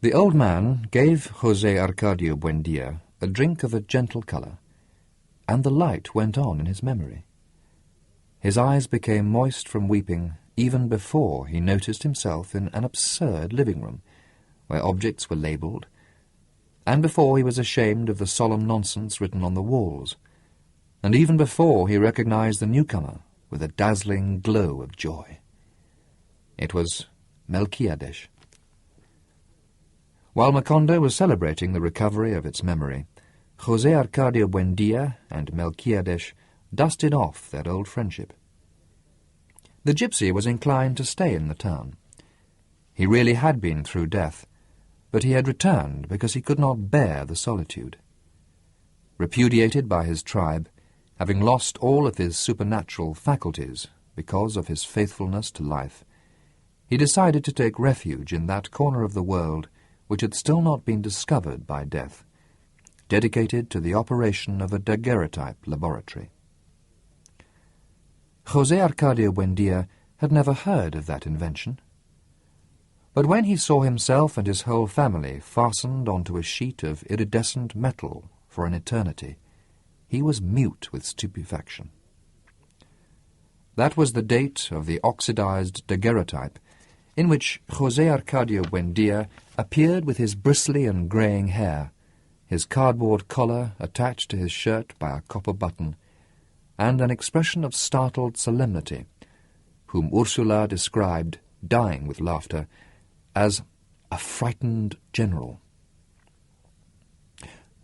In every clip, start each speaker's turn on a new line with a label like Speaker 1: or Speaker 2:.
Speaker 1: The old man gave José Arcadio Buendia a drink of a gentle colour, and the light went on in his memory. His eyes became moist from weeping even before he noticed himself in an absurd living-room, where objects were labelled, and before he was ashamed of the solemn nonsense written on the walls, and even before he recognized the newcomer with a dazzling glow of joy. It was Melquiades. While Macondo was celebrating the recovery of its memory, José Arcadio Buendia and Melquiades dusted off their old friendship. The gypsy was inclined to stay in the town. He really had been through death, but he had returned because he could not bear the solitude. Repudiated by his tribe, having lost all of his supernatural faculties because of his faithfulness to life, he decided to take refuge in that corner of the world which had still not been discovered by death, dedicated to the operation of a daguerreotype laboratory. José Arcadio Buendia had never heard of that invention. But when he saw himself and his whole family fastened onto a sheet of iridescent metal for an eternity, he was mute with stupefaction. That was the date of the oxidized daguerreotype in which José Arcadio Buendia appeared with his bristly and greying hair, his cardboard collar attached to his shirt by a copper button, and an expression of startled solemnity, whom Ursula described, dying with laughter, as a frightened general.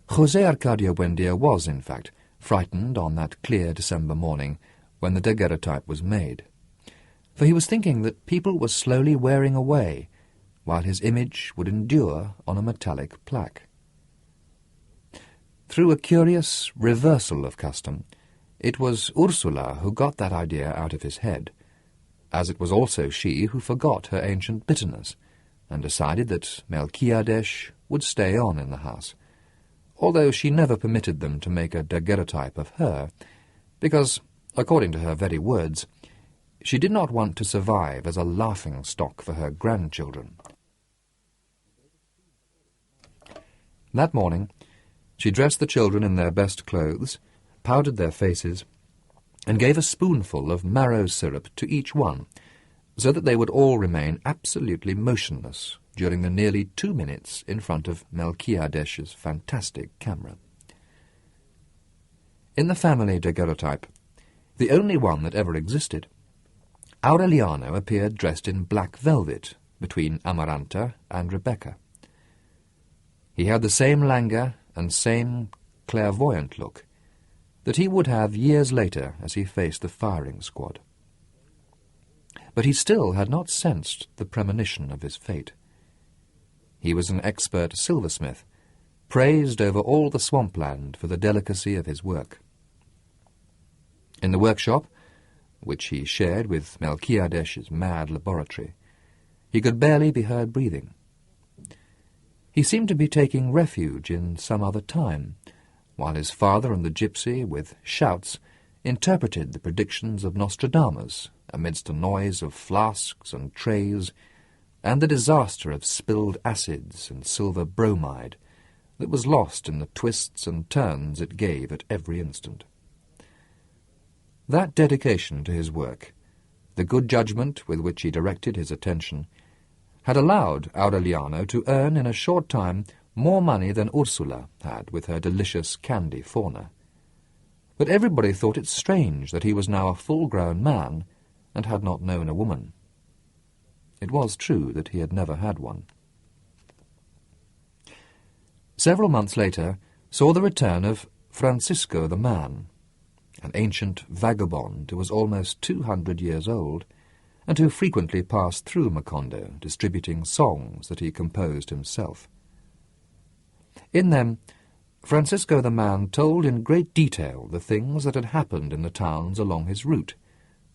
Speaker 1: José Arcadio Buendia was, in fact, frightened on that clear December morning when the daguerreotype was made, for he was thinking that people were slowly wearing away, while his image would endure on a metallic plaque. Through a curious reversal of custom, it was Ursula who got that idea out of his head, as it was also she who forgot her ancient bitterness, and decided that Melquiades would stay on in the house, although she never permitted them to make a daguerreotype of her, because, according to her very words, she did not want to survive as a laughing-stock for her grandchildren. That morning, she dressed the children in their best clothes, powdered their faces, and gave a spoonful of marrow syrup to each one, so that they would all remain absolutely motionless during the nearly 2 minutes in front of Melquiades's fantastic camera. In the family daguerreotype, the only one that ever existed, Aureliano appeared dressed in black velvet between Amaranta and Rebecca. He had the same languor and same clairvoyant look that he would have years later as he faced the firing squad. But he still had not sensed the premonition of his fate. He was an expert silversmith, praised over all the swampland for the delicacy of his work. In the workshop, which he shared with Melquiades's mad laboratory, he could barely be heard breathing. He seemed to be taking refuge in some other time, while his father and the gypsy, with shouts, interpreted the predictions of Nostradamus amidst a noise of flasks and trays, and the disaster of spilled acids and silver bromide that was lost in the twists and turns it gave at every instant. That dedication to his work, the good judgment with which he directed his attention, had allowed Aureliano to earn in a short time more money than Ursula had with her delicious candy fauna. But everybody thought it strange that he was now a full-grown man and had not known a woman. It was true that he had never had one. Several months later saw the return of Francisco the man, an ancient vagabond who was almost 200 years old, and who frequently passed through Macondo, distributing songs that he composed himself. In them, Francisco the man told in great detail the things that had happened in the towns along his route,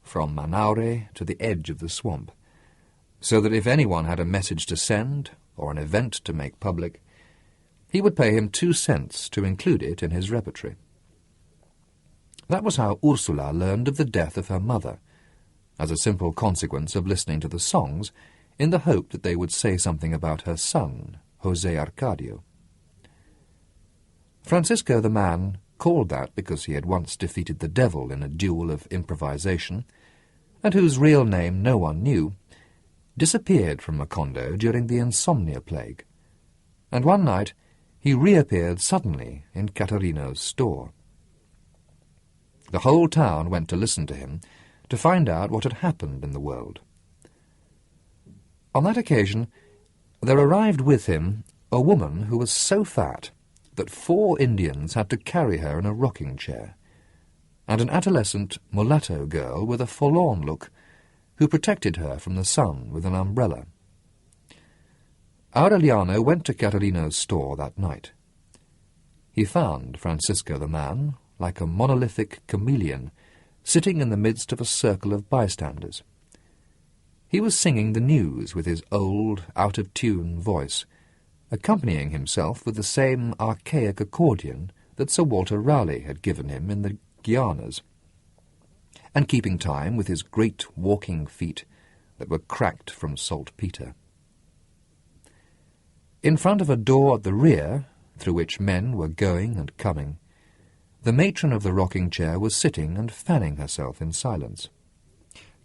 Speaker 1: from Manaure to the edge of the swamp, so that if anyone had a message to send, or an event to make public, he would pay him 2 cents to include it in his repertory. That was how Ursula learned of the death of her mother, as a simple consequence of listening to the songs, in the hope that they would say something about her son, José Arcadio. Francisco the man, called that because he had once defeated the devil in a duel of improvisation, and whose real name no one knew, disappeared from Macondo during the insomnia plague, and one night he reappeared suddenly in Caterino's store. The whole town went to listen to him, to find out what had happened in the world. On that occasion, there arrived with him a woman who was so fat that 4 Indians had to carry her in a rocking chair, and an adolescent mulatto girl with a forlorn look who protected her from the sun with an umbrella. Aureliano went to Caterino's store that night. He found Francisco the man, like a monolithic chameleon, sitting in the midst of a circle of bystanders. He was singing the news with his old, out-of-tune voice, accompanying himself with the same archaic accordion that Sir Walter Raleigh had given him in the Guianas, and keeping time with his great walking feet that were cracked from saltpetre. In front of a door at the rear, through which men were going and coming, the matron of the rocking chair was sitting and fanning herself in silence.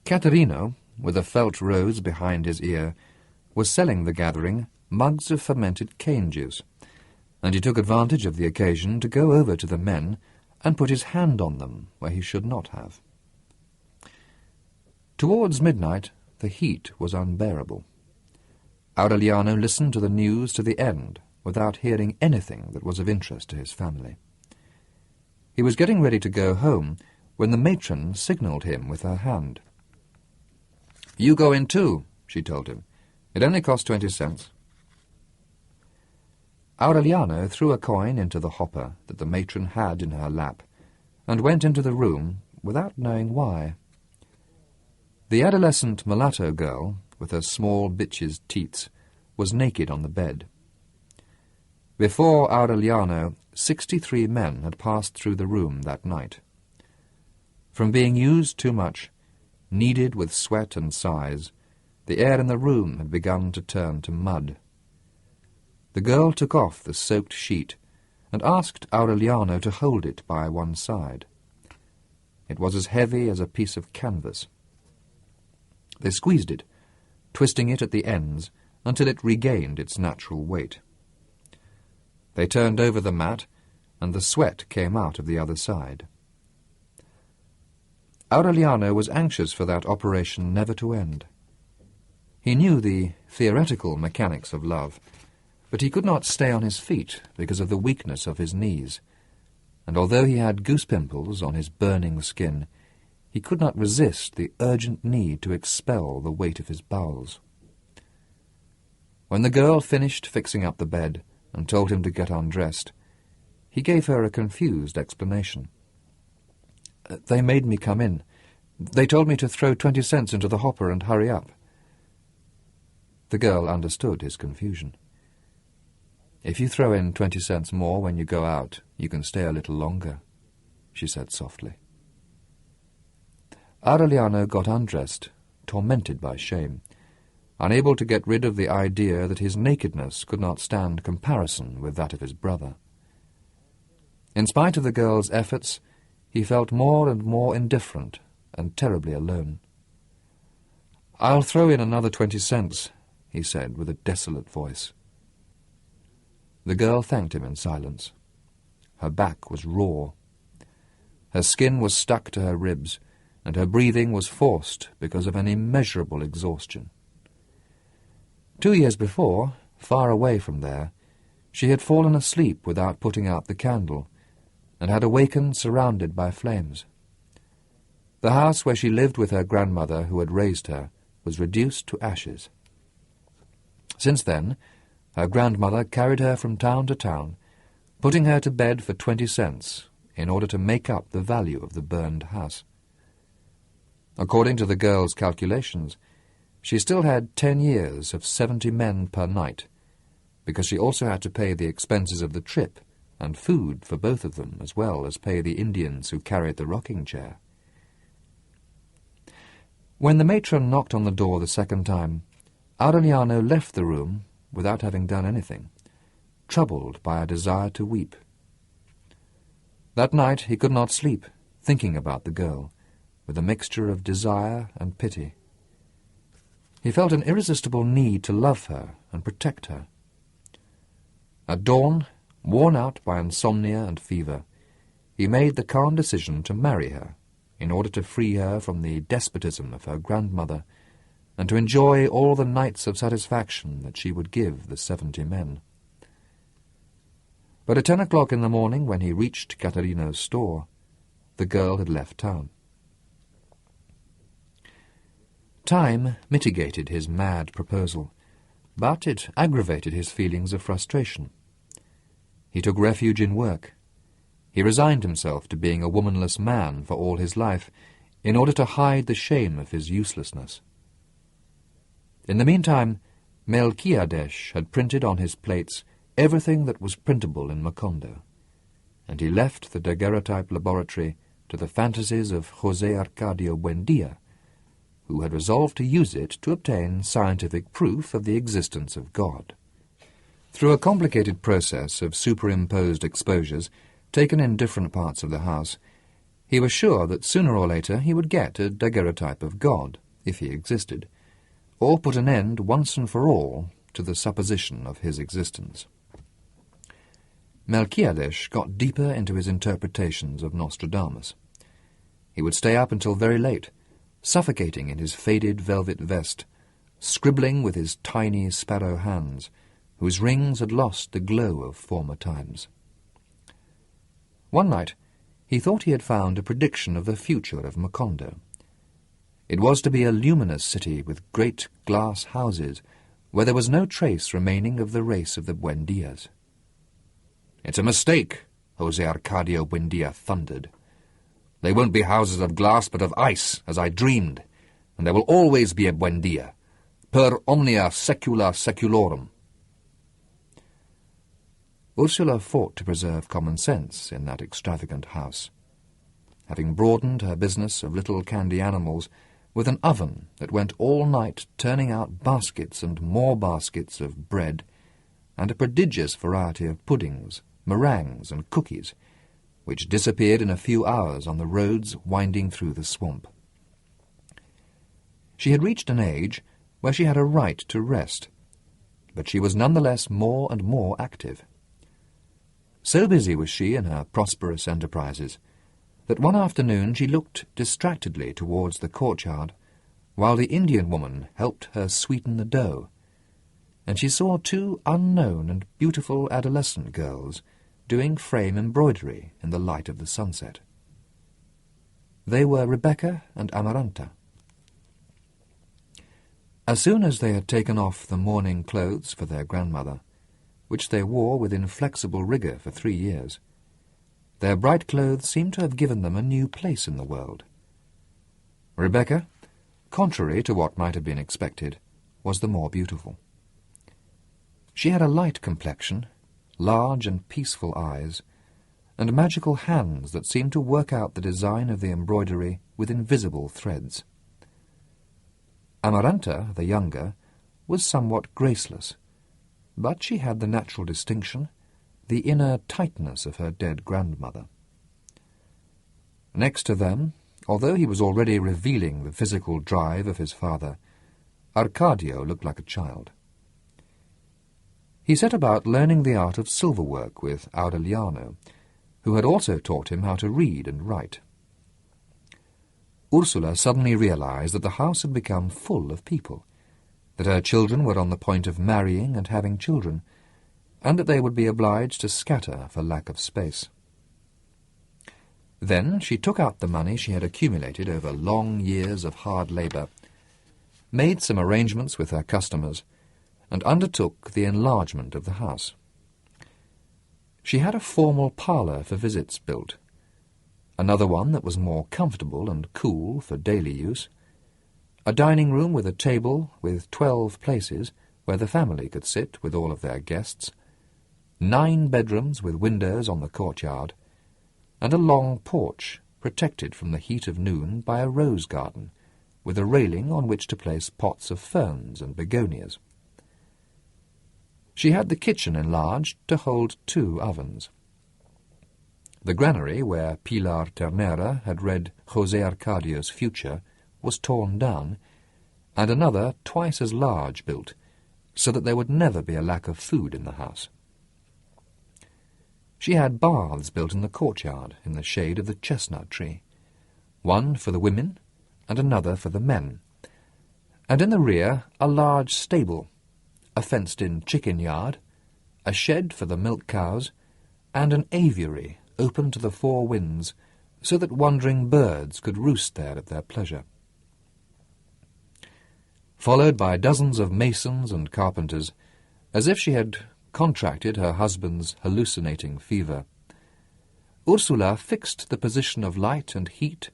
Speaker 1: Caterino, with a felt rose behind his ear, was selling the gathering mugs of fermented cane juice, and he took advantage of the occasion to go over to the men and put his hand on them where he should not have. Towards midnight the heat was unbearable. Aureliano listened to the news to the end without hearing anything that was of interest to his family. He was getting ready to go home when the matron signalled him with her hand. "You go in too," she told him. "It only costs 20 cents. Aureliano threw a coin into the hopper that the matron had in her lap and went into the room without knowing why. The adolescent mulatto girl, with her small bitch's teats, was naked on the bed. Before Aureliano, 63 men had passed through the room that night. From being used too much, kneaded with sweat and sighs, the air in the room had begun to turn to mud. The girl took off the soaked sheet and asked Aureliano to hold it by one side. It was as heavy as a piece of canvas. They squeezed it, twisting it at the ends until it regained its natural weight. They turned over the mat, and the sweat came out of the other side. Aureliano was anxious for that operation never to end. He knew the theoretical mechanics of love, but he could not stay on his feet because of the weakness of his knees, and although he had goose pimples on his burning skin, he could not resist the urgent need to expel the weight of his bowels. When the girl finished fixing up the bed and told him to get undressed, he gave her a confused explanation. "They made me come in. They told me to throw 20 cents into the hopper and hurry up." The girl understood his confusion. "If you throw in 20 cents more when you go out, you can stay a little longer," she said softly. Aureliano got undressed, tormented by shame, unable to get rid of the idea that his nakedness could not stand comparison with that of his brother. In spite of the girl's efforts, he felt more and more indifferent and terribly alone. "I'll throw in another 20 cents, he said with a desolate voice. The girl thanked him in silence. Her back was raw. Her skin was stuck to her ribs, and her breathing was forced because of an immeasurable exhaustion. 2 years before, far away from there, she had fallen asleep without putting out the candle, and had awakened surrounded by flames. The house where she lived with her grandmother, who had raised her, was reduced to ashes. Since then, her grandmother carried her from town to town, putting her to bed for 20 cents in order to make up the value of the burned house. According to the girl's calculations, she still had 10 years of 70 men per night, because she also had to pay the expenses of the trip and food for both of them, as well as pay the Indians who carried the rocking chair. When the matron knocked on the door the second time, Aureliano left the room without having done anything, troubled by a desire to weep. That night he could not sleep, thinking about the girl, with a mixture of desire and pity. He felt an irresistible need to love her and protect her. At dawn, worn out by insomnia and fever, he made the calm decision to marry her in order to free her from the despotism of her grandmother and to enjoy all the nights of satisfaction that she would give the 70 men. But at 10 o'clock in the morning, when he reached Caterino's store, the girl had left town. Time mitigated his mad proposal, but it aggravated his feelings of frustration. He took refuge in work. He resigned himself to being a womanless man for all his life, in order to hide the shame of his uselessness. In the meantime, Melquiades had printed on his plates everything that was printable in Macondo, and he left the daguerreotype laboratory to the fantasies of José Arcadio Buendia, who had resolved to use it to obtain scientific proof of the existence of God. Through a complicated process of superimposed exposures taken in different parts of the house, he was sure that sooner or later he would get a daguerreotype of God, if he existed, or put an end once and for all to the supposition of his existence. Melquiades got deeper into his interpretations of Nostradamus. He would stay up until very late, suffocating in his faded velvet vest, scribbling with his tiny sparrow hands, whose rings had lost the glow of former times. One night he thought he had found a prediction of the future of Macondo. It was to be a luminous city with great glass houses, where there was no trace remaining of the race of the Buendias. "It's a mistake," José Arcadio Buendia thundered. "They won't be houses of glass but of ice, as I dreamed, and there will always be a Buendia, per omnia secula seculorum." Ursula fought to preserve common sense in that extravagant house. Having broadened her business of little candy animals with an oven that went all night turning out baskets and more baskets of bread, and a prodigious variety of puddings, meringues, and cookies, which disappeared in a few hours on the roads winding through the swamp. She had reached an age where she had a right to rest, but she was none the less more and more active. So busy was she in her prosperous enterprises that one afternoon she looked distractedly towards the courtyard while the Indian woman helped her sweeten the dough, and she saw 2 unknown and beautiful adolescent girls doing frame embroidery in the light of the sunset. They were Rebecca and Amaranta. As soon as they had taken off the mourning clothes for their grandmother, which they wore with inflexible rigour for 3 years, their bright clothes seemed to have given them a new place in the world. Rebecca, contrary to what might have been expected, was the more beautiful. She had a light complexion, large and peaceful eyes, and magical hands that seemed to work out the design of the embroidery with invisible threads. Amaranta, the younger, was somewhat graceless, but she had the natural distinction, the inner tightness of her dead grandmother. Next to them, although he was already revealing the physical drive of his father, Arcadio looked like a child. He set about learning the art of silverwork with Aureliano, who had also taught him how to read and write. Ursula suddenly realized that the house had become full of people, that her children were on the point of marrying and having children, and that they would be obliged to scatter for lack of space. Then she took out the money she had accumulated over long years of hard labour, made some arrangements with her customers, and undertook the enlargement of the house. She had a formal parlour for visits built, another one that was more comfortable and cool for daily use, a dining room with a table with 12 places where the family could sit with all of their guests, 9 bedrooms with windows on the courtyard, and a long porch protected from the heat of noon by a rose garden, with a railing on which to place pots of ferns and begonias. She had the kitchen enlarged to hold 2 ovens. The granary, where Pilar Ternera had read José Arcadio's future, was torn down, and another twice as large built, so that there would never be a lack of food in the house. She had baths built in the courtyard in the shade of the chestnut tree, one for the women and another for the men, and in the rear a large stable, a fenced-in chicken yard, a shed for the milk cows, and an aviary open to the 4 winds, so that wandering birds could roost there at their pleasure. Followed by dozens of masons and carpenters, as if she had contracted her husband's hallucinating fever, Ursula fixed the position of light and heat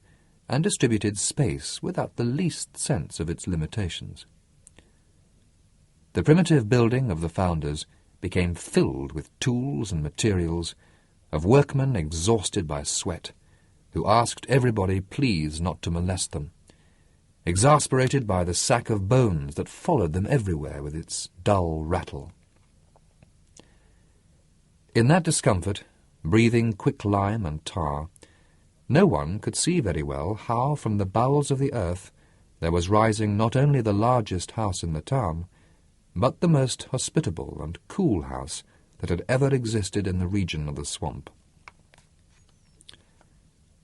Speaker 1: and distributed space without the least sense of its limitations. The primitive building of the founders became filled with tools and materials, of workmen exhausted by sweat, who asked everybody please not to molest them, exasperated by the sack of bones that followed them everywhere with its dull rattle. In that discomfort, breathing quicklime and tar, no one could see very well how from the bowels of the earth there was rising not only the largest house in the town, but the most hospitable and cool house that had ever existed in the region of the swamp.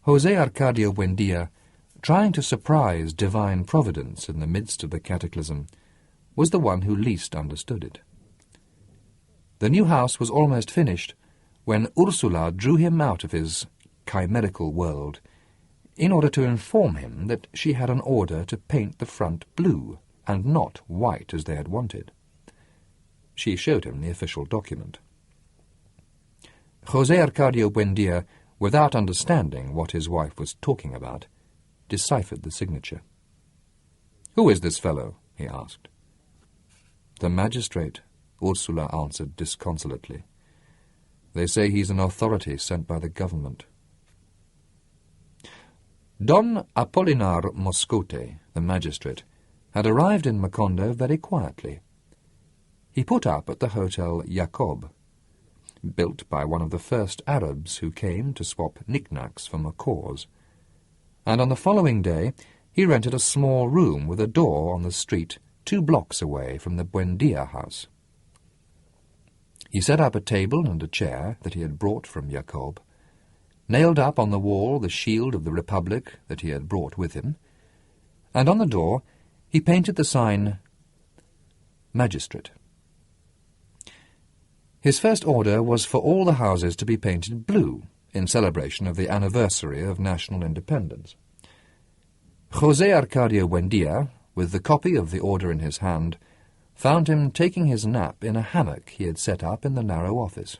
Speaker 1: José Arcadio Buendia, trying to surprise divine providence in the midst of the cataclysm, was the one who least understood it. The new house was almost finished when Ursula drew him out of his chimerical world in order to inform him that she had an order to paint the front blue and not white as they had wanted. She showed him the official document. José Arcadio Buendia, without understanding what his wife was talking about, deciphered the signature. "Who is this fellow?" he asked. "The magistrate," Ursula answered disconsolately. "They say he's an authority sent by the government." Don Apolinar Moscote, the magistrate, had arrived in Macondo very quietly. He put up at the Hotel Jacob, built by one of the first Arabs who came to swap knickknacks for macaws, and on the following day he rented a small room with a door on the street 2 blocks away from the Buendia house. He set up a table and a chair that he had brought from Jacob, nailed up on the wall the shield of the Republic that he had brought with him, and on the door he painted the sign Magistrate. His first order was for all the houses to be painted blue in celebration of the anniversary of national independence. José Arcadio Buendia, with the copy of the order in his hand, found him taking his nap in a hammock he had set up in the narrow office.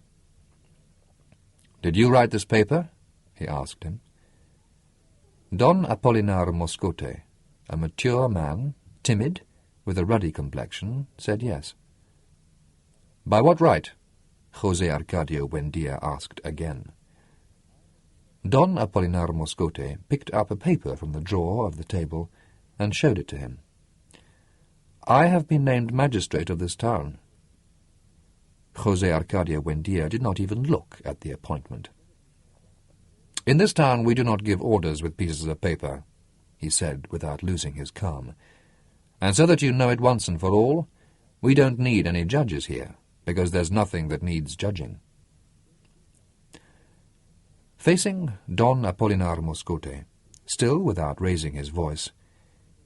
Speaker 1: "Did you write this paper?" he asked him. Don Apolinar Moscote, a mature man, timid, with a ruddy complexion, said yes. "By what right?" José Arcadio Buendia asked again. Don Apolinar Moscote picked up a paper from the drawer of the table and showed it to him. "I have been named magistrate of this town." José Arcadio Buendia did not even look at the appointment. "In this town we do not give orders with pieces of paper," he said without losing his calm. "And so that you know it once and for all, we don't need any judges here, because there's nothing that needs judging." Facing Don Apolinar Moscote, still without raising his voice,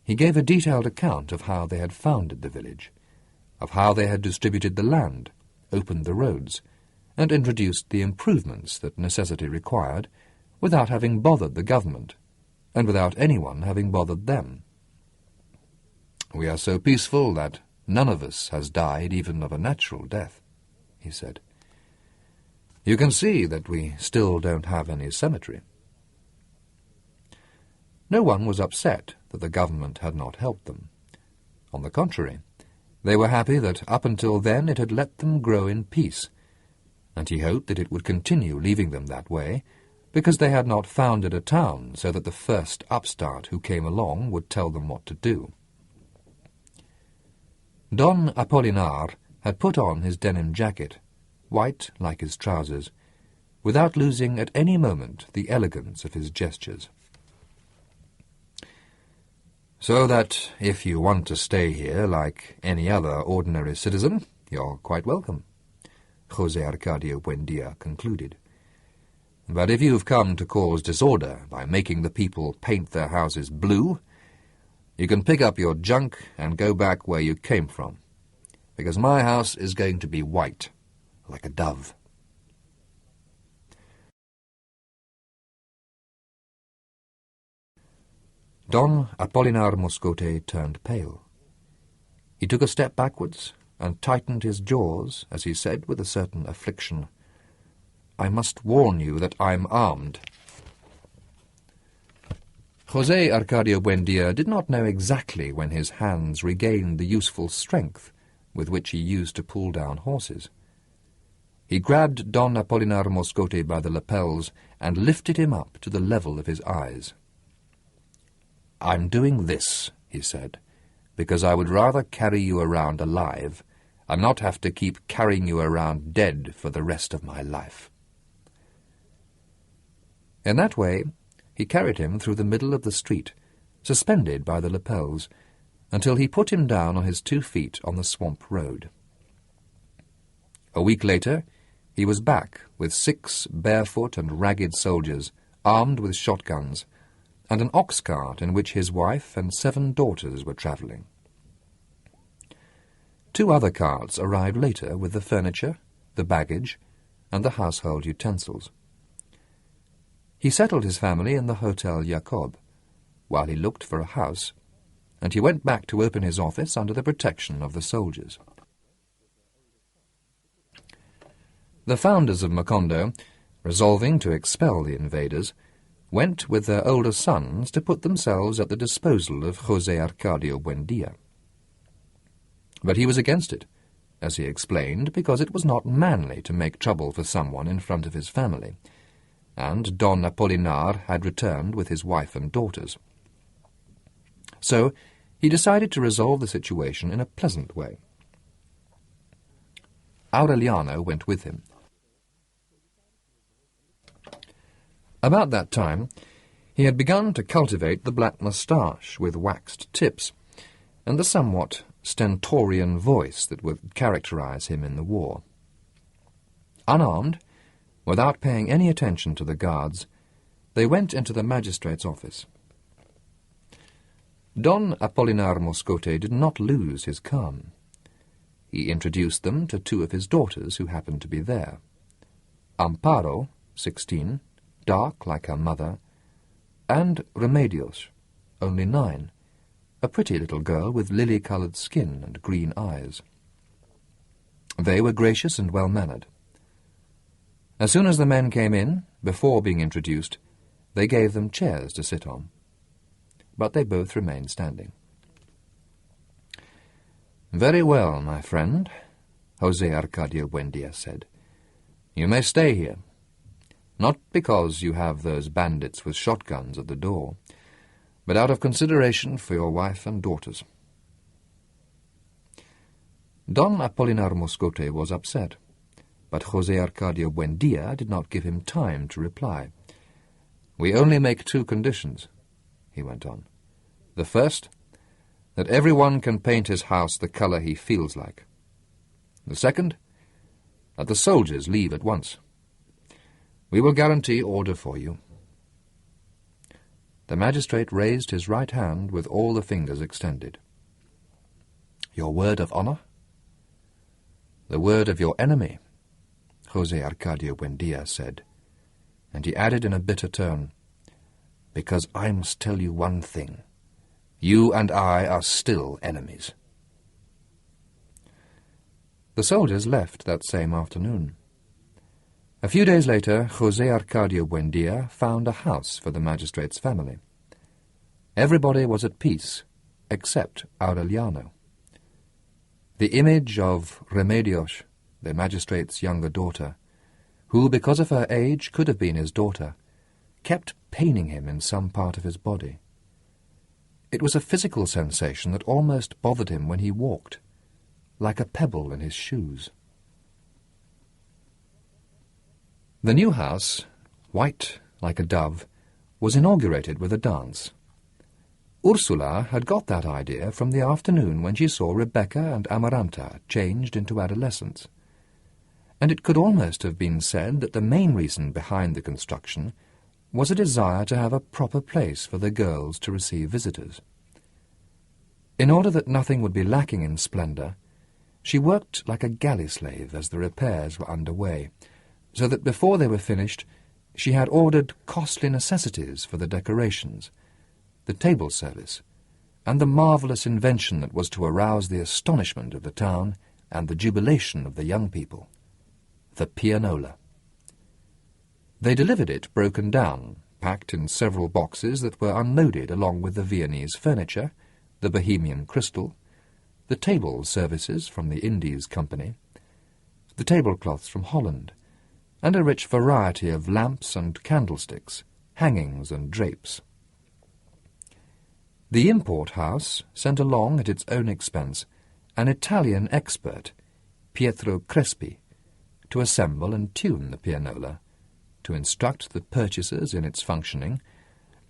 Speaker 1: he gave a detailed account of how they had founded the village, of how they had distributed the land, opened the roads, and introduced the improvements that necessity required, without having bothered the government, and without anyone having bothered them. "We are so peaceful that none of us has died even of a natural death," he said. "You can see that we still don't have any cemetery." No one was upset that the government had not helped them. On the contrary, they were happy that up until then it had let them grow in peace, and he hoped that it would continue leaving them that way, because they had not founded a town so that the first upstart who came along would tell them what to do. Don Apolinar had put on his denim jacket, white like his trousers, without losing at any moment the elegance of his gestures. "So that if you want to stay here like any other ordinary citizen, you're quite welcome," José Arcadio Buendia concluded. "But if you've come to cause disorder by making the people paint their houses blue, you can pick up your junk and go back where you came from, because my house is going to be white, like a dove." Don Apolinar Moscote turned pale. He took a step backwards and tightened his jaws as he said with a certain affliction, "I must warn you that I'm armed." José Arcadio Buendia did not know exactly when his hands regained the useful strength with which he used to pull down horses. He grabbed Don Apolinar Moscote by the lapels and lifted him up to the level of his eyes. "I'm doing this," he said, "because I would rather carry you around alive and not have to keep carrying you around dead for the rest of my life." In that way, he carried him through the middle of the street, suspended by the lapels, until he put him down on his 2 feet on the swamp road. A week later, he was back with 6 barefoot and ragged soldiers, armed with shotguns, and an ox cart in which his wife and 7 daughters were travelling. 2 other carts arrived later with the furniture, the baggage, and the household utensils. He settled his family in the Hotel Jacob, while he looked for a house, and he went back to open his office under the protection of the soldiers. The founders of Macondo, resolving to expel the invaders, went with their older sons to put themselves at the disposal of José Arcadio Buendia. But he was against it, as he explained, because it was not manly to make trouble for someone in front of his family, and Don Apolinar had returned with his wife and daughters. So he decided to resolve the situation in a pleasant way. Aureliano went with him. About that time, he had begun to cultivate the black moustache with waxed tips, and the somewhat stentorian voice that would characterize him in the war. Unarmed, without paying any attention to the guards, they went into the magistrate's office. Don Apolinar Moscote did not lose his calm. He introduced them to 2 of his daughters who happened to be there. Amparo, 16, dark like her mother, and Remedios, only 9, a pretty little girl with lily-coloured skin and green eyes. They were gracious and well-mannered. As soon as the men came in, before being introduced, they gave them chairs to sit on. But they both remained standing. "Very well, my friend," José Arcadio Buendia said. "You may stay here. Not because you have those bandits with shotguns at the door, but out of consideration for your wife and daughters." Don Apolinar Moscote was upset, but José Arcadio Buendia did not give him time to reply. "We only make 2 conditions," he went on. "The first, that everyone can paint his house the colour he feels like. The second, that the soldiers leave at once. We will guarantee order for you." The magistrate raised his right hand with all the fingers extended. "Your word of honour?" "The word of your enemy," José Arcadio Buendia said, and he added in a bitter tone, "because I must tell you one thing. You and I are still enemies." The soldiers left that same afternoon. A few days later, José Arcadio Buendia found a house for the magistrate's family. Everybody was at peace, except Aureliano. The image of Remedios, the magistrate's younger daughter, who, because of her age, could have been his daughter, kept paining him in some part of his body. It was a physical sensation that almost bothered him when he walked, like a pebble in his shoes. The new house, white like a dove, was inaugurated with a dance. Ursula had got that idea from the afternoon when she saw Rebecca and Amaranta changed into adolescents, and it could almost have been said that the main reason behind the construction was a desire to have a proper place for the girls to receive visitors. In order that nothing would be lacking in splendour, she worked like a galley slave as the repairs were under way, so that before they were finished she had ordered costly necessities for the decorations, the table service, and the marvellous invention that was to arouse the astonishment of the town and the jubilation of the young people, the pianola. They delivered it broken down, packed in several boxes that were unloaded along with the Viennese furniture, the Bohemian crystal, the table services from the Indies Company, the tablecloths from Holland, and a rich variety of lamps and candlesticks, hangings and drapes. The import house sent along at its own expense an Italian expert, Pietro Crespi, to assemble and tune the pianola, to instruct the purchasers in its functioning,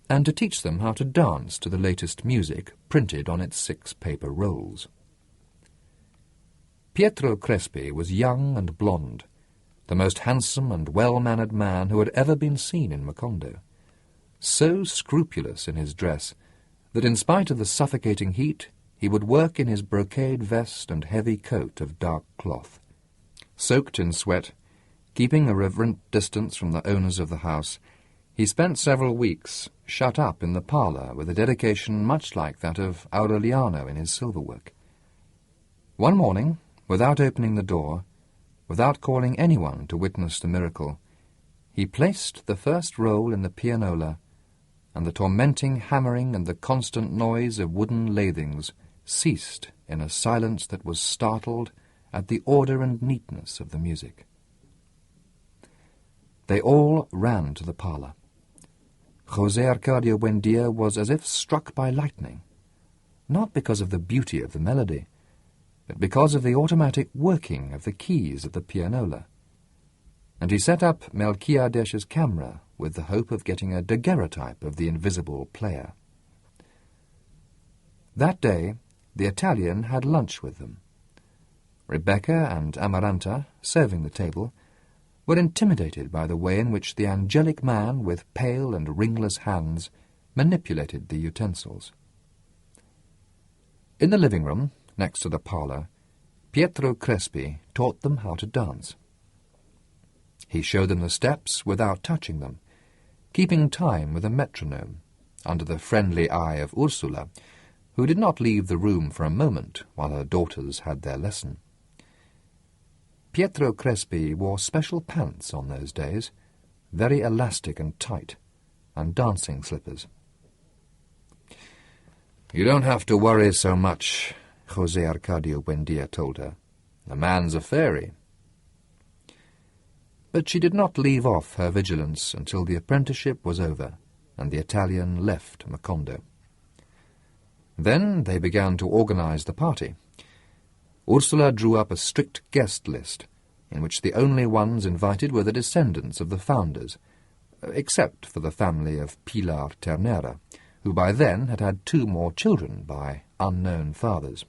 Speaker 1: and to teach them how to dance to the latest music printed on its 6 paper rolls. Pietro Crespi was young and blond, the most handsome and well-mannered man who had ever been seen in Macondo, so scrupulous in his dress that in spite of the suffocating heat he would work in his brocade vest and heavy coat of dark cloth. Soaked in sweat, keeping a reverent distance from the owners of the house, he spent several weeks shut up in the parlour with a dedication much like that of Aureliano in his silverwork. One morning, without opening the door, without calling anyone to witness the miracle, he placed the first roll in the pianola, and the tormenting hammering and the constant noise of wooden lathings ceased in a silence that was startled at the order and neatness of the music. They all ran to the parlour. José Arcadio Buendia was as if struck by lightning, not because of the beauty of the melody, but because of the automatic working of the keys of the pianola, and he set up Melchiadesh's camera with the hope of getting a daguerreotype of the invisible player. That day the Italian had lunch with them. Rebecca and Amaranta, serving the table, were intimidated by the way in which the angelic man with pale and ringless hands manipulated the utensils. In the living room, next to the parlour, Pietro Crespi taught them how to dance. He showed them the steps without touching them, keeping time with a metronome, under the friendly eye of Ursula, who did not leave the room for a moment while her daughters had their lesson. Pietro Crespi wore special pants on those days, very elastic and tight, and dancing slippers. "You don't have to worry so much," José Arcadio Buendia told her. "The man's a fairy." But she did not leave off her vigilance until the apprenticeship was over and the Italian left Macondo. Then they began to organize the party. Ursula drew up a strict guest list, in which the only ones invited were the descendants of the founders, except for the family of Pilar Ternera, who by then had had 2 more children by unknown fathers.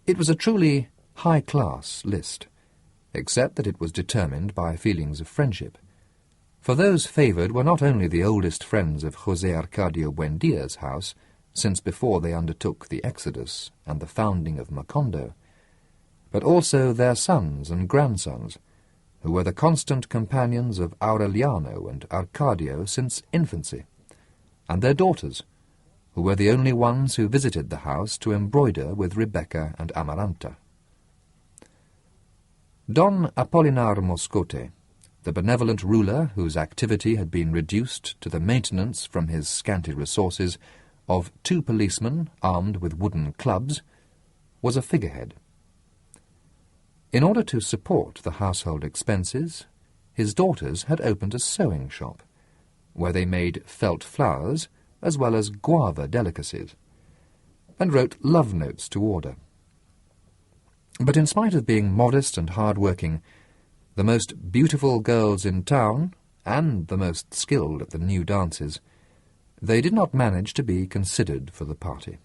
Speaker 1: It was a truly high-class list, except that it was determined by feelings of friendship, for those favoured were not only the oldest friends of José Arcadio Buendia's house, since before they undertook the exodus and the founding of Macondo, but also their sons and grandsons, who were the constant companions of Aureliano and Arcadio since infancy, and their daughters, who were the only ones who visited the house to embroider with Rebecca and Amaranta. Don Apolinar Moscote, the benevolent ruler whose activity had been reduced to the maintenance from his scanty resources of 2 policemen armed with wooden clubs, was a figurehead. In order to support the household expenses, his daughters had opened a sewing shop, where they made felt flowers as well as guava delicacies, and wrote love notes to order, But in spite of being modest and hard-working, the most beautiful girls in town, and the most skilled at the new dances, they did not manage to be considered for the party.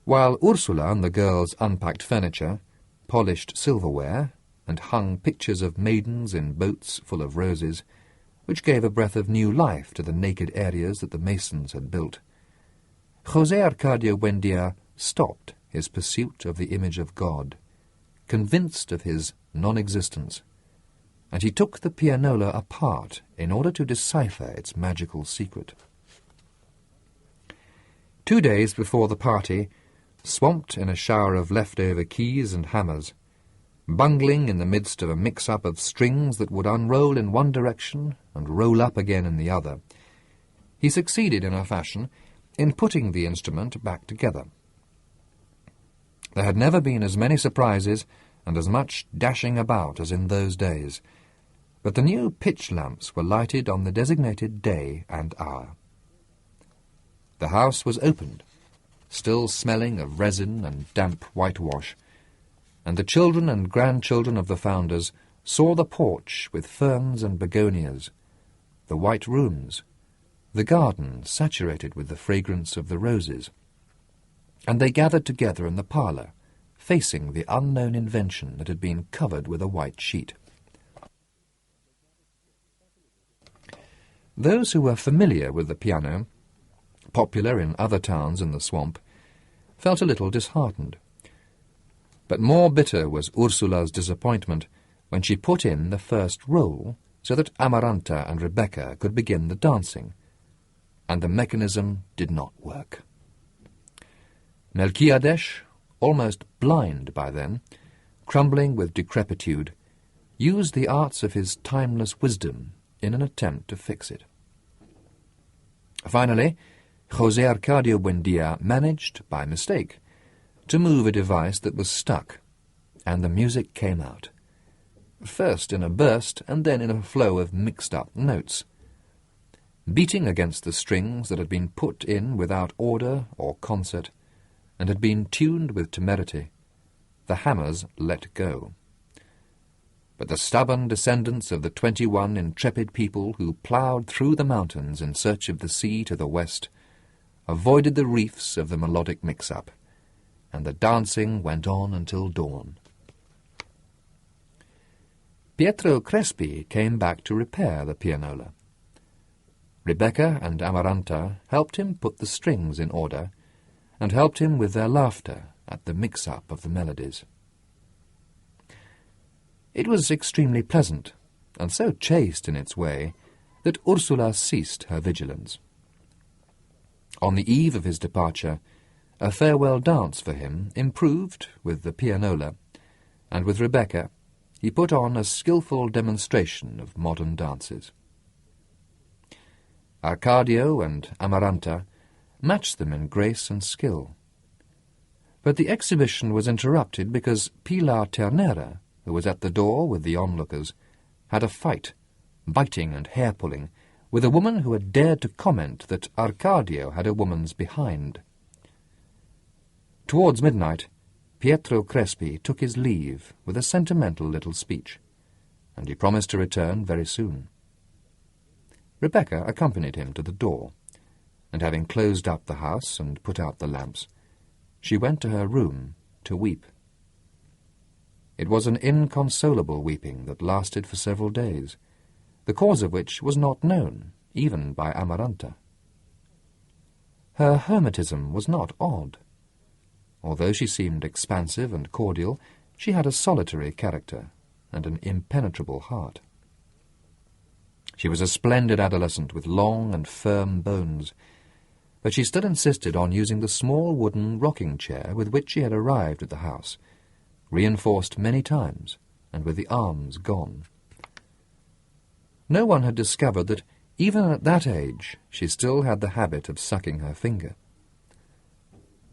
Speaker 1: While Ursula and the girls unpacked furniture, polished silverware, and hung pictures of maidens in boats full of roses, which gave a breath of new life to the naked areas that the masons had built, José Arcadio Buendia stopped his pursuit of the image of God, convinced of his non-existence, and he took the pianola apart in order to decipher its magical secret. 2 days before the party, swamped in a shower of leftover keys and hammers, bungling in the midst of a mix-up of strings that would unroll in one direction and roll up again in the other, he succeeded in a fashion in putting the instrument back together. There had never been as many surprises and as much dashing about as in those days, but the new pitch lamps were lighted on the designated day and hour. The house was opened, still smelling of resin and damp whitewash, and the children and grandchildren of the founders saw the porch with ferns and begonias, the white rooms, the garden saturated with the fragrance of the roses, and they gathered together in the parlour, facing the unknown invention that had been covered with a white sheet. Those who were familiar with the piano, popular in other towns in the swamp, felt a little disheartened. But more bitter was Ursula's disappointment when she put in the first roll so that Amaranta and Rebecca could begin the dancing, and the mechanism did not work. Melchiades, almost blind by then, crumbling with decrepitude, used the arts of his timeless wisdom in an attempt to fix it. Finally, José Arcadio Buendia managed, by mistake, to move a device that was stuck, and the music came out, first in a burst and then in a flow of mixed-up notes. Beating against the strings that had been put in without order or concert, and had been tuned with temerity, the hammers let go. But the stubborn descendants of the 21 intrepid people who ploughed through the mountains in search of the sea to the west avoided the reefs of the melodic mix-up, and the dancing went on until dawn. Pietro Crespi came back to repair the pianola. Rebecca and Amaranta helped him put the strings in order, and helped him with their laughter at the mix-up of the melodies. It was extremely pleasant, and so chaste in its way, that Ursula ceased her vigilance. On the eve of his departure, a farewell dance for him improved with the pianola, and with Rebecca he put on a skilful demonstration of modern dances. Arcadio and Amaranta matched them in grace and skill. But the exhibition was interrupted because Pilar Ternera, who was at the door with the onlookers, had a fight, biting and hair-pulling, with a woman who had dared to comment that Arcadio had a woman's behind. Towards midnight, Pietro Crespi took his leave with a sentimental little speech, and he promised to return very soon. Rebecca accompanied him to the door, and having closed up the house and put out the lamps, she went to her room to weep. It was an inconsolable weeping that lasted for several days, the cause of which was not known, even by Amaranta. Her hermetism was not odd. Although she seemed expansive and cordial, she had a solitary character and an impenetrable heart. She was a splendid adolescent with long and firm bones, but she still insisted on using the small wooden rocking-chair with which she had arrived at the house, reinforced many times, and with the arms gone. No one had discovered that, even at that age, she still had the habit of sucking her finger.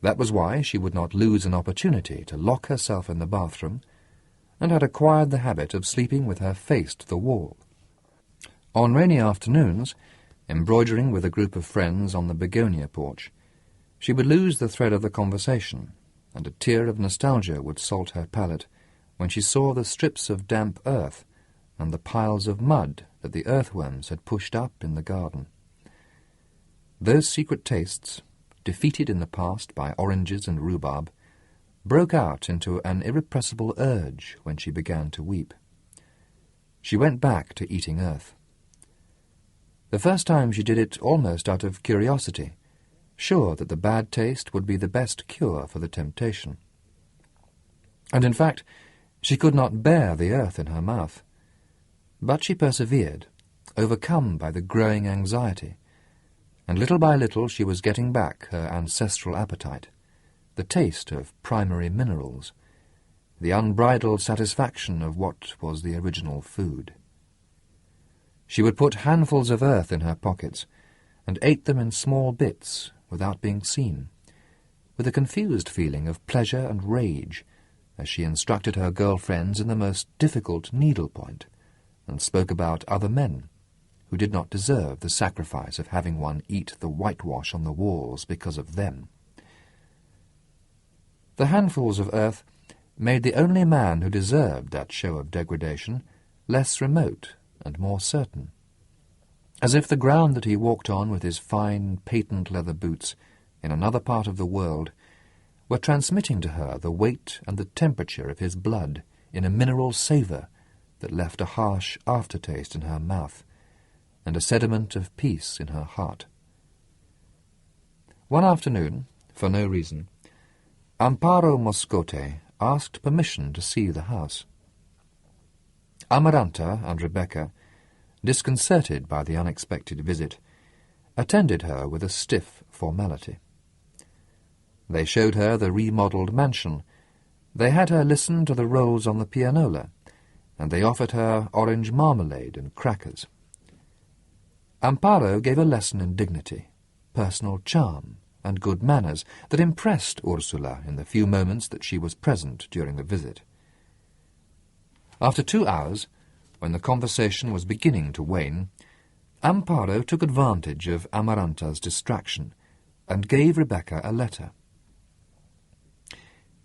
Speaker 1: That was why she would not lose an opportunity to lock herself in the bathroom, and had acquired the habit of sleeping with her face to the wall. On rainy afternoons, embroidering with a group of friends on the begonia porch, she would lose the thread of the conversation, and a tear of nostalgia would salt her palate when she saw the strips of damp earth and the piles of mud that the earthworms had pushed up in the garden. Those secret tastes, defeated in the past by oranges and rhubarb, broke out into an irrepressible urge when she began to weep. She went back to eating earth. The first time she did it almost out of curiosity, sure that the bad taste would be the best cure for the temptation. And in fact, she could not bear the earth in her mouth. But she persevered, overcome by the growing anxiety, and little by little she was getting back her ancestral appetite, the taste of primary minerals, the unbridled satisfaction of what was the original food. She would put handfuls of earth in her pockets and ate them in small bits without being seen, with a confused feeling of pleasure and rage as she instructed her girl-friends in the most difficult needlepoint and spoke about other men who did not deserve the sacrifice of having one eat the whitewash on the walls because of them. The handfuls of earth made the only man who deserved that show of degradation less remote and more certain, as if the ground that he walked on with his fine patent leather boots in another part of the world were transmitting to her the weight and the temperature of his blood in a mineral savour that left a harsh aftertaste in her mouth and a sediment of peace in her heart. One afternoon, for no reason, Amparo Moscote asked permission to see the house. Amaranta and Rebecca, disconcerted by the unexpected visit, attended her with a stiff formality. They showed her the remodelled mansion, they had her listen to the rolls on the pianola, and they offered her orange marmalade and crackers. Amparo gave a lesson in dignity, personal charm, and good manners that impressed Ursula in the few moments that she was present during the visit. After 2 hours, when the conversation was beginning to wane, Amparo took advantage of Amaranta's distraction and gave Rebecca a letter.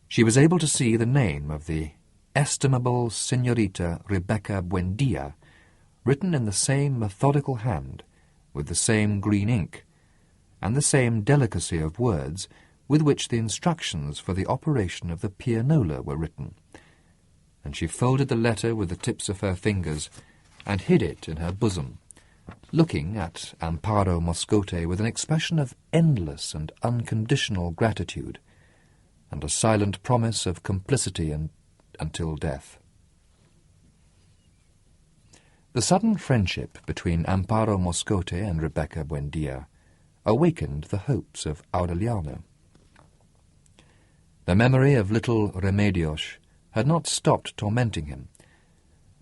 Speaker 1: She was able to see the name of the estimable Señorita Rebecca Buendia written in the same methodical hand, with the same green ink, and the same delicacy of words with which the instructions for the operation of the pianola were written, and she folded the letter with the tips of her fingers and hid it in her bosom, looking at Amparo Moscote with an expression of endless and unconditional gratitude, and a silent promise of complicity until death. The sudden friendship between Amparo Moscote and Rebecca Buendia awakened the hopes of Aureliano. The memory of little Remedios had not stopped tormenting him,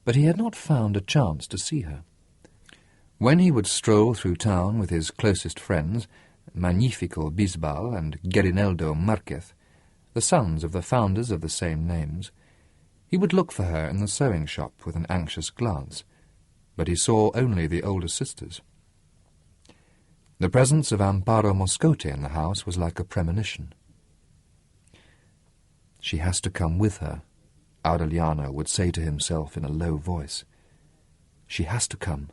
Speaker 1: but he had not found a chance to see her. When he would stroll through town with his closest friends, Magnifico Bisbal and Gerineldo Marquez, the sons of the founders of the same names, he would look for her in the sewing shop with an anxious glance, but he saw only the older sisters. The presence of Amparo Moscote in the house was like a premonition. "She has to come with her," Aureliano would say to himself in a low voice. "She has to come."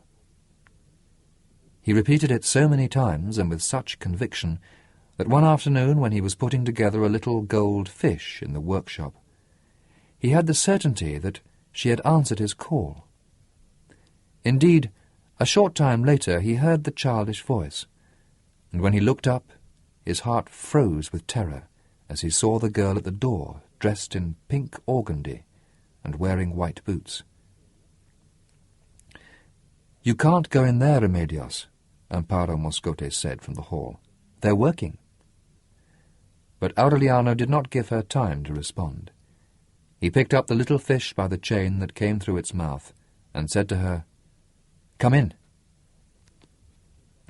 Speaker 1: He repeated it so many times and with such conviction that one afternoon when he was putting together a little gold fish in the workshop, he had the certainty that she had answered his call. Indeed, a short time later he heard the childish voice, and when he looked up, his heart froze with terror as he saw the girl at the door, dressed in pink organdy and wearing white boots. "You can't go in there, Remedios," Amparo Moscote said from the hall. "They're working." But Aureliano did not give her time to respond. He picked up the little fish by the chain that came through its mouth and said to her, "Come in."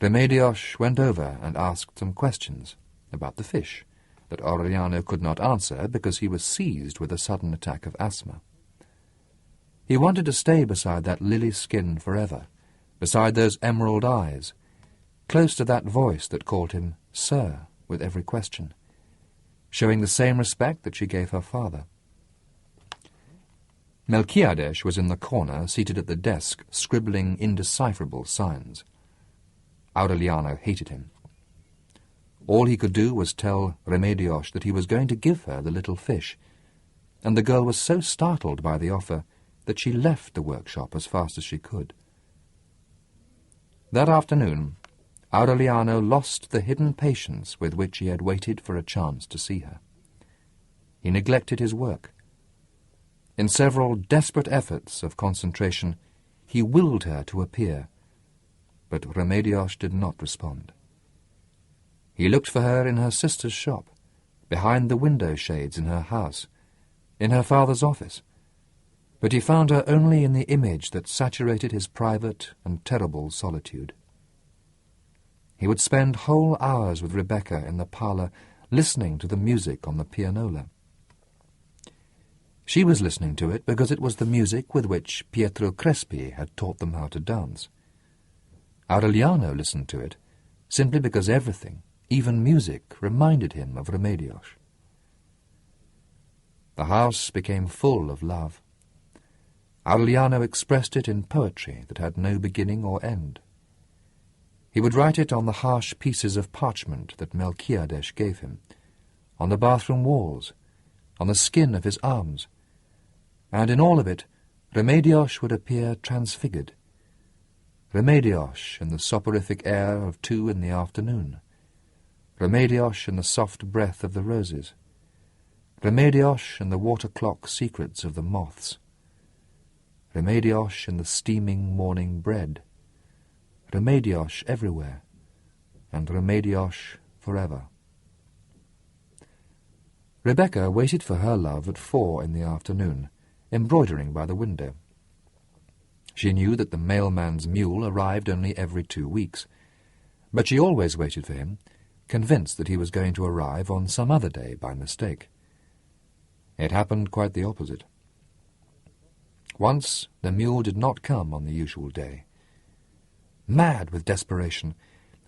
Speaker 1: Remedios went over and asked some questions about the fish that Aureliano could not answer because he was seized with a sudden attack of asthma. He wanted to stay beside that lily skin forever, beside those emerald eyes, close to that voice that called him "Sir" with every question. showing the same respect that she gave her father. Melquiades was in the corner, seated at the desk, scribbling indecipherable signs. Aureliano hated him. All he could do was tell Remedios that he was going to give her the little fish, and the girl was so startled by the offer that she left the workshop as fast as she could. That afternoon, Aureliano lost the hidden patience with which he had waited for a chance to see her. He neglected his work. In several desperate efforts of concentration, he willed her to appear, but Remedios did not respond. He looked for her in her sister's shop, behind the window shades in her house, in her father's office, but he found her only in the image that saturated his private and terrible solitude. He would spend whole hours with Rebecca in the parlour, listening to the music on the pianola. She was listening to it because it was the music with which Pietro Crespi had taught them how to dance. Aureliano listened to it simply because everything, even music, reminded him of Remedios. The house became full of love. Aureliano expressed it in poetry that had no beginning or end. He would write it on the harsh pieces of parchment that Melquiades gave him, on the bathroom walls, on the skin of his arms, and in all of it Remedios would appear transfigured. Remedios in the soporific air of 2 in the afternoon, Remedios in the soft breath of the roses, Remedios in the water clock secrets of the moths, Remedios in the steaming morning bread, Remedios everywhere, and Remedios forever. Rebecca waited for her love at 4 in the afternoon, embroidering by the window. She knew that the mailman's mule arrived only every 2 weeks, but she always waited for him, convinced that he was going to arrive on some other day by mistake. It happened quite the opposite. Once the mule did not come on the usual day. Mad with desperation,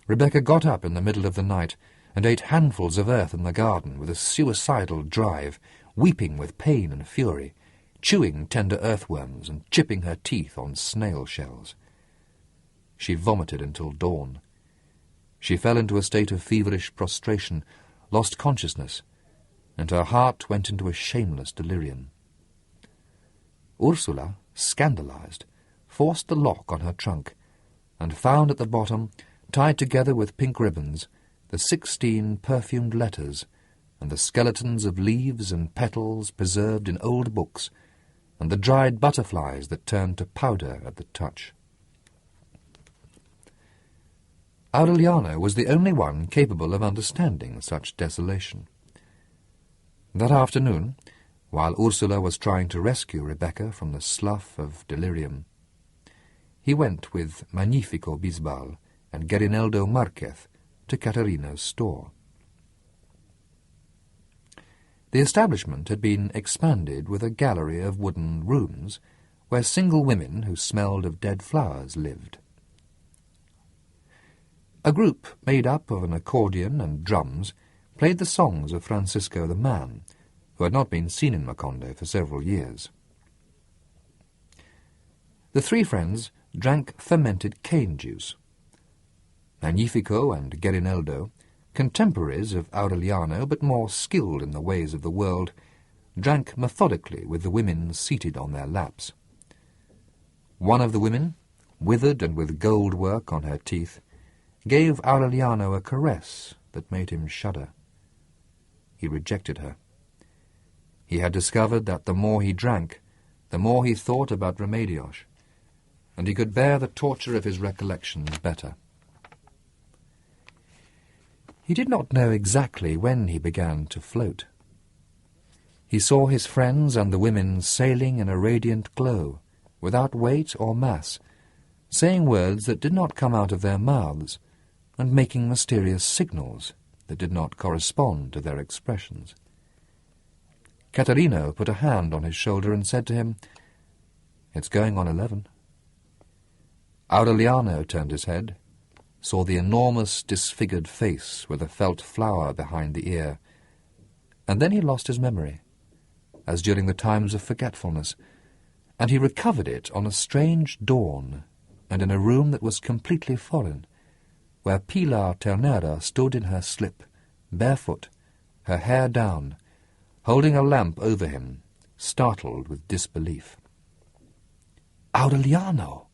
Speaker 1: Rebecca got up in the middle of the night and ate handfuls of earth in the garden with a suicidal drive, weeping with pain and fury, chewing tender earthworms and chipping her teeth on snail shells. She vomited until dawn. She fell into a state of feverish prostration, lost consciousness, and her heart went into a shameless delirium. Ursula, scandalized, forced the lock on her trunk, and found at the bottom, tied together with pink ribbons, the 16 perfumed letters and the skeletons of leaves and petals preserved in old books, and the dried butterflies that turned to powder at the touch. Aureliano was the only one capable of understanding such desolation. That afternoon, while Ursula was trying to rescue Rebecca from the slough of delirium, he went with Magnifico Bisbal and Garineldo Marquez to Caterino's store. The establishment had been expanded with a gallery of wooden rooms where single women who smelled of dead flowers lived. A group made up of an accordion and drums played the songs of Francisco the Man, who had not been seen in Macondo for several years. The 3 friends drank fermented cane juice. Magnifico and Garineldo, contemporaries of Aureliano but more skilled in the ways of the world, drank methodically with the women seated on their laps. One of the women, withered and with gold work on her teeth, gave Aureliano a caress that made him shudder. He rejected her. He had discovered that the more he drank, the more he thought about Remedios, and he could bear the torture of his recollections better. He did not know exactly when he began to float. He saw his friends and the women sailing in a radiant glow, without weight or mass, saying words that did not come out of their mouths, and making mysterious signals that did not correspond to their expressions. Caterino put a hand on his shoulder and said to him, "It's going on 11. Aureliano turned his head, saw the enormous disfigured face with a felt flower behind the ear, and then he lost his memory, as during the times of forgetfulness, and he recovered it on a strange dawn and in a room that was completely foreign, where Pilar Ternera stood in her slip, barefoot, her hair down, holding a lamp over him, startled with disbelief. "Aureliano!"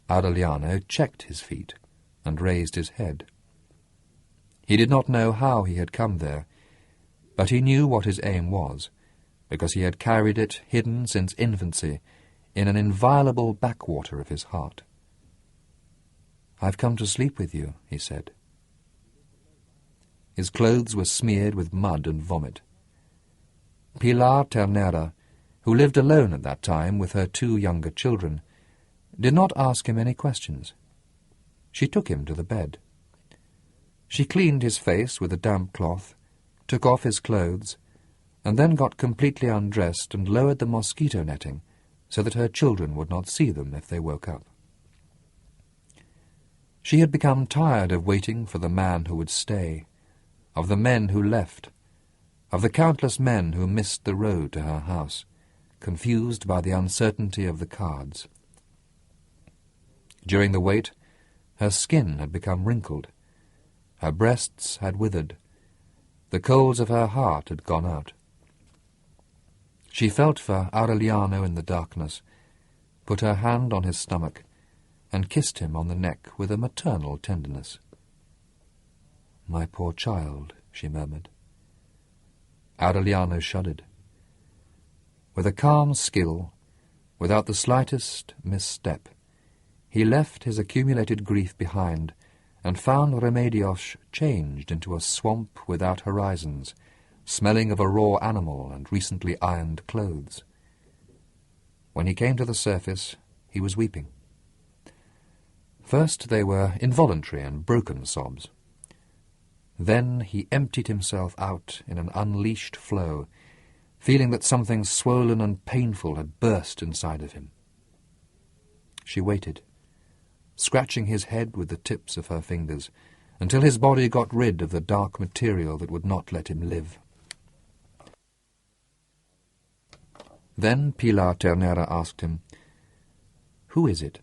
Speaker 1: Aureliano checked his feet and raised his head. He did not know how he had come there, but he knew what his aim was, because he had carried it hidden since infancy in an inviolable backwater of his heart. "I've come to sleep with you," he said. His clothes were smeared with mud and vomit. Pilar Ternera, who lived alone at that time with her 2 younger children, did not ask him any questions. She took him to the bed. She cleaned his face with a damp cloth, took off his clothes, and then got completely undressed and lowered the mosquito netting so that her children would not see them if they woke up. She had become tired of waiting for the man who would stay, of the men who left, of the countless men who missed the road to her house, confused by the uncertainty of the cards. During the wait, her skin had become wrinkled, her breasts had withered, the coals of her heart had gone out. She felt for Aureliano in the darkness, put her hand on his stomach, and kissed him on the neck with a maternal tenderness. "My poor child," she murmured. Aureliano shuddered. With a calm skill, without the slightest misstep, he left his accumulated grief behind and found Remedios changed into a swamp without horizons, smelling of a raw animal and recently ironed clothes. When he came to the surface, he was weeping. First they were involuntary and broken sobs. Then he emptied himself out in an unleashed flow, feeling that something swollen and painful had burst inside of him. She waited, scratching his head with the tips of her fingers, until his body got rid of the dark material that would not let him live. Then Pilar Ternera asked him, "Who is it?"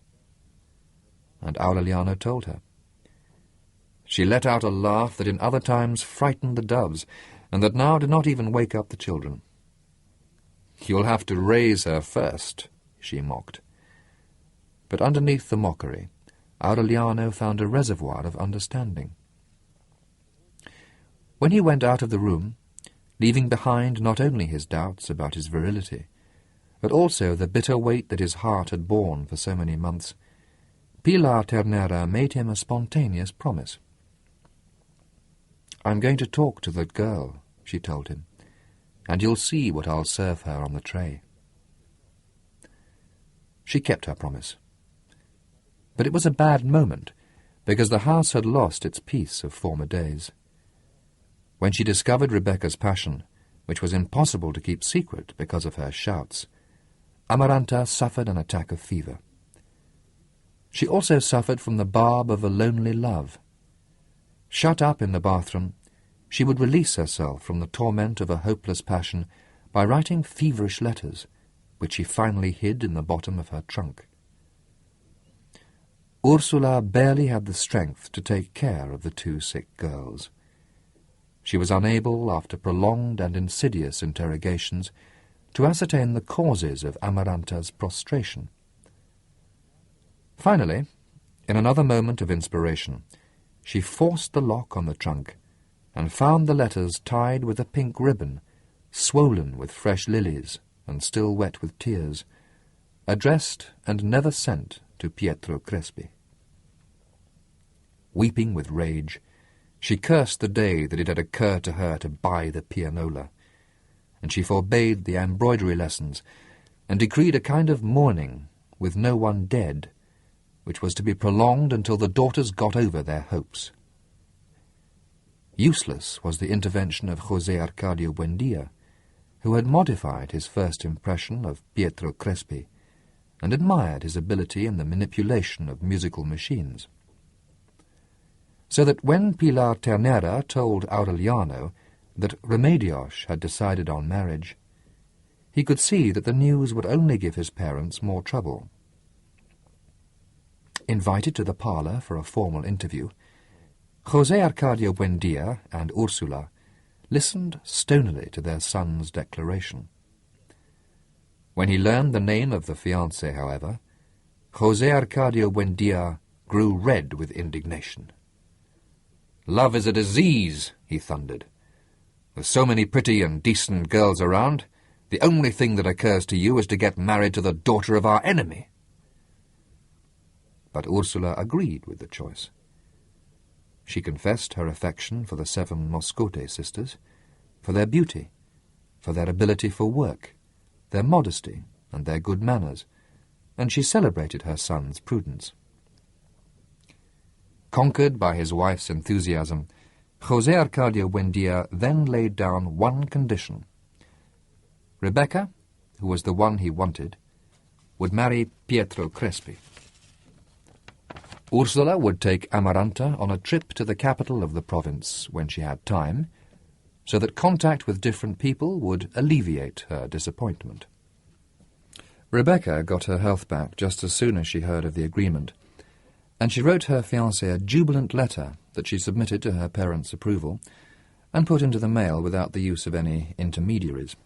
Speaker 1: And Aureliano told her. She let out a laugh that in other times frightened the doves, and that now did not even wake up the children. "You'll have to raise her first," she mocked. But underneath the mockery, Aureliano found a reservoir of understanding. When he went out of the room, leaving behind not only his doubts about his virility, but also the bitter weight that his heart had borne for so many months, Pilar Ternera made him a spontaneous promise. "I'm going to talk to that girl," she told him, "and you'll see what I'll serve her on the tray." She kept her promise. But it was a bad moment, because the house had lost its peace of former days. When she discovered Rebecca's passion, which was impossible to keep secret because of her shouts, Amaranta suffered an attack of fever. She also suffered from the barb of a lonely love. Shut up in the bathroom, she would release herself from the torment of a hopeless passion by writing feverish letters, which she finally hid in the bottom of her trunk. Ursula barely had the strength to take care of the 2 sick girls. She was unable, after prolonged and insidious interrogations, to ascertain the causes of Amaranta's prostration. Finally, in another moment of inspiration, she forced the lock on the trunk and found the letters tied with a pink ribbon, swollen with fresh lilies and still wet with tears, addressed and never sent to Pietro Crespi. Weeping with rage, she cursed the day that it had occurred to her to buy the pianola, and she forbade the embroidery lessons, and decreed a kind of mourning, with no one dead, which was to be prolonged until the daughters got over their hopes. Useless was the intervention of José Arcadio Buendia, who had modified his first impression of Pietro Crespi, and admired his ability in the manipulation of musical machines. So that when Pilar Ternera told Aureliano that Remedios had decided on marriage, he could see that the news would only give his parents more trouble. Invited to the parlour for a formal interview, José Arcadio Buendia and Ursula listened stonily to their son's declaration. When he learned the name of the fiancée, however, José Arcadio Buendia grew red with indignation. "Love is a disease," he thundered. "With so many pretty and decent girls around, the only thing that occurs to you is to get married to the daughter of our enemy." But Ursula agreed with the choice. She confessed her affection for the 7 Moscote sisters, for their beauty, for their ability for work, their modesty, and their good manners, and she celebrated her son's prudence. Conquered by his wife's enthusiasm, José Arcadio Buendia then laid down one condition. Rebecca, who was the one he wanted, would marry Pietro Crespi. Ursula would take Amaranta on a trip to the capital of the province when she had time, so that contact with different people would alleviate her disappointment. Rebecca got her health back just as soon as she heard of the agreement, and she wrote her fiancé a jubilant letter that she submitted to her parents' approval and put into the mail without the use of any intermediaries.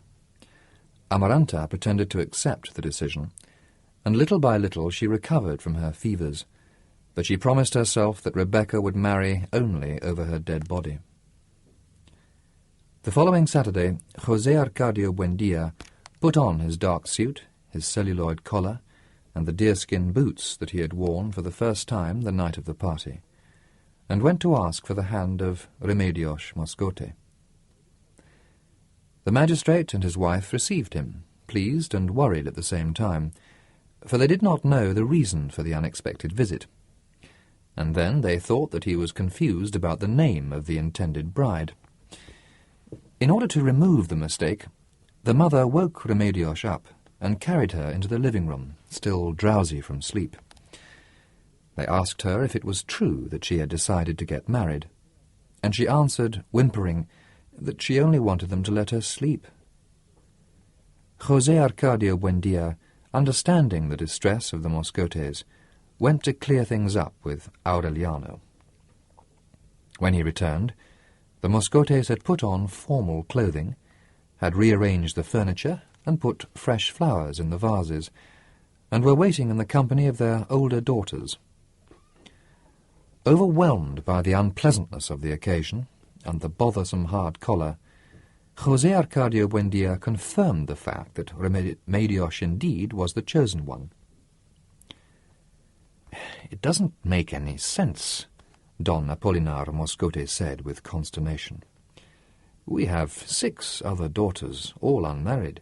Speaker 1: Amaranta pretended to accept the decision, and little by little she recovered from her fevers, but she promised herself that Rebecca would marry only over her dead body. The following Saturday, José Arcadio Buendia put on his dark suit, his celluloid collar, and the deerskin boots that he had worn for the first time the night of the party, and went to ask for the hand of Remedios Moscote. The magistrate and his wife received him, pleased and worried at the same time, for they did not know the reason for the unexpected visit, and then they thought that he was confused about the name of the intended bride. In order to remove the mistake, the mother woke Remedios up and carried her into the living room, still drowsy from sleep. They asked her if it was true that she had decided to get married, and she answered, whimpering, that she only wanted them to let her sleep. José Arcadio Buendia, understanding the distress of the Moscotes, went to clear things up with Aureliano. When he returned, the Moscotes had put on formal clothing, had rearranged the furniture and put fresh flowers in the vases, and were waiting in the company of their older daughters. Overwhelmed by the unpleasantness of the occasion and the bothersome hard collar, José Arcadio Buendia confirmed the fact that Remedios indeed was the chosen one. "It doesn't make any sense," Don Apolinar Moscote said with consternation. "We have 6 other daughters, all unmarried,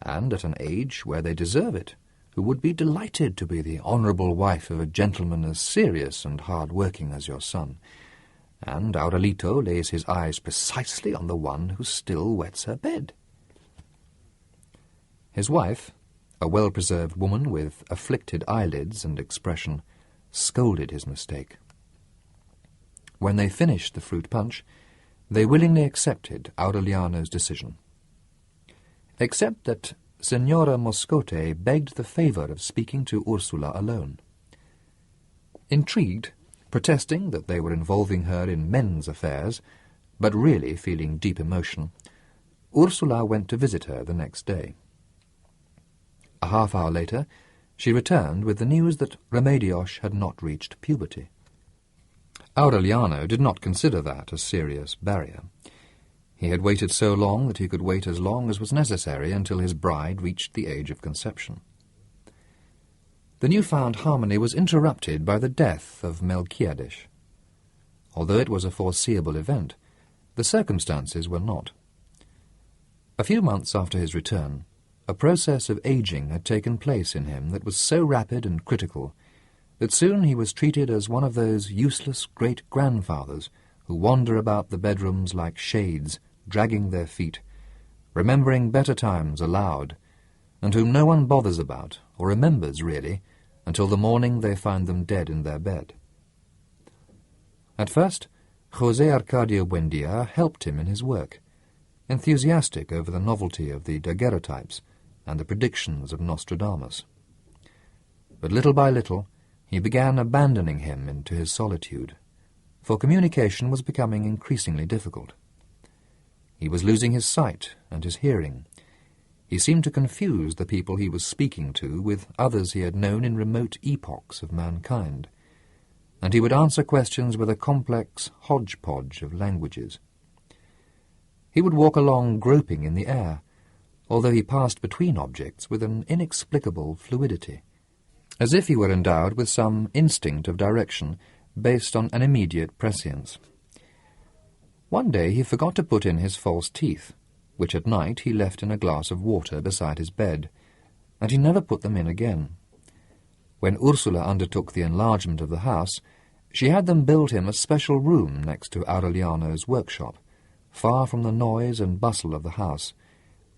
Speaker 1: and at an age where they deserve it, who would be delighted to be the honourable wife of a gentleman as serious and hard-working as your son. And Aurelito lays his eyes precisely on the one who still wets her bed." His wife, a well-preserved woman with afflicted eyelids and expression, scolded his mistake. When they finished the fruit punch, they willingly accepted Aureliano's decision, except that Signora Moscote begged the favour of speaking to Ursula alone. Intrigued, protesting that they were involving her in men's affairs, but really feeling deep emotion, Ursula went to visit her the next day. A half-hour later, she returned with the news that Remedios had not reached puberty. Aureliano did not consider that a serious barrier. He had waited so long that he could wait as long as was necessary until his bride reached the age of conception. The newfound harmony was interrupted by the death of Melquiades. Although it was a foreseeable event, the circumstances were not. A few months after his return, a process of aging had taken place in him that was so rapid and critical that soon he was treated as one of those useless great-grandfathers who wander about the bedrooms like shades, dragging their feet, remembering better times aloud, and whom no one bothers about, or remembers really, until the morning they find them dead in their bed. At first, José Arcadio Buendia helped him in his work, enthusiastic over the novelty of the daguerreotypes and the predictions of Nostradamus. But little by little he began abandoning him into his solitude, for communication was becoming increasingly difficult. He was losing his sight and his hearing. He seemed to confuse the people he was speaking to with others he had known in remote epochs of mankind, and he would answer questions with a complex hodgepodge of languages. He would walk along groping in the air, although he passed between objects with an inexplicable fluidity, as if he were endowed with some instinct of direction based on an immediate prescience. One day he forgot to put in his false teeth, which at night he left in a glass of water beside his bed, and he never put them in again. When Ursula undertook the enlargement of the house, she had them build him a special room next to Aureliano's workshop, far from the noise and bustle of the house,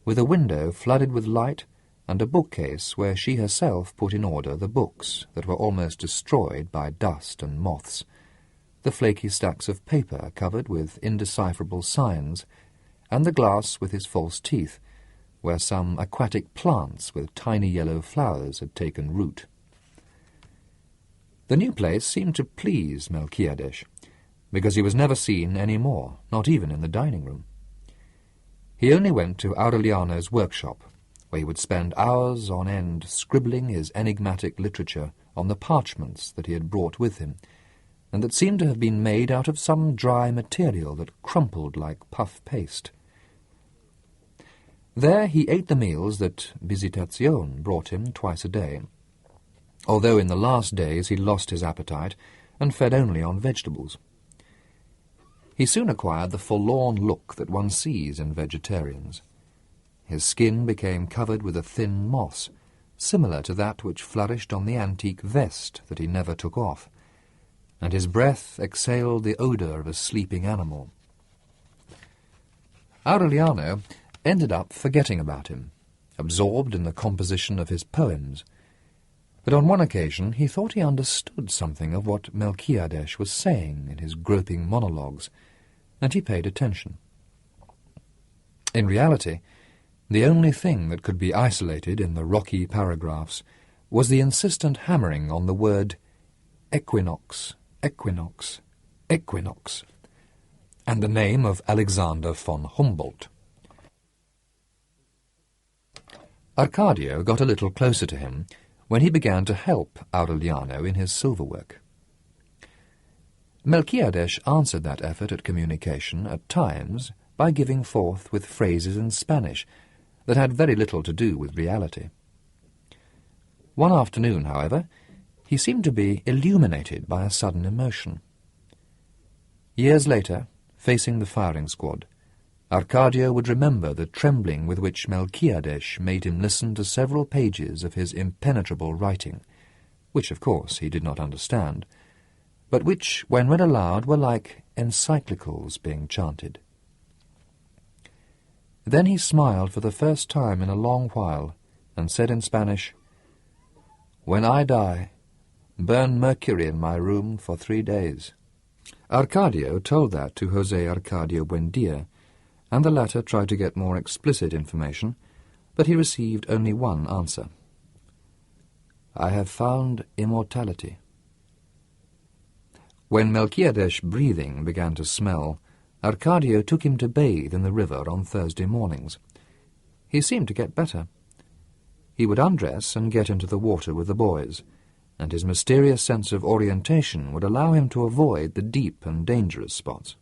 Speaker 1: with a window flooded with light and a bookcase where she herself put in order the books that were almost destroyed by dust and moths, the flaky stacks of paper covered with indecipherable signs, and the glass with his false teeth, where some aquatic plants with tiny yellow flowers had taken root. The new place seemed to please Melchiades, because he was never seen any more, not even in the dining-room. He only went to Aureliano's workshop, where he would spend hours on end scribbling his enigmatic literature on the parchments that he had brought with him, and that seemed to have been made out of some dry material that crumpled like puff paste. There he ate the meals that Visitazione brought him twice a day, although in the last days he lost his appetite and fed only on vegetables. He soon acquired the forlorn look that one sees in vegetarians. His skin became covered with a thin moss, similar to that which flourished on the antique vest that he never took off, and his breath exhaled the odour of a sleeping animal. Aureliano ended up forgetting about him, absorbed in the composition of his poems, but on one occasion he thought he understood something of what Melchiades was saying in his groping monologues, and he paid attention. In reality, the only thing that could be isolated in the rocky paragraphs was the insistent hammering on the word equinox, equinox, equinox, and the name of Alexander von Humboldt. Arcadio got a little closer to him when he began to help Aureliano in his silverwork. Melchiades answered that effort at communication at times by giving forth with phrases in Spanish that had very little to do with reality. One afternoon, however, he seemed to be illuminated by a sudden emotion. Years later, facing the firing squad, Arcadio would remember the trembling with which Melchiades made him listen to several pages of his impenetrable writing, which, of course, he did not understand, but which, when read aloud, were like encyclicals being chanted. Then he smiled for the first time in a long while, and said in Spanish, "When I die, burn mercury in my room for 3 days." Arcadio told that to José Arcadio Buendia, and the latter tried to get more explicit information, but he received only one answer. "I have found immortality." When Melchiades' breathing began to smell, Arcadio took him to bathe in the river on Thursday mornings. He seemed to get better. He would undress and get into the water with the boys, and his mysterious sense of orientation would allow him to avoid the deep and dangerous spots.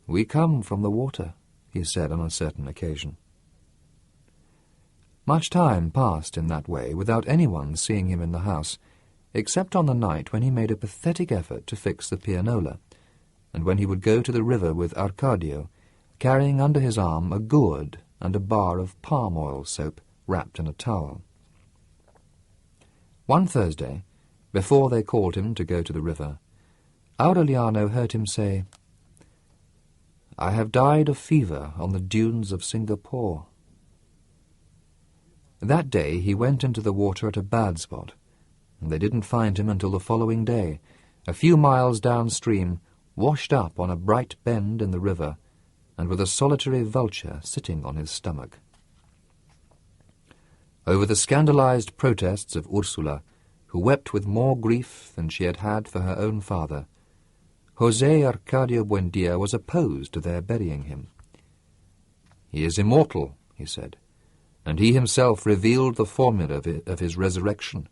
Speaker 1: "We come from the water," he said on a certain occasion. Much time passed in that way without anyone seeing him in the house, except on the night when he made a pathetic effort to fix the pianola, and when he would go to the river with Arcadio, carrying under his arm a gourd and a bar of palm oil soap wrapped in a towel. One Thursday, before they called him to go to the river, Aureliano heard him say, "I have died of fever on the dunes of Singapore." That day he went into the water at a bad spot, and they didn't find him until the following day, a few miles downstream, washed up on a bright bend in the river, and with a solitary vulture sitting on his stomach. Over the scandalized protests of Ursula, who wept with more grief than she had had for her own father, José Arcadio Buendia was opposed to their burying him. "He is immortal," he said, "and he himself revealed the formula of his resurrection."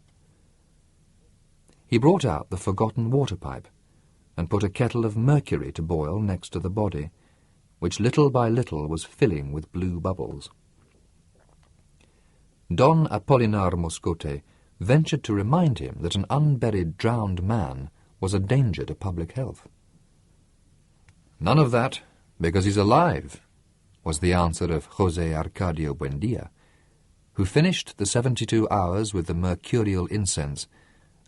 Speaker 1: He brought out the forgotten water pipe and put a kettle of mercury to boil next to the body, which little by little was filling with blue bubbles. Don Apolinar Moscote ventured to remind him that an unburied drowned man was a danger to public health. "None of that, because he's alive," was the answer of José Arcadio Buendia, who finished the 72 hours with the mercurial incense,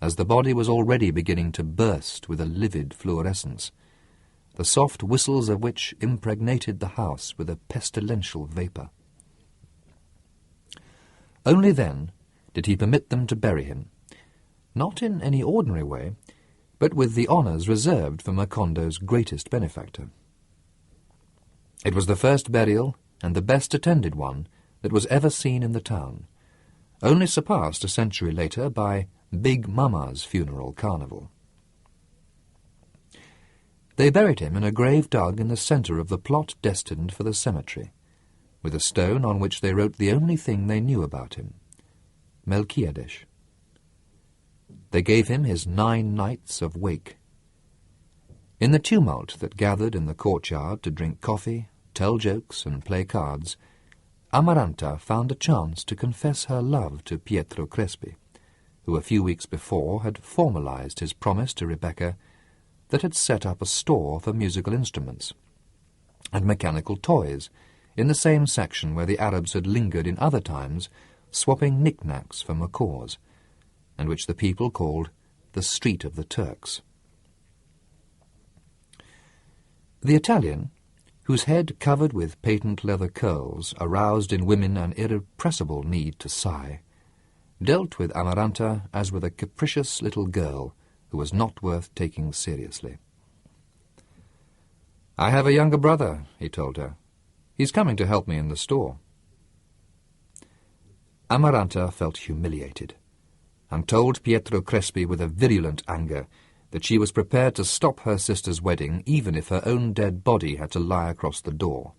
Speaker 1: as the body was already beginning to burst with a livid fluorescence, the soft whistles of which impregnated the house with a pestilential vapour. Only then did he permit them to bury him, not in any ordinary way, but with the honours reserved for Macondo's greatest benefactor. It was the first burial, and the best attended one, that was ever seen in the town, only surpassed a century later by Big Mama's funeral carnival. They buried him in a grave dug in the centre of the plot destined for the cemetery, with a stone on which they wrote the only thing they knew about him, Melquiades. They gave him his 9 nights of wake. In the tumult that gathered in the courtyard to drink coffee, tell jokes, and play cards, Amaranta found a chance to confess her love to Pietro Crespi, who a few weeks before had formalized his promise to Rebecca that had set up a store for musical instruments and mechanical toys in the same section where the Arabs had lingered in other times, swapping knickknacks for macaws, and which the people called the Street of the Turks. The Italian, whose head covered with patent leather curls aroused in women an irrepressible need to sigh, dealt with Amaranta as with a capricious little girl who was not worth taking seriously. "I have a younger brother," he told her. "He's coming to help me in the store." Amaranta felt humiliated, and told Pietro Crespi with a virulent anger that she was prepared to stop her sister's wedding even if her own dead body had to lie across the door.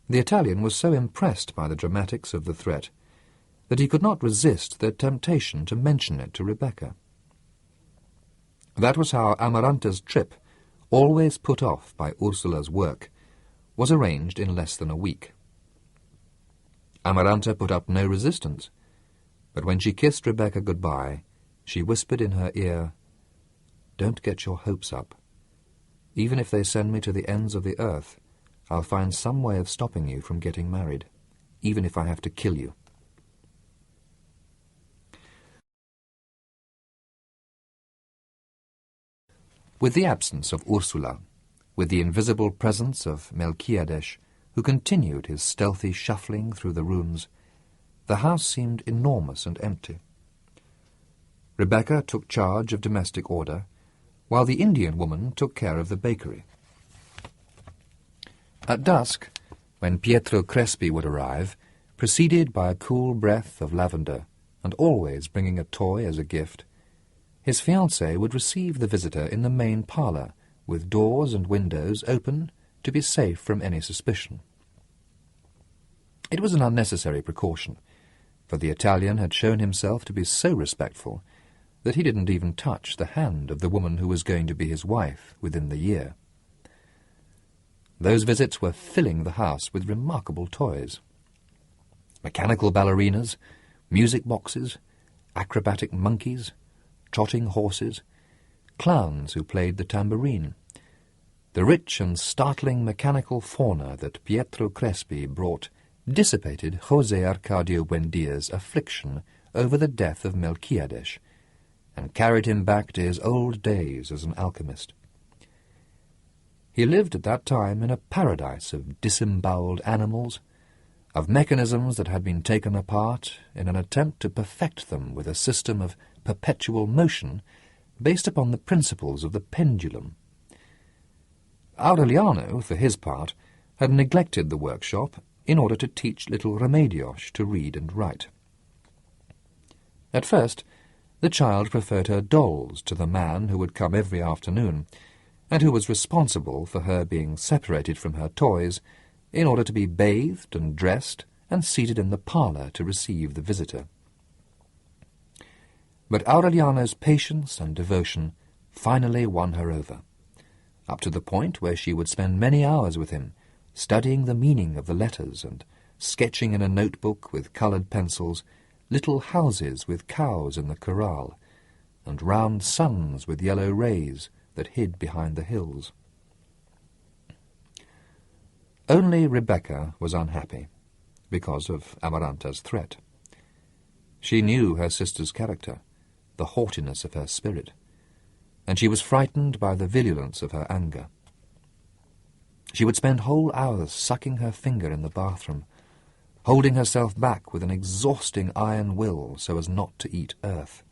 Speaker 1: The Italian was so impressed by the dramatics of the threat that he could not resist the temptation to mention it to Rebecca. That was how Amaranta's trip, always put off by Ursula's work, was arranged in less than a week. Amaranta put up no resistance, but when she kissed Rebecca goodbye, she whispered in her ear, "Don't get your hopes up. Even if they send me to the ends of the earth, I'll find some way of stopping you from getting married, even if I have to kill you." With the absence of Ursula, with the invisible presence of Melquiades, who continued his stealthy shuffling through the rooms, the house seemed enormous and empty. Rebecca took charge of domestic order, while the Indian woman took care of the bakery. At dusk, when Pietro Crespi would arrive, preceded by a cool breath of lavender, and always bringing a toy as a gift, his fiancée would receive the visitor in the main parlour, with doors and windows open to be safe from any suspicion. It was an unnecessary precaution, for the Italian had shown himself to be so respectful that he didn't even touch the hand of the woman who was going to be his wife within the year. Those visits were filling the house with remarkable toys. Mechanical ballerinas, music boxes, acrobatic monkeys, trotting horses, clowns who played the tambourine. The rich and startling mechanical fauna that Pietro Crespi brought dissipated José Arcadio Buendia's affliction over the death of Melquiades, and carried him back to his old days as an alchemist. He lived at that time in a paradise of disemboweled animals, of mechanisms that had been taken apart in an attempt to perfect them with a system of perpetual motion based upon the principles of the pendulum. Aureliano, for his part, had neglected the workshop in order to teach little Remedios to read and write. At first, the child preferred her dolls to the man who would come every afternoon, and who was responsible for her being separated from her toys in order to be bathed and dressed and seated in the parlour to receive the visitor. But Aureliano's patience and devotion finally won her over, up to the point where she would spend many hours with him, studying the meaning of the letters and sketching in a notebook with coloured pencils little houses with cows in the corral, and round suns with yellow rays that hid behind the hills. Only Rebecca was unhappy, because of Amaranta's threat. She knew her sister's character, the haughtiness of her spirit, and she was frightened by the virulence of her anger. She would spend whole hours sucking her finger in the bathroom, holding herself back with an exhausting iron will so as not to eat earth.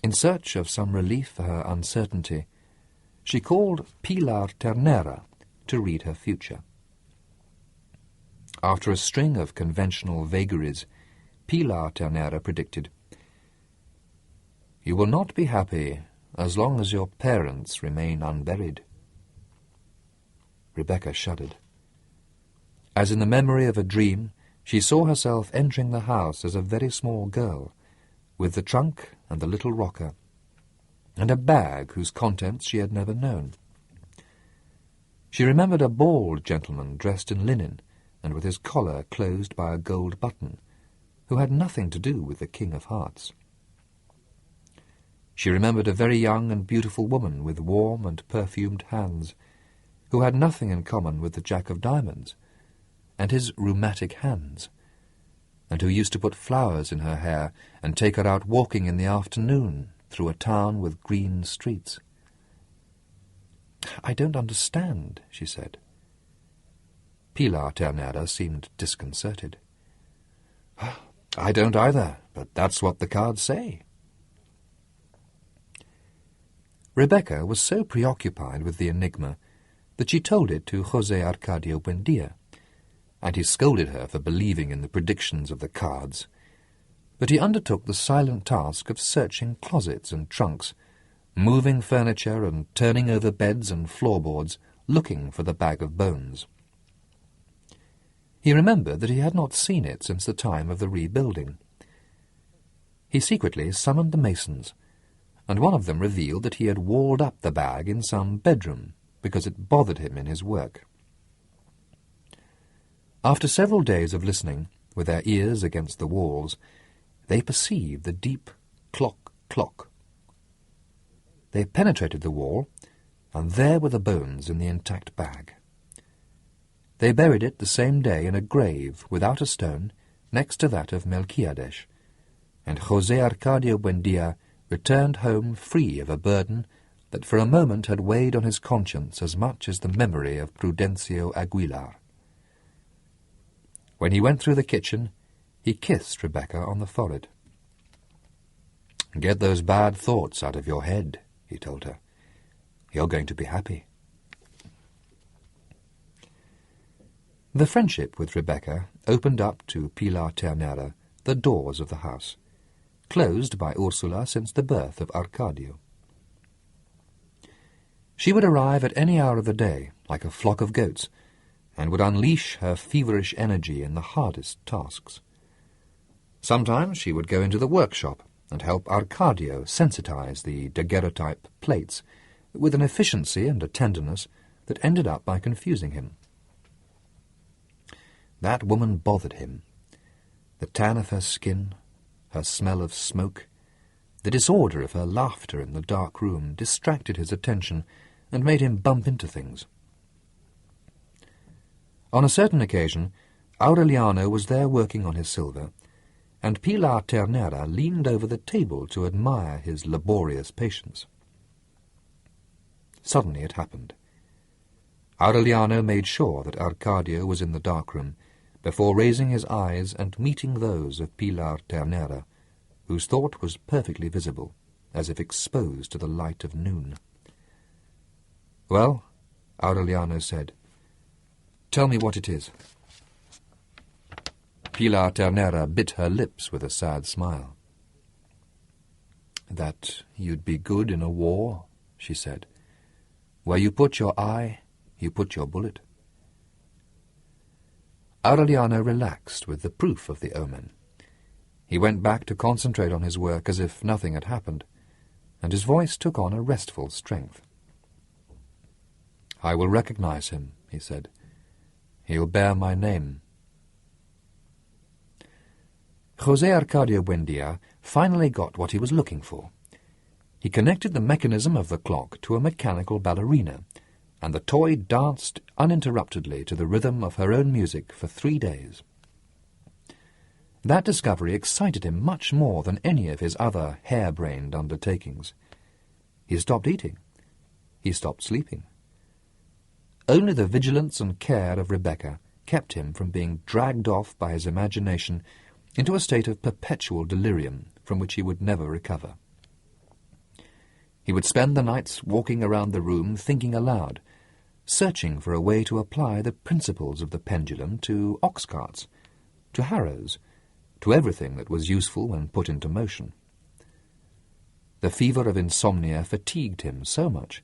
Speaker 1: In search of some relief for her uncertainty, she called Pilar Ternera to read her future. After a string of conventional vagaries, Pilar Ternera predicted, "You will not be happy as long as your parents remain unburied." Rebecca shuddered. As in the memory of a dream, she saw herself entering the house as a very small girl, with the trunk and the little rocker, and a bag whose contents she had never known. She remembered a bald gentleman dressed in linen and with his collar closed by a gold button, who had nothing to do with the King of Hearts. She remembered a very young and beautiful woman with warm and perfumed hands, who had nothing in common with the Jack of Diamonds and his rheumatic hands, and who used to put flowers in her hair and take her out walking in the afternoon through a town with green streets. "I don't understand," she said. Pilar Ternera seemed disconcerted. "I don't either, but that's what the cards say." Rebecca was so preoccupied with the enigma that she told it to José Arcadio Buendia, and he scolded her for believing in the predictions of the cards, but he undertook the silent task of searching closets and trunks, moving furniture and turning over beds and floorboards, looking for the bag of bones. He remembered that he had not seen it since the time of the rebuilding. He secretly summoned the masons, and one of them revealed that he had walled up the bag in some bedroom because it bothered him in his work. After several days of listening, with their ears against the walls, they perceived the deep clock. They penetrated the wall, and there were the bones in the intact bag. They buried it the same day in a grave without a stone next to that of Melquiades, and José Arcadio Buendia returned home free of a burden that for a moment had weighed on his conscience as much as the memory of Prudencio Aguilar. When he went through the kitchen, he kissed Rebecca on the forehead. "Get those bad thoughts out of your head," he told her. "You're going to be happy." The friendship with Rebecca opened up to Pilar Ternera the doors of the house, closed by Ursula since the birth of Arcadio. She would arrive at any hour of the day, like a flock of goats, and would unleash her feverish energy in the hardest tasks. Sometimes she would go into the workshop and help Arcadio sensitize the daguerreotype plates with an efficiency and a tenderness that ended up by confusing him. That woman bothered him. The tan of her skin, her smell of smoke, the disorder of her laughter in the dark room distracted his attention and made him bump into things. On a certain occasion, Aureliano was there working on his silver, and Pilar Ternera leaned over the table to admire his laborious patience. Suddenly it happened. Aureliano made sure that Arcadio was in the darkroom before raising his eyes and meeting those of Pilar Ternera, whose thought was perfectly visible, as if exposed to the light of noon. "Well," Aureliano said, "tell me what it is." Pilar Ternera bit her lips with a sad smile. "That you'd be good in a war," she said. "Where you put your eye, you put your bullet." Aureliano relaxed with the proof of the omen. He went back to concentrate on his work as if nothing had happened, and his voice took on a restful strength. "I will recognize him," he said. "He'll bear my name." José Arcadio Buendia finally got what he was looking for. He connected the mechanism of the clock to a mechanical ballerina, and the toy danced uninterruptedly to the rhythm of her own music for 3 days. That discovery excited him much more than any of his other harebrained undertakings. He stopped eating. He stopped sleeping. Only the vigilance and care of Rebecca kept him from being dragged off by his imagination into a state of perpetual delirium from which he would never recover. He would spend the nights walking around the room thinking aloud, searching for a way to apply the principles of the pendulum to ox carts, to harrows, to everything that was useful when put into motion. The fever of insomnia fatigued him so much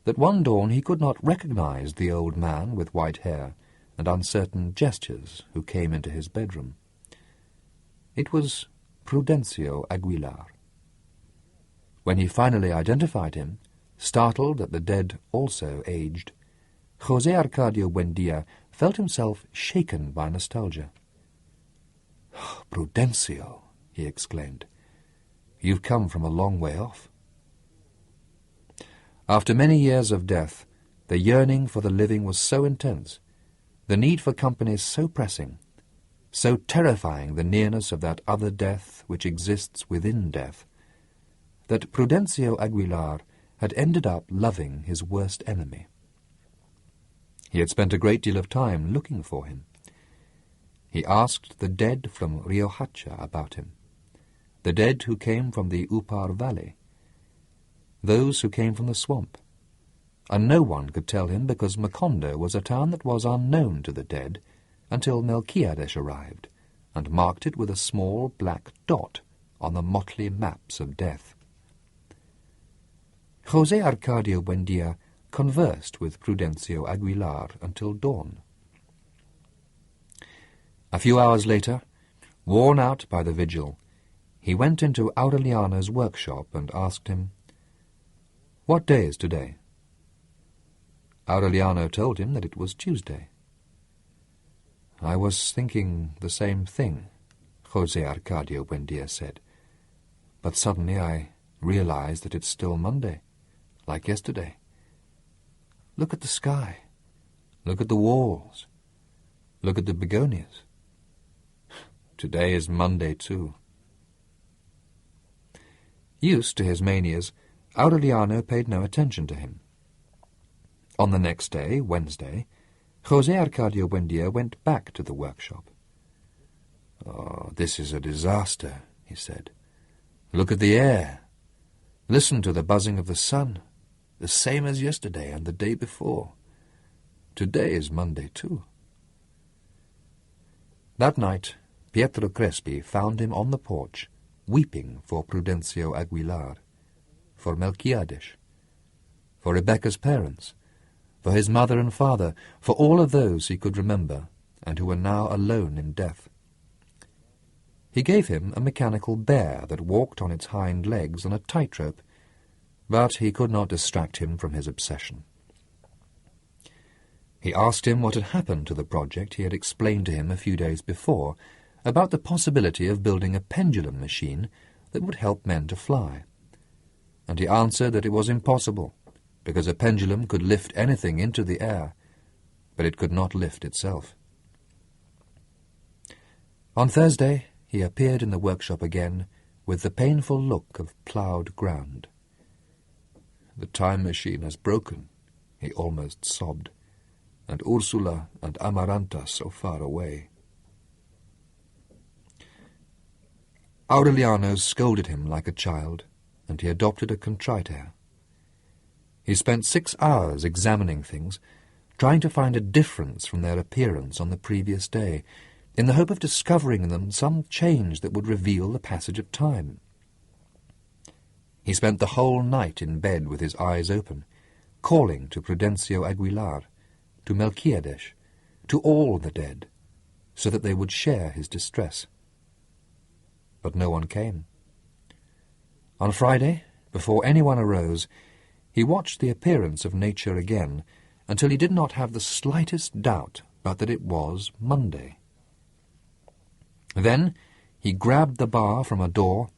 Speaker 1: that one dawn he could not recognize the old man with white hair and uncertain gestures who came into his bedroom. It was Prudencio Aguilar. When he finally identified him, startled that the dead also aged, José Arcadio Buendia felt himself shaken by nostalgia. "Oh, Prudencio," he exclaimed, "you've come from a long way off." After many years of death, the yearning for the living was so intense, the need for company so pressing, so terrifying the nearness of that other death which exists within death, that Prudencio Aguilar had ended up loving his worst enemy. He had spent a great deal of time looking for him. He asked the dead from Riohacha about him, the dead who came from the Upar Valley, those who came from the swamp, and no one could tell him because Macondo was a town that was unknown to the dead until Melquiades arrived and marked it with a small black dot on the motley maps of death. José Arcadio Buendia conversed with Prudencio Aguilar until dawn. A few hours later, worn out by the vigil, he went into Aureliano's workshop and asked him, "What day is today?" Aureliano told him that it was Tuesday. "I was thinking the same thing," José Arcadio Buendia said, "but suddenly I realized that it's still Monday, like yesterday. Look at the sky. Look at the walls. Look at the begonias. Today is Monday, too." Used to his manias, Aureliano paid no attention to him. On the next day, Wednesday, José Arcadio Buendia went back to the workshop. "Oh, this is a disaster," he said. "Look at the air. Listen to the buzzing of the sun, the same as yesterday and the day before. Today is Monday, too." That night, Pietro Crespi found him on the porch, weeping for Prudencio Aguilar, for Melquiades, for Rebecca's parents, for his mother and father, for all of those he could remember, and who were now alone in death. He gave him a mechanical bear that walked on its hind legs on a tightrope, but he could not distract him from his obsession. He asked him what had happened to the project he had explained to him a few days before, about the possibility of building a pendulum machine that would help men to fly, and he answered that it was impossible, because a pendulum could lift anything into the air, but it could not lift itself. On Thursday he appeared in the workshop again with the painful look of ploughed ground. "The time machine has broken," he almost sobbed, "and Ursula and Amaranta so far away." Aureliano scolded him like a child, and he adopted a contrite air. He spent 6 hours examining things, trying to find a difference from their appearance on the previous day, in the hope of discovering in them some change that would reveal the passage of time. He spent the whole night in bed with his eyes open, calling to Prudencio Aguilar, to Melquiades, to all the dead, so that they would share his distress. But no one came. On Friday, before anyone arose, he watched the appearance of nature again until he did not have the slightest doubt but that it was Monday. Then he grabbed the bar from a door,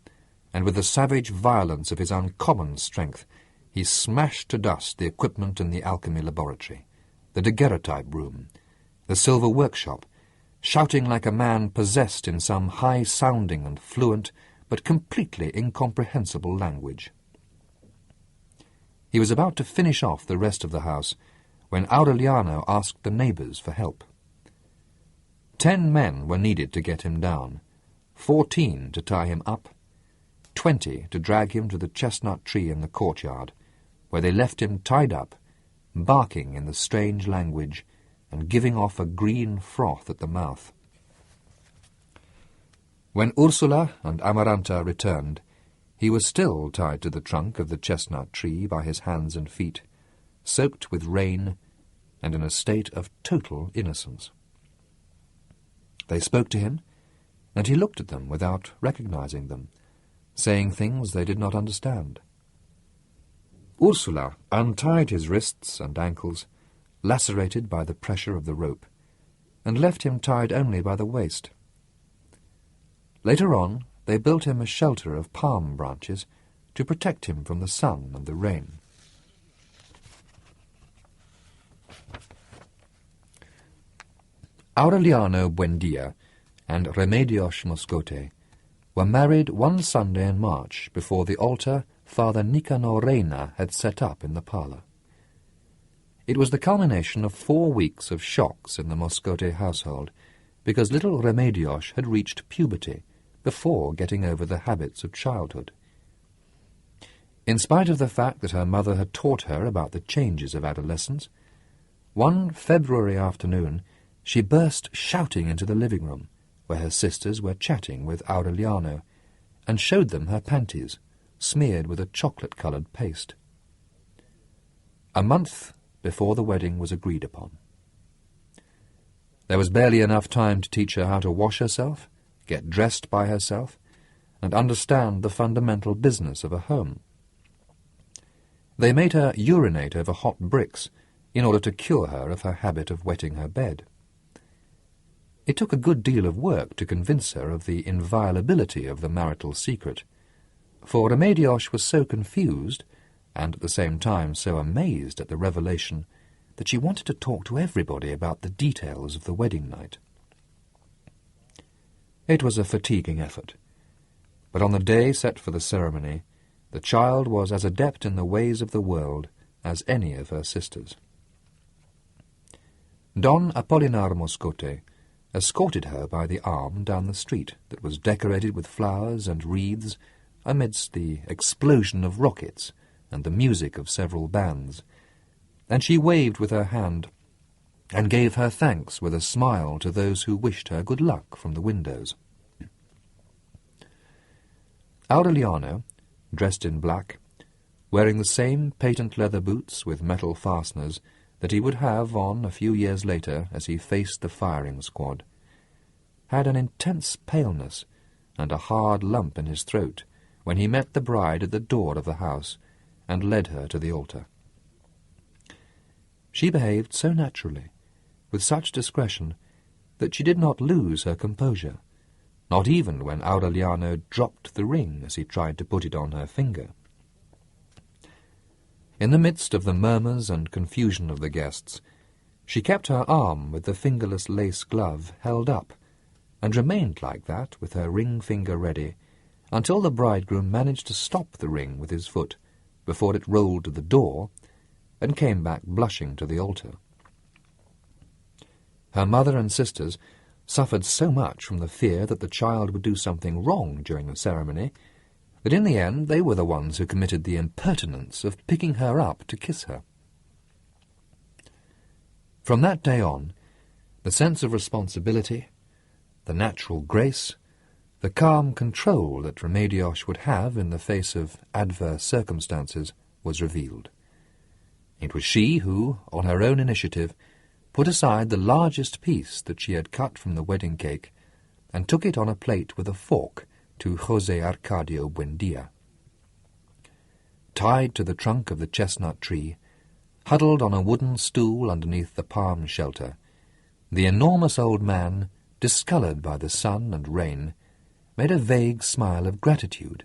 Speaker 1: and with the savage violence of his uncommon strength, he smashed to dust the equipment in the alchemy laboratory, the daguerreotype room, the silver workshop, shouting like a man possessed in some high-sounding and fluent but completely incomprehensible language. He was about to finish off the rest of the house when Aureliano asked the neighbours for help. 10 men were needed to get him down, 14 to tie him up, 20 to drag him to the chestnut tree in the courtyard, where they left him tied up, barking in the strange language and giving off a green froth at the mouth. When Ursula and Amaranta returned, he was still tied to the trunk of the chestnut tree by his hands and feet, soaked with rain and in a state of total innocence. They spoke to him, and he looked at them without recognizing them, saying things they did not understand. Ursula untied his wrists and ankles, lacerated by the pressure of the rope, and left him tied only by the waist. Later on, they built him a shelter of palm branches to protect him from the sun and the rain. Aureliano Buendia and Remedios Moscote were married one Sunday in March before the altar Father Nicanor Reina had set up in the parlour. It was the culmination of 4 weeks of shocks in the Moscote household, because little Remedios had reached puberty before getting over the habits of childhood. In spite of the fact that her mother had taught her about the changes of adolescence, one February afternoon she burst shouting into the living room, where her sisters were chatting with Aureliano, and showed them her panties, smeared with a chocolate-coloured paste. A month before the wedding was agreed upon. There was barely enough time to teach her how to wash herself, get dressed by herself, and understand the fundamental business of a home. They made her urinate over hot bricks in order to cure her of her habit of wetting her bed. It took a good deal of work to convince her of the inviolability of the marital secret, for Remedios was so confused, and at the same time so amazed at the revelation, that she wanted to talk to everybody about the details of the wedding night. It was a fatiguing effort, but on the day set for the ceremony, the child was as adept in the ways of the world as any of her sisters. Don Apolinar Moscote escorted her by the arm down the street that was decorated with flowers and wreaths amidst the explosion of rockets and the music of several bands, and she waved with her hand and gave her thanks with a smile to those who wished her good luck from the windows. Aureliano, dressed in black, wearing the same patent leather boots with metal fasteners that he would have on a few years later as he faced the firing squad, had an intense paleness and a hard lump in his throat when he met the bride at the door of the house and led her to the altar. She behaved so naturally, with such discretion, that she did not lose her composure, not even when Aureliano dropped the ring as he tried to put it on her finger. In the midst of the murmurs and confusion of the guests, she kept her arm with the fingerless lace glove held up, and remained like that with her ring finger ready, until the bridegroom managed to stop the ring with his foot before it rolled to the door, and came back blushing to the altar. Her mother and sisters suffered so much from the fear that the child would do something wrong during the ceremony that in the end they were the ones who committed the impertinence of picking her up to kiss her. From that day on, the sense of responsibility, the natural grace, the calm control that Remedios would have in the face of adverse circumstances was revealed. It was she who, on her own initiative, put aside the largest piece that she had cut from the wedding cake and took it on a plate with a fork to José Arcadio Buendia. Tied to the trunk of the chestnut tree, huddled on a wooden stool underneath the palm shelter, the enormous old man, discoloured by the sun and rain, made a vague smile of gratitude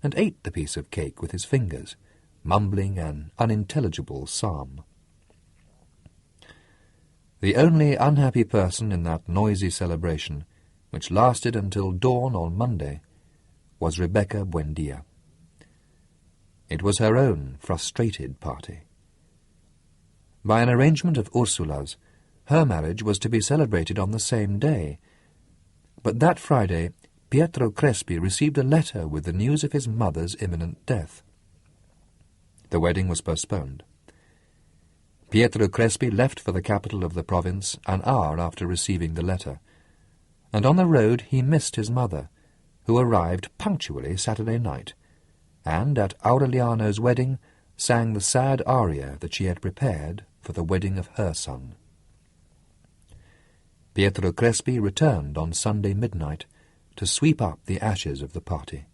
Speaker 1: and ate the piece of cake with his fingers, mumbling an unintelligible psalm. The only unhappy person in that noisy celebration, which lasted until dawn on Monday, was Rebecca Buendia. It was her own frustrated party. By an arrangement of Ursula's, her marriage was to be celebrated on the same day, but that Friday Pietro Crespi received a letter with the news of his mother's imminent death. The wedding was postponed. Pietro Crespi left for the capital of the province an hour after receiving the letter, and on the road he missed his mother, who arrived punctually Saturday night, and at Aureliano's wedding sang the sad aria that she had prepared for the wedding of her son. Pietro Crespi returned on Sunday midnight to sweep up the ashes of the party,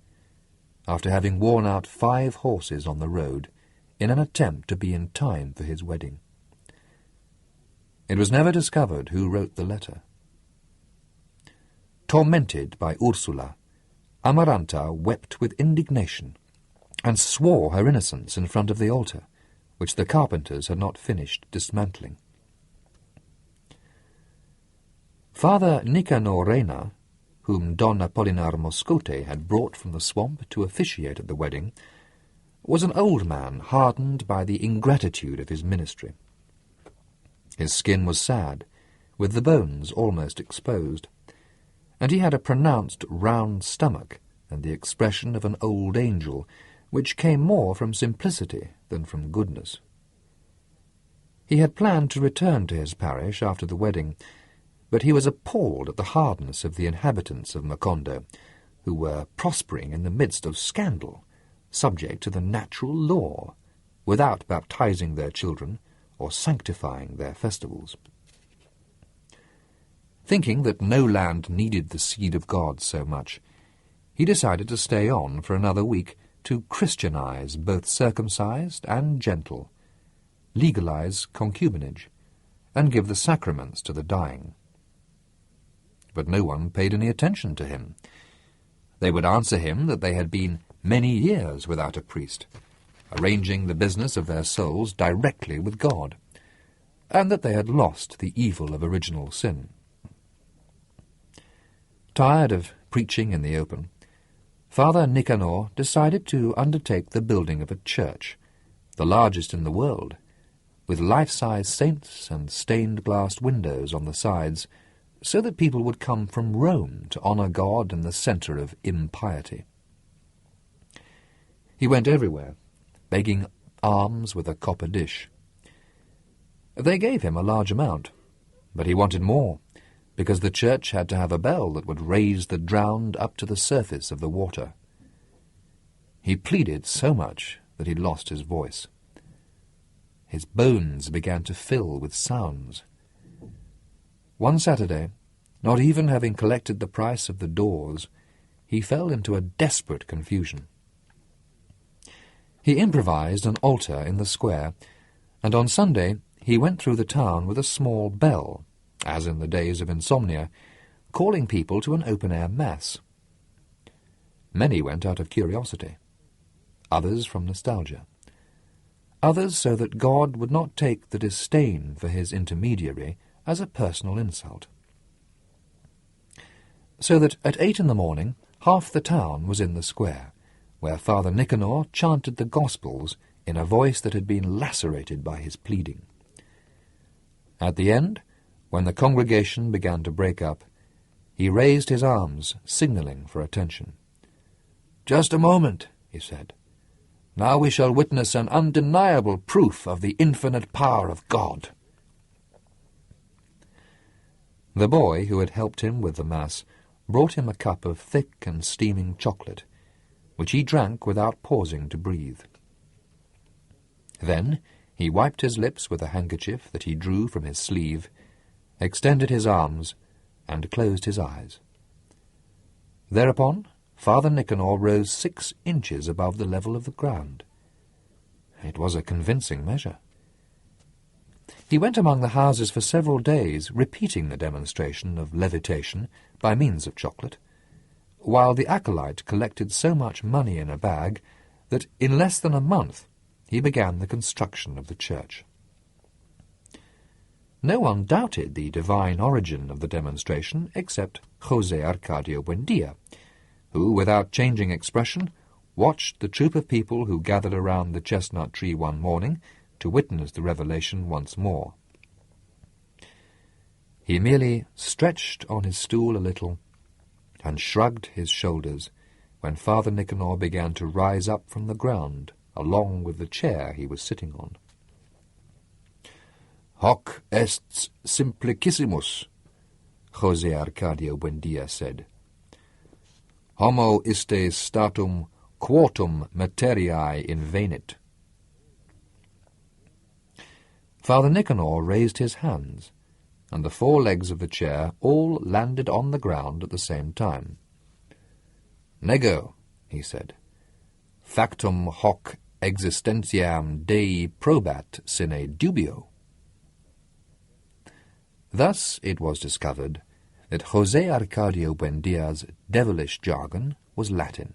Speaker 1: after having worn out 5 horses on the road in an attempt to be in time for his wedding. It was never discovered who wrote the letter. Tormented by Ursula, Amaranta wept with indignation and swore her innocence in front of the altar, which the carpenters had not finished dismantling. Father Nicanor Reina, whom Don Apolinar Moscote had brought from the swamp to officiate at the wedding, was an old man hardened by the ingratitude of his ministry. His skin was sad, with the bones almost exposed, and he had a pronounced round stomach and the expression of an old angel, which came more from simplicity than from goodness. He had planned to return to his parish after the wedding, but he was appalled at the hardness of the inhabitants of Macondo, who were prospering in the midst of scandal, subject to the natural law, without baptizing their children or sanctifying their festivals. Thinking that no land needed the seed of God so much, he decided to stay on for another week to Christianize both circumcised and gentle, legalize concubinage, and give the sacraments to the dying. But no one paid any attention to him. They would answer him that they had been many years without a priest, arranging the business of their souls directly with God, and that they had lost the evil of original sin. Tired of preaching in the open, Father Nicanor decided to undertake the building of a church, the largest in the world, with life-size saints and stained-glass windows on the sides, so that people would come from Rome to honour God in the centre of impiety. He went everywhere, begging alms with a copper dish. They gave him a large amount, but he wanted more, because the church had to have a bell that would raise the drowned up to the surface of the water. He pleaded so much that he lost his voice. His bones began to fill with sounds. One Saturday, not even having collected the price of the doors, he fell into a desperate confusion. He improvised an altar in the square, and on Sunday he went through the town with a small bell, as in the days of insomnia, calling people to an open-air mass. Many went out of curiosity, others from nostalgia, others so that God would not take the disdain for his intermediary as a personal insult. So that at 8 in the morning half the town was in the square, where Father Nicanor chanted the Gospels in a voice that had been lacerated by his pleading. At the end, when the congregation began to break up, he raised his arms, signalling for attention. "Just a moment," he said. "Now we shall witness an undeniable proof of the infinite power of God." The boy who had helped him with the Mass brought him a cup of thick and steaming chocolate, which he drank without pausing to breathe. Then he wiped his lips with a handkerchief that he drew from his sleeve, extended his arms, and closed his eyes. Thereupon Father Nicanor rose 6 inches above the level of the ground. It was a convincing measure. He went among the houses for several days, repeating the demonstration of levitation by means of chocolate, while the acolyte collected so much money in a bag that in less than a month he began the construction of the church. No one doubted the divine origin of the demonstration except José Arcadio Buendía, who, without changing expression, watched the troop of people who gathered around the chestnut tree one morning to witness the revelation once more. He merely stretched on his stool a little and shrugged his shoulders when Father Nicanor began to rise up from the ground along with the chair he was sitting on. "Hoc est simplicissimus," José Arcadio Buendía said. "Homo iste statum quotum materiae invenit." Father Nicanor raised his hands, and the 4 legs of the chair all landed on the ground at the same time. "Nego," he said, "factum hoc existentiam Dei probat sine dubio." Thus it was discovered that José Arcadio Buendía's devilish jargon was Latin.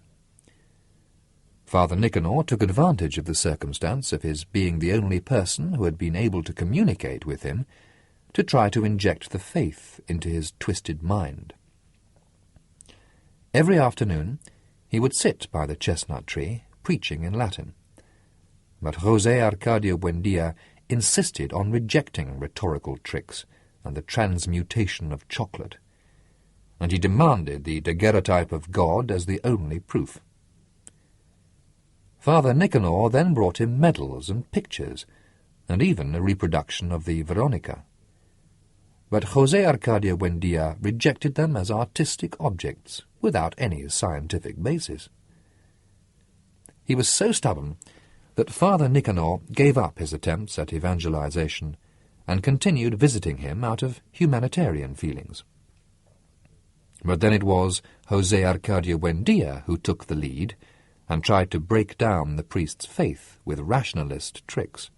Speaker 1: Father Nicanor took advantage of the circumstance of his being the only person who had been able to communicate with him to try to inject the faith into his twisted mind. Every afternoon he would sit by the chestnut tree, preaching in Latin. But José Arcadio Buendía insisted on rejecting rhetorical tricks and the transmutation of chocolate, and he demanded the daguerreotype of God as the only proof. Father Nicanor then brought him medals and pictures, and even a reproduction of the Veronica. But José Arcadio Buendía rejected them as artistic objects, without any scientific basis. He was so stubborn that Father Nicanor gave up his attempts at evangelization and continued visiting him out of humanitarian feelings. But then it was José Arcadio Buendía who took the lead and tried to break down the priest's faith with rationalist tricks.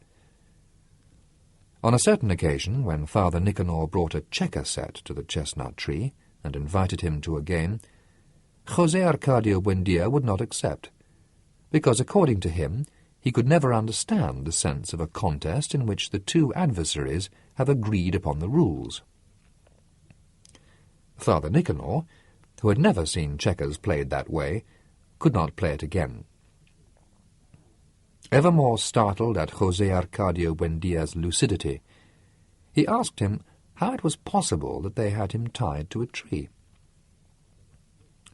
Speaker 1: On a certain occasion, when Father Nicanor brought a checker set to the chestnut tree and invited him to a game, José Arcadio Buendía would not accept, because according to him he could never understand the sense of a contest in which the 2 adversaries have agreed upon the rules. Father Nicanor, who had never seen checkers played that way, could not play it again. Ever more startled at José Arcadio Buendía's lucidity, he asked him how it was possible that they had him tied to a tree.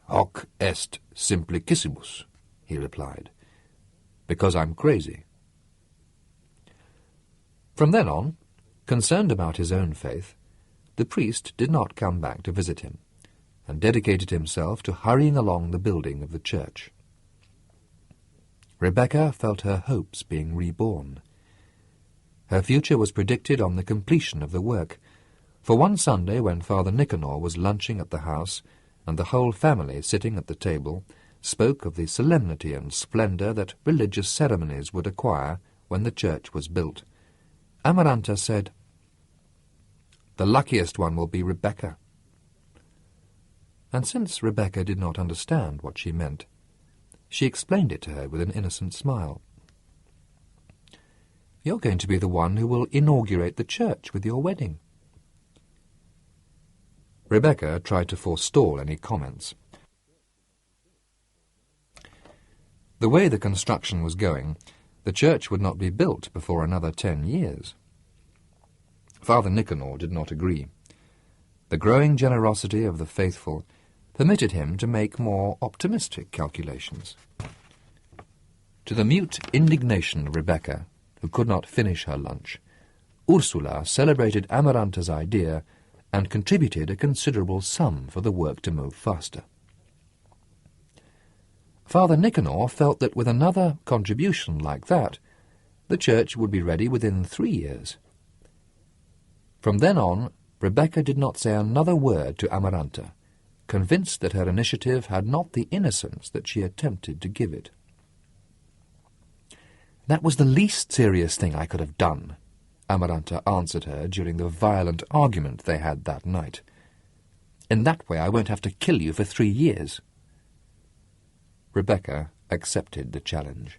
Speaker 1: "Hoc est simplicissimus," he replied, "because I'm crazy." From then on, concerned about his own faith, the priest did not come back to visit him, and dedicated himself to hurrying along the building of the church. Rebecca felt her hopes being reborn. Her future was predicted on the completion of the work, for one Sunday when Father Nicanor was lunching at the house, and the whole family sitting at the table spoke of the solemnity and splendour that religious ceremonies would acquire when the church was built, Amaranta said, "The luckiest one will be Rebecca." And since Rebecca did not understand what she meant, she explained it to her with an innocent smile. "You're going to be the one who will inaugurate the church with your wedding." Rebecca tried to forestall any comments. The way the construction was going, the church would not be built before another 10 years. Father Nicanor did not agree. The growing generosity of the faithful, permitted him to make more optimistic calculations. To the mute indignation of Rebecca, who could not finish her lunch, Ursula celebrated Amaranta's idea and contributed a considerable sum for the work to move faster. Father Nicanor felt that with another contribution like that, the church would be ready within 3 years. From then on, Rebecca did not say another word to Amaranta, convinced that her initiative had not the innocence that she attempted to give it. "That was the least serious thing I could have done," Amaranta answered her during the violent argument they had that night. "In that way I won't have to kill you for 3 years." Rebecca accepted the challenge.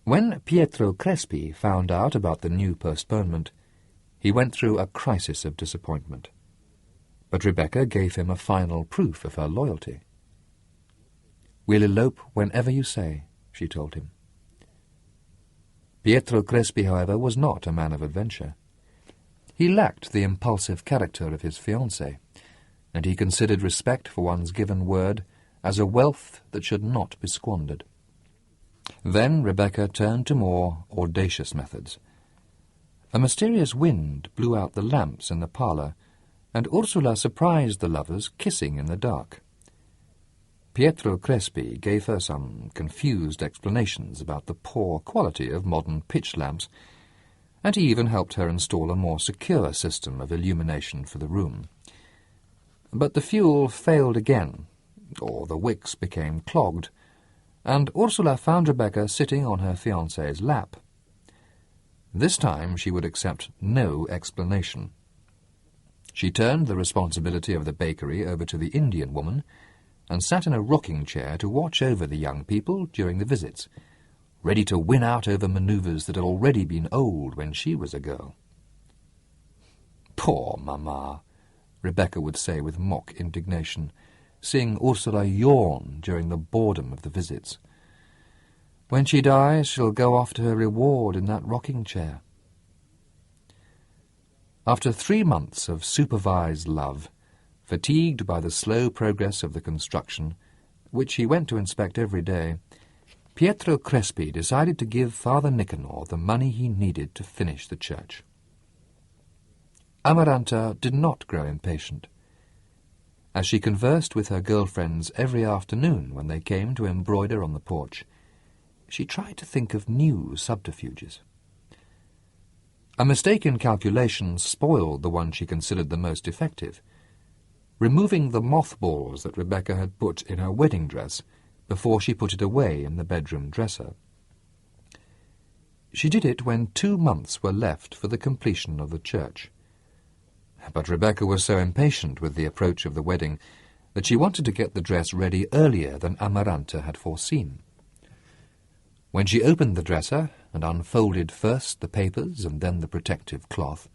Speaker 1: When Pietro Crespi found out about the new postponement, he went through a crisis of disappointment. But Rebecca gave him a final proof of her loyalty. "We'll elope whenever you say," she told him. Pietro Crespi, however, was not a man of adventure. He lacked the impulsive character of his fiancée, and he considered respect for one's given word as a wealth that should not be squandered. Then Rebecca turned to more audacious methods. A mysterious wind blew out the lamps in the parlour, and Ursula surprised the lovers kissing in the dark. Pietro Crespi gave her some confused explanations about the poor quality of modern pitch lamps, and he even helped her install a more secure system of illumination for the room. But the fuel failed again, or the wicks became clogged, and Ursula found Rebecca sitting on her fiancé's lap. This time she would accept no explanation. She turned the responsibility of the bakery over to the Indian woman, and sat in a rocking chair to watch over the young people during the visits, ready to win out over manoeuvres that had already been old when she was a girl. "Poor mamma," Rebecca would say with mock indignation, seeing Ursula yawn during the boredom of the visits. "When she dies, she'll go off to her reward in that rocking chair." After 3 months of supervised love, fatigued by the slow progress of the construction, which he went to inspect every day, Pietro Crespi decided to give Father Nicanor the money he needed to finish the church. Amaranta did not grow impatient. As she conversed with her girlfriends every afternoon when they came to embroider on the porch, she tried to think of new subterfuges. A mistaken calculation spoiled the one she considered the most effective, removing the mothballs that Rebecca had put in her wedding dress before she put it away in the bedroom dresser. She did it when 2 months were left for the completion of the church. But Rebecca was so impatient with the approach of the wedding that she wanted to get the dress ready earlier than Amaranta had foreseen. When she opened the dresser and unfolded first the papers and then the protective cloth,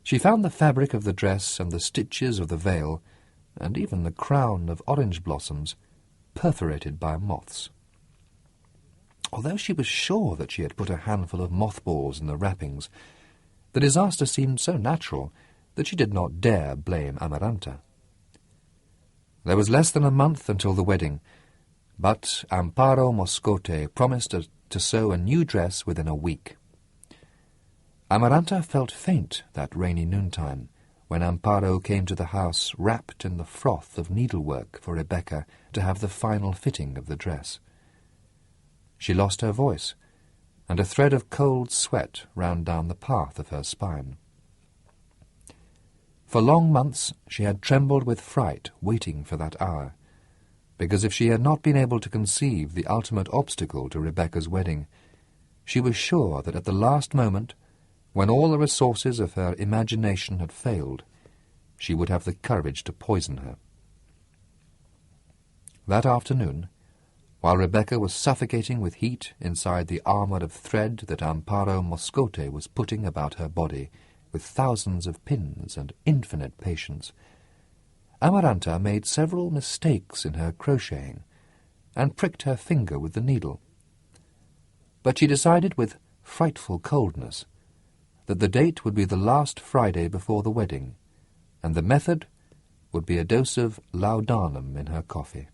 Speaker 1: she found the fabric of the dress and the stitches of the veil, and even the crown of orange blossoms, perforated by moths. Although she was sure that she had put a handful of mothballs in the wrappings, the disaster seemed so natural that she did not dare blame Amaranta. There was less than a month until the wedding, but Amparo Moscote promised to sew a new dress within a week. Amaranta felt faint that rainy noontime, when Amparo came to the house wrapped in the froth of needlework for Rebecca to have the final fitting of the dress. She lost her voice, and a thread of cold sweat ran down the path of her spine. For long months she had trembled with fright, waiting for that hour, because if she had not been able to conceive the ultimate obstacle to Rebecca's wedding, she was sure that at the last moment, when all the resources of her imagination had failed, she would have the courage to poison her. That afternoon, while Rebecca was suffocating with heat inside the armour of thread that Amparo Moscote was putting about her body with thousands of pins and infinite patience, Amaranta made several mistakes in her crocheting and pricked her finger with the needle. But she decided with frightful coldness that the date would be the last Friday before the wedding, and the method would be a dose of laudanum in her coffee.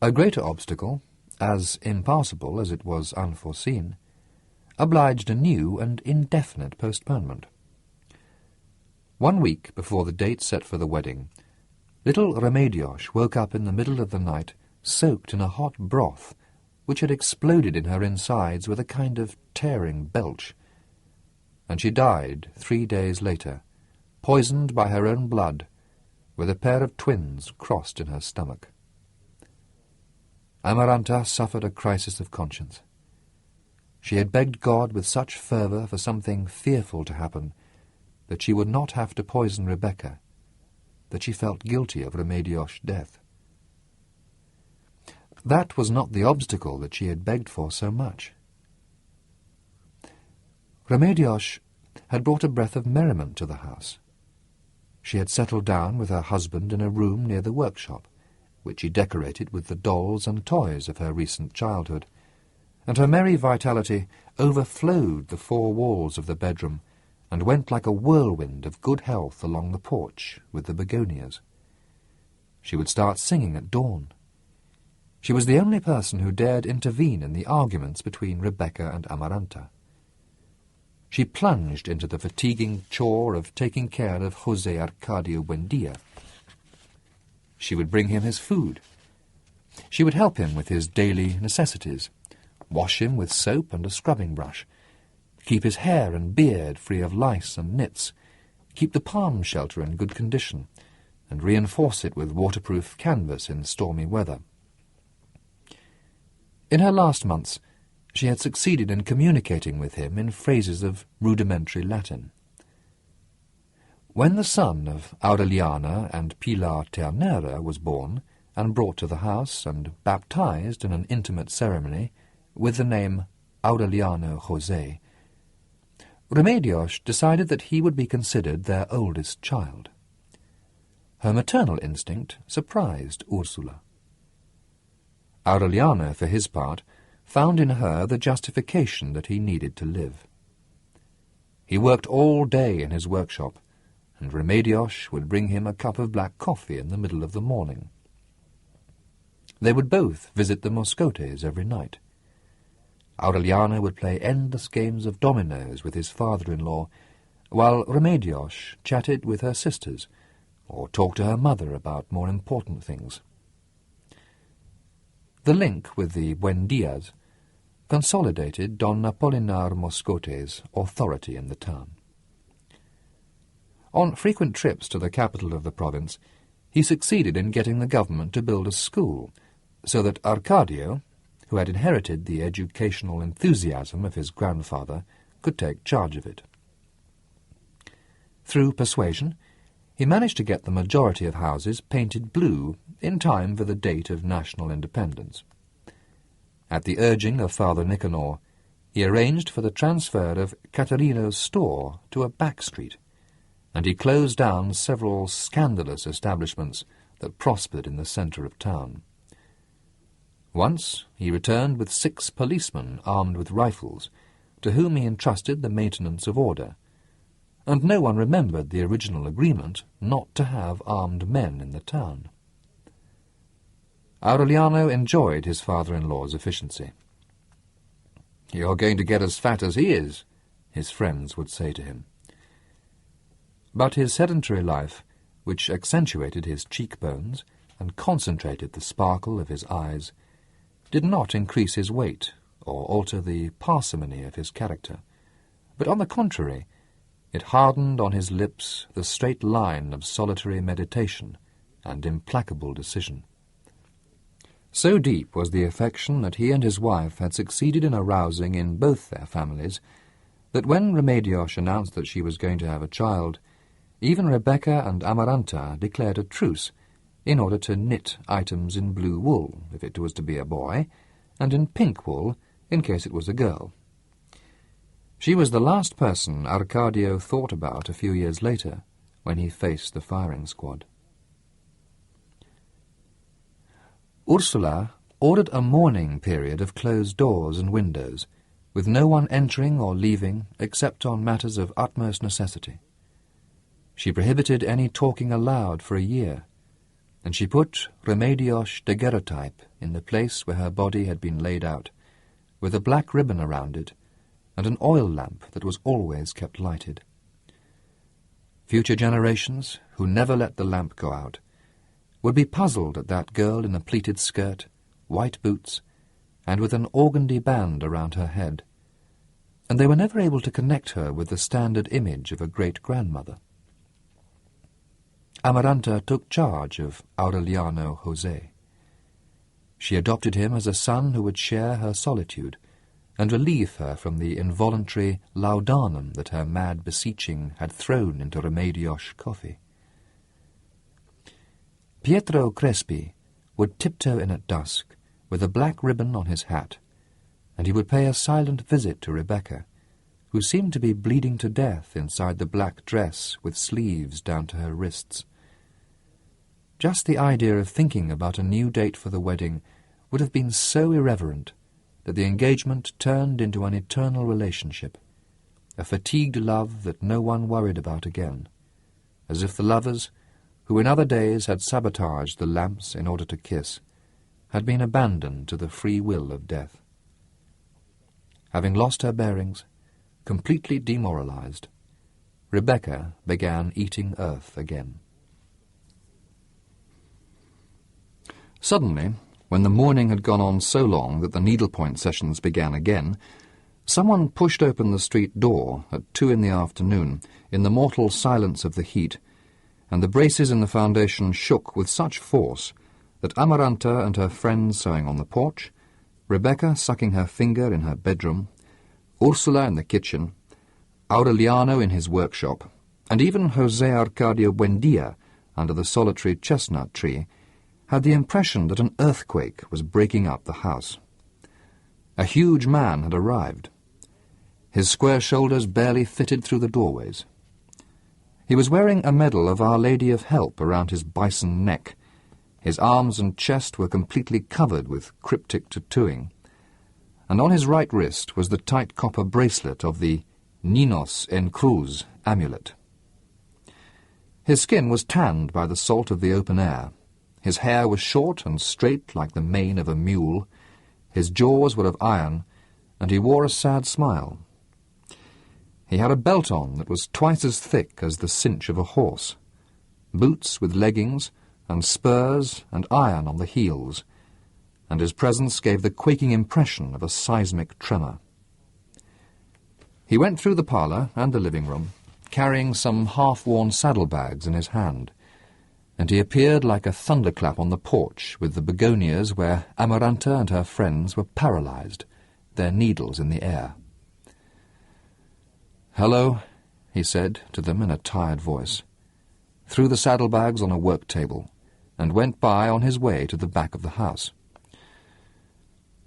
Speaker 1: A greater obstacle, as impassable as it was unforeseen, obliged a new and indefinite postponement. 1 week before the date set for the wedding, little Remedios woke up in the middle of the night soaked in a hot broth which had exploded in her insides with a kind of tearing belch, and she died 3 days later, poisoned by her own blood, with a pair of twins crossed in her stomach. Amaranta suffered a crisis of conscience. She had begged God with such fervour for something fearful to happen, that she would not have to poison Rebecca, that she felt guilty of Remedios' death. That was not the obstacle that she had begged for so much. Remedios had brought a breath of merriment to the house. She had settled down with her husband in a room near the workshop, which he decorated with the dolls and toys of her recent childhood, and her merry vitality overflowed the 4 walls of the bedroom and went like a whirlwind of good health along the porch with the begonias. She would start singing at dawn. She was the only person who dared intervene in the arguments between Rebecca and Amaranta. She plunged into the fatiguing chore of taking care of José Arcadio Buendia. She would bring him his food. She would help him with his daily necessities, wash him with soap and a scrubbing brush, keep his hair and beard free of lice and nits, keep the palm shelter in good condition, and reinforce it with waterproof canvas in stormy weather. In her last months, she had succeeded in communicating with him in phrases of rudimentary Latin. When the son of Aureliana and Pilar Ternera was born and brought to the house and baptized in an intimate ceremony with the name Aureliano José, Remedios decided that he would be considered their oldest child. Her maternal instinct surprised Ursula. Aureliano, for his part, found in her the justification that he needed to live. He worked all day in his workshop, and Remedios would bring him a cup of black coffee in the middle of the morning. They would both visit the Moscotes every night. Aureliano would play endless games of dominoes with his father-in-law, while Remedios chatted with her sisters, or talked to her mother about more important things. The link with the Buendias consolidated Don Apolinar Moscote's authority in the town. On frequent trips to the capital of the province, he succeeded in getting the government to build a school, so that Arcadio, who had inherited the educational enthusiasm of his grandfather, could take charge of it. Through persuasion, he managed to get the majority of houses painted blue in time for the date of national independence. At the urging of Father Nicanor, he arranged for the transfer of Caterino's store to a back street, and he closed down several scandalous establishments that prospered in the centre of town. Once he returned with 6 policemen armed with rifles, to whom he entrusted the maintenance of order, and no one remembered the original agreement not to have armed men in the town. Aureliano enjoyed his father-in-law's efficiency. "You're going to get as fat as he is," his friends would say to him. But his sedentary life, which accentuated his cheekbones and concentrated the sparkle of his eyes, did not increase his weight or alter the parsimony of his character, but on the contrary, it hardened on his lips the straight line of solitary meditation and implacable decision. So deep was the affection that he and his wife had succeeded in arousing in both their families, that when Remedios announced that she was going to have a child, even Rebecca and Amaranta declared a truce in order to knit items in blue wool, if it was to be a boy, and in pink wool, in case it was a girl. She was the last person Arcadio thought about a few years later, when he faced the firing squad. Ursula ordered a mourning period of closed doors and windows, with no one entering or leaving except on matters of utmost necessity. She prohibited any talking aloud for a year, and she put remedios daguerreotype in the place where her body had been laid out, with a black ribbon around it and an oil lamp that was always kept lighted. Future generations, who never let the lamp go out, would be puzzled at that girl in a pleated skirt, white boots, and with an organdy band around her head, and they were never able to connect her with the standard image of a great-grandmother. Amaranta took charge of Aureliano José. She adopted him as a son who would share her solitude and relieve her from the involuntary laudanum that her mad beseeching had thrown into Remedios' coffee. Pietro Crespi would tiptoe in at dusk with a black ribbon on his hat, and he would pay a silent visit to Rebecca, who seemed to be bleeding to death inside the black dress with sleeves down to her wrists. Just the idea of thinking about a new date for the wedding would have been so irreverent that the engagement turned into an eternal relationship, a fatigued love that no one worried about again, as if the lovers, who in other days had sabotaged the lamps in order to kiss, had been abandoned to the free will of death. Having lost her bearings, completely demoralized, Rebecca began eating earth again. Suddenly, when the morning had gone on so long that the needlepoint sessions began again, someone pushed open the street door at 2 in the afternoon in the mortal silence of the heat, and the braces in the foundation shook with such force that Amaranta and her friends sewing on the porch, Rebecca sucking her finger in her bedroom, Ursula in the kitchen, Aureliano in his workshop, and even José Arcadio Buendia under the solitary chestnut tree, had the impression that an earthquake was breaking up the house. A huge man had arrived. His square shoulders barely fitted through the doorways. He was wearing a medal of Our Lady of Help around his bison neck. His arms and chest were completely covered with cryptic tattooing, and on his right wrist was the tight copper bracelet of the Ninos en Cruz amulet. His skin was tanned by the salt of the open air. His hair was short and straight like the mane of a mule. His jaws were of iron, and he wore a sad smile. He had a belt on that was twice as thick as the cinch of a horse, boots with leggings, and spurs and iron on the heels, and his presence gave the quaking impression of a seismic tremor. He went through the parlour and the living room, carrying some half-worn saddlebags in his hand, and he appeared like a thunderclap on the porch with the begonias where Amaranta and her friends were paralyzed, their needles in the air. "Hello," he said to them in a tired voice, threw the saddlebags on a work table, and went by on his way to the back of the house.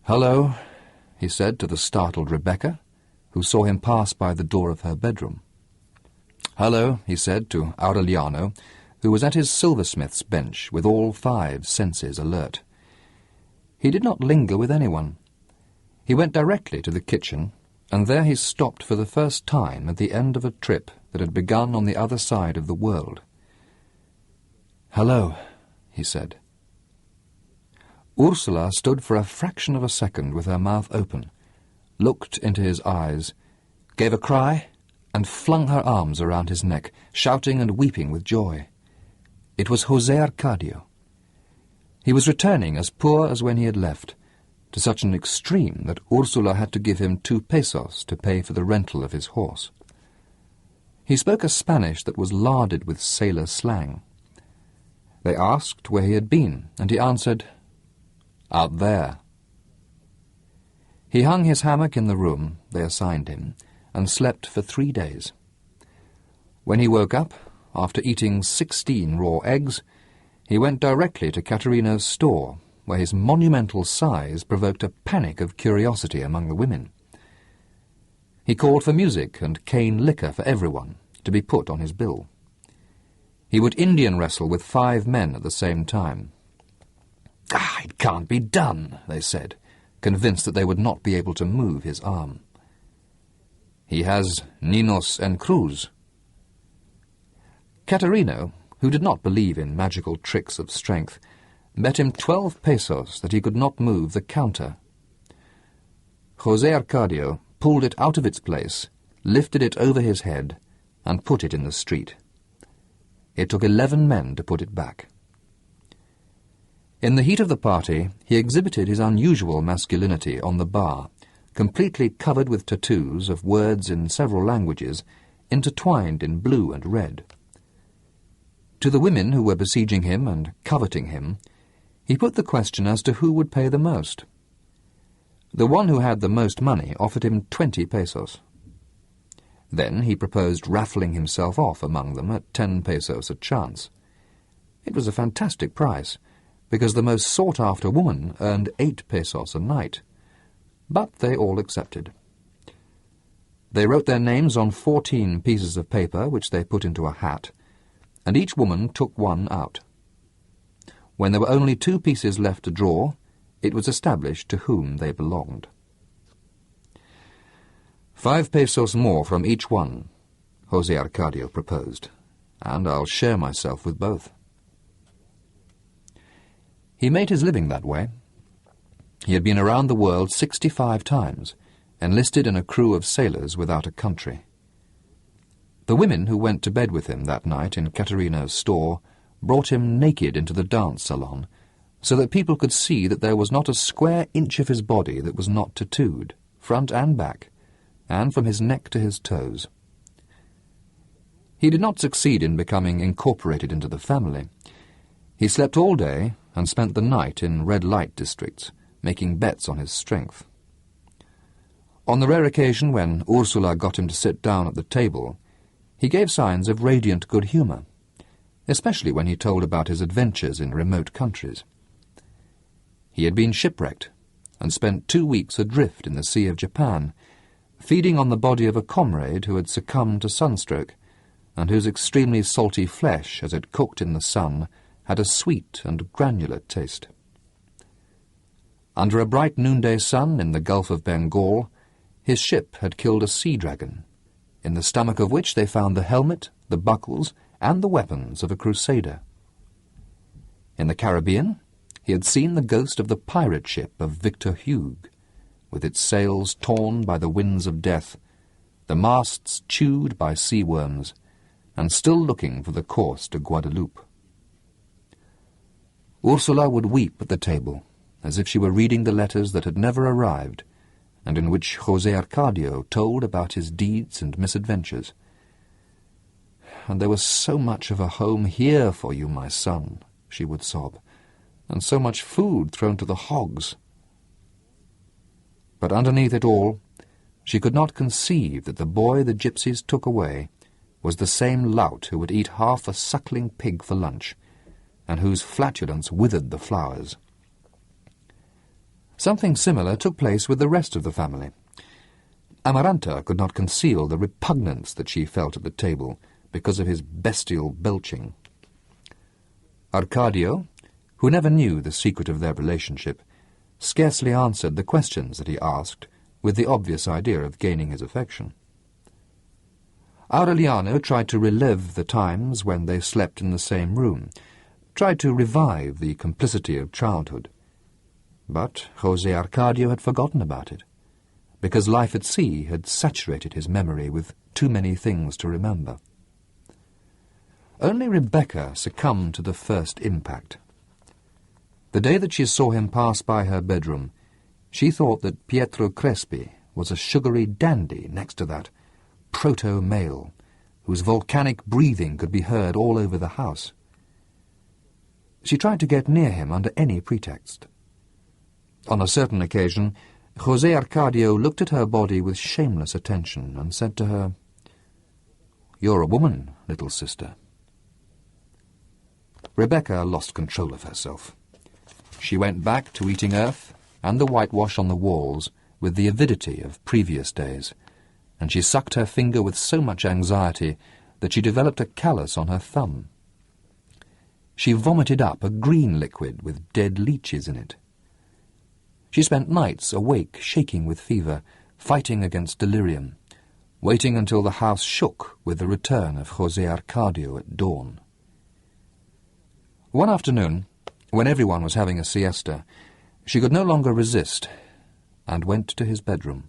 Speaker 1: "Hello," he said to the startled Rebecca, who saw him pass by the door of her bedroom. "Hello," he said to Aureliano, who was at his silversmith's bench with all 5 senses alert. He did not linger with anyone. He went directly to the kitchen, and there he stopped for the first time at the end of a trip that had begun on the other side of the world. "Hello," he said. Ursula stood for a fraction of a second with her mouth open, looked into his eyes, gave a cry, and flung her arms around his neck, shouting and weeping with joy. It was José Arcadio. He was returning as poor as when he had left, to such an extreme that Ursula had to give him 2 pesos to pay for the rental of his horse. He spoke a Spanish that was larded with sailor slang. They asked where he had been, and he answered, "Out there." He hung his hammock in the room they assigned him, and slept for 3 days. When he woke up, after eating 16 raw eggs, he went directly to Caterina's store, where his monumental size provoked a panic of curiosity among the women. He called for music and cane liquor for everyone, to be put on his bill. He would Indian wrestle with 5 men at the same time. "It can't be done," they said, convinced that they would not be able to move his arm. He has Ninos en Cruz. Caterino, who did not believe in magical tricks of strength, bet him 12 pesos that he could not move the counter. José Arcadio pulled it out of its place, lifted it over his head, and put it in the street. It took 11 men to put it back. In the heat of the party, he exhibited his unusual masculinity on the bar, completely covered with tattoos of words in several languages, intertwined in blue and red. To the women who were besieging him and coveting him, he put the question as to who would pay the most. The one who had the most money offered him 20 pesos. Then he proposed raffling himself off among them at 10 pesos a chance. It was a fantastic price, because the most sought-after woman earned 8 pesos a night. But they all accepted. They wrote their names on 14 pieces of paper, which they put into a hat, and each woman took one out. When there were only 2 pieces left to draw, it was established to whom they belonged. 5 pesos more from each one, José Arcadio proposed, and I'll share myself with both. He made his living that way. He had been around the world 65 times, enlisted in a crew of sailors without a country. The women who went to bed with him that night in Caterino's store brought him naked into the dance salon, so that people could see that there was not a square inch of his body that was not tattooed, front and back, and from his neck to his toes. He did not succeed in becoming incorporated into the family. He slept all day and spent the night in red-light districts, making bets on his strength. On the rare occasion when Ursula got him to sit down at the table, he gave signs of radiant good humour, especially when he told about his adventures in remote countries. He had been shipwrecked and spent 2 weeks adrift in the Sea of Japan, feeding on the body of a comrade who had succumbed to sunstroke and whose extremely salty flesh, as it cooked in the sun, had a sweet and granular taste. Under a bright noonday sun in the Gulf of Bengal, his ship had killed a sea dragon, in the stomach of which they found the helmet, the buckles, and the weapons of a crusader. In the Caribbean, he had seen the ghost of the pirate ship of Victor Hugo, with its sails torn by the winds of death, the masts chewed by sea worms, and still looking for the course to Guadeloupe. Ursula would weep at the table, as if she were reading the letters that had never arrived, and in which José Arcadio told about his deeds and misadventures. "And there was so much of a home here for you, my son," she would sob, "and so much food thrown to the hogs." But underneath it all, she could not conceive that the boy the gypsies took away was the same lout who would eat half a suckling pig for lunch, and whose flatulence withered the flowers. Something similar took place with the rest of the family. Amaranta could not conceal the repugnance that she felt at the table because of his bestial belching. Arcadio, who never knew the secret of their relationship, scarcely answered the questions that he asked with the obvious idea of gaining his affection. Aureliano tried to relive the times when they slept in the same room, tried to revive the complicity of childhood. But José Arcadio had forgotten about it, because life at sea had saturated his memory with too many things to remember. Only Rebecca succumbed to the first impact. The day that she saw him pass by her bedroom, she thought that Pietro Crespi was a sugary dandy next to that proto-male, whose volcanic breathing could be heard all over the house. She tried to get near him under any pretext. On a certain occasion, José Arcadio looked at her body with shameless attention and said to her, "You're a woman, little sister." Rebecca lost control of herself. She went back to eating earth and the whitewash on the walls with the avidity of previous days, and she sucked her finger with so much anxiety that she developed a callus on her thumb. She vomited up a green liquid with dead leeches in it. She spent nights awake, shaking with fever, fighting against delirium, waiting until the house shook with the return of José Arcadio at dawn. One afternoon, when everyone was having a siesta, she could no longer resist and went to his bedroom.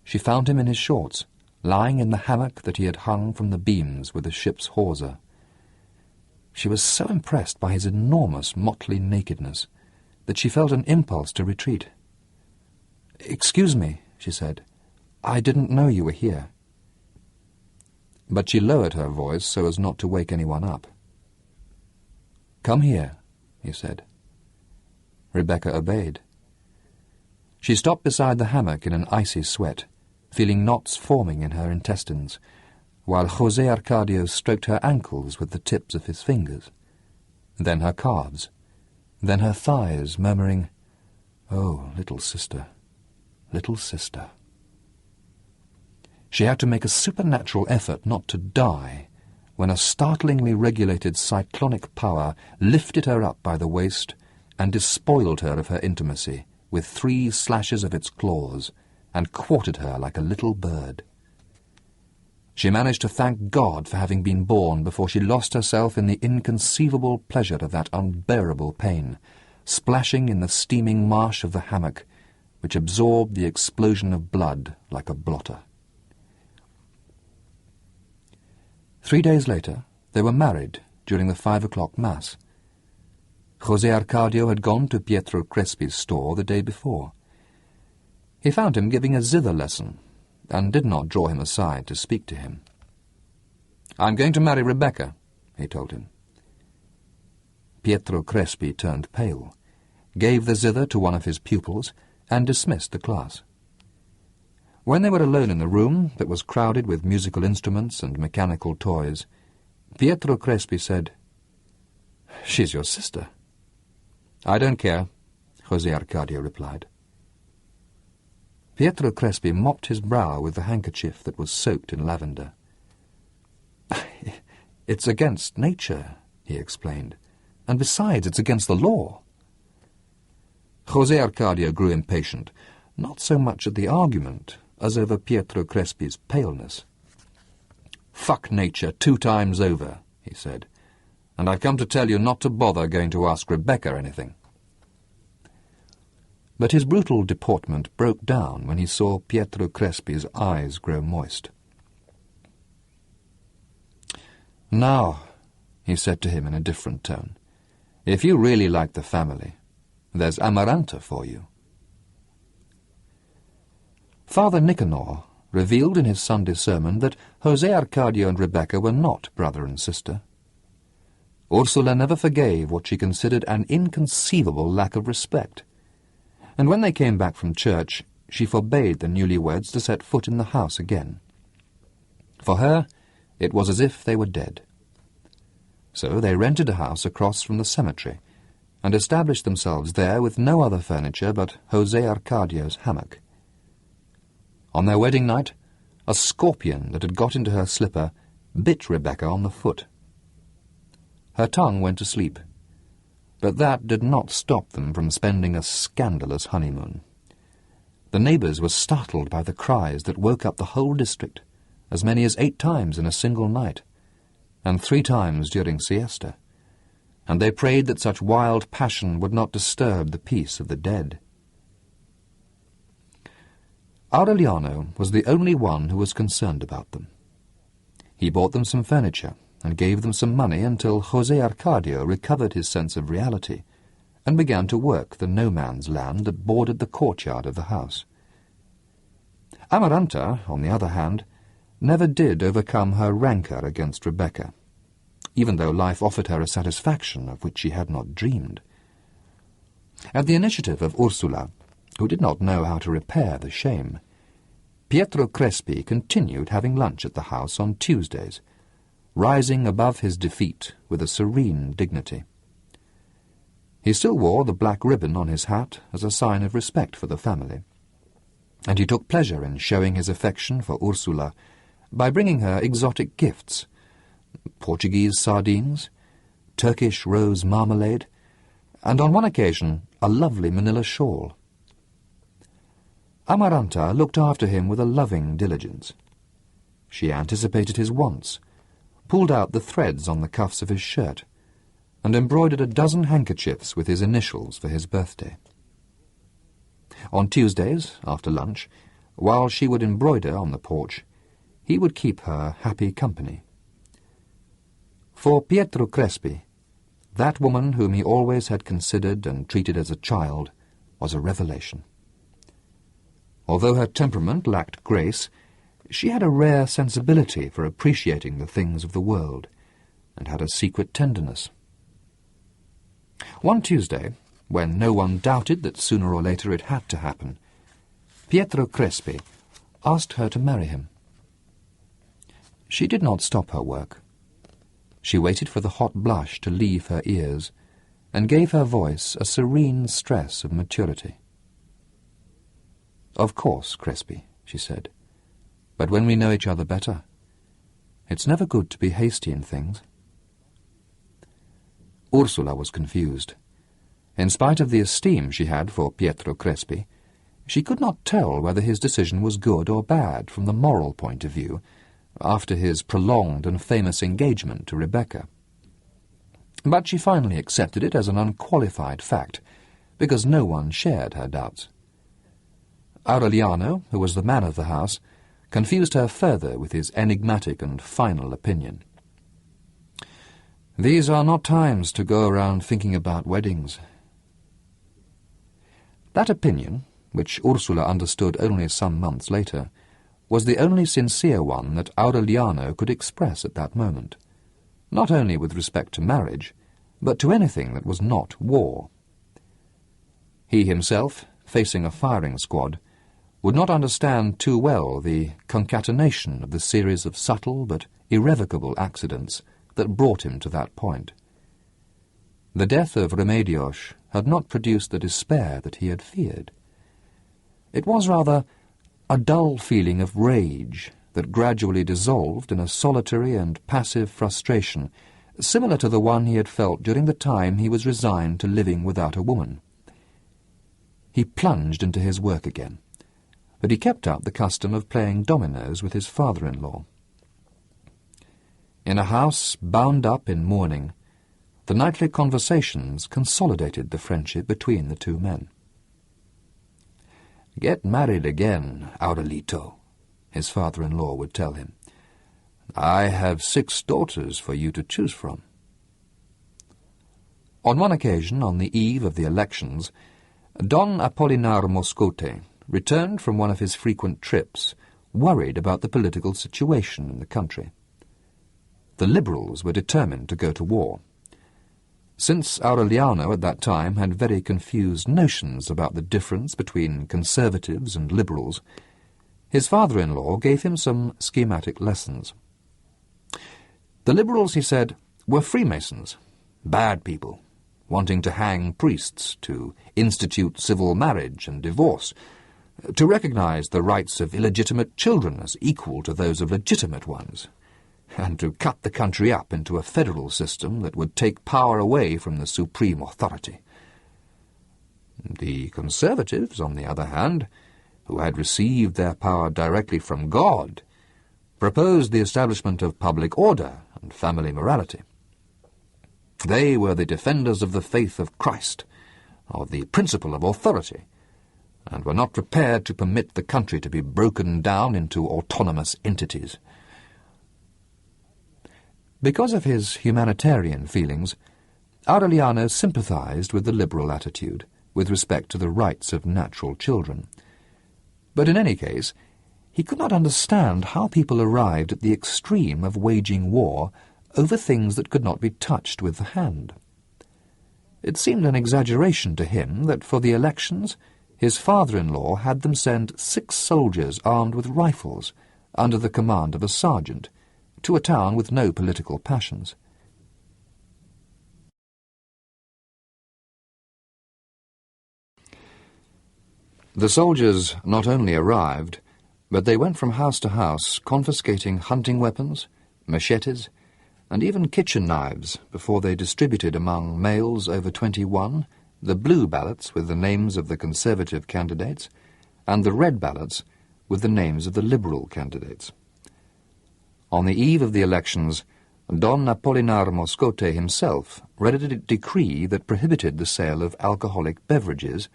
Speaker 1: She found him in his shorts, lying in the hammock that he had hung from the beams with the ship's hawser. She was so impressed by his enormous motley nakedness that she felt an impulse to retreat. "Excuse me," she said. "I didn't know you were here." But she lowered her voice so as not to wake anyone up. "Come here," he said. Rebecca obeyed. She stopped beside the hammock in an icy sweat, feeling knots forming in her intestines, while José Arcadio stroked her ankles with the tips of his fingers, then her calves, then her thighs, murmuring, "Oh, little sister, little sister." She had to make a supernatural effort not to die when a startlingly regulated cyclonic power lifted her up by the waist and despoiled her of her intimacy with 3 slashes of its claws and quartered her like a little bird. She managed to thank God for having been born before she lost herself in the inconceivable pleasure of that unbearable pain, splashing in the steaming marsh of the hammock, which absorbed the explosion of blood like a blotter. 3 days later, they were married during the 5 o'clock Mass. José Arcadio had gone to Pietro Crespi's store the day before. He found him giving a zither lesson, and did not draw him aside to speak to him. "I'm going to marry Rebecca," he told him. Pietro Crespi turned pale, gave the zither to one of his pupils, and dismissed the class. When they were alone in the room that was crowded with musical instruments and mechanical toys, Pietro Crespi said, "She's your sister." "I don't care," José Arcadio replied. Pietro Crespi mopped his brow with the handkerchief that was soaked in lavender. "It's against nature," he explained, "and besides, it's against the law." José Arcadio grew impatient, not so much at the argument as over Pietro Crespi's paleness. "Fuck nature 2 times over," he said, "and I've come to tell you not to bother going to ask Rebecca anything." But his brutal deportment broke down when he saw Pietro Crespi's eyes grow moist. "Now," he said to him in a different tone, "if you really like the family, there's Amaranta for you." Father Nicanor revealed in his Sunday sermon that José Arcadio and Rebecca were not brother and sister. Ursula never forgave what she considered an inconceivable lack of respect, and when they came back from church, she forbade the newlyweds to set foot in the house again. For her, it was as if they were dead. So they rented a house across from the cemetery, and established themselves there with no other furniture but José Arcadio's hammock. On their wedding night, a scorpion that had got into her slipper bit Rebecca on the foot. Her tongue went to sleep, but that did not stop them from spending a scandalous honeymoon. The neighbours were startled by the cries that woke up the whole district, as many as 8 times in a single night, and 3 times during siesta, and they prayed that such wild passion would not disturb the peace of the dead. Aureliano was the only one who was concerned about them. He bought them some furniture and gave them some money until José Arcadio recovered his sense of reality and began to work the no-man's land that bordered the courtyard of the house. Amaranta, on the other hand, never did overcome her rancour against Rebecca, even though life offered her a satisfaction of which she had not dreamed. At the initiative of Ursula, who did not know how to repair the shame, Pietro Crespi continued having lunch at the house on Tuesdays, rising above his defeat with a serene dignity. He still wore the black ribbon on his hat as a sign of respect for the family, and he took pleasure in showing his affection for Ursula by bringing her exotic gifts, Portuguese sardines, Turkish rose marmalade, and on one occasion a lovely manila shawl. Amaranta looked after him with a loving diligence. She anticipated his wants, pulled out the threads on the cuffs of his shirt, and embroidered a dozen handkerchiefs with his initials for his birthday. On Tuesdays, after lunch, while she would embroider on the porch, he would keep her happy company. For Pietro Crespi, that woman whom he always had considered and treated as a child was a revelation. Although her temperament lacked grace, she had a rare sensibility for appreciating the things of the world, and had a secret tenderness. One Tuesday, when no one doubted that sooner or later it had to happen, Pietro Crespi asked her to marry him. She did not stop her work. She waited for the hot blush to leave her ears, and gave her voice a serene stress of maturity. "Of course, Crespi," she said, "but when we know each other better, it's never good to be hasty in things." Ursula was confused. In spite of the esteem she had for Pietro Crespi, she could not tell whether his decision was good or bad from the moral point of view, after his prolonged and famous engagement to Rebecca. But she finally accepted it as an unqualified fact, because no one shared her doubts. Aureliano, who was the man of the house, confused her further with his enigmatic and final opinion. "These are not times to go around thinking about weddings." That opinion, which Ursula understood only some months later, was the only sincere one that Aureliano could express at that moment, not only with respect to marriage, but to anything that was not war. He himself, facing a firing squad, would not understand too well the concatenation of the series of subtle but irrevocable accidents that brought him to that point. The death of Remedios had not produced the despair that he had feared. It was rather a dull feeling of rage that gradually dissolved in a solitary and passive frustration, similar to the one he had felt during the time he was resigned to living without a woman. He plunged into his work again, but he kept up the custom of playing dominoes with his father-in-law. In a house bound up in mourning, the nightly conversations consolidated the friendship between the two men. "Get married again, Aurelito," his father-in-law would tell him. "I have 6 daughters for you to choose from." On one occasion, on the eve of the elections, Don Apolinar Moscote returned from one of his frequent trips, worried about the political situation in the country. The Liberals were determined to go to war. Since Aureliano at that time had very confused notions about the difference between Conservatives and Liberals, his father-in-law gave him some schematic lessons. The Liberals, he said, were Freemasons, bad people, wanting to hang priests, to institute civil marriage and divorce, to recognize the rights of illegitimate children as equal to those of legitimate ones, and to cut the country up into a federal system that would take power away from the supreme authority. The Conservatives, on the other hand, who had received their power directly from God, proposed the establishment of public order and family morality. They were the defenders of the faith of Christ, of the principle of authority, and were not prepared to permit the country to be broken down into autonomous entities. Because of his humanitarian feelings, Aureliano sympathized with the liberal attitude with respect to the rights of natural children. But in any case, he could not understand how people arrived at the extreme of waging war over things that could not be touched with the hand. It seemed an exaggeration to him that for the elections his father-in-law had them send 6 soldiers armed with rifles, under the command of a sergeant, to a town with no political passions. The soldiers not only arrived, but they went from house to house confiscating hunting weapons, machetes, and even kitchen knives before they distributed among males over 21 the blue ballots with the names of the Conservative candidates and the red ballots with the names of the Liberal candidates. On the eve of the elections, Don Apolinar Moscote himself read a decree that prohibited the sale of alcoholic beverages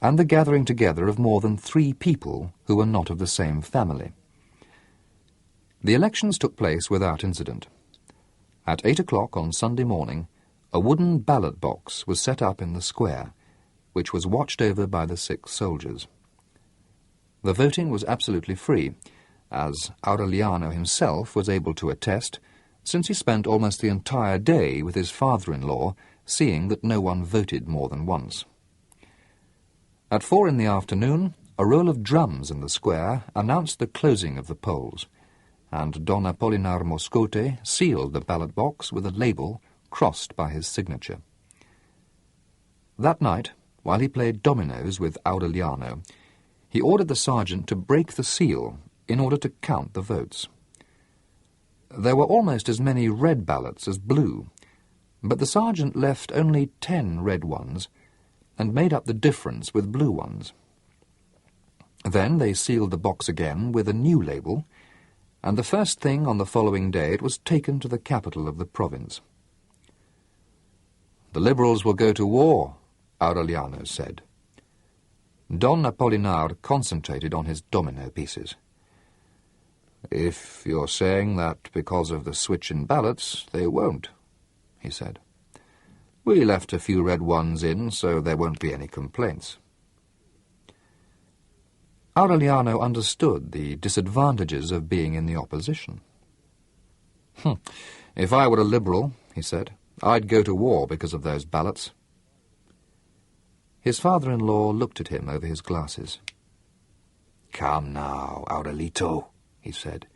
Speaker 1: and the gathering together of more than 3 people who were not of the same family. The elections took place without incident. At 8 o'clock on Sunday morning, a wooden ballot box was set up in the square, which was watched over by the 6 soldiers. The voting was absolutely free, as Aureliano himself was able to attest, since he spent almost the entire day with his father-in-law, seeing that no one voted more than once. At 4 in the afternoon, a roll of drums in the square announced the closing of the polls, and Don Apolinar Moscote sealed the ballot box with a label crossed by his signature. That night, while he played dominoes with Aureliano, he ordered the sergeant to break the seal in order to count the votes. There were almost as many red ballots as blue, but the sergeant left only 10 red ones and made up the difference with blue ones. Then they sealed the box again with a new label, and the first thing on the following day it was taken to the capital of the province. "The Liberals will go to war," Aureliano said. Don Apolinar concentrated on his domino pieces. "If you're saying that because of the switch in ballots, they won't," he said. "We left a few red ones in, so there won't be any complaints." Aureliano understood the disadvantages of being in the opposition. "If I were a Liberal," he said, "I'd go to war because of those ballots." His father-in-law looked at him over his glasses. "Come now, Aurelito," he said.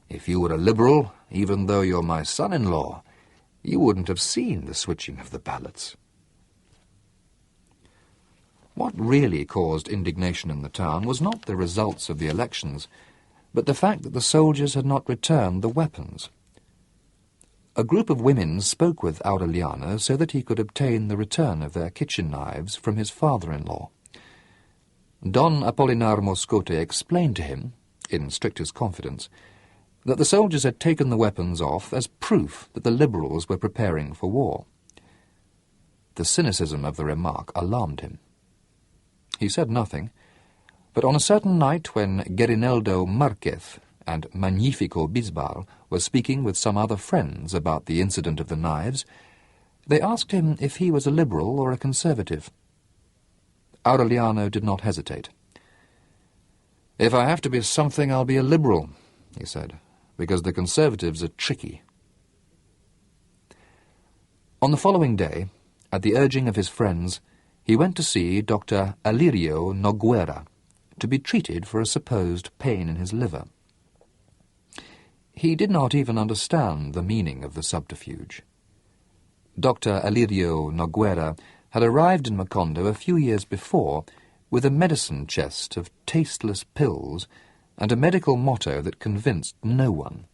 Speaker 1: "If you were a Liberal, even though you're my son-in-law, you wouldn't have seen the switching of the ballots." What really caused indignation in the town was not the results of the elections, but the fact that the soldiers had not returned the weapons. A group of women spoke with Aureliano so that he could obtain the return of their kitchen knives from his father-in-law. Don Apolinar Moscote explained to him, in strictest confidence, that the soldiers had taken the weapons off as proof that the Liberals were preparing for war. The cynicism of the remark alarmed him. He said nothing, but on a certain night when Gabriel Marquez and Magnifico Bisbal were speaking with some other friends about the incident of the knives, they asked him if he was a Liberal or a Conservative. Aureliano did not hesitate. "If I have to be something, I'll be a Liberal," he said, "because the Conservatives are tricky." On the following day, at the urging of his friends, he went to see Dr. Alirio Noguera to be treated for a supposed pain in his liver. He did not even understand the meaning of the subterfuge. Dr. Alirio Noguera had arrived in Macondo a few years before with a medicine chest of tasteless pills and a medical motto that convinced no one: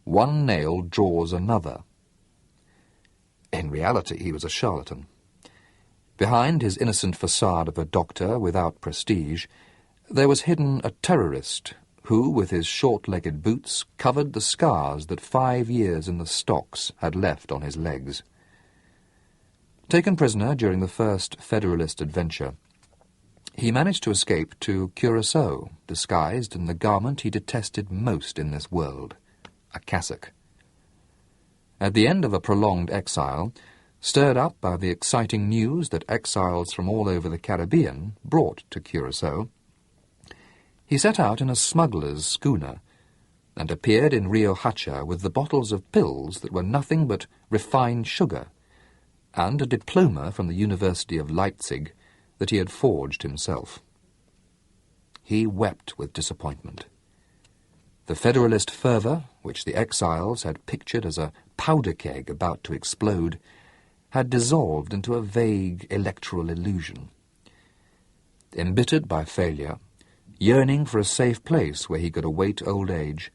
Speaker 1: "One nail draws another." In reality, he was a charlatan. Behind his innocent facade of a doctor without prestige, there was hidden a terrorist who, with his short-legged boots, covered the scars that 5 years in the stocks had left on his legs. Taken prisoner during the first Federalist adventure, he managed to escape to Curaçao, disguised in the garment he detested most in this world, a cassock. At the end of a prolonged exile, stirred up by the exciting news that exiles from all over the Caribbean brought to Curaçao, he set out in a smuggler's schooner and appeared in Rio Hacha with the bottles of pills that were nothing but refined sugar and a diploma from the University of Leipzig that he had forged himself. He wept with disappointment. The Federalist fervour, which the exiles had pictured as a powder keg about to explode, had dissolved into a vague electoral illusion. Embittered by failure, yearning for a safe place where he could await old age,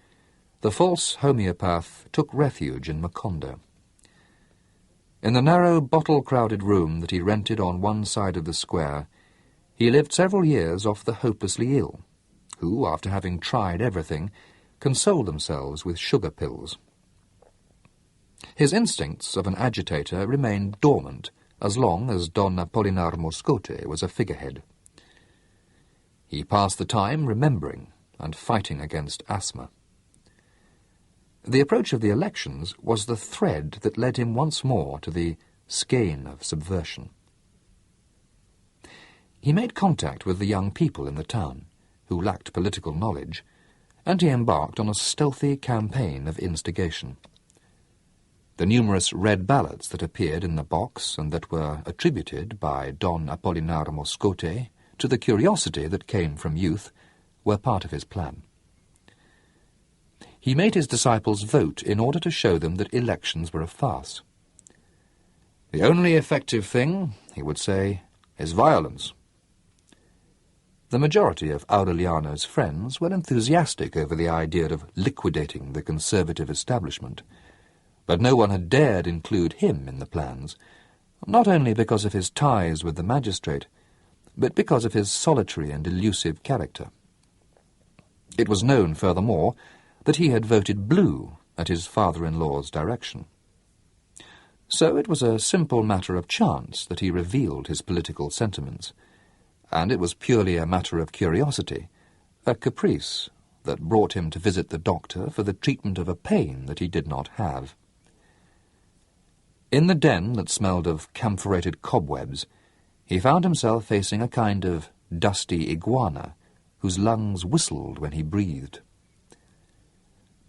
Speaker 1: the false homeopath took refuge in Macondo. In the narrow, bottle-crowded room that he rented on one side of the square, He lived several years off the hopelessly ill, who, after having tried everything, consoled themselves with sugar pills. His instincts of an agitator remained dormant as long as Don Apolinar Moscote was a figurehead. He passed the time remembering and fighting against asthma. The approach of the elections was the thread that led him once more to the skein of subversion. He made contact with the young people in the town, who lacked political knowledge, and he embarked on a stealthy campaign of instigation. The numerous red ballots that appeared in the box and that were attributed by Don Apolinar Moscote to the curiosity that came from youth were part of his plan. He made his disciples vote in order to show them that elections were a farce. "The only effective thing," he would say, "is violence." The majority of Aureliano's friends were enthusiastic over the idea of liquidating the conservative establishment, but no one had dared include him in the plans, not only because of his ties with the magistrate, but because of his solitary and elusive character. It was known, furthermore, that he had voted blue at his father-in-law's direction. So it was a simple matter of chance that he revealed his political sentiments, and it was purely a matter of curiosity, a caprice, that brought him to visit the doctor for the treatment of a pain that he did not have. In the den that smelled of camphorated cobwebs, he found himself facing a kind of dusty iguana, whose lungs whistled when he breathed.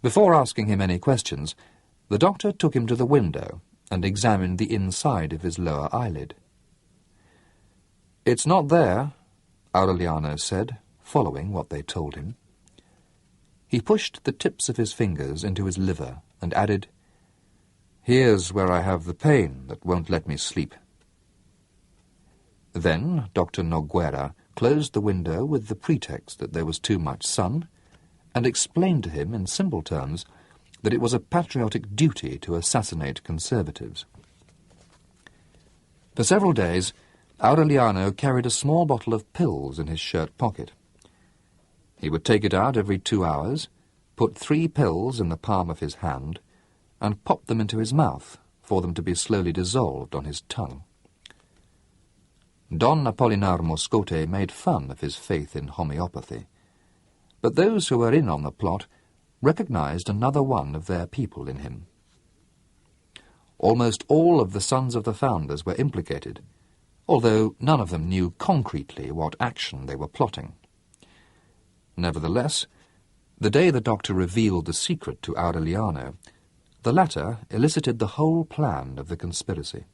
Speaker 1: Before asking him any questions, the doctor took him to the window and examined the inside of his lower eyelid. "It's not there," Aureliano said, following what they told him. He pushed the tips of his fingers into his liver and added, "Here's where I have the pain that won't let me sleep." Then Dr. Noguera closed the window with the pretext that there was too much sun, and explained to him in simple terms that it was a patriotic duty to assassinate conservatives. For several days, Aureliano carried a small bottle of pills in his shirt pocket. He would take it out every 2 hours, put 3 pills in the palm of his hand, and pop them into his mouth for them to be slowly dissolved on his tongue. Don Apolinar Moscote made fun of his faith in homeopathy, but those who were in on the plot recognized another one of their people in him. Almost all of the sons of the founders were implicated, although none of them knew concretely what action they were plotting. Nevertheless, the day the doctor revealed the secret to Aureliano, the latter elicited the whole plan of the conspiracy.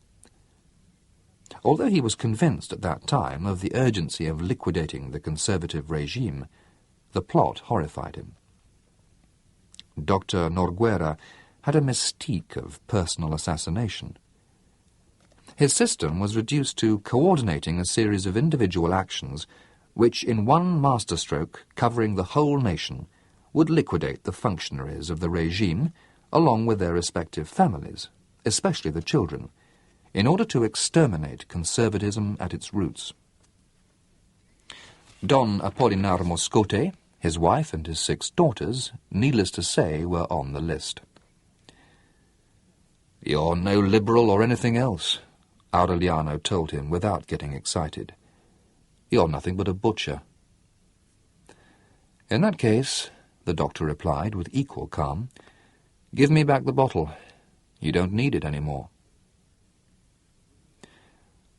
Speaker 1: Although he was convinced at that time of the urgency of liquidating the conservative regime, the plot horrified him. Dr. Noguera had a mystique of personal assassination. His system was reduced to coordinating a series of individual actions which, in one masterstroke covering the whole nation, would liquidate the functionaries of the regime along with their respective families, especially the children, in order to exterminate conservatism at its roots. Don Apolinar Moscote, his wife and his 6 daughters, needless to say, were on the list. "You're no liberal or anything else," Aureliano told him without getting excited. "You're nothing but a butcher." "In that case," the doctor replied with equal calm, "give me back the bottle. You don't need it any more."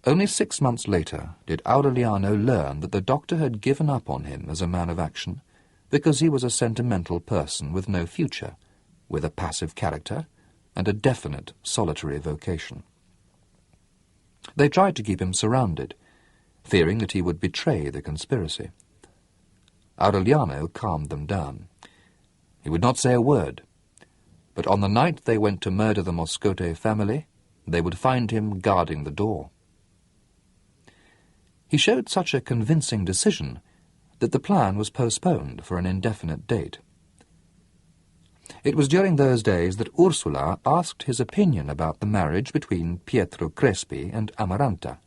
Speaker 1: Only 6 months later did Aureliano learn that the doctor had given up on him as a man of action because he was a sentimental person with no future, with a passive character and a definite solitary vocation. They tried to keep him surrounded, fearing that he would betray the conspiracy. Aureliano calmed them down. He would not say a word, but on the night they went to murder the Moscote family, they would find him guarding the door. He showed such a convincing decision that the plan was postponed for an indefinite date. It was during those days that Ursula asked his opinion about the marriage between Pietro Crespi and Amaranta.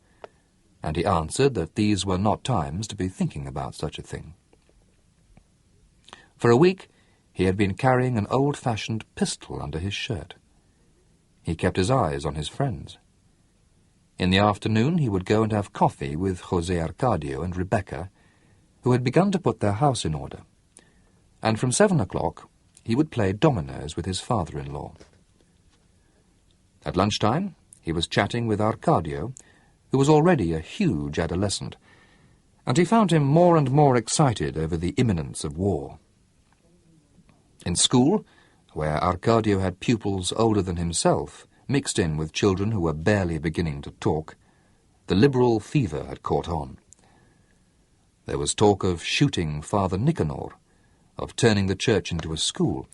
Speaker 1: and he answered that these were not times to be thinking about such a thing. For a week he had been carrying an old-fashioned pistol under his shirt. He kept his eyes on his friends. In the afternoon he would go and have coffee with José Arcadio and Rebecca, who had begun to put their house in order, and from 7 o'clock he would play dominoes with his father-in-law. At lunchtime he was chatting with Arcadio, who was already a huge adolescent, and he found him more and more excited over the imminence of war. In school, where Arcadio had pupils older than himself, mixed in with children who were barely beginning to talk, the liberal fever had caught on. There was talk of shooting Father Nicanor, of turning the church into a school,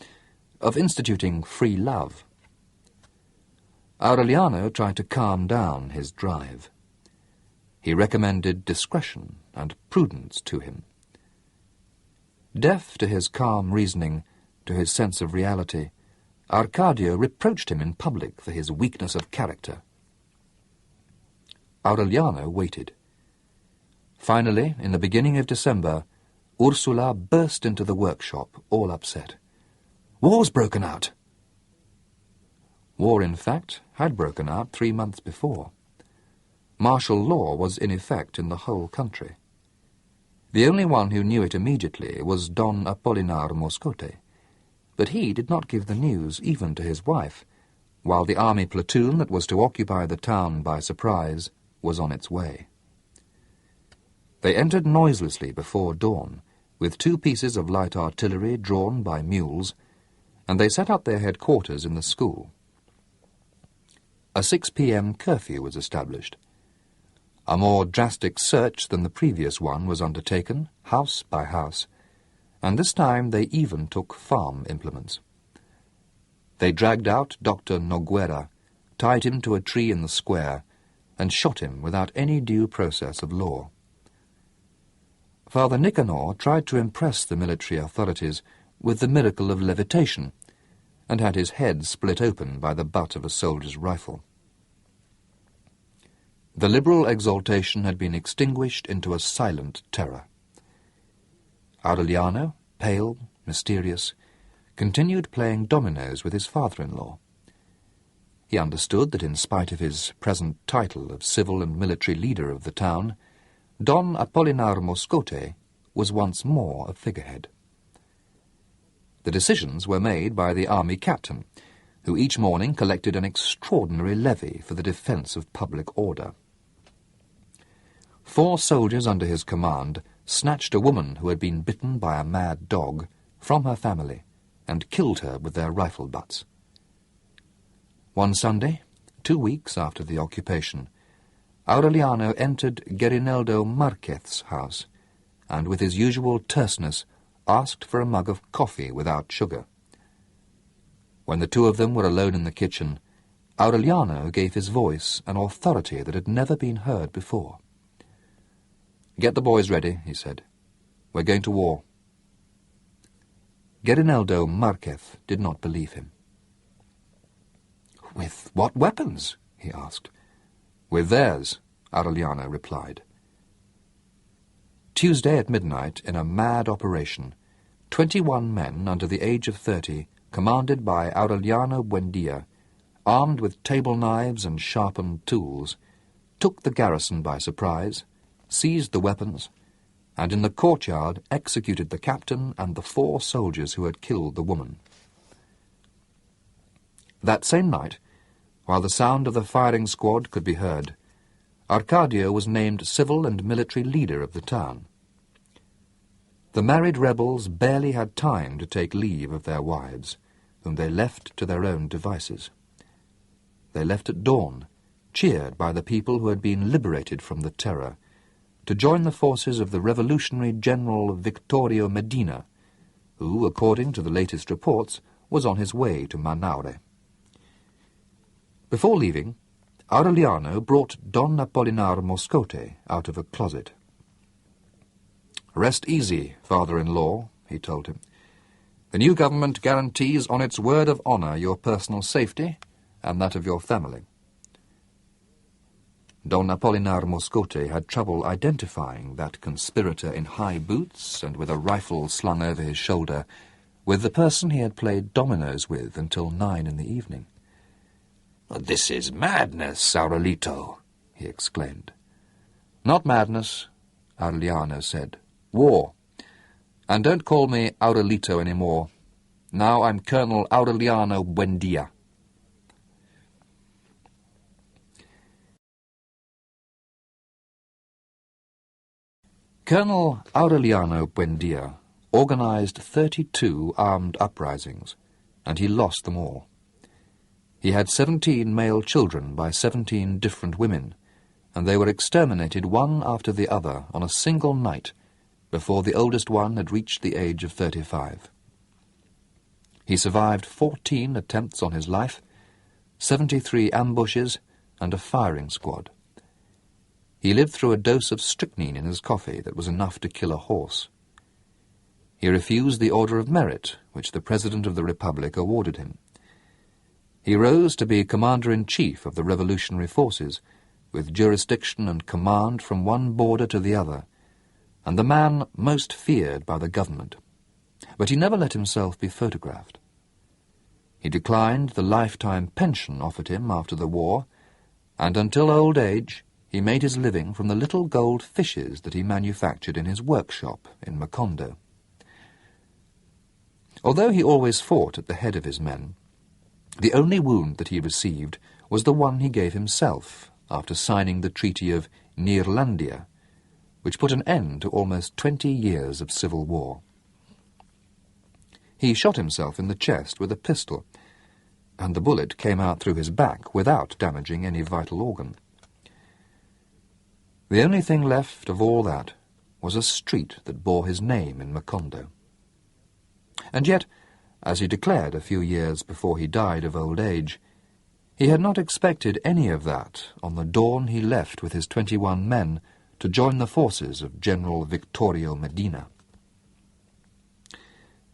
Speaker 1: of instituting free love. Aureliano tried to calm down his drive. He recommended discretion and prudence to him. Deaf to his calm reasoning, to his sense of reality, Arcadio reproached him in public for his weakness of character. Aureliano waited. Finally, in the beginning of December, Ursula burst into the workshop, all upset. "War's broken out!" War, in fact, had broken out 3 months before. Martial law was in effect in the whole country. The only one who knew it immediately was Don Apolinar Moscote, but he did not give the news even to his wife, while the army platoon that was to occupy the town by surprise was on its way. They entered noiselessly before dawn, with 2 pieces of light artillery drawn by mules, and they set up their headquarters in the school. A 6 p.m. curfew was established. A more drastic search than the previous one was undertaken, house by house, and this time they even took farm implements. They dragged out Dr. Noguera, tied him to a tree in the square, and shot him without any due process of law. Father Nicanor tried to impress the military authorities with the miracle of levitation, and had his head split open by the butt of a soldier's rifle. The liberal exaltation had been extinguished into a silent terror. Aureliano, pale, mysterious, continued playing dominoes with his father-in-law. He understood that in spite of his present title of civil and military leader of the town, Don Apolinar Moscote was once more a figurehead. The decisions were made by the army captain, who each morning collected an extraordinary levy for the defence of public order. 4 soldiers under his command snatched a woman who had been bitten by a mad dog from her family and killed her with their rifle butts. One Sunday, 2 weeks after the occupation, Aureliano entered Gabriel Marquez's house, and with his usual terseness asked for a mug of coffee without sugar. When the 2 of them were alone in the kitchen, Aureliano gave his voice an authority that had never been heard before. "Get the boys ready," he said. "We're going to war." Gabriel Marquez did not believe him. "With what weapons?" he asked. "With theirs," Aureliano replied. Tuesday at midnight, in a mad operation, 21 men under the age of 30, commanded by Aureliano Buendia, armed with table knives and sharpened tools, took the garrison by surprise, seized the weapons, and in the courtyard executed the captain and the 4 soldiers who had killed the woman. That same night, while the sound of the firing squad could be heard, Arcadio was named civil and military leader of the town. The married rebels barely had time to take leave of their wives, whom they left to their own devices. They left at dawn, cheered by the people who had been liberated from the terror, to join the forces of the revolutionary General Victorio Medina, who, according to the latest reports, was on his way to Manaure. Before leaving, Aureliano brought Don Apolinar Moscote out of a closet. "Rest easy, father-in-law," he told him. "The new government guarantees on its word of honour your personal safety and that of your family." Don Apolinar Moscote had trouble identifying that conspirator in high boots and with a rifle slung over his shoulder with the person he had played dominoes with until 9 in the evening. "This is madness, Aurelito," he exclaimed. "Not madness," Aureliano said. "War. And don't call me Aurelito any more. Now I'm Colonel Aureliano Buendia." Colonel Aureliano Buendia organized 32 armed uprisings, and he lost them all. He had 17 male children by 17 different women, and they were exterminated one after the other on a single night before the oldest one had reached the age of 35. He survived 14 attempts on his life, 73 ambushes, and a firing squad. He lived through a dose of strychnine in his coffee that was enough to kill a horse. He refused the Order of Merit, which the President of the Republic awarded him. He rose to be Commander-in-Chief of the revolutionary forces, with jurisdiction and command from one border to the other, and the man most feared by the government. But he never let himself be photographed. He declined the lifetime pension offered him after the war, and until old age he made his living from the little gold fishes that he manufactured in his workshop in Macondo. Although he always fought at the head of his men, the only wound that he received was the one he gave himself after signing the Treaty of Neerlandia, which put an end to almost 20 years of civil war. He shot himself in the chest with a pistol, and the bullet came out through his back without damaging any vital organ. The only thing left of all that was a street that bore his name in Macondo. And yet, as he declared a few years before he died of old age, he had not expected any of that on the dawn he left with his 21 men to join the forces of General Victorio Medina.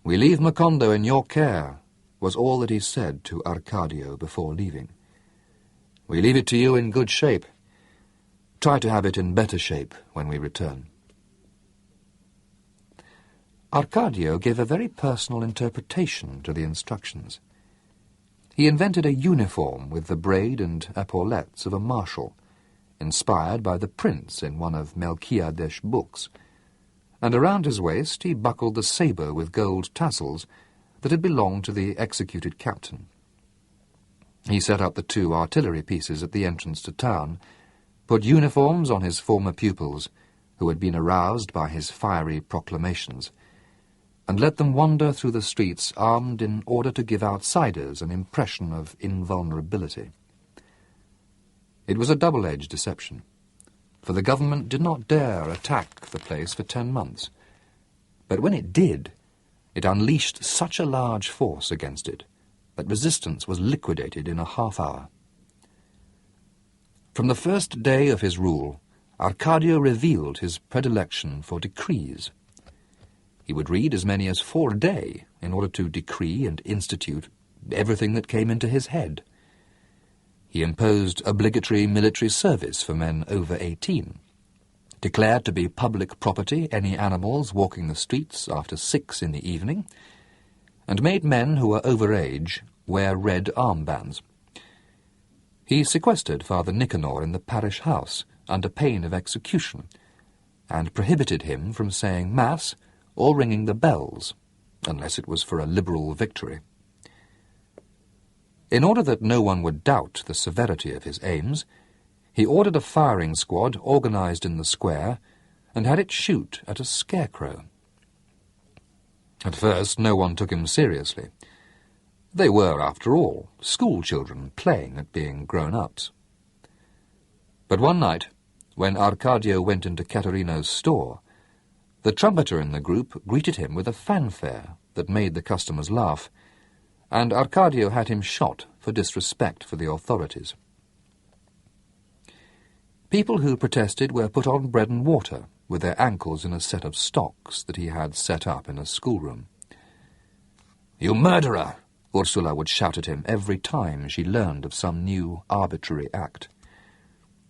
Speaker 1: "We leave Macondo in your care," was all that he said to Arcadio before leaving. "We leave it to you in good shape. Try to have it in better shape when we return." Arcadio gave a very personal interpretation to the instructions. He invented a uniform with the braid and epaulettes of a marshal, inspired by the prince in one of Melchiadesh's books, and around his waist he buckled the sabre with gold tassels that had belonged to the executed captain. He set up the 2 artillery pieces at the entrance to town, put uniforms on his former pupils, who had been aroused by his fiery proclamations, and let them wander through the streets armed in order to give outsiders an impression of invulnerability. It was a double-edged deception, for the government did not dare attack the place for 10 months. But when it did, it unleashed such a large force against it that resistance was liquidated in a half-hour. From the first day of his rule, Arcadio revealed his predilection for decrees. He would read as many as 4 a day in order to decree and institute everything that came into his head. He imposed obligatory military service for men over 18, declared to be public property any animals walking the streets after 6 in the evening, and made men who were over age wear red armbands. He sequestered Father Nicanor in the parish house under pain of execution, and prohibited him from saying Mass or ringing the bells, unless it was for a liberal victory. In order that no one would doubt the severity of his aims, he ordered a firing squad organized in the square and had it shoot at a scarecrow. At first no one took him seriously. They were, after all, school children playing at being grown-ups. But one night, when Arcadio went into Caterino's store, the trumpeter in the group greeted him with a fanfare that made the customers laugh, and Arcadio had him shot for disrespect for the authorities. People who protested were put on bread and water, with their ankles in a set of stocks that he had set up in a schoolroom. "You murderer!" Ursula would shout at him every time she learned of some new arbitrary act.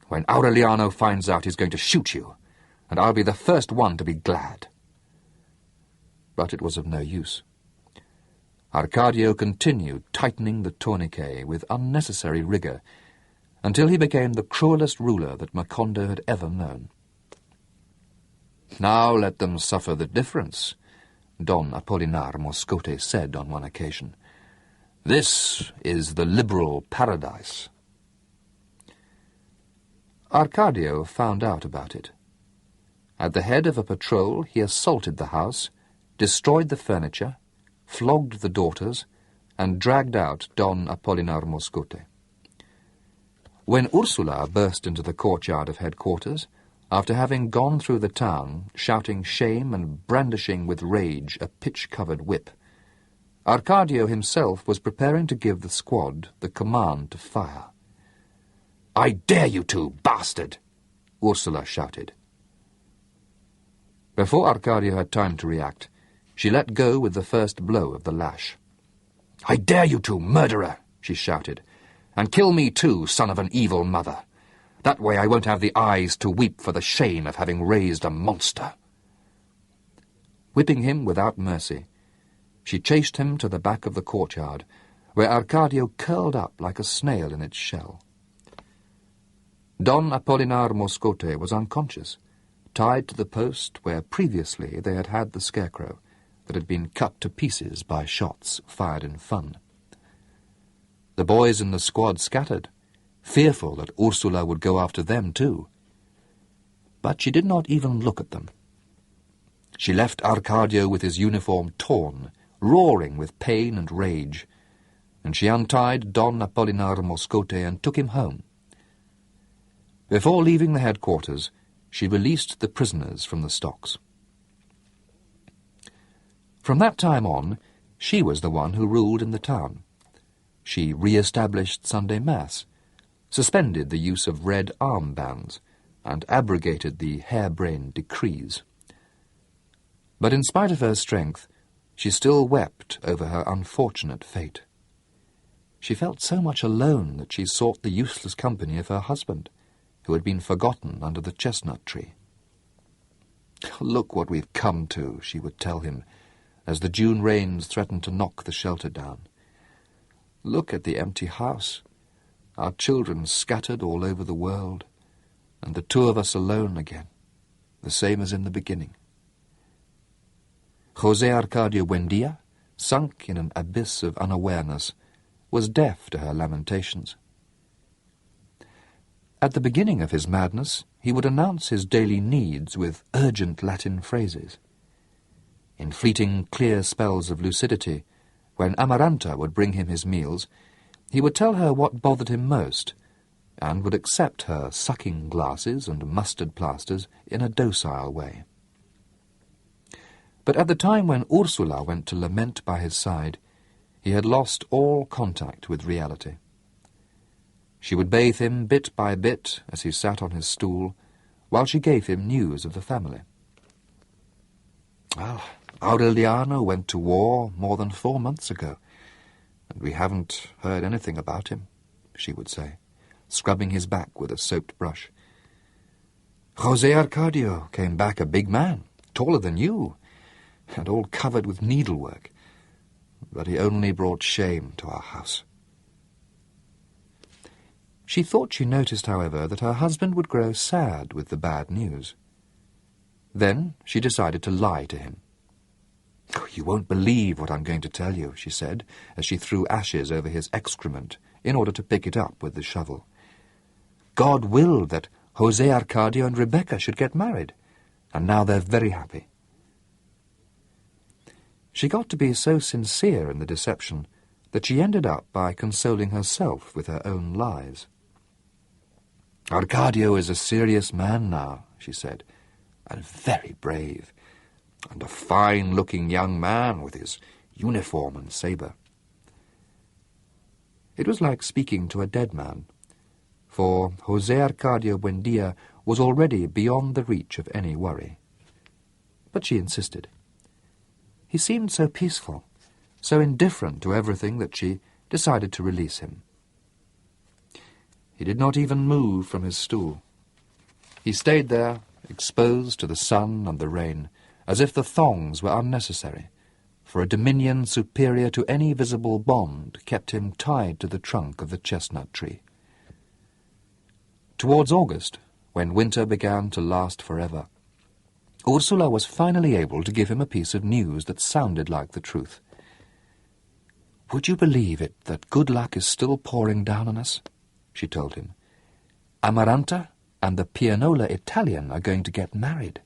Speaker 1: When Aureliano finds out, he's going to shoot you, and I'll be the first one to be glad." But it was of no use. Arcadio continued tightening the tourniquet with unnecessary rigour until he became the cruelest ruler that Macondo had ever known. "Now let them suffer the difference," Don Apolinar Moscote said on one occasion. "This is the liberal paradise." Arcadio found out about it. At the head of a patrol, he assaulted the house, destroyed the furniture, flogged the daughters, and dragged out Don Apolinar Moscote. When Ursula burst into the courtyard of headquarters, after having gone through the town, shouting shame and brandishing with rage a pitch-covered whip, Arcadio himself was preparing to give the squad the command to fire. "I dare you to, bastard!" Ursula shouted. Before Arcadio had time to react, she let go with the first blow of the lash. "I dare you to, murderer!" she shouted. "And kill me too, son of an evil mother. That way I won't have the eyes to weep for the shame of having raised a monster." Whipping him without mercy, she chased him to the back of the courtyard, where Arcadio curled up like a snail in its shell. Don Apolinar Moscote was unconscious, tied to the post where previously they had had the scarecrow that had been cut to pieces by shots fired in fun. The boys in the squad scattered, fearful that Ursula would go after them too. But she did not even look at them. She left Arcadio with his uniform torn, roaring with pain and rage, and she untied Don Apolinar Moscote and took him home. Before leaving the headquarters, she released the prisoners from the stocks. From that time on, she was the one who ruled in the town. She re-established Sunday Mass, suspended the use of red armbands, and abrogated the harebrained decrees. But in spite of her strength, she still wept over her unfortunate fate. She felt so much alone that she sought the useless company of her husband, who had been forgotten under the chestnut tree. "Look what we've come to," she would tell him, as the June rains threatened to knock the shelter down. "Look at the empty house, our children scattered all over the world, and the two of us alone again, the same as in the beginning." José Arcadio Buendia, sunk in an abyss of unawareness, was deaf to her lamentations. At the beginning of his madness, he would announce his daily needs with urgent Latin phrases. In fleeting, clear spells of lucidity, when Amaranta would bring him his meals, he would tell her what bothered him most, and would accept her sucking glasses and mustard plasters in a docile way. But at the time when Ursula went to lament by his side, he had lost all contact with reality. She would bathe him bit by bit as he sat on his stool, while she gave him news of the family. "Well, Aureliano went to war more than 4 months ago, and we haven't heard anything about him," she would say, scrubbing his back with a soaped brush. "José Arcadio came back a big man, taller than you, and all covered with needlework, but he only brought shame to our house." She thought she noticed, however, that her husband would grow sad with the bad news. Then she decided to lie to him. "You won't believe what I'm going to tell you," she said, as she threw ashes over his excrement in order to pick it up with the shovel. "God willed that José Arcadio and Rebecca should get married, and now they're very happy." She got to be so sincere in the deception that she ended up by consoling herself with her own lies. "Arcadio is a serious man now," she said, "and very brave, and a fine-looking young man with his uniform and sabre." It was like speaking to a dead man, for José Arcadio Buendia was already beyond the reach of any worry. But she insisted. He seemed so peaceful, so indifferent to everything that she decided to release him. He did not even move from his stool. He stayed there, exposed to the sun and the rain, as if the thongs were unnecessary, for a dominion superior to any visible bond kept him tied to the trunk of the chestnut tree. Towards August, when winter began to last forever, Ursula was finally able to give him a piece of news that sounded like the truth. "Would you believe it that good luck is still pouring down on us?" she told him. "Amaranta and the pianola Italian are going to get married."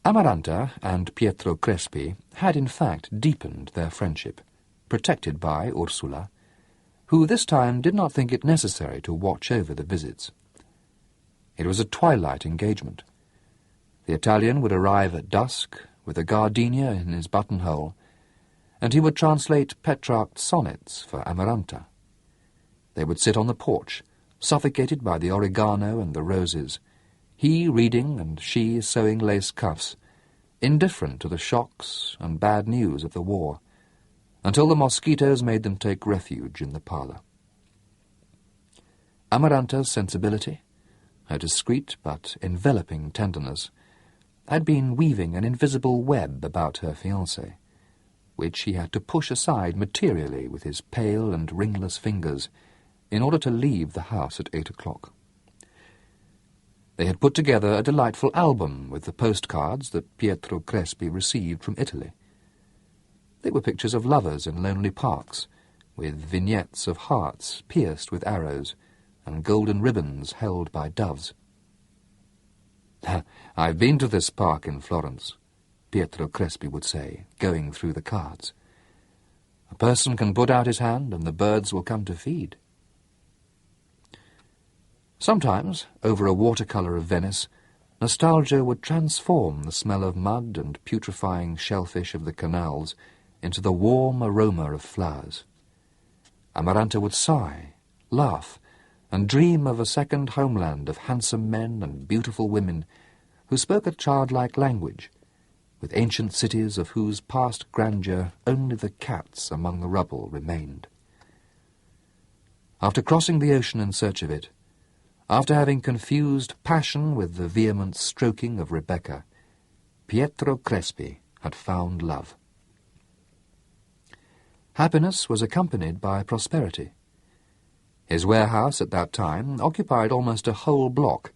Speaker 1: Amaranta and Pietro Crespi had in fact deepened their friendship, protected by Ursula, who this time did not think it necessary to watch over the visits. It was a twilight engagement. The Italian would arrive at dusk, with a gardenia in his buttonhole, and he would translate Petrarch's sonnets for Amaranta. They would sit on the porch, suffocated by the oregano and the roses, he reading and she sewing lace cuffs, indifferent to the shocks and bad news of the war, until the mosquitoes made them take refuge in the parlour. Amaranta's sensibility, her discreet but enveloping tenderness, had been weaving an invisible web about her fiancé, which he had to push aside materially with his pale and ringless fingers in order to leave the house at 8 o'clock. They had put together a delightful album with the postcards that Pietro Crespi received from Italy. They were pictures of lovers in lonely parks, with vignettes of hearts pierced with arrows and golden ribbons held by doves. "I've been to this park in Florence," Pietro Crespi would say, going through the cards. "A person can put out his hand and the birds will come to feed." Sometimes, over a watercolour of Venice, nostalgia would transform the smell of mud and putrefying shellfish of the canals into the warm aroma of flowers. Amaranta would sigh, laugh, and dream of a second homeland of handsome men and beautiful women who spoke a childlike language, with ancient cities of whose past grandeur only the cats among the rubble remained. After crossing the ocean in search of it, after having confused passion with the vehement stroking of Rebecca, Pietro Crespi had found love. Happiness was accompanied by prosperity. His warehouse at that time occupied almost a whole block,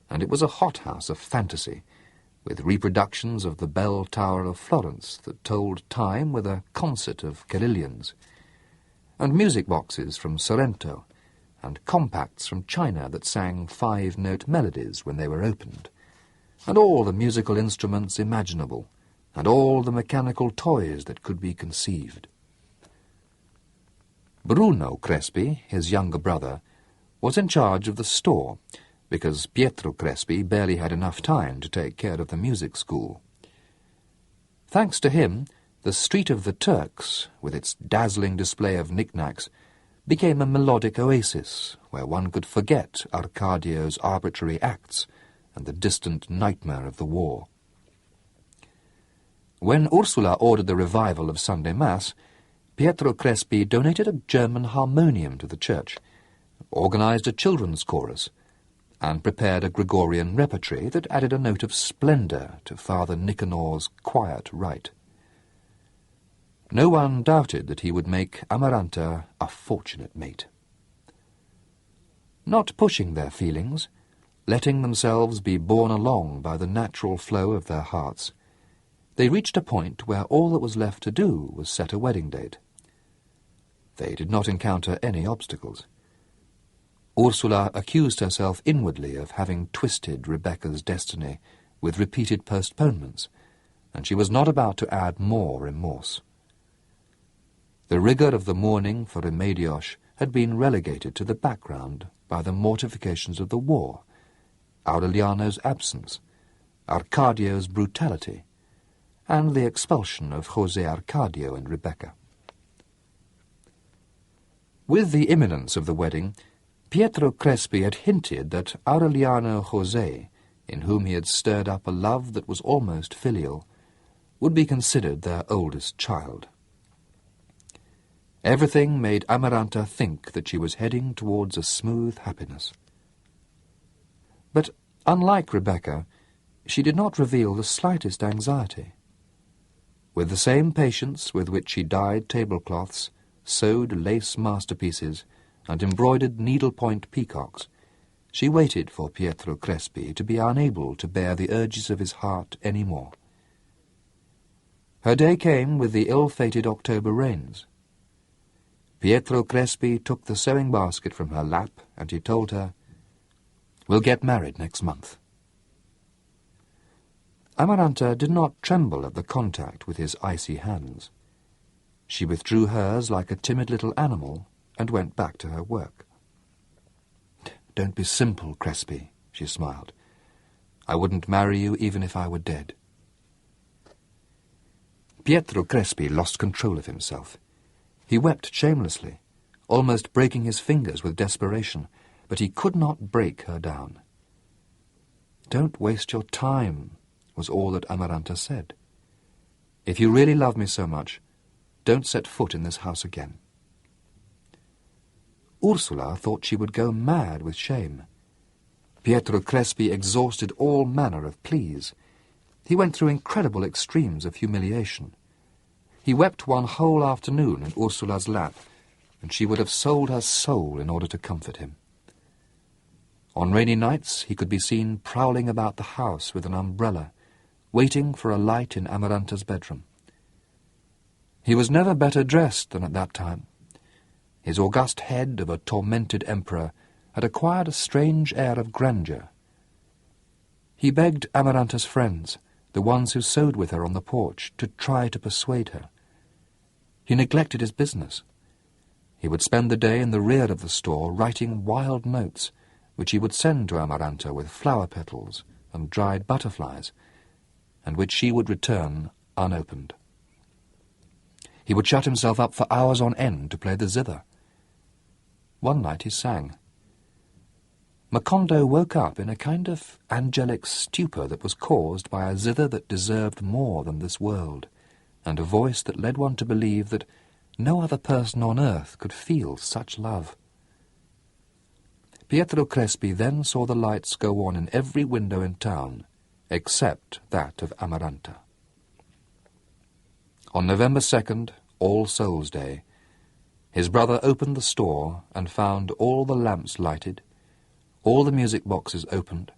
Speaker 1: and it was a hothouse of fantasy, with reproductions of the bell tower of Florence that told time with a concert of carillons, and music boxes from Sorrento, and compacts from China that sang 5-note melodies when they were opened, and all the musical instruments imaginable, and all the mechanical toys that could be conceived. Bruno Crespi, his younger brother, was in charge of the store, because Pietro Crespi barely had enough time to take care of the music school. Thanks to him, the Street of the Turks, with its dazzling display of knickknacks, became a melodic oasis where one could forget Arcadio's arbitrary acts and the distant nightmare of the war. When Ursula ordered the revival of Sunday Mass, Pietro Crespi donated a German harmonium to the church, organized a children's chorus, and prepared a Gregorian repertory that added a note of splendor to Father Nicanor's quiet rite. No one doubted that he would make Amaranta a fortunate mate. Not pushing their feelings, letting themselves be borne along by the natural flow of their hearts, they reached a point where all that was left to do was set a wedding date. They did not encounter any obstacles. Ursula accused herself inwardly of having twisted Rebecca's destiny with repeated postponements, and she was not about to add more remorse. The rigour of the mourning for Remedios had been relegated to the background by the mortifications of the war, Aureliano's absence, Arcadio's brutality, and the expulsion of José Arcadio and Rebecca. With the imminence of the wedding, Pietro Crespi had hinted that Aureliano José, in whom he had stirred up a love that was almost filial, would be considered their oldest child. Everything made Amaranta think that she was heading towards a smooth happiness. But, unlike Rebecca, she did not reveal the slightest anxiety. With the same patience with which she dyed tablecloths, sewed lace masterpieces, and embroidered needlepoint peacocks, she waited for Pietro Crespi to be unable to bear the urges of his heart any more. Her day came with the ill-fated October rains. Pietro Crespi took the sewing basket from her lap, and he told her, "We'll get married next month." Amaranta did not tremble at the contact with his icy hands. She withdrew hers like a timid little animal and went back to her work. "Don't be simple, Crespi," she smiled. "I wouldn't marry you even if I were dead." Pietro Crespi lost control of himself. He wept shamelessly, almost breaking his fingers with desperation, but he could not break her down. "Don't waste your time," was all that Amaranta said. "If you really love me so much, don't set foot in this house again." Ursula thought she would go mad with shame. Pietro Crespi exhausted all manner of pleas. He went through incredible extremes of humiliation. He wept one whole afternoon in Ursula's lap, and she would have sold her soul in order to comfort him. On rainy nights he could be seen prowling about the house with an umbrella, waiting for a light in Amaranta's bedroom. He was never better dressed than at that time. His august head of a tormented emperor had acquired a strange air of grandeur. He begged Amaranta's friends, the ones who sewed with her on the porch, to try to persuade her. He neglected his business. He would spend the day in the rear of the store writing wild notes, which he would send to Amaranta with flower petals and dried butterflies, and which she would return unopened. He would shut himself up for hours on end to play the zither. One night he sang. Macondo woke up in a kind of angelic stupor that was caused by a zither that deserved more than this world, and a voice that led one to believe that no other person on earth could feel such love. Pietro Crespi then saw the lights go on in every window in town, except that of Amaranta. On November 2nd, All Souls' Day, his brother opened the store and found all the lamps lighted, all the music boxes opened,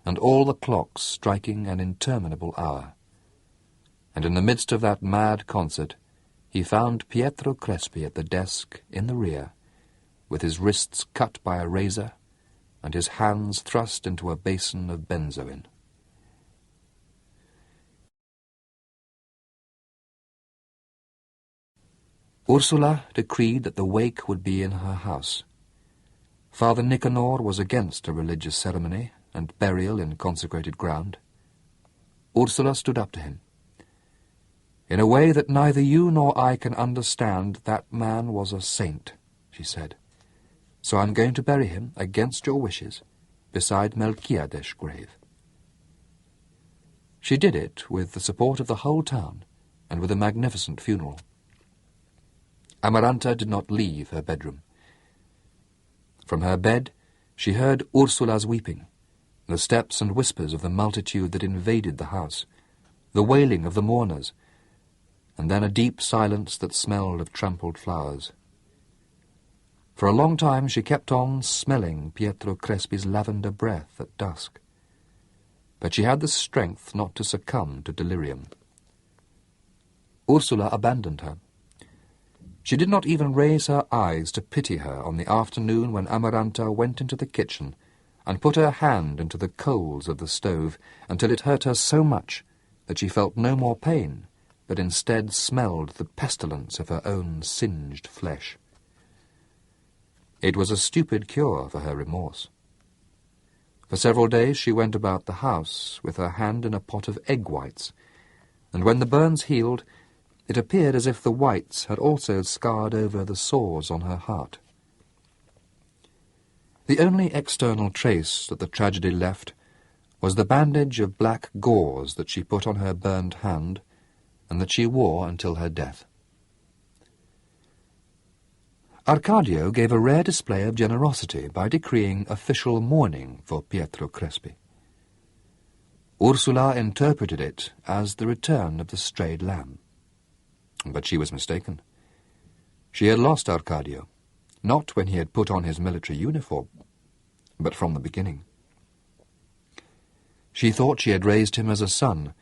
Speaker 1: and all the clocks striking an interminable hour. And in the midst of that mad concert, he found Pietro Crespi at the desk in the rear, with his wrists cut by a razor and his hands thrust into a basin of benzoin. Ursula decreed that the wake would be in her house. Father Nicanor was against a religious ceremony and burial in consecrated ground. Ursula stood up to him. "In a way that neither you nor I can understand, that man was a saint," she said. "So I'm going to bury him, against your wishes, beside Melchiadesh's grave." She did it with the support of the whole town and with a magnificent funeral. Amaranta did not leave her bedroom. From her bed she heard Ursula's weeping, the steps and whispers of the multitude that invaded the house, the wailing of the mourners, and then a deep silence that smelled of trampled flowers. For a long time she kept on smelling Pietro Crespi's lavender breath at dusk, but she had the strength not to succumb to delirium. Ursula abandoned her. She did not even raise her eyes to pity her on the afternoon when Amaranta went into the kitchen and put her hand into the coals of the stove until it hurt her so much that she felt no more pain, but instead smelled the pestilence of her own singed flesh. It was a stupid cure for her remorse. For several days she went about the house with her hand in a pot of egg whites, and when the burns healed, it appeared as if the whites had also scarred over the sores on her heart. The only external trace that the tragedy left was the bandage of black gauze that she put on her burned hand and that she wore until her death. Arcadio gave a rare display of generosity by decreeing official mourning for Pietro Crespi. Ursula interpreted it as the return of the strayed lamb. But she was mistaken. She had lost Arcadio, not when he had put on his military uniform, but from the beginning. She thought she had raised him as a son,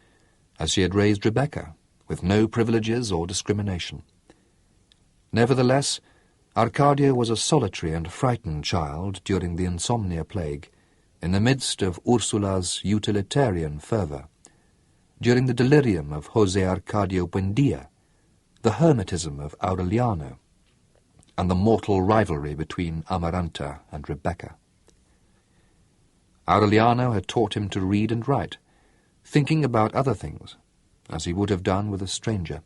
Speaker 1: as she had raised Rebecca, with no privileges or discrimination. Nevertheless, Arcadio was a solitary and frightened child during the insomnia plague, in the midst of Ursula's utilitarian fervour, during the delirium of José Arcadio Buendia, the hermetism of Aureliano, and the mortal rivalry between Amaranta and Rebecca. Aureliano had taught him to read and write, thinking about other things, as he would have done with a stranger.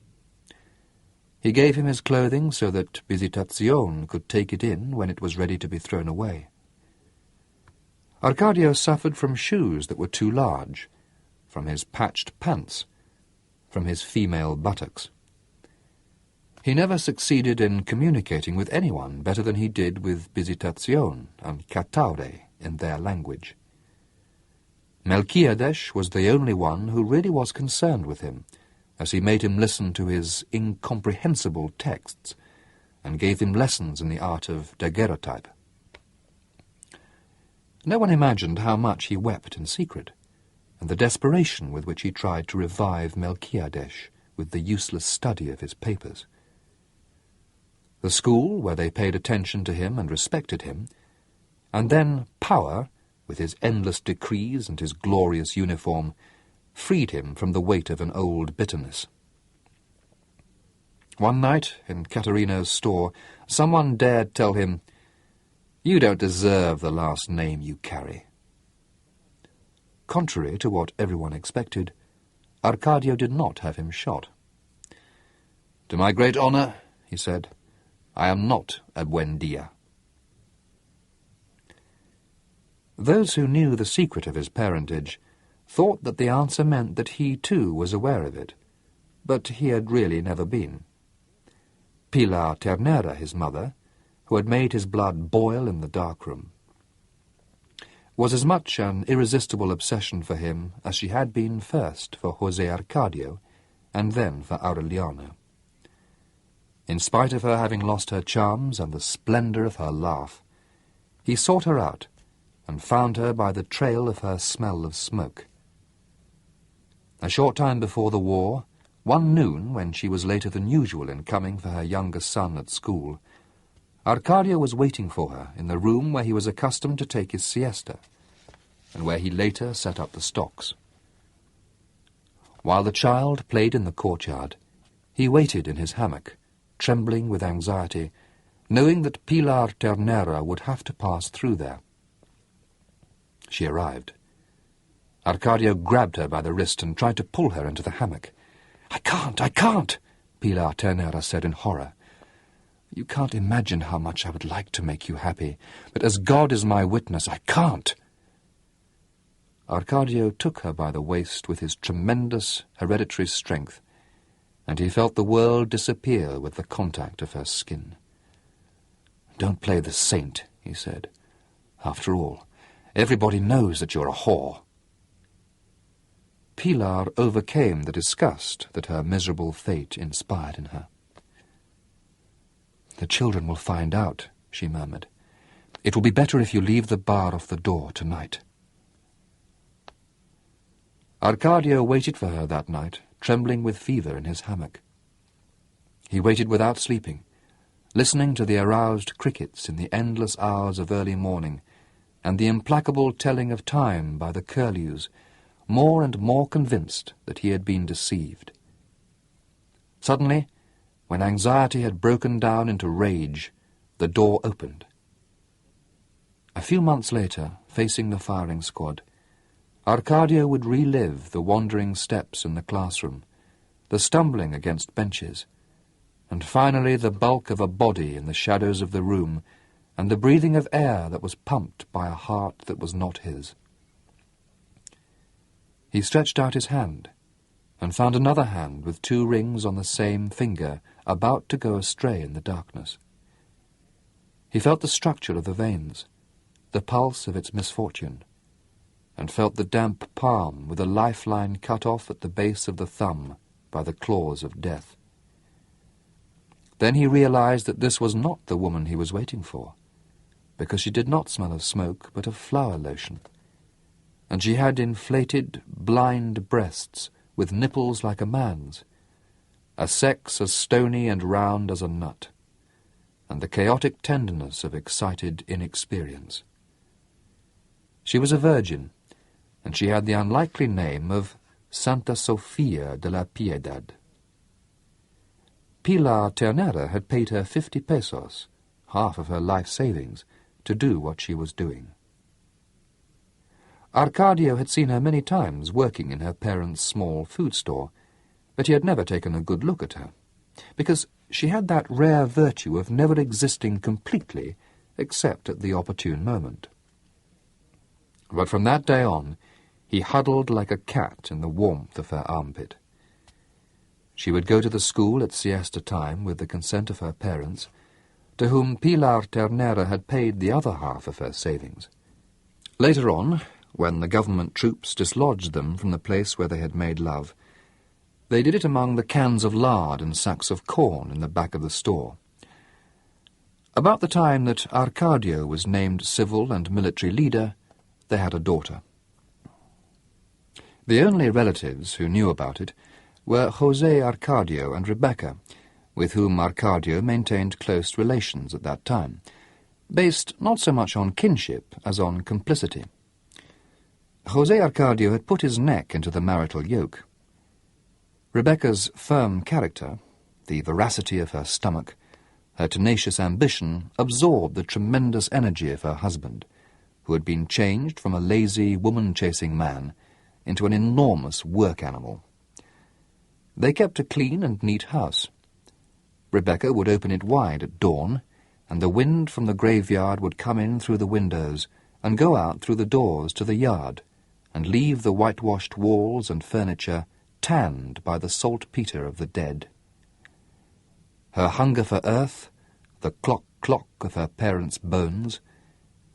Speaker 1: He gave him his clothing so that Visitazione could take it in when it was ready to be thrown away. Arcadio suffered from shoes that were too large, from his patched pants, from his female buttocks. He never succeeded in communicating with anyone better than he did with Visitazione and Cataure in their language. Melchiades was the only one who really was concerned with him, as he made him listen to his incomprehensible texts and gave him lessons in the art of daguerreotype. No one imagined how much he wept in secret, and the desperation with which he tried to revive Melchiades with the useless study of his papers. The school, where they paid attention to him and respected him, and then power, with his endless decrees and his glorious uniform, freed him from the weight of an old bitterness. One night, in Caterina's store, someone dared tell him, "You don't deserve the last name you carry." Contrary to what everyone expected, Arcadio did not have him shot. "To my great honour," he said, "I am not a Buendia." Those who knew the secret of his parentage thought that the answer meant that he too was aware of it, but he had really never been. Pilar Ternera, his mother, who had made his blood boil in the darkroom, was as much an irresistible obsession for him as she had been first for José Arcadio and then for Aureliano. In spite of her having lost her charms and the splendour of her laugh, he sought her out and found her by the trail of her smell of smoke. A short time before the war, one noon, when she was later than usual in coming for her younger son at school, Arcadio was waiting for her in the room where he was accustomed to take his siesta, and where he later set up the stocks. While the child played in the courtyard, he waited in his hammock, trembling with anxiety, knowing that Pilar Ternera would have to pass through there. She arrived. Arcadio grabbed her by the wrist and tried to pull her into the hammock. I can't, Pilar Ternera said in horror. "You can't imagine how much I would like to make you happy, but as God is my witness, I can't." Arcadio took her by the waist with his tremendous hereditary strength, and he felt the world disappear with the contact of her skin. "Don't play the saint," he said. "After all, everybody knows that you're a whore." Pilar overcame the disgust that her miserable fate inspired in her. "The children will find out," she murmured. "It will be better if you leave the bar off the door tonight." Arcadio waited for her that night, trembling with fever in his hammock. He waited without sleeping, listening to the aroused crickets in the endless hours of early morning, and the implacable telling of time by the curlews, more and more convinced that he had been deceived. Suddenly, when anxiety had broken down into rage, the door opened. A few months later, facing the firing squad, Arcadio would relive the wandering steps in the classroom, the stumbling against benches, and finally the bulk of a body in the shadows of the room, and the breathing of air that was pumped by a heart that was not his. He stretched out his hand, and found another hand with 2 rings on the same finger about to go astray in the darkness. He felt the structure of the veins, the pulse of its misfortune, and felt the damp palm with a lifeline cut off at the base of the thumb by the claws of death. Then he realized that this was not the woman he was waiting for, because she did not smell of smoke but of flower lotion, and she had inflated, blind breasts with nipples like a man's, a sex as stony and round as a nut, and the chaotic tenderness of excited inexperience. She was a virgin, and she had the unlikely name of Santa Sofia de la Piedad. Pilar Ternera had paid her 50 pesos, half of her life savings, to do what she was doing. Arcadio had seen her many times working in her parents' small food store, but he had never taken a good look at her, because she had that rare virtue of never existing completely except at the opportune moment. But from that day on, he huddled like a cat in the warmth of her armpit. She would go to the school at siesta time with the consent of her parents, to whom Pilar Ternera had paid the other half of her savings. Later on, when the government troops dislodged them from the place where they had made love, they did it among the cans of lard and sacks of corn in the back of the store. About the time that Arcadio was named civil and military leader, they had a daughter. The only relatives who knew about it were José Arcadio and Rebecca, with whom Arcadio maintained close relations at that time, based not so much on kinship as on complicity. José Arcadio had put his neck into the marital yoke. Rebecca's firm character, the veracity of her stomach, her tenacious ambition, absorbed the tremendous energy of her husband, who had been changed from a lazy, woman-chasing man into an enormous work animal. They kept a clean and neat house. Rebecca would open it wide at dawn, and the wind from the graveyard would come in through the windows and go out through the doors to the yard, and leave the whitewashed walls and furniture tanned by the saltpetre of the dead. Her hunger for earth, the clock-clock of her parents' bones,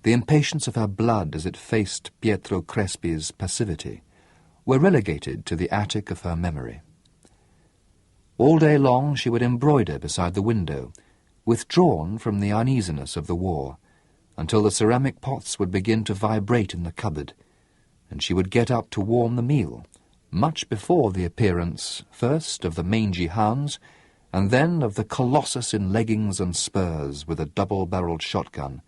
Speaker 1: the impatience of her blood as it faced Pietro Crespi's passivity, were relegated to the attic of her memory. All day long she would embroider beside the window, withdrawn from the uneasiness of the war, until the ceramic pots would begin to vibrate in the cupboard, and she would get up to warm the meal, much before the appearance, first of the mangy hounds, and then of the colossus in leggings and spurs with a double-barrelled shotgun,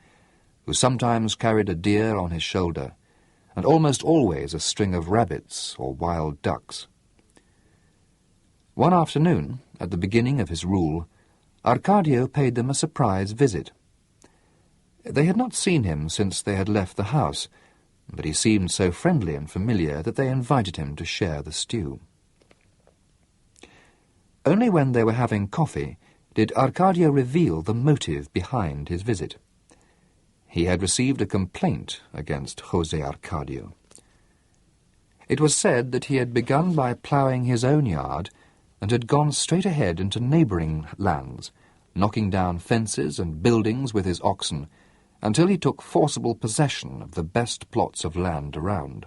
Speaker 1: who sometimes carried a deer on his shoulder, and almost always a string of rabbits or wild ducks. One afternoon, at the beginning of his rule, Arcadio paid them a surprise visit. They had not seen him since they had left the house, but he seemed so friendly and familiar that they invited him to share the stew. Only when they were having coffee did Arcadio reveal the motive behind his visit. He had received a complaint against José Arcadio. It was said that he had begun by ploughing his own yard and had gone straight ahead into neighbouring lands, knocking down fences and buildings with his oxen, until he took forcible possession of the best plots of land around.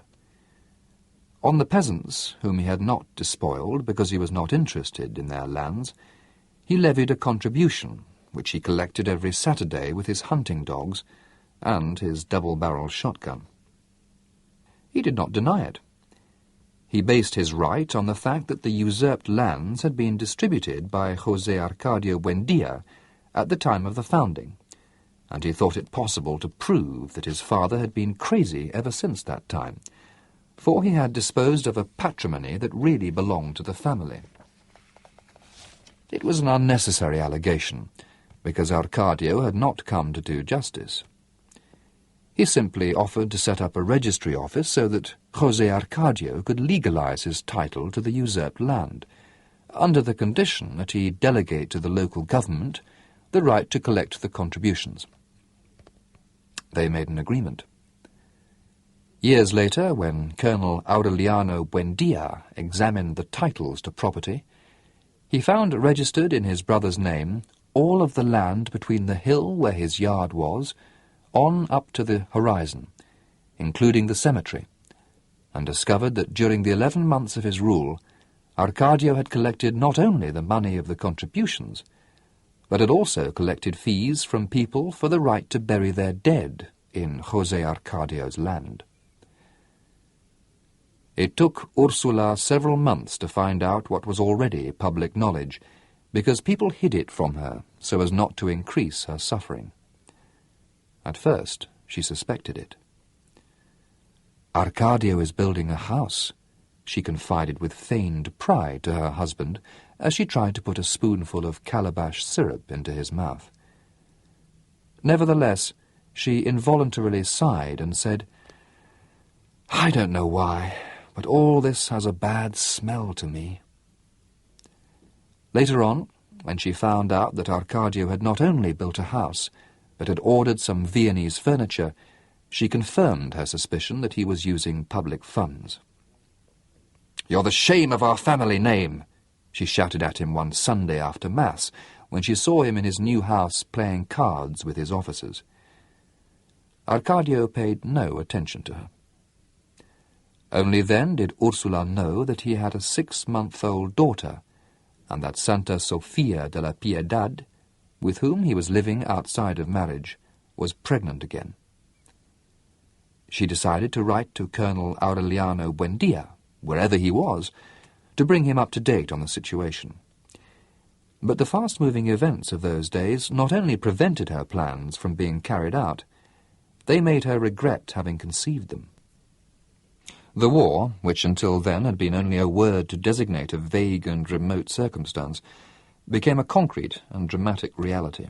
Speaker 1: On the peasants, whom he had not despoiled because he was not interested in their lands, he levied a contribution, which he collected every Saturday with his hunting dogs and his double-barrelled shotgun. He did not deny it. He based his right on the fact that the usurped lands had been distributed by José Arcadio Buendia at the time of the founding, and he thought it possible to prove that his father had been crazy ever since that time, for he had disposed of a patrimony that really belonged to the family. It was an unnecessary allegation, because Arcadio had not come to do justice. He simply offered to set up a registry office so that José Arcadio could legalize his title to the usurped land, under the condition that he delegate to the local government the right to collect the contributions. They made an agreement. Years later, when Colonel Aureliano Buendia examined the titles to property, he found registered in his brother's name all of the land between the hill where his yard was, on up to the horizon, including the cemetery, and discovered that during the 11 months of his rule, Arcadio had collected not only the money of the contributions, but had also collected fees from people for the right to bury their dead in José Arcadio's land. It took Ursula several months to find out what was already public knowledge, because people hid it from her so as not to increase her suffering. At first, she suspected it. "Arcadio is building a house," she confided with feigned pride to her husband as she tried to put a spoonful of calabash syrup into his mouth. Nevertheless, she involuntarily sighed and said, "I don't know why, but all this has a bad smell to me." Later on, when she found out that Arcadio had not only built a house, but had ordered some Viennese furniture, she confirmed her suspicion that he was using public funds. "You're the shame of our family name," she shouted at him one Sunday after Mass, when she saw him in his new house playing cards with his officers. Arcadio paid no attention to her. Only then did Ursula know that he had a 6-month-old daughter, and that Santa Sofia de la Piedad, with whom he was living outside of marriage, was pregnant again. She decided to write to Colonel Aureliano Buendia, wherever he was, to bring him up to date on the situation. But the fast-moving events of those days not only prevented her plans from being carried out, they made her regret having conceived them. The war, which until then had been only a word to designate a vague and remote circumstance, became a concrete and dramatic reality.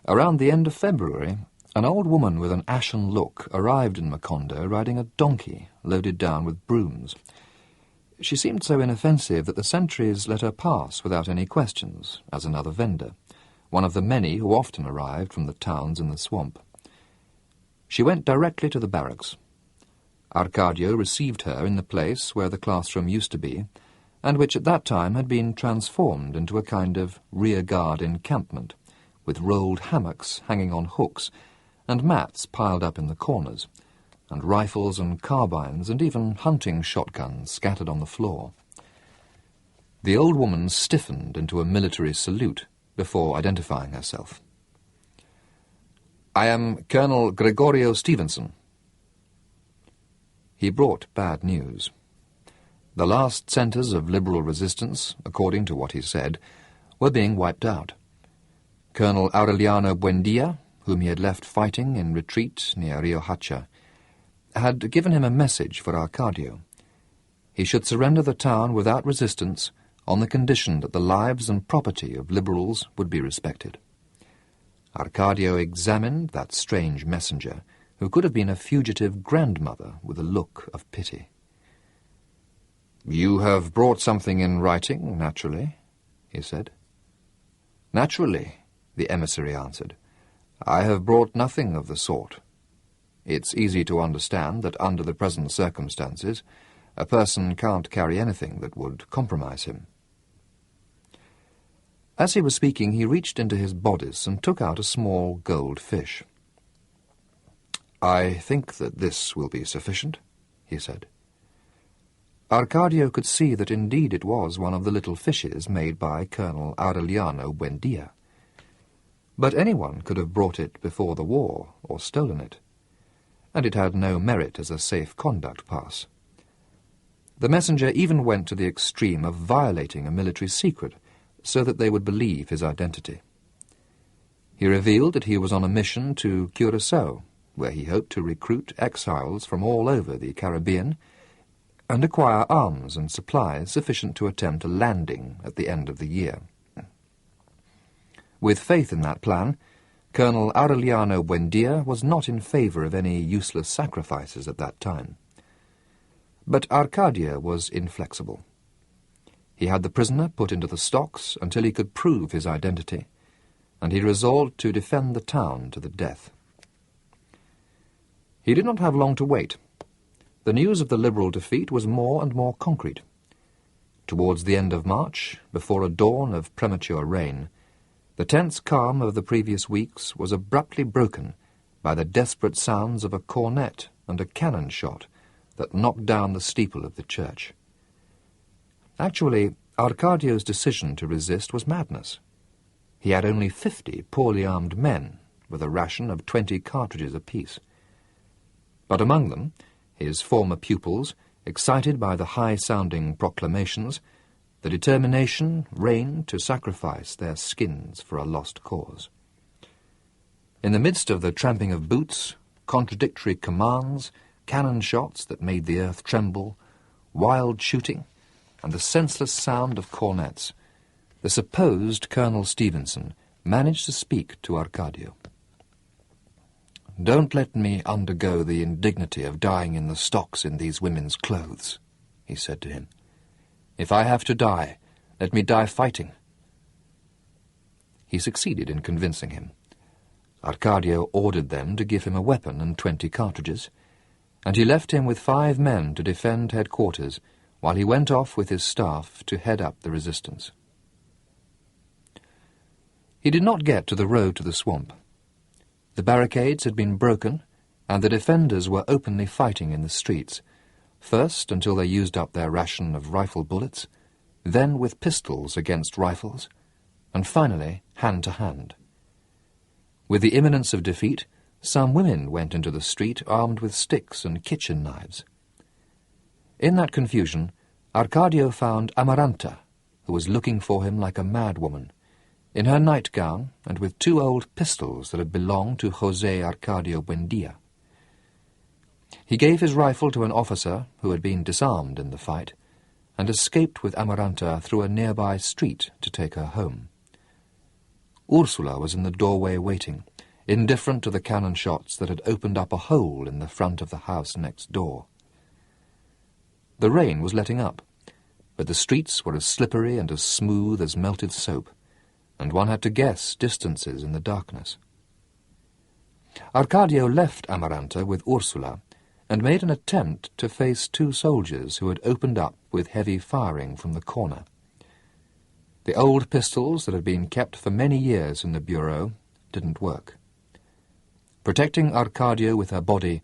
Speaker 1: Around the end of February, an old woman with an ashen look arrived in Macondo riding a donkey loaded down with brooms. She seemed so inoffensive that the sentries let her pass without any questions, as another vendor, one of the many who often arrived from the towns in the swamp. She went directly to the barracks. Arcadio received her in the place where the classroom used to be, and which at that time had been transformed into a kind of rear-guard encampment, with rolled hammocks hanging on hooks, and mats piled up in the corners, and rifles and carbines and even hunting shotguns scattered on the floor. The old woman stiffened into a military salute before identifying herself. "I am Colonel Gregorio Stevenson." He brought bad news. The last centres of liberal resistance, according to what he said, were being wiped out. Colonel Aureliano Buendia, whom he had left fighting in retreat near Riohacha, had given him a message for Arcadio. He should surrender the town without resistance on the condition that the lives and property of liberals would be respected. Arcadio examined that strange messenger, who could have been a fugitive grandmother with a look of pity. "You have brought something in writing, naturally," he said. "Naturally," the emissary answered. "I have brought nothing of the sort. It's easy to understand that under the present circumstances, a person can't carry anything that would compromise him." As he was speaking, he reached into his bodice and took out a small gold fish. "I think that this will be sufficient," he said. Arcadio could see that indeed it was one of the little fishes made by Colonel Aureliano Buendia. But anyone could have brought it before the war or stolen it, and it had no merit as a safe conduct pass. The messenger even went to the extreme of violating a military secret so that they would believe his identity. He revealed that he was on a mission to Curaçao, where he hoped to recruit exiles from all over the Caribbean and acquire arms and supplies sufficient to attempt a landing at the end of the year. With faith in that plan, Colonel Aureliano Buendia was not in favour of any useless sacrifices at that time. But Arcadio was inflexible. He had the prisoner put into the stocks until he could prove his identity, and he resolved to defend the town to the death. He did not have long to wait. The news of the Liberal defeat was more and more concrete. Towards the end of March, before a dawn of premature rain, The tense calm of the previous weeks was abruptly broken by the desperate sounds of a cornet and a cannon shot that knocked down the steeple of the church. Actually, Arkadio's decision to resist was madness. He had only 50 poorly armed men, with a ration of 20 cartridges apiece. But among them, his former pupils, excited by the high-sounding proclamations, the determination reigned to sacrifice their skins for a lost cause. In the midst of the tramping of boots, contradictory commands, cannon shots that made the earth tremble, wild shooting, and the senseless sound of cornets, the supposed Colonel Stevenson managed to speak to Arkadio. "Don't let me undergo the indignity of dying in the stocks in these women's clothes," he said to him. "If I have to die, let me die fighting." He succeeded in convincing him. Arkadio ordered them to give him a weapon and 20 cartridges, and he left him with 5 men to defend headquarters while he went off with his staff to head up the resistance. He did not get to the road to the swamp. The barricades had been broken, and the defenders were openly fighting in the streets, first until they used up their ration of rifle bullets, then with pistols against rifles, and finally hand to hand. With the imminence of defeat, some women went into the street armed with sticks and kitchen knives. In that confusion, Arkadio found Amaranta, who was looking for him like a madwoman, in her nightgown and with 2 old pistols that had belonged to José Arcadio Buendia. He gave his rifle to an officer who had been disarmed in the fight, and escaped with Amaranta through a nearby street to take her home. Ursula was in the doorway waiting, indifferent to the cannon shots that had opened up a hole in the front of the house next door. The rain was letting up, but the streets were as slippery and as smooth as melted soap, and one had to guess distances in the darkness. Arkadio left Amaranta with Ursula and made an attempt to face 2 soldiers who had opened up with heavy firing from the corner. The old pistols that had been kept for many years in the bureau didn't work. Protecting Arkadio with her body,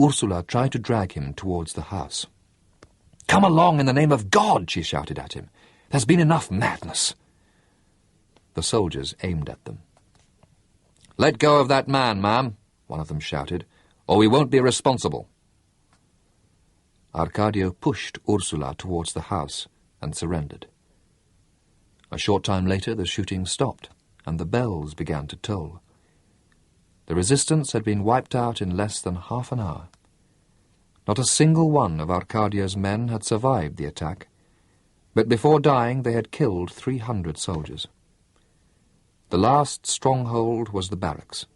Speaker 1: Ursula tried to drag him towards the house. "Come along in the name of God!" she shouted at him. "There's been enough madness." The soldiers aimed at them. "Let go of that man, ma'am," one of them shouted, "or we won't be responsible." Arkadio pushed Ursula towards the house and surrendered. A short time later the shooting stopped, and the bells began to toll. The resistance had been wiped out in less than half an hour. Not a single one of Arkadio's men had survived the attack, but before dying they had killed 300 soldiers. The last stronghold was the barracks.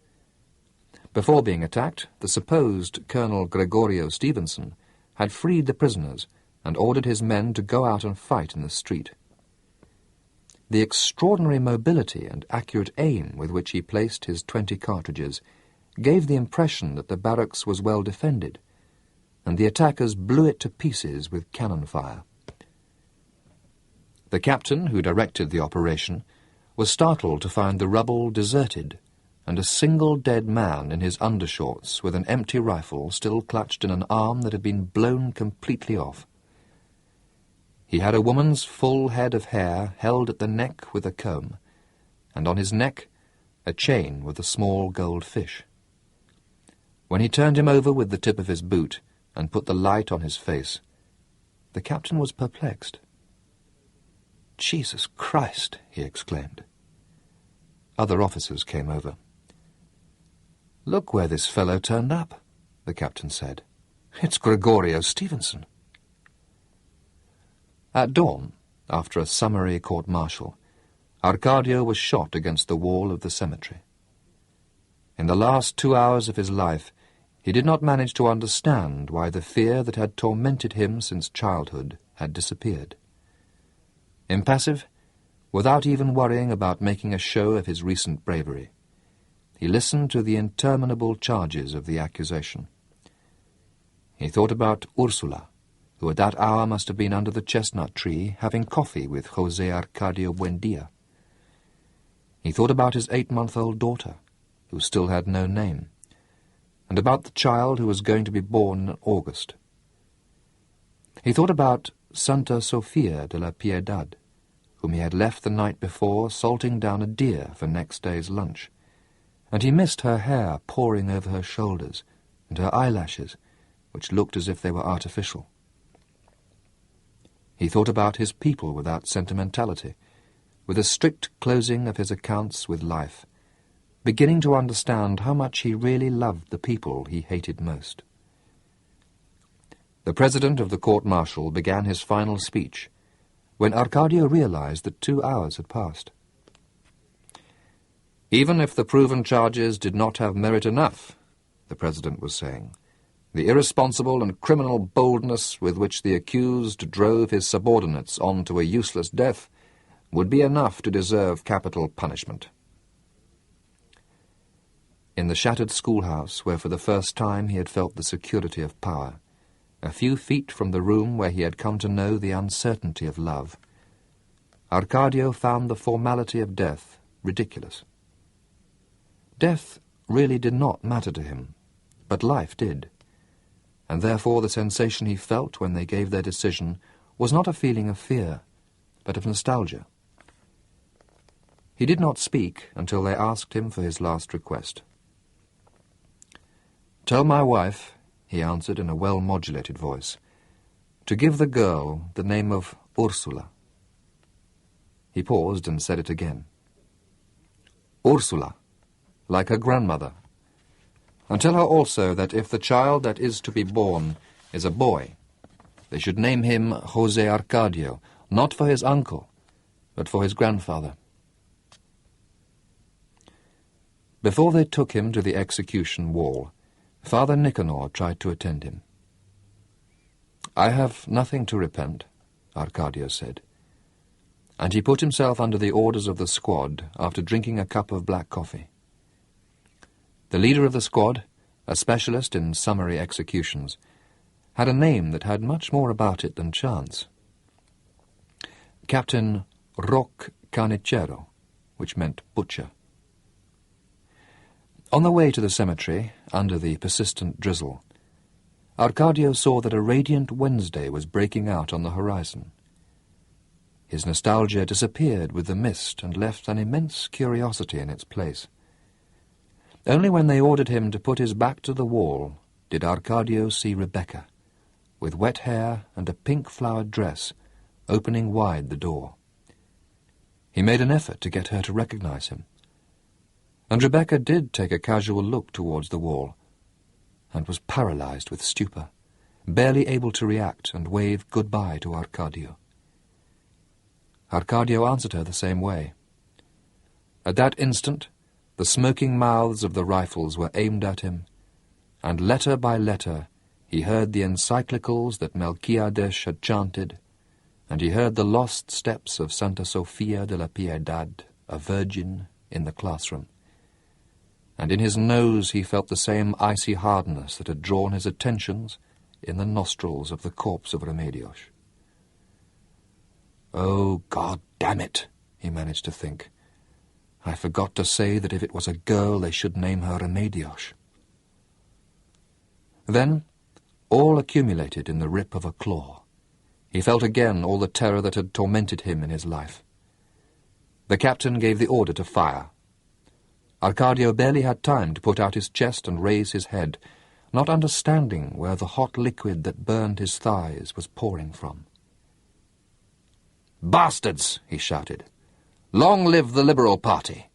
Speaker 1: Before being attacked, the supposed Colonel Gregorio Stevenson had freed the prisoners and ordered his men to go out and fight in the street. The extraordinary mobility and accurate aim with which he placed his 20 cartridges gave the impression that the barracks was well defended, and the attackers blew it to pieces with cannon fire. The captain who directed the operation was startled to find the rubble deserted and a single dead man in his undershorts with an empty rifle still clutched in an arm that had been blown completely off. He had a woman's full head of hair held at the neck with a comb, and on his neck a chain with a small gold fish. When he turned him over with the tip of his boot and put the light on his face, the captain was perplexed. "Jesus Christ!" he exclaimed. Other officers came over. "Look where this fellow turned up," the captain said. "It's Gregorio Stevenson." At dawn, after a summary court-martial, Arkadio was shot against the wall of the cemetery. In the last 2 hours of his life, he did not manage to understand why the fear that had tormented him since childhood had disappeared. Impassive, without even worrying about making a show of his recent bravery, he listened to the interminable charges of the accusation. He thought about Ursula, who at that hour must have been under the chestnut tree having coffee with José Arcadio Buendia. He thought about his 8-month-old daughter, who still had no name, and about the child who was going to be born in August. He thought about Santa Sofia de la Piedad, whom he had left the night before salting down a deer for next day's lunch, and he missed her hair pouring over her shoulders and her eyelashes, which looked as if they were artificial. He thought about his people without sentimentality, with a strict closing of his accounts with life, beginning to understand how much he really loved the people he hated most. The president of the court-martial began his final speech, when Arcadio realized that 2 hours had passed. "Even if the proven charges did not have merit enough," the president was saying, "the irresponsible and criminal boldness with which the accused drove his subordinates on to a useless death would be enough to deserve capital punishment." In the shattered schoolhouse, where for the first time he had felt the security of power, a few feet from the room where he had come to know the uncertainty of love, Arcadio found the formality of death ridiculous. Death really did not matter to him, but life did, and therefore the sensation he felt when they gave their decision was not a feeling of fear, but of nostalgia. He did not speak until they asked him for his last request. "Tell my wife," he answered in a well-modulated voice, "to give the girl the name of Ursula." He paused and said it again. "Ursula, like her grandmother. And tell her also that if the child that is to be born is a boy, they should name him José Arcadio, not for his uncle, but for his grandfather." Before they took him to the execution wall, Father Nicanor tried to attend him. "I have nothing to repent," Arcadio said, and he put himself under the orders of the squad after drinking a cup of black coffee. The leader of the squad, a specialist in summary executions, had a name that had much more about it than chance. Captain Roc Carnicero, which meant butcher. On the way to the cemetery, under the persistent drizzle, Arcadio saw that a radiant Wednesday was breaking out on the horizon. His nostalgia disappeared with the mist and left an immense curiosity in its place. Only when they ordered him to put his back to the wall did Arcadio see Rebecca, with wet hair and a pink-flowered dress, opening wide the door. He made an effort to get her to recognize him, and Rebecca did take a casual look towards the wall, and was paralyzed with stupor, barely able to react and wave goodbye to Arcadio. Arcadio answered her the same way. At that instant, the smoking mouths of the rifles were aimed at him, and letter by letter he heard the encyclicals that Melquiades had chanted, and he heard the lost steps of Santa Sofia de la Piedad, a virgin, in the classroom. And in his nose he felt the same icy hardness that had drawn his attentions in the nostrils of the corpse of Remedios. "Oh, God damn it," he managed to think. "I forgot to say that if it was a girl they should name her Remedios." Then, all accumulated in the rip of a claw, he felt again all the terror that had tormented him in his life. The captain gave the order to fire. Arcadio barely had time to put out his chest and raise his head, not understanding where the hot liquid that burned his thighs was pouring from. "Bastards!" he shouted. "Long live the Liberal Party!"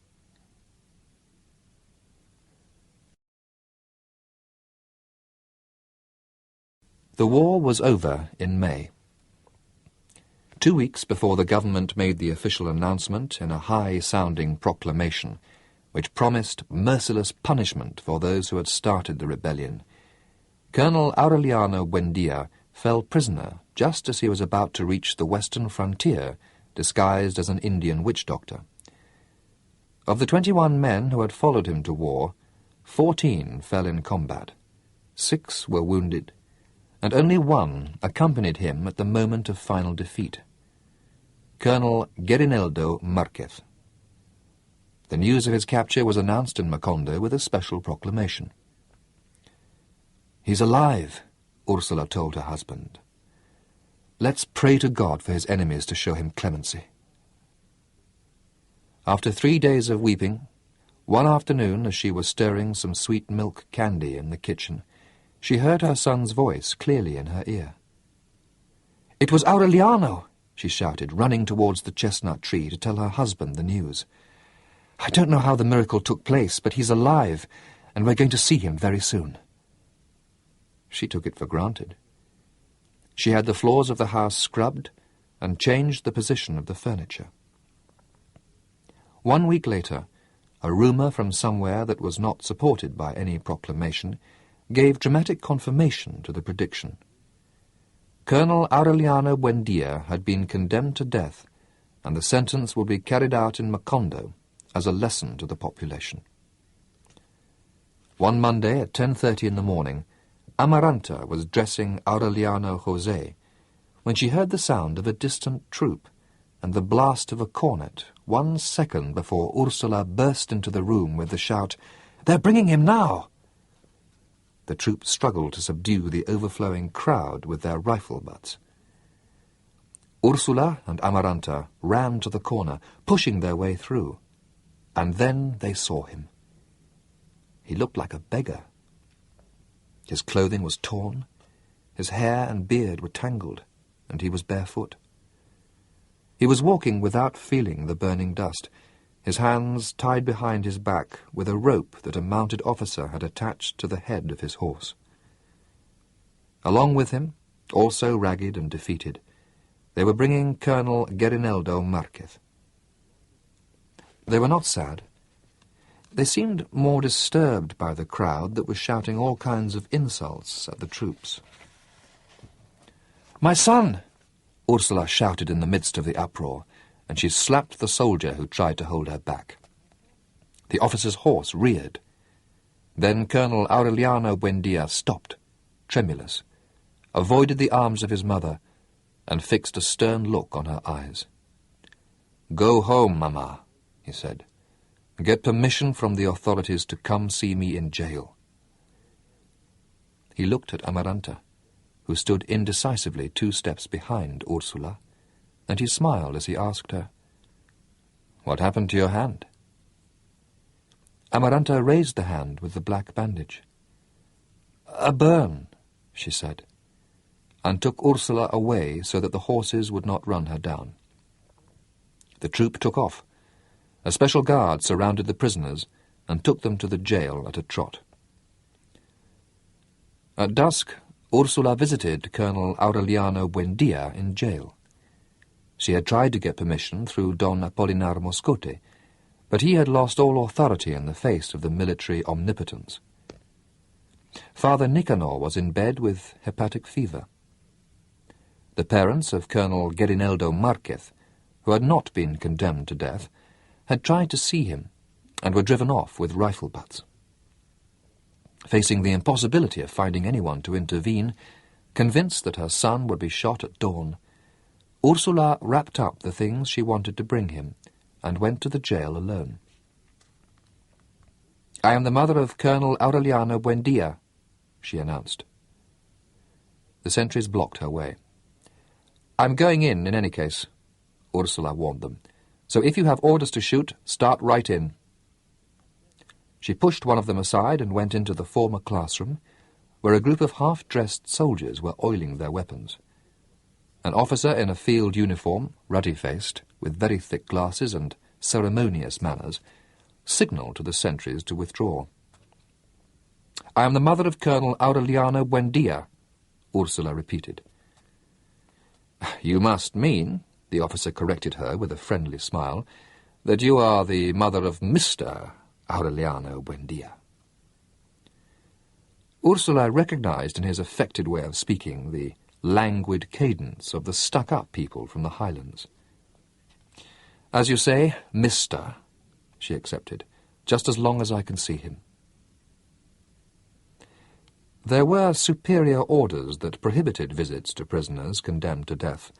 Speaker 1: The war was over in May. 2 weeks before the government made the official announcement in a high-sounding proclamation which promised merciless punishment for those who had started the rebellion, Colonel Aureliano Buendia fell prisoner just as he was about to reach the western frontier, disguised as an Indian witch-doctor. Of the 21 men who had followed him to war, 14 fell in combat, 6 were wounded, and only 1 accompanied him at the moment of final defeat. Colonel Gabriel Marquez. The news of his capture was announced in Macondo with a special proclamation. "He's alive," Ursula told her husband. "Let's pray to God for his enemies to show him clemency." After 3 days of weeping, one afternoon, as she was stirring some sweet milk candy in the kitchen, she heard her son's voice clearly in her ear. "It was Aureliano!" she shouted, running towards the chestnut tree to tell her husband the news. "I don't know how the miracle took place, but he's alive, and we're going to see him very soon." She took it for granted. She had the floors of the house scrubbed and changed the position of the furniture. 1 week later, a rumour from somewhere that was not supported by any proclamation gave dramatic confirmation to the prediction. Colonel Aureliano Buendia had been condemned to death, and the sentence would be carried out in Macondo as a lesson to the population. One Monday at 10:30 in the morning, Amaranta was dressing Aureliano José when she heard the sound of a distant troop and the blast of a cornet 1 second before Ursula burst into the room with the shout, "They're bringing him now!" The troop struggled to subdue the overflowing crowd with their rifle butts. Ursula and Amaranta ran to the corner, pushing their way through, and then they saw him. He looked like a beggar. His clothing was torn, his hair and beard were tangled, and he was barefoot. He was walking without feeling the burning dust, his hands tied behind his back with a rope that a mounted officer had attached to the head of his horse. Along with him, also ragged and defeated, they were bringing Colonel Gabriel Marquez. They were not sad. They seemed more disturbed by the crowd that was shouting all kinds of insults at the troops. "My son!" Ursula shouted in the midst of the uproar, and she slapped the soldier who tried to hold her back. The officer's horse reared. Then Colonel Aureliano Buendia stopped, tremulous, avoided the arms of his mother, and fixed a stern look on her eyes. "Go home, Mama," he said. "Get permission from the authorities to come see me in jail." He looked at Amaranta, who stood indecisively 2 steps behind Ursula, and he smiled as he asked her, "What happened to your hand?" Amaranta raised the hand with the black bandage. "A burn," she said, and took Ursula away so that the horses would not run her down. The troop took off. A special guard surrounded the prisoners and took them to the jail at a trot. At dusk, Ursula visited Colonel Aureliano Buendia in jail. She had tried to get permission through Don Apolinar Moscote, but he had lost all authority in the face of the military omnipotence. Father Nicanor was in bed with hepatic fever. The parents of Colonel Gabriel Marquez, who had not been condemned to death, had tried to see him and were driven off with rifle butts. Facing the impossibility of finding anyone to intervene, convinced that her son would be shot at dawn, Ursula wrapped up the things she wanted to bring him and went to the jail alone. "I am the mother of Colonel Aureliano Buendia," she announced. The sentries blocked her way. "I'm going in any case," Ursula warned them. "So if you have orders to shoot, start right in." She pushed one of them aside and went into the former classroom, where a group of half-dressed soldiers were oiling their weapons. An officer in a field uniform, ruddy-faced, with very thick glasses and ceremonious manners, signalled to the sentries to withdraw. "I am the mother of Colonel Aureliano Buendia," Ursula repeated. "You must mean," the officer corrected her with a friendly smile, "that you are the mother of Mr. Aureliano Buendia." Ursula recognized in his affected way of speaking the languid cadence of the stuck-up people from the Highlands. "As you say, Mr., she accepted, "just as long as I can see him." There were superior orders that prohibited visits to prisoners condemned to death,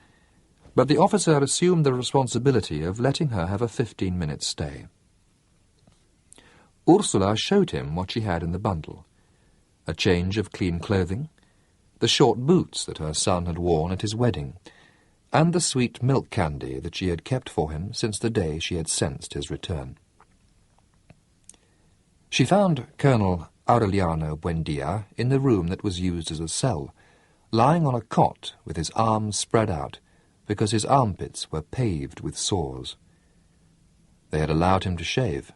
Speaker 1: but the officer assumed the responsibility of letting her have a 15-minute stay. Ursula showed him what she had in the bundle: a change of clean clothing, the short boots that her son had worn at his wedding, and the sweet milk candy that she had kept for him since the day she had sensed his return. She found Colonel Aureliano Buendia in the room that was used as a cell, lying on a cot with his arms spread out, because his armpits were paved with sores. They had allowed him to shave.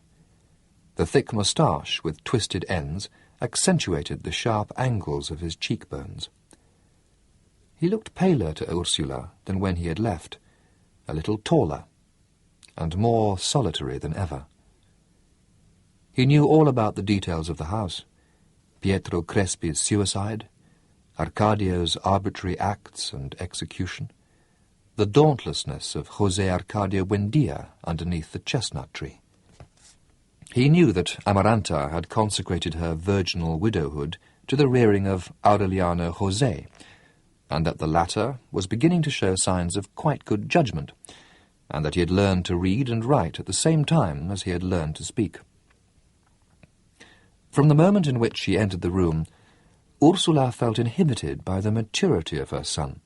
Speaker 1: The thick moustache with twisted ends accentuated the sharp angles of his cheekbones. He looked paler to Ursula than when he had left, a little taller, and more solitary than ever. He knew all about the details of the house: Pietro Crespi's suicide, Arcadio's arbitrary acts and execution, the dauntlessness of José Arcadio Buendia underneath the chestnut tree. He knew that Amaranta had consecrated her virginal widowhood to the rearing of Aureliano José, and that the latter was beginning to show signs of quite good judgment, and that he had learned to read and write at the same time as he had learned to speak. From the moment in which she entered the room, Ursula felt inhibited by the maturity of her son,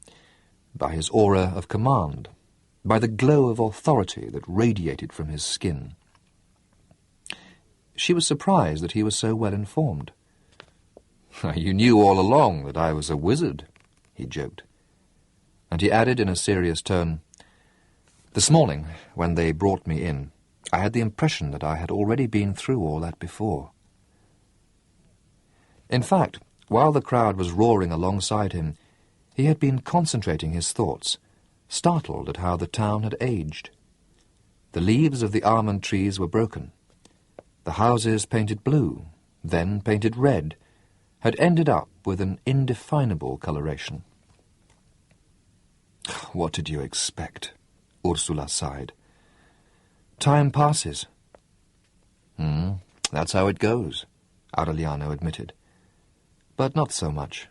Speaker 1: by his aura of command, by the glow of authority that radiated from his skin. She was surprised that he was so well informed. "You knew all along that I was a wizard," he joked. And he added in a serious tone, "This morning, when they brought me in, I had the impression that I had already been through all that before." In fact, while the crowd was roaring alongside him, he had been concentrating his thoughts, startled at how the town had aged. The leaves of the almond trees were broken. The houses painted blue, then painted red, had ended up with an indefinable coloration. "What did you expect?" Ursula sighed. "Time passes." That's how it goes," Aureliano admitted. "But not so much."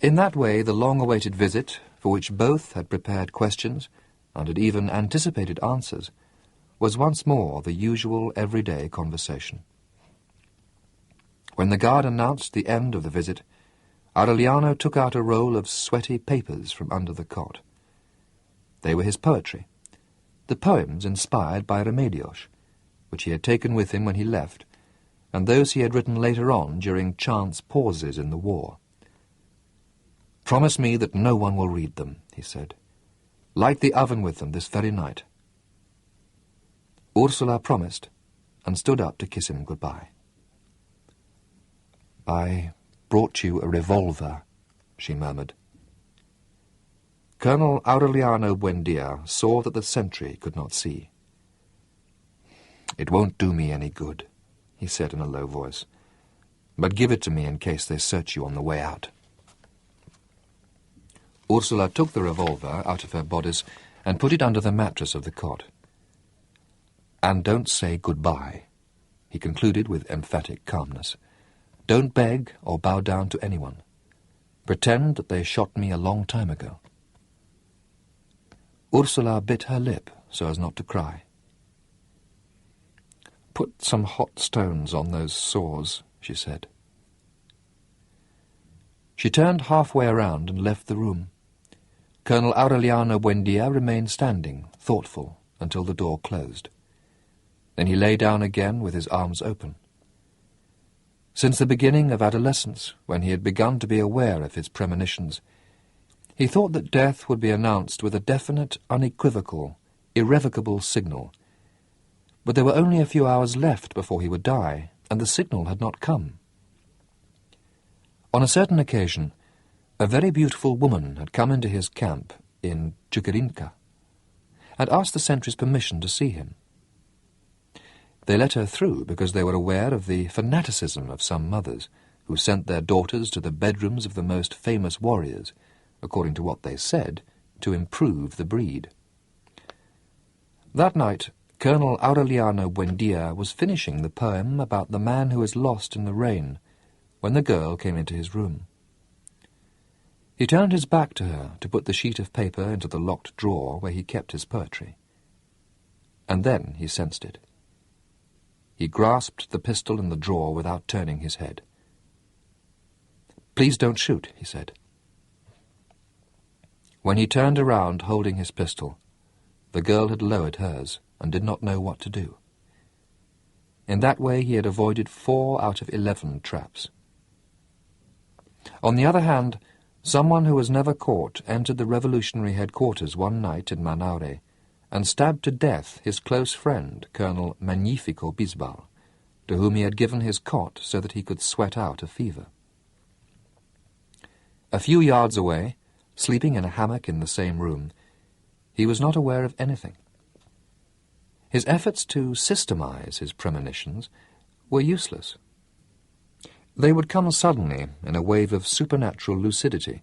Speaker 1: In that way, the long-awaited visit, for which both had prepared questions and had even anticipated answers, was once more the usual everyday conversation. When the guard announced the end of the visit, Aureliano took out a roll of sweaty papers from under the cot. They were his poetry, the poems inspired by Remedios, which he had taken with him when he left, and those he had written later on during chance pauses in the war. "Promise me that no one will read them," he said. "Light the oven with them this very night." Ursula promised, and stood up to kiss him goodbye. "I brought you a revolver," she murmured. Colonel Aureliano Buendia saw that the sentry could not see. "It won't do me any good," he said in a low voice, "but give it to me in case they search you on the way out." Ursula took the revolver out of her bodice and put it under the mattress of the cot. "And don't say goodbye," he concluded with emphatic calmness. "Don't beg or bow down to anyone. Pretend that they shot me a long time ago." Ursula bit her lip so as not to cry. "Put some hot stones on those sores," she said. She turned halfway around and left the room. Colonel Aureliano Buendia remained standing, thoughtful, until the door closed. Then he lay down again with his arms open. Since the beginning of adolescence, when he had begun to be aware of his premonitions, he thought that death would be announced with a definite, unequivocal, irrevocable signal. But there were only a few hours left before he would die, and the signal had not come. On a certain occasion, a very beautiful woman had come into his camp in Chuquirinca and asked the sentry's permission to see him. They let her through because they were aware of the fanaticism of some mothers who sent their daughters to the bedrooms of the most famous warriors, according to what they said, to improve the breed. That night, Colonel Aureliano Buendia was finishing the poem about the man who is lost in the rain when the girl came into his room. He turned his back to her to put the sheet of paper into the locked drawer where he kept his poetry. And then he sensed it. He grasped the pistol in the drawer without turning his head. "Please don't shoot," he said. When he turned around holding his pistol, the girl had lowered hers and did not know what to do. In that way he had avoided 4 out of 11 traps. On the other hand, someone who was never caught entered the revolutionary headquarters one night in Manaure and stabbed to death his close friend, Colonel Magnifico Bisbal, to whom he had given his cot so that he could sweat out a fever. A few yards away, sleeping in a hammock in the same room, he was not aware of anything. His efforts to systemize his premonitions were useless. They would come suddenly in a wave of supernatural lucidity,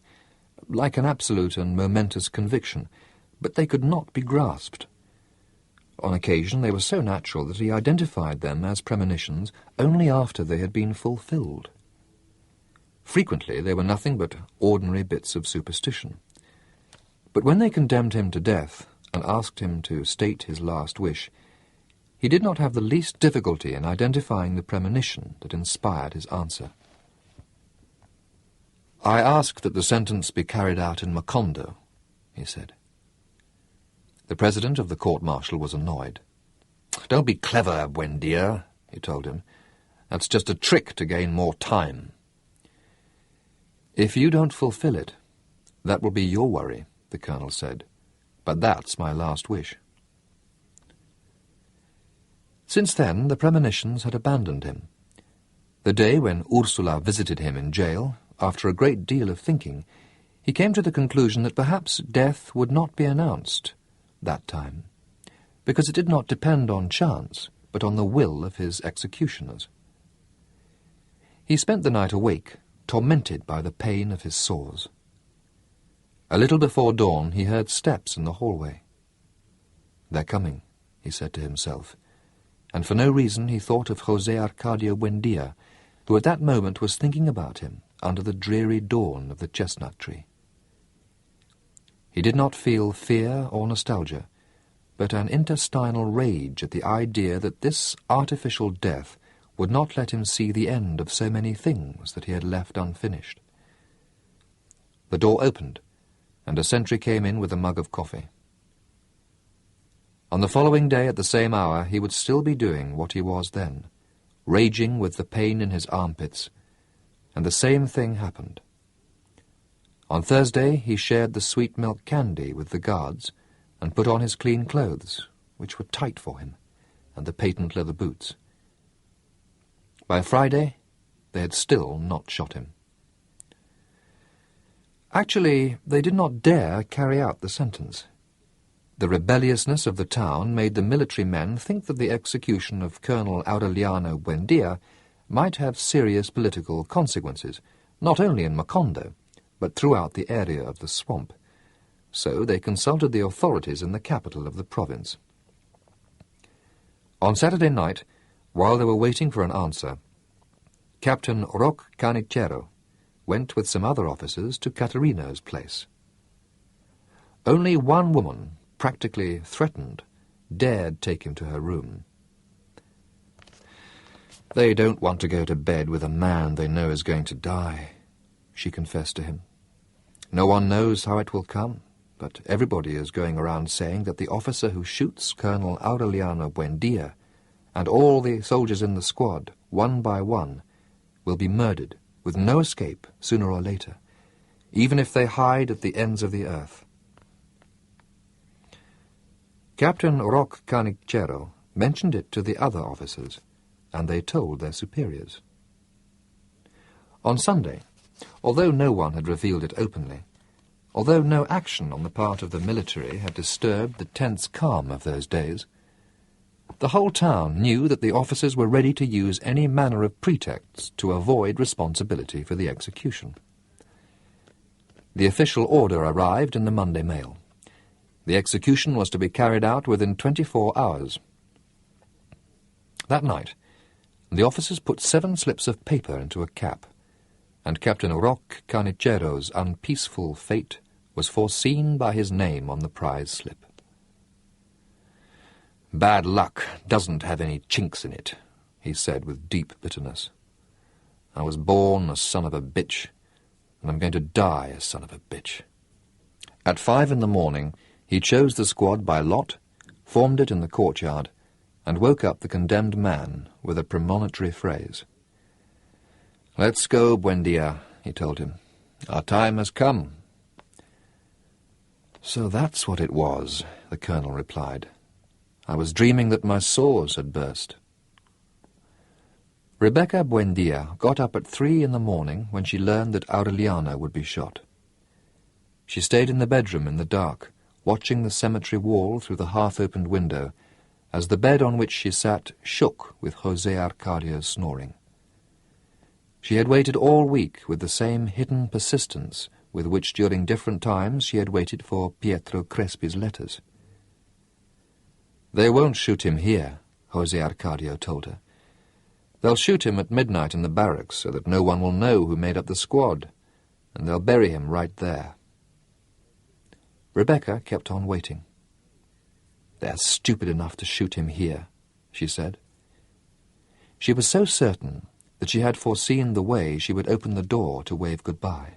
Speaker 1: like an absolute and momentous conviction, but they could not be grasped. On occasion they were so natural that he identified them as premonitions only after they had been fulfilled. Frequently they were nothing but ordinary bits of superstition. But when they condemned him to death and asked him to state his last wish, he did not have the least difficulty in identifying the premonition that inspired his answer. "I ask that the sentence be carried out in Macondo," he said. The president of the court-martial was annoyed. "Don't be clever, Buendia," he told him. "That's just a trick to gain more time." "If you don't fulfill it, that will be your worry," the colonel said. "But that's my last wish." Since then, the premonitions had abandoned him. The day when Ursula visited him in jail, after a great deal of thinking, he came to the conclusion that perhaps death would not be announced that time, because it did not depend on chance, but on the will of his executioners. He spent the night awake, tormented by the pain of his sores. A little before dawn he heard steps in the hallway. "They're coming," he said to himself, and for no reason he thought of José Arcadio Buendia, who at that moment was thinking about him under the dreary dawn of the chestnut tree. He did not feel fear or nostalgia, but an intestinal rage at the idea that this artificial death would not let him see the end of so many things that he had left unfinished. The door opened, and a sentry came in with a mug of coffee. On the following day at the same hour he would still be doing what he was then, raging with the pain in his armpits, and the same thing happened. On Thursday he shared the sweet milk candy with the guards and put on his clean clothes, which were tight for him, and the patent leather boots. By Friday they had still not shot him. Actually, they did not dare carry out the sentence. The rebelliousness of the town made the military men think that the execution of Colonel Aureliano Buendia might have serious political consequences, not only in Macondo, but throughout the area of the swamp. So they consulted the authorities in the capital of the province. On Saturday night, while they were waiting for an answer, Captain Roque Carnicero went with some other officers to Caterino's place. Only one woman, practically threatened, dared take him to her room. "They don't want to go to bed with a man they know is going to die," she confessed to him. "No one knows how it will come, but everybody is going around saying that the officer who shoots Colonel Aureliano Buendia and all the soldiers in the squad, one by one, will be murdered with no escape sooner or later, even if they hide at the ends of the earth." Captain Roque Carnicero mentioned it to the other officers, and they told their superiors. On Sunday, although no one had revealed it openly, although no action on the part of the military had disturbed the tense calm of those days, the whole town knew that the officers were ready to use any manner of pretexts to avoid responsibility for the execution. The official order arrived in the Monday mail. The execution was to be carried out within 24 hours. That night, the officers put 7 slips of paper into a cap, and Captain Roque Carnicero's unpeaceful fate was foreseen by his name on the prize slip. "Bad luck doesn't have any chinks in it," he said with deep bitterness. "I was born a son of a bitch, and I'm going to die a son of a bitch." At 5 in the morning, he chose the squad by lot, formed it in the courtyard, and woke up the condemned man with a premonitory phrase. "Let's go, Buendia," he told him. "Our time has come." "So that's what it was," the colonel replied. "I was dreaming that my sores had burst." Rebecca Buendia got up at 3 in the morning when she learned that Aureliano would be shot. She stayed in the bedroom in the dark, watching the cemetery wall through the half-opened window, as the bed on which she sat shook with José Arcadio's snoring. She had waited all week with the same hidden persistence with which during different times she had waited for Pietro Crespi's letters. "They won't shoot him here," José Arcadio told her. "They'll shoot him at midnight in the barracks so that no one will know who made up the squad, and they'll bury him right there." Rebecca kept on waiting. "They're stupid enough to shoot him here," she said. She was so certain that she had foreseen the way she would open the door to wave goodbye.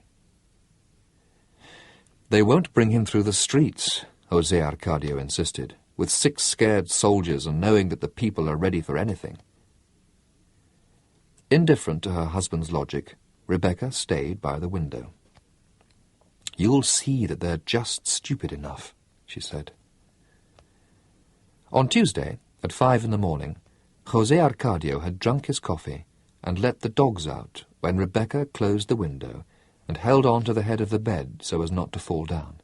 Speaker 1: "They won't bring him through the streets," José Arcadio insisted, "with 6 scared soldiers and knowing that the people are ready for anything." Indifferent to her husband's logic, Rebecca stayed by the window. "You'll see that they're just stupid enough," she said. On Tuesday, at 5 in the morning, José Arcadio had drunk his coffee and let the dogs out when Rebecca closed the window and held on to the head of the bed so as not to fall down.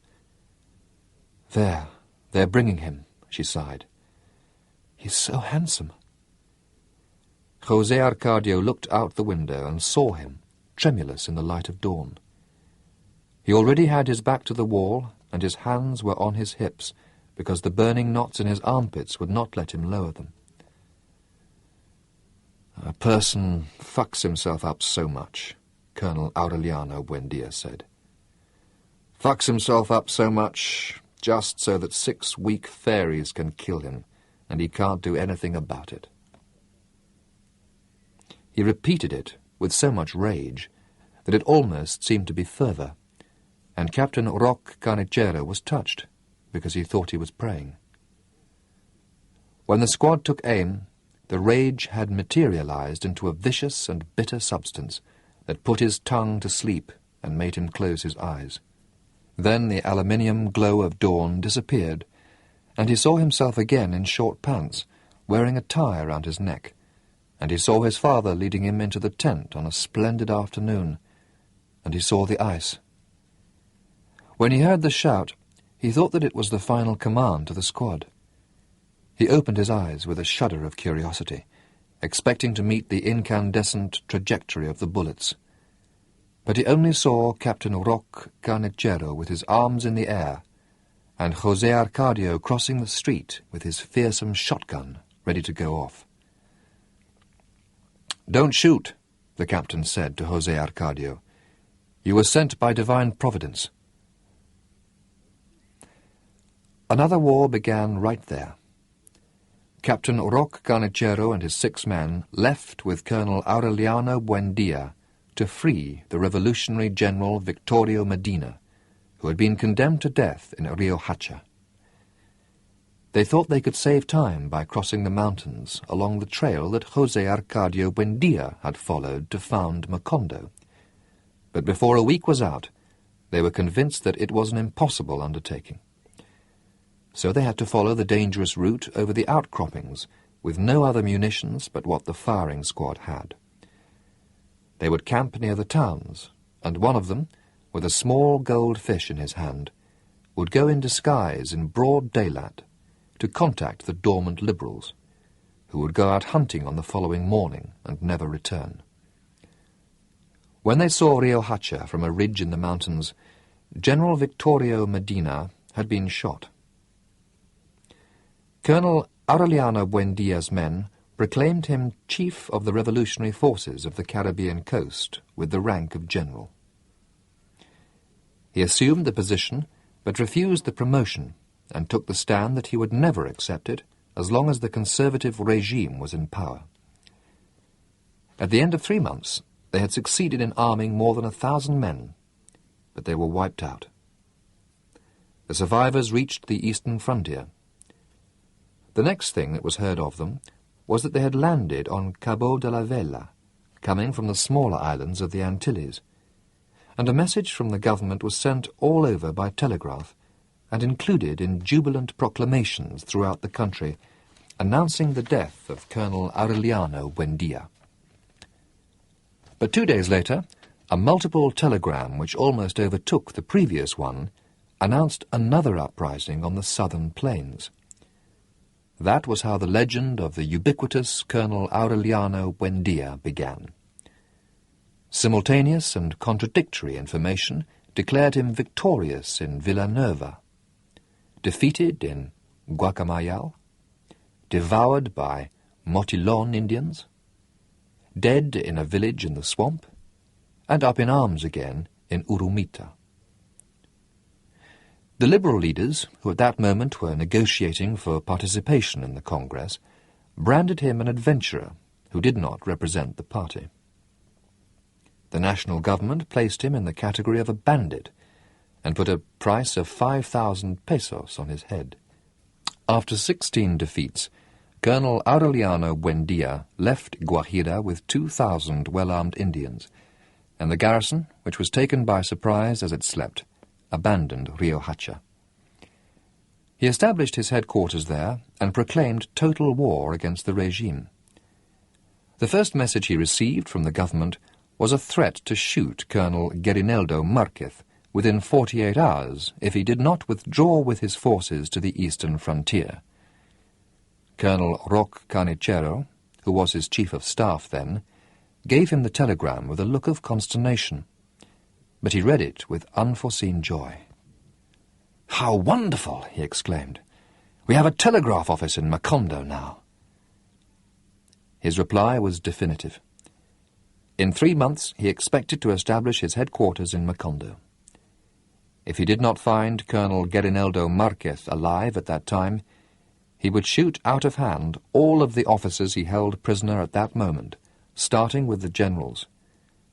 Speaker 1: They're bringing him," she sighed. "He's so handsome." José Arcadio looked out the window and saw him, tremulous in the light of dawn. He already had his back to the wall, and his hands were on his hips, because the burning knots in his armpits would not let him lower them. "A person fucks himself up so much," Colonel Aureliano Buendia said. "Fucks himself up so much just so that 6 weak fairies can kill him, and he can't do anything about it." He repeated it with so much rage that it almost seemed to be fervour, and Captain Roque Carnichero was touched, because he thought he was praying. When the squad took aim, the rage had materialized into a vicious and bitter substance that put his tongue to sleep and made him close his eyes. Then the aluminium glow of dawn disappeared, and he saw himself again in short pants, wearing a tie round his neck, and he saw his father leading him into the tent on a splendid afternoon, and he saw the ice. When he heard the shout, he thought that it was the final command to the squad. He opened his eyes with a shudder of curiosity, expecting to meet the incandescent trajectory of the bullets. But he only saw Captain Roque Carnichero with his arms in the air, and José Arcadio crossing the street with his fearsome shotgun ready to go off. "Don't shoot," the captain said to José Arcadio. "You were sent by divine providence." Another war began right there. Captain Roque Carnichero and his 6 men left with Colonel Aureliano Buendia to free the revolutionary general Victorio Medina, who had been condemned to death in Rio Hacha. They thought they could save time by crossing the mountains along the trail that José Arcadio Buendia had followed to found Macondo. But before a week was out, they were convinced that it was an impossible undertaking. So they had to follow the dangerous route over the outcroppings, with no other munitions but what the firing squad had. They would camp near the towns, and one of them, with a small gold fish in his hand, would go in disguise in broad daylight to contact the dormant liberals, who would go out hunting on the following morning and never return. When they saw Rio Hacha from a ridge in the mountains, General Victorio Medina had been shot. Colonel Aureliano Buendia's men proclaimed him chief of the revolutionary forces of the Caribbean coast with the rank of general. He assumed the position but refused the promotion and took the stand that he would never accept it as long as the conservative regime was in power. At the end of 3 months, they had succeeded in arming more than 1,000 men, but they were wiped out. The survivors reached the eastern frontier. The next thing that was heard of them was that they had landed on Cabo de la Vela, coming from the smaller islands of the Antilles, and a message from the government was sent all over by telegraph and included in jubilant proclamations throughout the country, announcing the death of Colonel Aureliano Buendia. But 2 days later, a multiple telegram which almost overtook the previous one announced another uprising on the southern plains. That was how the legend of the ubiquitous Colonel Aureliano Buendia began. Simultaneous and contradictory information declared him victorious in Villanueva, defeated in Guacamayal, devoured by Motilon Indians, dead in a village in the swamp, and up in arms again in Urumita. The liberal leaders, who at that moment were negotiating for participation in the Congress, branded him an adventurer who did not represent the party. The national government placed him in the category of a bandit and put a price of 5,000 pesos on his head. After 16 defeats, Colonel Aureliano Buendia left Guajira with 2,000 well-armed Indians, and the garrison, which was taken by surprise as it slept, abandoned Rio Hacha. He established his headquarters there and proclaimed total war against the regime. The first message he received from the government was a threat to shoot Colonel Gabriel Marquez within 48 hours if he did not withdraw with his forces to the eastern frontier. Colonel Roque Carnichero, who was his chief of staff then, gave him the telegram with a look of consternation, but he read it with unforeseen joy. "How wonderful!" he exclaimed. "We have a telegraph office in Macondo now." His reply was definitive. In 3 months he expected to establish his headquarters in Macondo. If he did not find Colonel Gabriel Marquez alive at that time, he would shoot out of hand all of the officers he held prisoner at that moment, starting with the generals,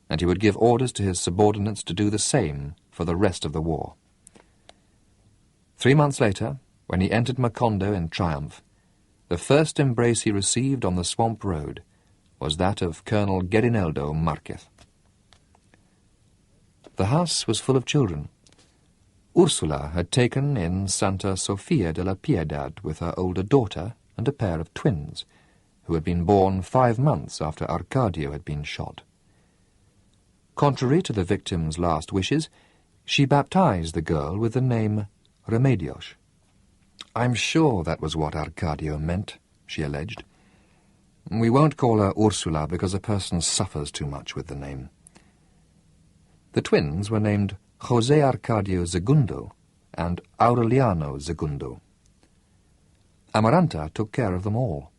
Speaker 1: and he would give orders to his subordinates to do the same for the rest of the war. 3 months later, when he entered Macondo in triumph, the first embrace he received on the swamp road was that of Colonel Gabriel Marquez. The house was full of children. Ursula had taken in Santa Sofia de la Piedad with her older daughter and a pair of twins, who had been born 5 months after Arcadio had been shot. Contrary to the victim's last wishes, she baptized the girl with the name Remedios. "I'm sure that was what Arcadio meant," she alleged. "We won't call her Ursula because a person suffers too much with the name." The twins were named José Arcadio Segundo and Aureliano Segundo. Amaranta took care of them all.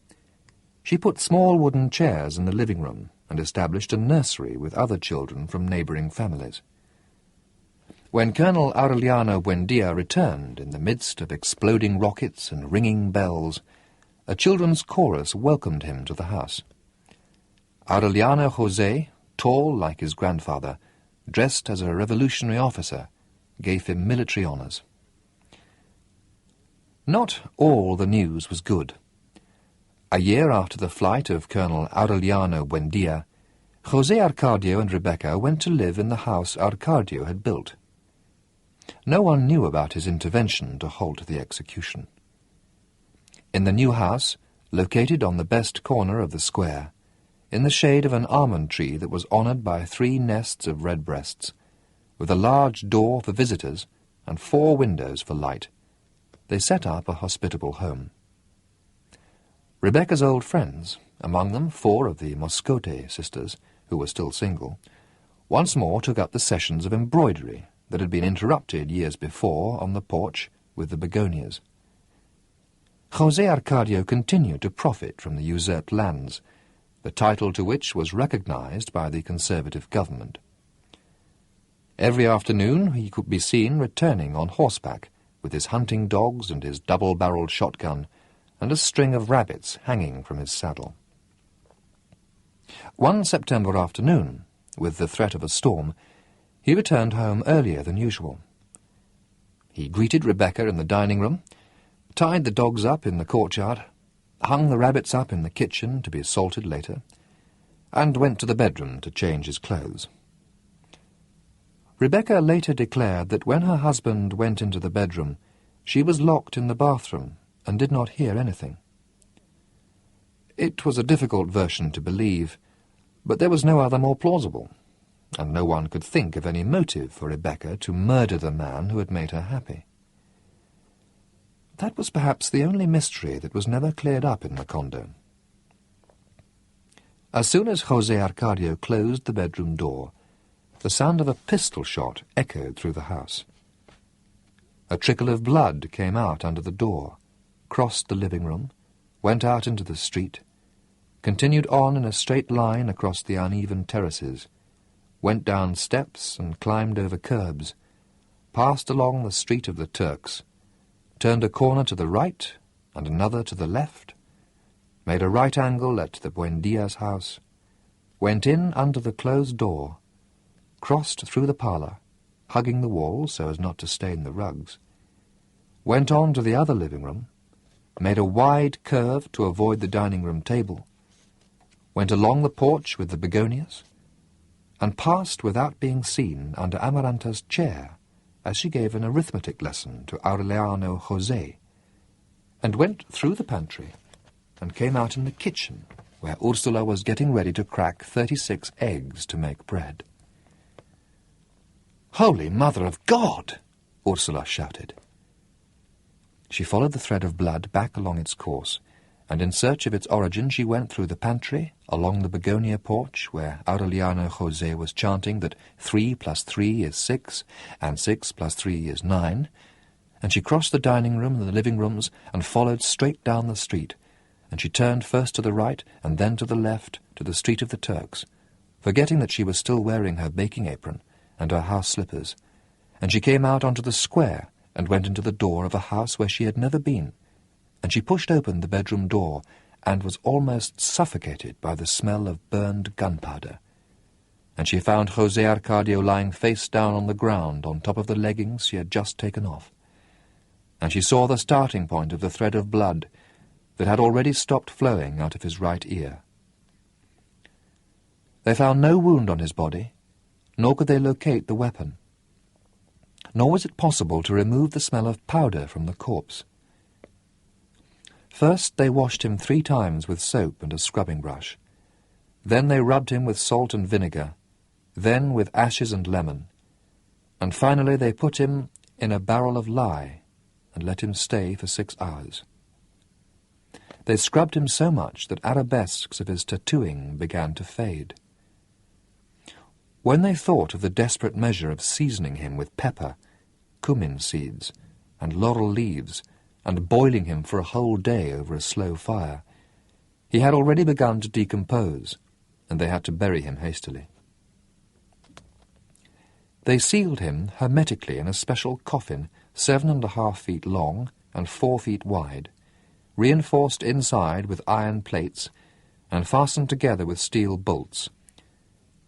Speaker 1: She put small wooden chairs in the living room and established a nursery with other children from neighbouring families. When Colonel Aureliano Buendia returned in the midst of exploding rockets and ringing bells, a children's chorus welcomed him to the house. Aureliano José, tall like his grandfather, dressed as a revolutionary officer, gave him military honours. Not all the news was good. A year after the flight of Colonel Aureliano Buendia, José Arcadio and Rebecca went to live in the house Arcadio had built. No one knew about his intervention to halt the execution. In the new house, located on the best corner of the square, in the shade of an almond tree that was honoured by 3 nests of redbreasts, with a large door for visitors and 4 windows for light, they set up a hospitable home. Rebecca's old friends, among them 4 of the Moscote sisters, who were still single, once more took up the sessions of embroidery that had been interrupted years before on the porch with the begonias. José Arcadio continued to profit from the usurped lands, the title to which was recognized by the conservative government. Every afternoon he could be seen returning on horseback with his hunting dogs and his double-barreled shotgun and a string of rabbits hanging from his saddle. One September afternoon, with the threat of a storm, he returned home earlier than usual. He greeted Rebecca in the dining room, tied the dogs up in the courtyard, hung the rabbits up in the kitchen to be salted later, and went to the bedroom to change his clothes. Rebecca later declared that when her husband went into the bedroom, she was locked in the bathroom and did not hear anything. It was a difficult version to believe, but there was no other more plausible, and no one could think of any motive for Rebecca to murder the man who had made her happy. That was perhaps the only mystery that was never cleared up in the condo. As soon as José Arcadio closed the bedroom door, the sound of a pistol shot echoed through the house. A trickle of blood came out under the door, crossed the living room, went out into the street, continued on in a straight line across the uneven terraces, went down steps and climbed over curbs, passed along the street of the Turks, turned a corner to the right and another to the left, made a right angle at the Buendia's house, went in under the closed door, crossed through the parlour, hugging the wall so as not to stain the rugs, went on to the other living room, made a wide curve to avoid the dining room table, went along the porch with the begonias, and passed without being seen under Amaranta's chair as she gave an arithmetic lesson to Aureliano José, and went through the pantry and came out in the kitchen where Ursula was getting ready to crack 36 eggs to make bread. "Holy Mother of God!" Ursula shouted. She followed the thread of blood back along its course, and in search of its origin she went through the pantry, along the begonia porch, where Aureliano José was chanting that 3 + 3 is 6, and 6 + 3 is 9, and she crossed the dining room and the living rooms and followed straight down the street, and she turned first to the right and then to the left to the street of the Turks, forgetting that she was still wearing her baking apron and her house slippers, and she came out onto the square and went into the door of a house where she had never been, and she pushed open the bedroom door and was almost suffocated by the smell of burned gunpowder, and she found José Arcadio lying face down on the ground on top of the leggings she had just taken off, and she saw the starting point of the thread of blood that had already stopped flowing out of his right ear. They found no wound on his body, nor could they locate the weapon. Nor was it possible to remove the smell of powder from the corpse. First they washed him 3 times with soap and a scrubbing brush. Then they rubbed him with salt and vinegar, then with ashes and lemon, and finally they put him in a barrel of lye and let him stay for 6 hours. They scrubbed him so much that arabesques of his tattooing began to fade. When they thought of the desperate measure of seasoning him with pepper, cumin seeds, and laurel leaves, and boiling him for a whole day over a slow fire, he had already begun to decompose, and they had to bury him hastily. They sealed him hermetically in a special coffin 7.5 feet long and 4 feet wide, reinforced inside with iron plates, and fastened together with steel bolts.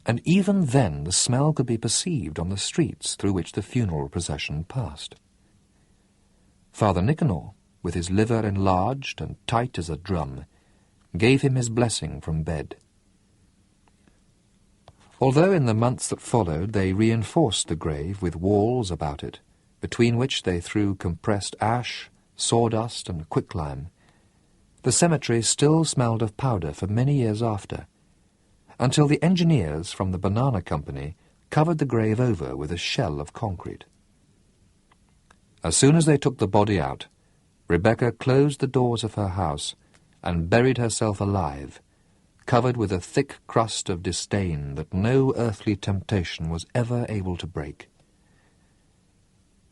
Speaker 1: And even then the smell could be perceived on the streets through which the funeral procession passed. Father Nicanor, with his liver enlarged and tight as a drum, gave him his blessing from bed. Although in the months that followed they reinforced the grave with walls about it, between which they threw compressed ash, sawdust, and quicklime, the cemetery still smelled of powder for many years after, until the engineers from the Banana Company covered the grave over with a shell of concrete. As soon as they took the body out, Rebecca closed the doors of her house and buried herself alive, covered with a thick crust of disdain that no earthly temptation was ever able to break.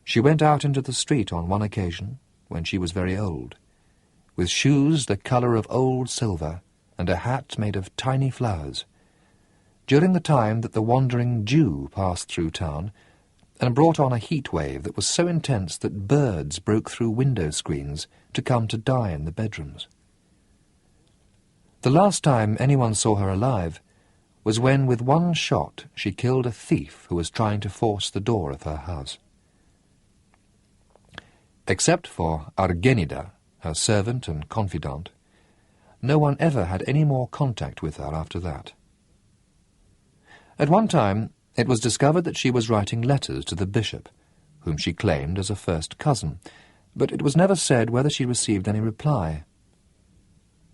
Speaker 1: She went out into the street on one occasion, when she was very old, with shoes the colour of old silver and a hat made of tiny flowers, during the time that the wandering Jew passed through town and brought on a heat wave that was so intense that birds broke through window screens to come to die in the bedrooms. The last time anyone saw her alive, was when with one shot she killed a thief who was trying to force the door of her house. Except for Argenida, her servant and confidant, no one ever had any more contact with her after that. At one time, it was discovered that she was writing letters to the bishop, whom she claimed as a first cousin, but it was never said whether she received any reply.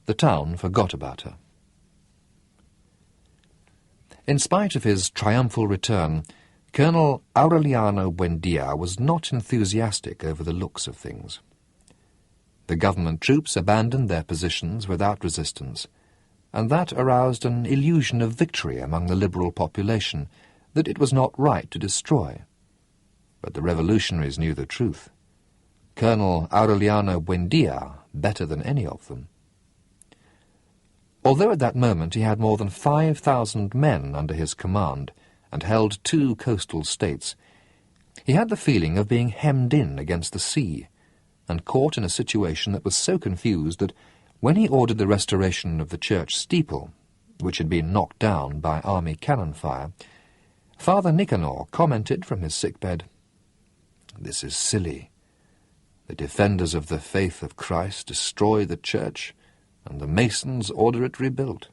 Speaker 1: The town forgot about her. In spite of his triumphal return, Colonel Aureliano Buendia was not enthusiastic over the looks of things. The government troops abandoned their positions without resistance, and that aroused an illusion of victory among the liberal population that it was not right to destroy. But the revolutionaries knew the truth. Colonel Aureliano Buendia better than any of them. Although at that moment he had more than 5,000 men under his command and held 2 coastal states, he had the feeling of being hemmed in against the sea and caught in a situation that was so confused that when he ordered the restoration of the church steeple, which had been knocked down by army cannon fire, Father Nicanor commented from his sickbed, "This is silly. The defenders of the faith of Christ destroy the church, and the masons order it rebuilt."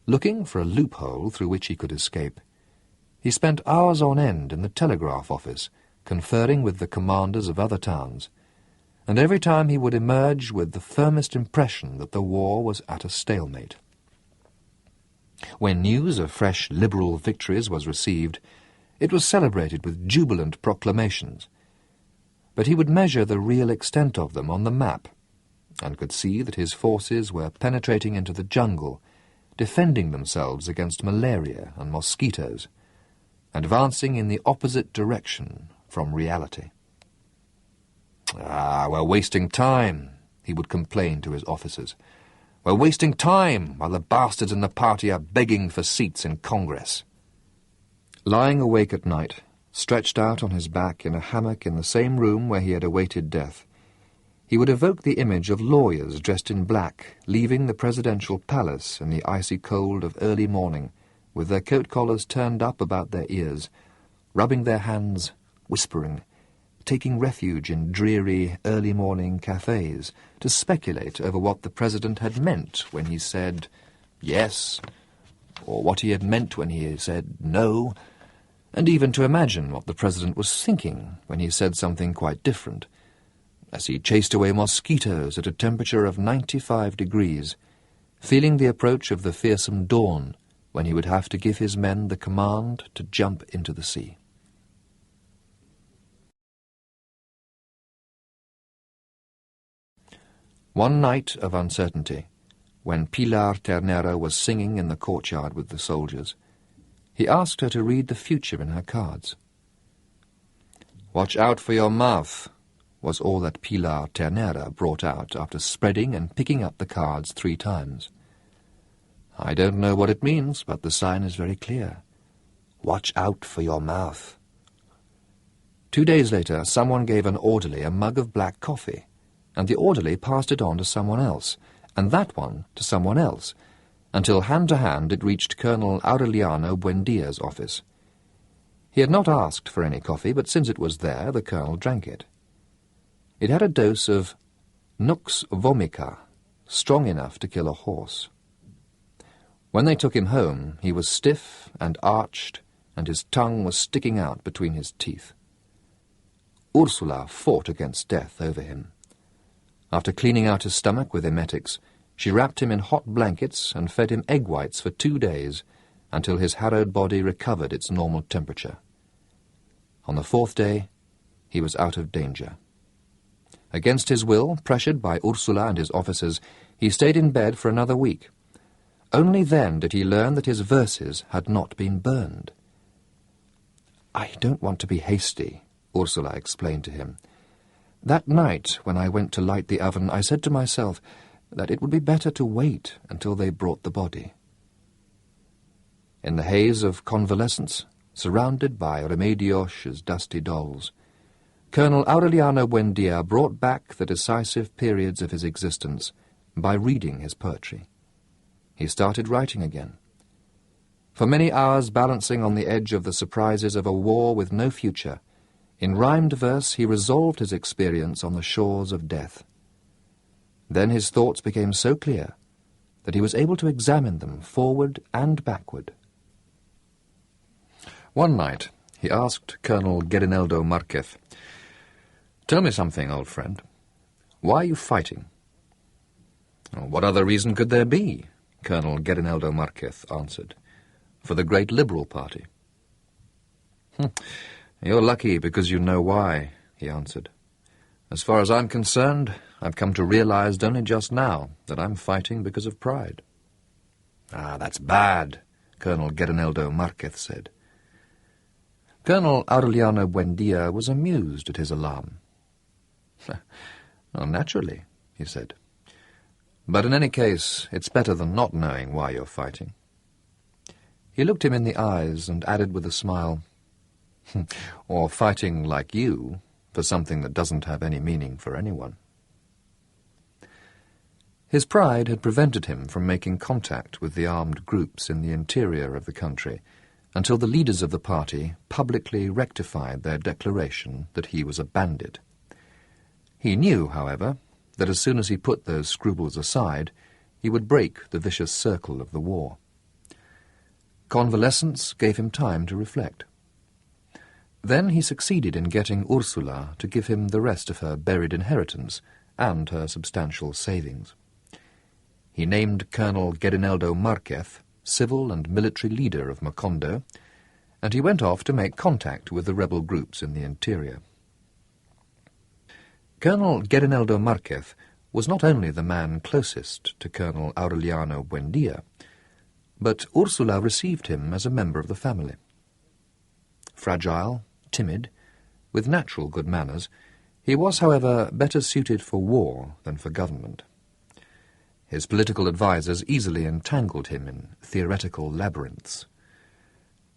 Speaker 1: Looking for a loophole through which he could escape, he spent hours on end in the telegraph office, conferring with the commanders of other towns, and every time he would emerge with the firmest impression that the war was at a stalemate. When news of fresh liberal victories was received, it was celebrated with jubilant proclamations, but he would measure the real extent of them on the map, and could see that his forces were penetrating into the jungle, defending themselves against malaria and mosquitoes, advancing in the opposite direction from reality. "We're wasting time," he would complain to his officers. "We're wasting time while the bastards in the party are begging for seats in Congress." Lying awake at night, stretched out on his back in a hammock in the same room where he had awaited death, he would evoke the image of lawyers dressed in black, leaving the presidential palace in the icy cold of early morning, with their coat collars turned up about their ears, rubbing their hands, whispering, taking refuge in dreary early-morning cafes to speculate over what the president had meant when he said yes, or what he had meant when he said no, and even to imagine what the president was thinking when he said something quite different, as he chased away mosquitoes at a temperature of 95 degrees, feeling the approach of the fearsome dawn when he would have to give his men the command to jump into the sea. One night of uncertainty, when Pilar Ternera was singing in the courtyard with the soldiers, he asked her to read the future in her cards. "Watch out for your mouth," was all that Pilar Ternera brought out after spreading and picking up the cards 3 times. "I don't know what it means, but the sign is very clear. Watch out for your mouth." 2 days later, someone gave an orderly a mug of black coffee, and the orderly passed it on to someone else, and that one to someone else, until hand to hand it reached Colonel Aureliano Buendia's office. He had not asked for any coffee, but since it was there, the colonel drank it. It had a dose of nux vomica, strong enough to kill a horse. When they took him home, he was stiff and arched, and his tongue was sticking out between his teeth. Ursula fought against death over him. After cleaning out his stomach with emetics, she wrapped him in hot blankets and fed him egg whites for 2 days, until his harrowed body recovered its normal temperature. On the 4th day, he was out of danger. Against his will, pressured by Ursula and his officers, he stayed in bed for another week. Only then did he learn that his verses had not been burned. "I don't want to be hasty," Ursula explained to him. "That night, when I went to light the oven, I said to myself that it would be better to wait until they brought the body." In the haze of convalescence, surrounded by Remediosh's dusty dolls, Colonel Aureliano Buendia brought back the decisive periods of his existence by reading his poetry. He started writing again. For many hours, balancing on the edge of the surprises of a war with no future, in rhymed verse he resolved his experience on the shores of death. Then his thoughts became so clear that he was able to examine them forward and backward. One night he asked Colonel Gabriel Marquez, "Tell me something, old friend. Why are you fighting?" "What other reason could there be?" Colonel Gabriel Marquez answered. "For the great Liberal Party." "You're lucky because you know why," he answered. "As far as I'm concerned, I've come to realize only just now that I'm fighting because of pride." "Ah, that's bad," Colonel Gabriel Marquez said. Colonel Aureliano Buendia was amused at his alarm. "Well, naturally," he said. "But in any case, it's better than not knowing why you're fighting." He looked him in the eyes and added with a smile, "Or fighting like you for something that doesn't have any meaning for anyone." His pride had prevented him from making contact with the armed groups in the interior of the country until the leaders of the party publicly rectified their declaration that he was a bandit. He knew, however, that as soon as he put those scruples aside, he would break the vicious circle of the war. Convalescence gave him time to reflect. Then he succeeded in getting Ursula to give him the rest of her buried inheritance and her substantial savings. He named Colonel Gabriel Marquez civil and military leader of Macondo, and he went off to make contact with the rebel groups in the interior. Colonel Gabriel Marquez was not only the man closest to Colonel Aureliano Buendia, but Ursula received him as a member of the family. Fragile, timid, with natural good manners, he was, however, better suited for war than for government. His political advisers easily entangled him in theoretical labyrinths.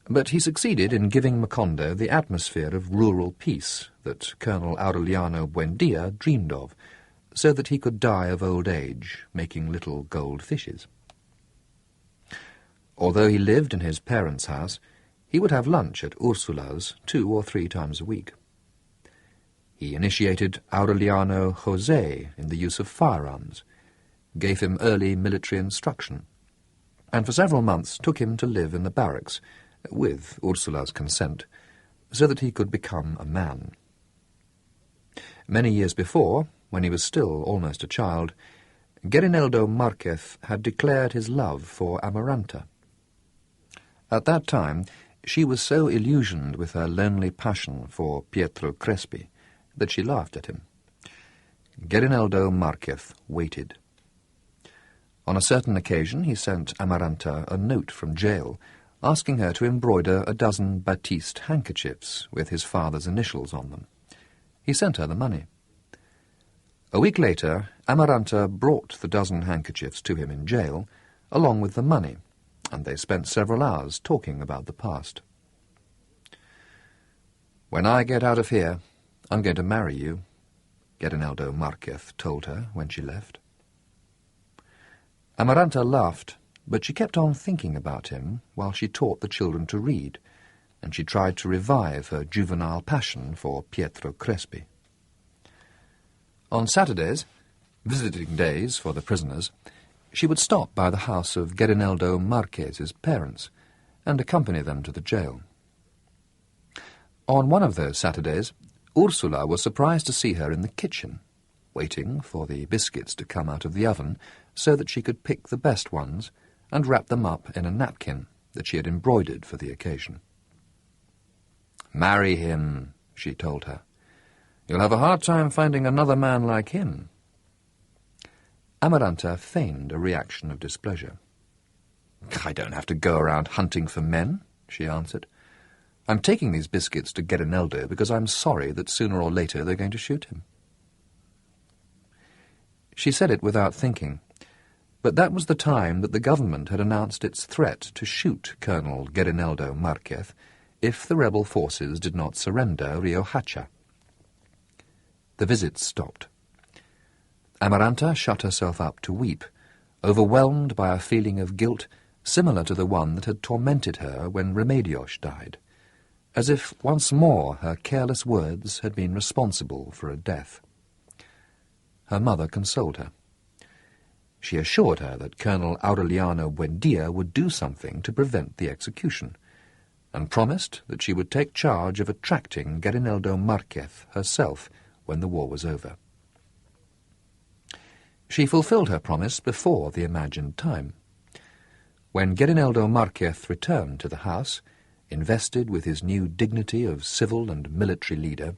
Speaker 1: But he succeeded in giving Macondo the atmosphere of rural peace that Colonel Aureliano Buendia dreamed of, so that he could die of old age, making little gold fishes. Although he lived in his parents' house, he would have lunch at Ursula's 2 or 3 times a week. He initiated Aureliano José in the use of firearms, gave him early military instruction, and for several months took him to live in the barracks, with Ursula's consent, so that he could become a man. Many years before, when he was still almost a child, Gabriel Marquez had declared his love for Amaranta. At that time, she was so illusioned with her lonely passion for Pietro Crespi that she laughed at him. Gabriel Marquez waited. On a certain occasion he sent Amaranta a note from jail, asking her to embroider a dozen batiste handkerchiefs with his father's initials on them. He sent her the money. A week later, Amaranta brought the dozen handkerchiefs to him in jail, along with the money, and they spent several hours talking about the past. "When I get out of here, I'm going to marry you," Gabriel Marquez told her when she left. Amaranta laughed, but she kept on thinking about him while she taught the children to read, and she tried to revive her juvenile passion for Pietro Crespi. On Saturdays, visiting days for the prisoners, she would stop by the house of Gabriel Marquez's parents and accompany them to the jail. On one of those Saturdays, Ursula was surprised to see her in the kitchen, waiting for the biscuits to come out of the oven so that she could pick the best ones and wrap them up in a napkin that she had embroidered for the occasion. "Marry him," she told her. "You'll have a hard time finding another man like him." Amaranta feigned a reaction of displeasure. "I don't have to go around hunting for men," she answered. "I'm taking these biscuits to Gabriel because I'm sorry that sooner or later they're going to shoot him." She said it without thinking, but that was the time that the government had announced its threat to shoot Colonel Gabriel Marquez if the rebel forces did not surrender Rio Hacha. The visits stopped. Amaranta shut herself up to weep, overwhelmed by a feeling of guilt similar to the one that had tormented her when Remedios died, as if once more her careless words had been responsible for a death. Her mother consoled her. She assured her that Colonel Aureliano Buendia would do something to prevent the execution, and promised that she would take charge of attracting Gabriel Marquez herself when the war was over. She fulfilled her promise before the imagined time. When Gabriel Marquez returned to the house, invested with his new dignity of civil and military leader,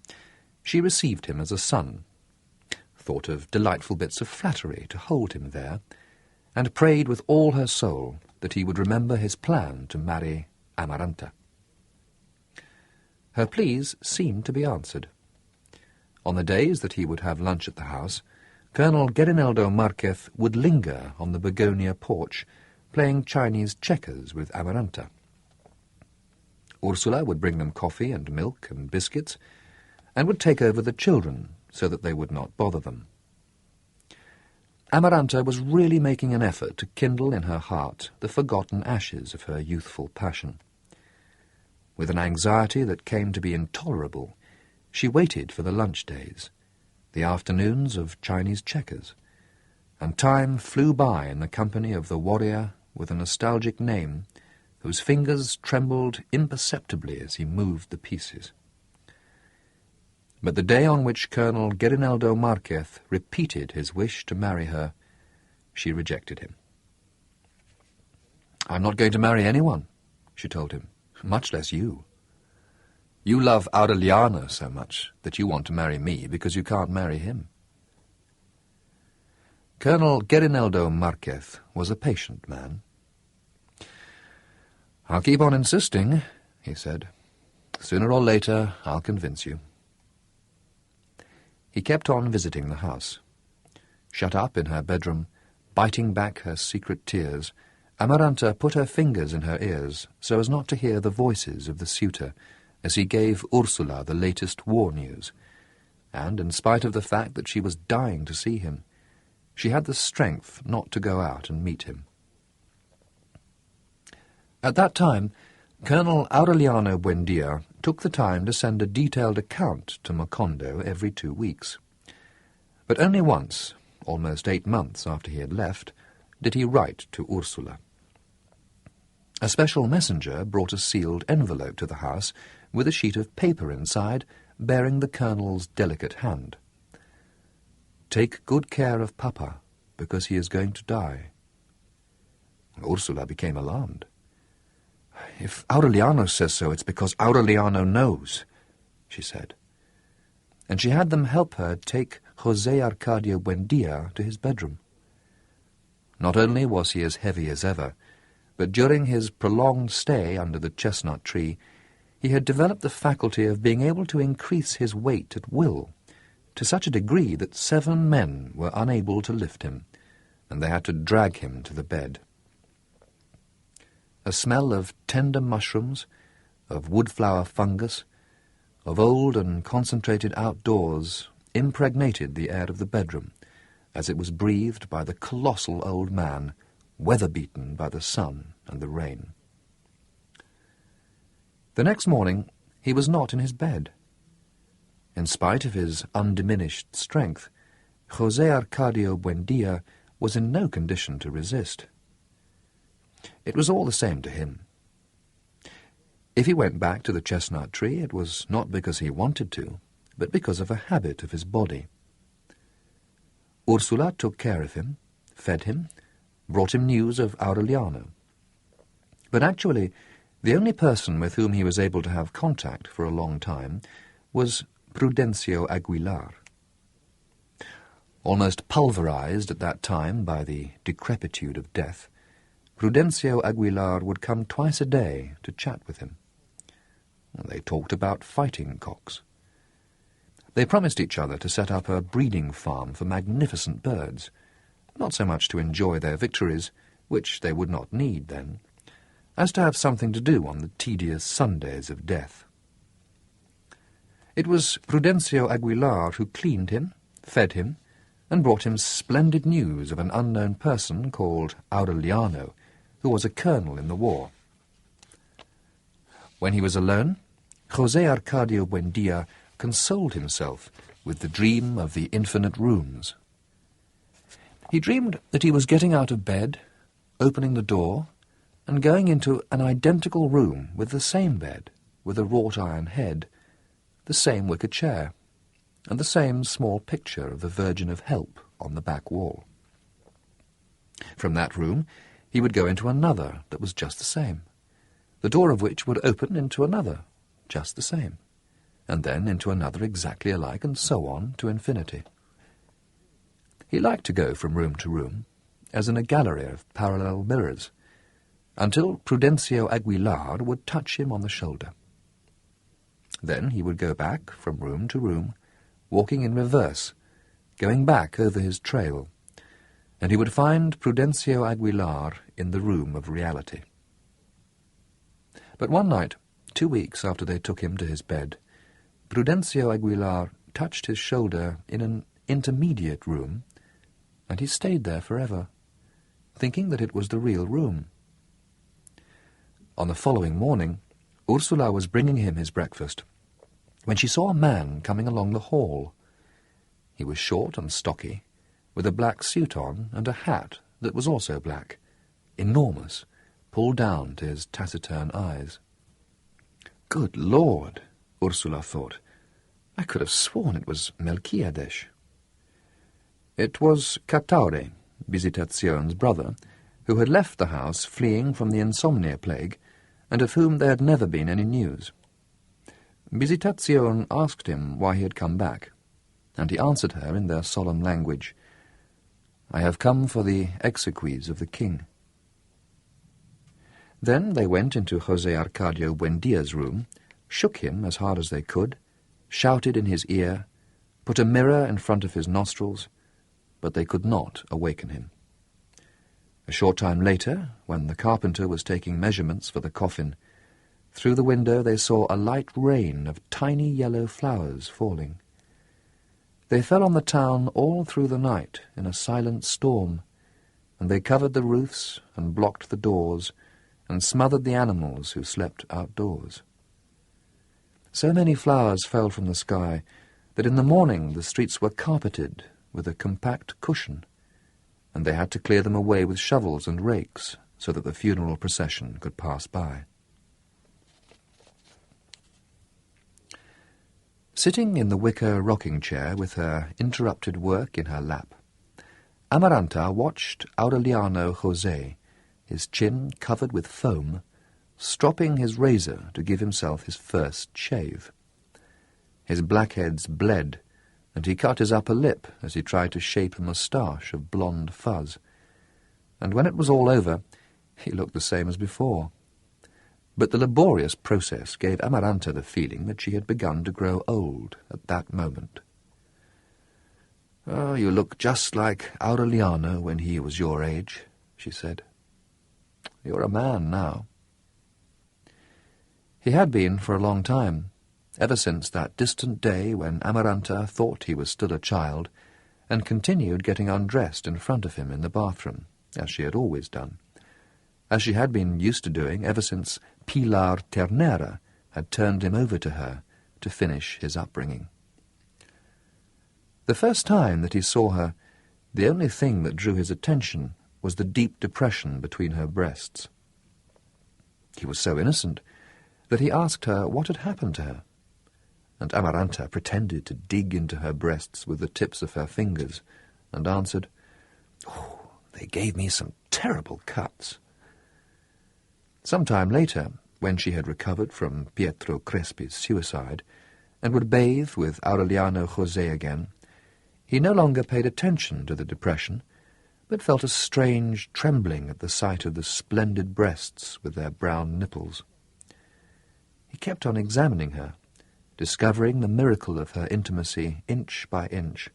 Speaker 1: she received him as a son, thought of delightful bits of flattery to hold him there, and prayed with all her soul that he would remember his plan to marry Amaranta. Her pleas seemed to be answered. On the days that he would have lunch at the house, Colonel Gabriel Marquez would linger on the begonia porch, playing Chinese checkers with Amaranta. Ursula would bring them coffee and milk and biscuits, and would take over the children so that they would not bother them. Amaranta was really making an effort to kindle in her heart the forgotten ashes of her youthful passion. With an anxiety that came to be intolerable, she waited for the lunch days, the afternoons of Chinese checkers, and time flew by in the company of the warrior with a nostalgic name, whose fingers trembled imperceptibly as he moved the pieces. But the day on which Colonel Gabriel Marquez repeated his wish to marry her, she rejected him. "I'm not going to marry anyone," she told him, "much less you. You love Aureliano so much that you want to marry me because you can't marry him." Colonel Gabriel Marquez was a patient man. "I'll keep on insisting," he said. "Sooner or later, I'll convince you." He kept on visiting the house. Shut up in her bedroom, biting back her secret tears, Amaranta put her fingers in her ears so as not to hear the voices of the suitor as he gave Ursula the latest war news, and, in spite of the fact that she was dying to see him, she had the strength not to go out and meet him. At that time, Colonel Aureliano Buendia took the time to send a detailed account to Macondo every 2 weeks. But only once, almost 8 months after he had left, did he write to Ursula. A special messenger brought a sealed envelope to the house with a sheet of paper inside bearing the colonel's delicate hand. "Take good care of Papa, because he is going to die." Ursula became alarmed. "If Aureliano says so, it's because Aureliano knows," she said. And she had them help her take José Arcadio Buendia to his bedroom. Not only was he as heavy as ever, but during his prolonged stay under the chestnut tree, he had developed the faculty of being able to increase his weight at will, to such a degree that 7 men were unable to lift him, and they had to drag him to the bed. A smell of tender mushrooms, of woodflower fungus, of old and concentrated outdoors impregnated the air of the bedroom as it was breathed by the colossal old man, weather-beaten by the sun and the rain. The next morning he was not in his bed. In spite of his undiminished strength, José Arcadio Buendia was in no condition to resist. It was all the same to him. If he went back to the chestnut tree, it was not because he wanted to, but because of a habit of his body. Ursula took care of him, fed him, brought him news of Aureliano. But actually, the only person with whom he was able to have contact for a long time was Prudencio Aguilar. Almost pulverized at that time by the decrepitude of death, Prudencio Aguilar would come twice a day to chat with him. They talked about fighting cocks. They promised each other to set up a breeding farm for magnificent birds, not so much to enjoy their victories, which they would not need then, as to have something to do on the tedious Sundays of death. It was Prudencio Aguilar who cleaned him, fed him, and brought him splendid news of an unknown person called Aureliano, who was a colonel in the war. When he was alone, José Arcadio Buendía consoled himself with the dream of the infinite rooms. He dreamed that he was getting out of bed, opening the door, and going into an identical room with the same bed, with a wrought-iron head, the same wicker chair, and the same small picture of the Virgin of Help on the back wall. From that room he would go into another that was just the same, the door of which would open into another just the same, and then into another exactly alike, and so on to infinity. He liked to go from room to room, as in a gallery of parallel mirrors, until Prudencio Aguilar would touch him on the shoulder. Then he would go back from room to room, walking in reverse, going back over his trail, and he would find Prudencio Aguilar in the room of reality. But one night, 2 weeks after they took him to his bed, Prudencio Aguilar touched his shoulder in an intermediate room, and he stayed there forever, thinking that it was the real room. On the following morning, Ursula was bringing him his breakfast, when she saw a man coming along the hall. He was short and stocky, with a black suit on and a hat that was also black, enormous, pulled down to his taciturn eyes. Good Lord, Ursula thought, I could have sworn it was Melquiades. It was Cataure, Visitacion's brother, who had left the house fleeing from the insomnia plague, and of whom there had never been any news. Visitacion asked him why he had come back, and he answered her in their solemn language, I have come for the exequies of the king. Then they went into José Arcadio Buendía's room, shook him as hard as they could, shouted in his ear, put a mirror in front of his nostrils, but they could not awaken him. A short time later, when the carpenter was taking measurements for the coffin, through the window they saw a light rain of tiny yellow flowers falling. They fell on the town all through the night in a silent storm, and they covered the roofs and blocked the doors and smothered the animals who slept outdoors. So many flowers fell from the sky that in the morning the streets were carpeted with a compact cushion, and they had to clear them away with shovels and rakes so that the funeral procession could pass by. Sitting in the wicker rocking-chair with her interrupted work in her lap, Amaranta watched Aureliano José, his chin covered with foam, stropping his razor to give himself his first shave. His blackheads bled, and he cut his upper lip as he tried to shape a moustache of blonde fuzz. And when it was all over, he looked the same as before. But the laborious process gave Amaranta the feeling that she had begun to grow old at that moment. "Oh, you look just like Aureliano when he was your age," she said. "You're a man now." He had been for a long time, ever since that distant day when Amaranta thought he was still a child, and continued getting undressed in front of him in the bathroom, as she had always done, as she had been used to doing ever since Pilar Ternera had turned him over to her to finish his upbringing. The first time that he saw her, the only thing that drew his attention was the deep depression between her breasts. He was so innocent that he asked her what had happened to her, and Amaranta pretended to dig into her breasts with the tips of her fingers, and answered, "Oh, they gave me some terrible cuts." Some time later, when she had recovered from Pietro Crespi's suicide, and would bathe with Aureliano José again, he no longer paid attention to the depression, but felt a strange trembling at the sight of the splendid breasts with their brown nipples. He kept on examining her, discovering the miracle of her intimacy inch by inch,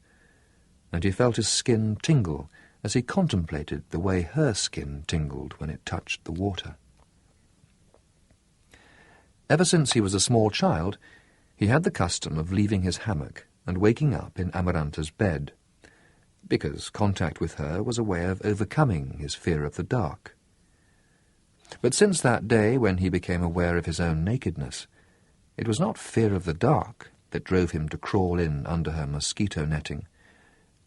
Speaker 1: and he felt his skin tingle as he contemplated the way her skin tingled when it touched the water. Ever since he was a small child, he had the custom of leaving his hammock and waking up in Amaranta's bed, because contact with her was a way of overcoming his fear of the dark. But since that day when he became aware of his own nakedness, it was not fear of the dark that drove him to crawl in under her mosquito netting,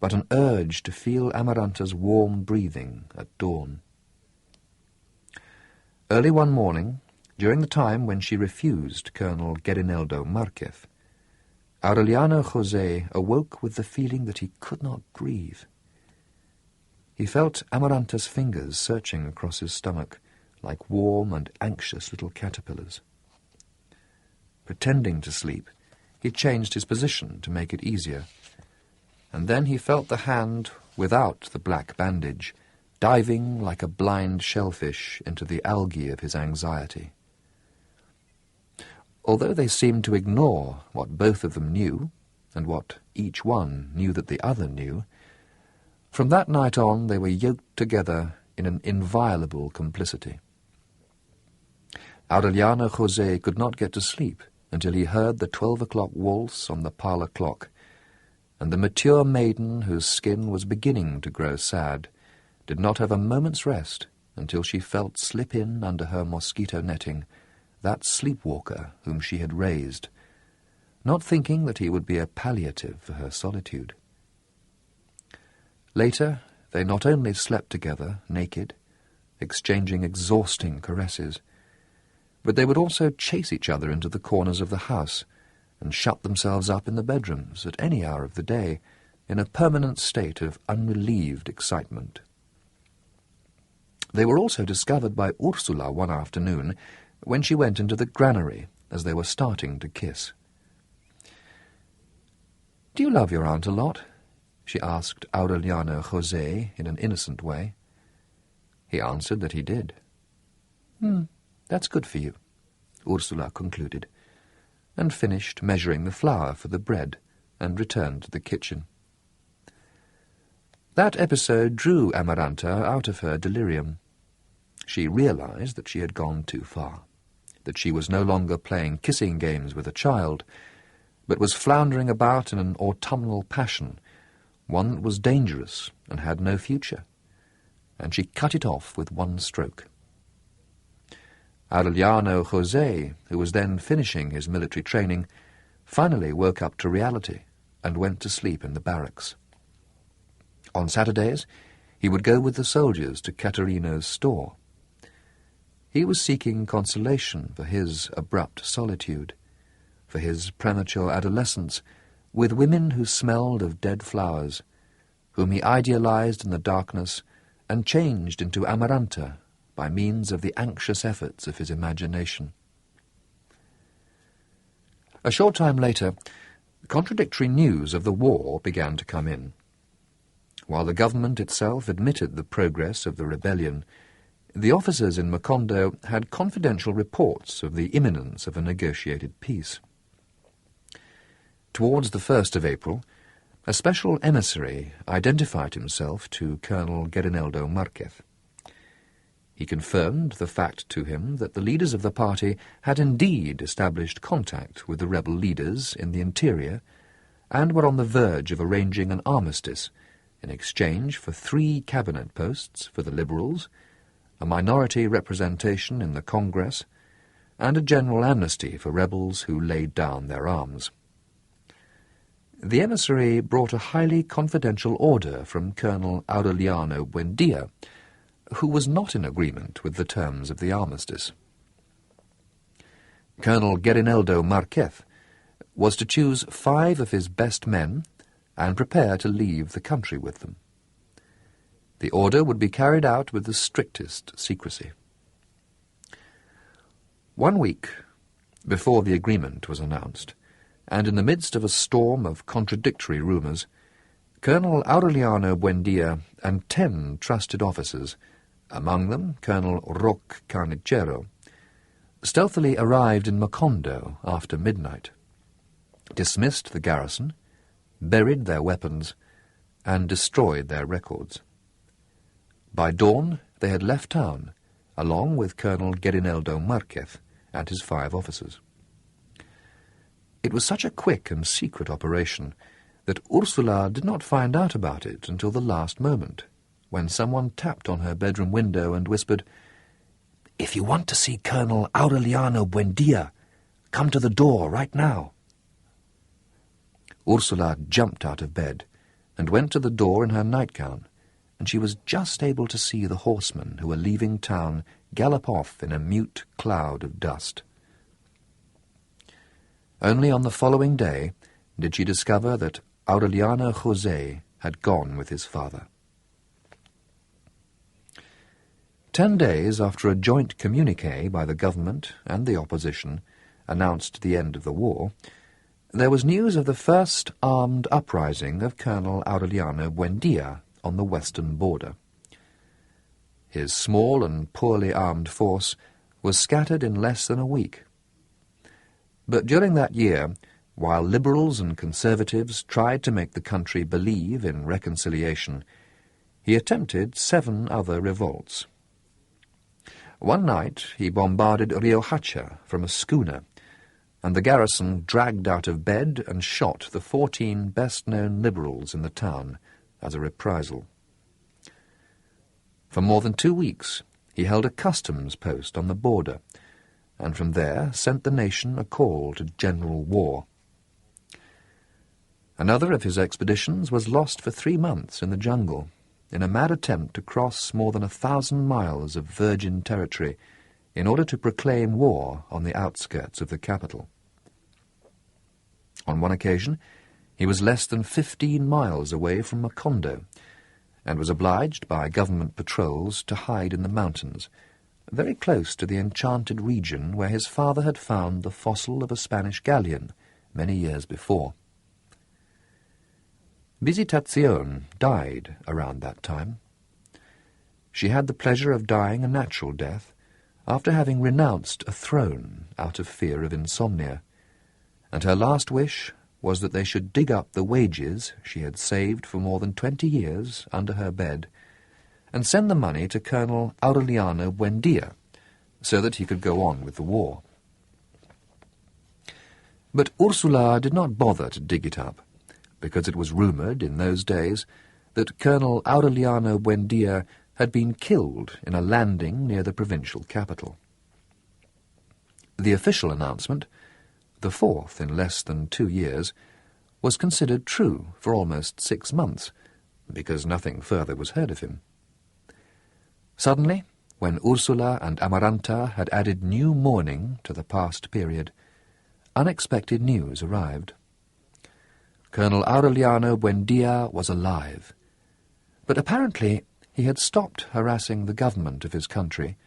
Speaker 1: but an urge to feel Amaranta's warm breathing at dawn. Early one morning, during the time when she refused Colonel Gabriel Marquez, Aureliano José awoke with the feeling that he could not breathe. He felt Amaranta's fingers searching across his stomach like warm and anxious little caterpillars. Pretending to sleep, he changed his position to make it easier, and then he felt the hand without the black bandage diving like a blind shellfish into the algae of his anxiety. Although they seemed to ignore what both of them knew, and what each one knew that the other knew, from that night on they were yoked together in an inviolable complicity. Aureliano José could not get to sleep until he heard the 12 o'clock waltz on the parlour clock, and the mature maiden whose skin was beginning to grow sad did not have a moment's rest until she felt slip in under her mosquito netting that sleepwalker whom she had raised, not thinking that he would be a palliative for her solitude. Later, they not only slept together, naked, exchanging exhausting caresses, but they would also chase each other into the corners of the house and shut themselves up in the bedrooms at any hour of the day in a permanent state of unrelieved excitement. They were also discovered by Ursula one afternoon when she went into the granary as they were starting to kiss. "Do you love your aunt a lot?" she asked Aureliano José in an innocent way. He answered that he did. That's good for you," Ursula concluded, and finished measuring the flour for the bread and returned to the kitchen. That episode drew Amaranta out of her delirium. She realized that she had gone too far, that she was no longer playing kissing games with a child, but was floundering about in an autumnal passion, one that was dangerous and had no future, and she cut it off with one stroke. Aureliano José, who was then finishing his military training, finally woke up to reality and went to sleep in the barracks. On Saturdays, he would go with the soldiers to Caterino's store. He was seeking consolation for his abrupt solitude, for his premature adolescence, with women who smelled of dead flowers, whom he idealized in the darkness and changed into Amaranta by means of the anxious efforts of his imagination. A short time later, contradictory news of the war began to come in. While the government itself admitted the progress of the rebellion, the officers in Macondo had confidential reports of the imminence of a negotiated peace. Towards the 1st of April, a special emissary identified himself to Colonel Gabriel Marquez. He confirmed the fact to him that the leaders of the party had indeed established contact with the rebel leaders in the interior and were on the verge of arranging an armistice in exchange for 3 cabinet posts for the Liberals, a minority representation in the Congress, and a general amnesty for rebels who laid down their arms. The emissary brought a highly confidential order from Colonel Aureliano Buendia, who was not in agreement with the terms of the armistice. Colonel Gabriel Marquez was to choose 5 of his best men and prepare to leave the country with them. The order would be carried out with the strictest secrecy. 1 week before the agreement was announced, and in the midst of a storm of contradictory rumours, Colonel Aureliano Buendia and 10 trusted officers, among them Colonel Roque Carnichero, stealthily arrived in Macondo after midnight, dismissed the garrison, buried their weapons, and destroyed their records. By dawn they had left town, along with Colonel Gabriel Marquez and his 5 officers. It was such a quick and secret operation that Ursula did not find out about it until the last moment, when someone tapped on her bedroom window and whispered, "If you want to see Colonel Aureliano Buendia, come to the door right now." Ursula jumped out of bed and went to the door in her nightgown, and she was just able to see the horsemen who were leaving town gallop off in a mute cloud of dust. Only on the following day did she discover that Aureliano José had gone with his father. 10 days after a joint communiqué by the government and the opposition announced the end of the war, there was news of the first armed uprising of Colonel Aureliano Buendia on the western border. His small and poorly armed force was scattered in less than a week. But during that year, while liberals and conservatives tried to make the country believe in reconciliation, he attempted 7 other revolts. One night he bombarded Riohacha from a schooner, and the garrison dragged out of bed and shot the 14 best-known liberals in the town as a reprisal. For more than 2 weeks he held a customs post on the border, and from there sent the nation a call to general war. Another of his expeditions was lost for 3 months in the jungle, in a mad attempt to cross more than 1,000 miles of virgin territory in order to proclaim war on the outskirts of the capital. On one occasion, he was less than 15 miles away from Macondo, and was obliged by government patrols to hide in the mountains, very close to the enchanted region where his father had found the fossil of a Spanish galleon many years before. Visitacion died around that time. She had the pleasure of dying a natural death after having renounced a throne out of fear of insomnia, and her last wish was that they should dig up the wages she had saved for more than 20 years under her bed and send the money to Colonel Aureliano Buendia so that he could go on with the war. But Ursula did not bother to dig it up, because it was rumoured in those days that Colonel Aureliano Buendia had been killed in a landing near the provincial capital. The official announcement, the 4th in less than 2 years, was considered true for almost 6 months, because nothing further was heard of him. Suddenly, when Ursula and Amaranta had added new mourning to the past period, unexpected news arrived. Colonel Aureliano Buendia was alive, but apparently he had stopped harassing the government of his country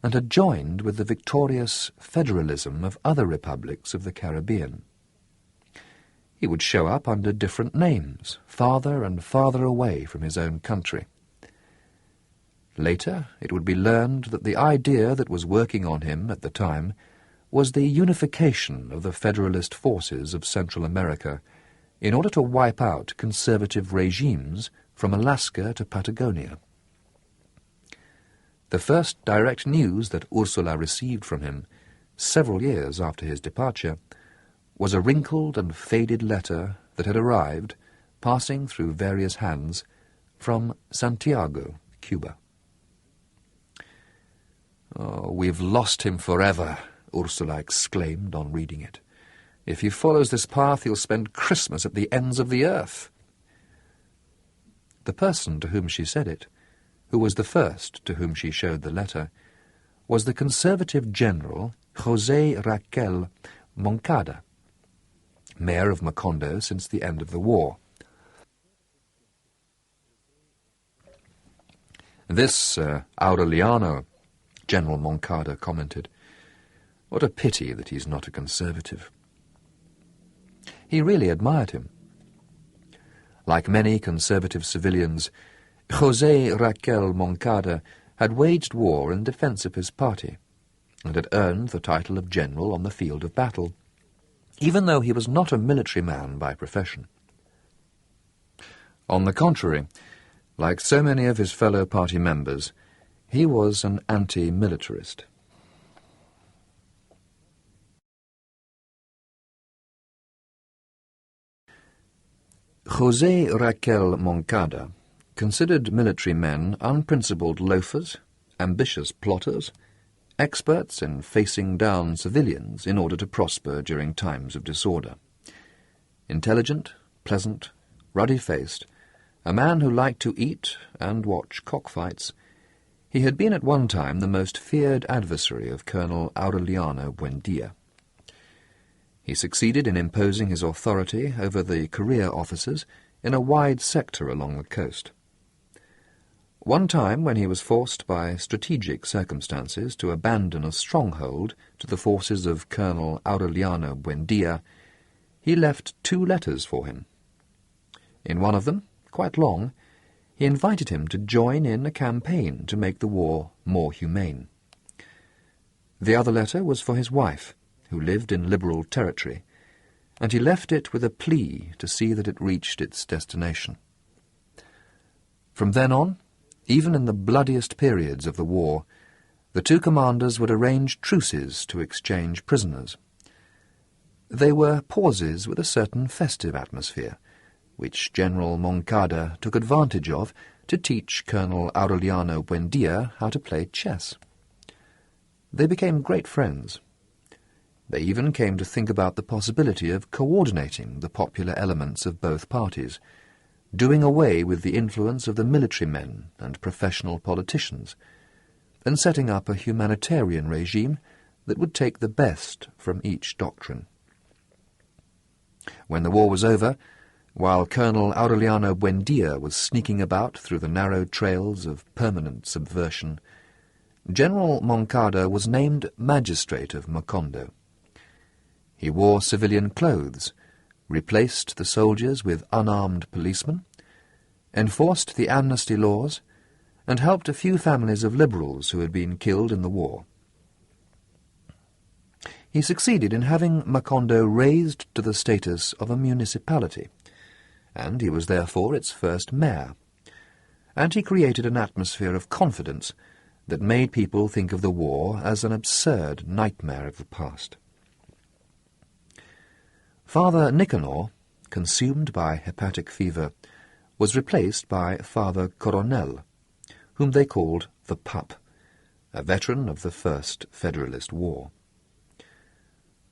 Speaker 1: and had joined with the victorious federalism of other republics of the Caribbean. He would show up under different names, farther and farther away from his own country. Later it would be learned that the idea that was working on him at the time was the unification of the federalist forces of Central America in order to wipe out conservative regimes from Alaska to Patagonia. The first direct news that Ursula received from him, several years after his departure, was a wrinkled and faded letter that had arrived, passing through various hands, from Santiago, Cuba. "Oh, we've lost him forever," Ursula exclaimed on reading it. "If he follows this path, he'll spend Christmas at the ends of the earth." The person to whom she said it, who was the first to whom she showed the letter, was the conservative general José Raquel Moncada, mayor of Macondo since the end of the war. "This Aureliano," General Moncada commented. "What a pity that he's not a conservative." He really admired him. Like many conservative civilians, José Raquel Moncada had waged war in defense of his party, and had earned the title of general on the field of battle, even though he was not a military man by profession. On the contrary, like so many of his fellow party members, he was an anti-militarist. José Raquel Moncada considered military men unprincipled loafers, ambitious plotters, experts in facing down civilians in order to prosper during times of disorder. Intelligent, pleasant, ruddy-faced, a man who liked to eat and watch cockfights, he had been at one time the most feared adversary of Colonel Aureliano Buendia. He succeeded in imposing his authority over the career officers in a wide sector along the coast. One time, when he was forced by strategic circumstances to abandon a stronghold to the forces of Colonel Aureliano Buendia, he left 2 letters for him. In one of them, quite long, he invited him to join in a campaign to make the war more humane. The other letter was for his wife, who lived in liberal territory, and he left it with a plea to see that it reached its destination. From then on, even in the bloodiest periods of the war, the 2 commanders would arrange truces to exchange prisoners. They were pauses with a certain festive atmosphere, which General Moncada took advantage of to teach Colonel Aureliano Buendia how to play chess. They became great friends. They even came to think about the possibility of coordinating the popular elements of both parties, doing away with the influence of the military men and professional politicians, and setting up a humanitarian regime that would take the best from each doctrine. When the war was over, while Colonel Aureliano Buendia was sneaking about through the narrow trails of permanent subversion, General Moncada was named Magistrate of Macondo. He wore civilian clothes, replaced the soldiers with unarmed policemen, enforced the amnesty laws, and helped a few families of liberals who had been killed in the war. He succeeded in having Macondo raised to the status of a municipality, and he was therefore its first mayor, and he created an atmosphere of confidence that made people think of the war as an absurd nightmare of the past. Father Nicanor, consumed by hepatic fever, was replaced by Father Coronel, whom they called the Pup, a veteran of the First Federalist War.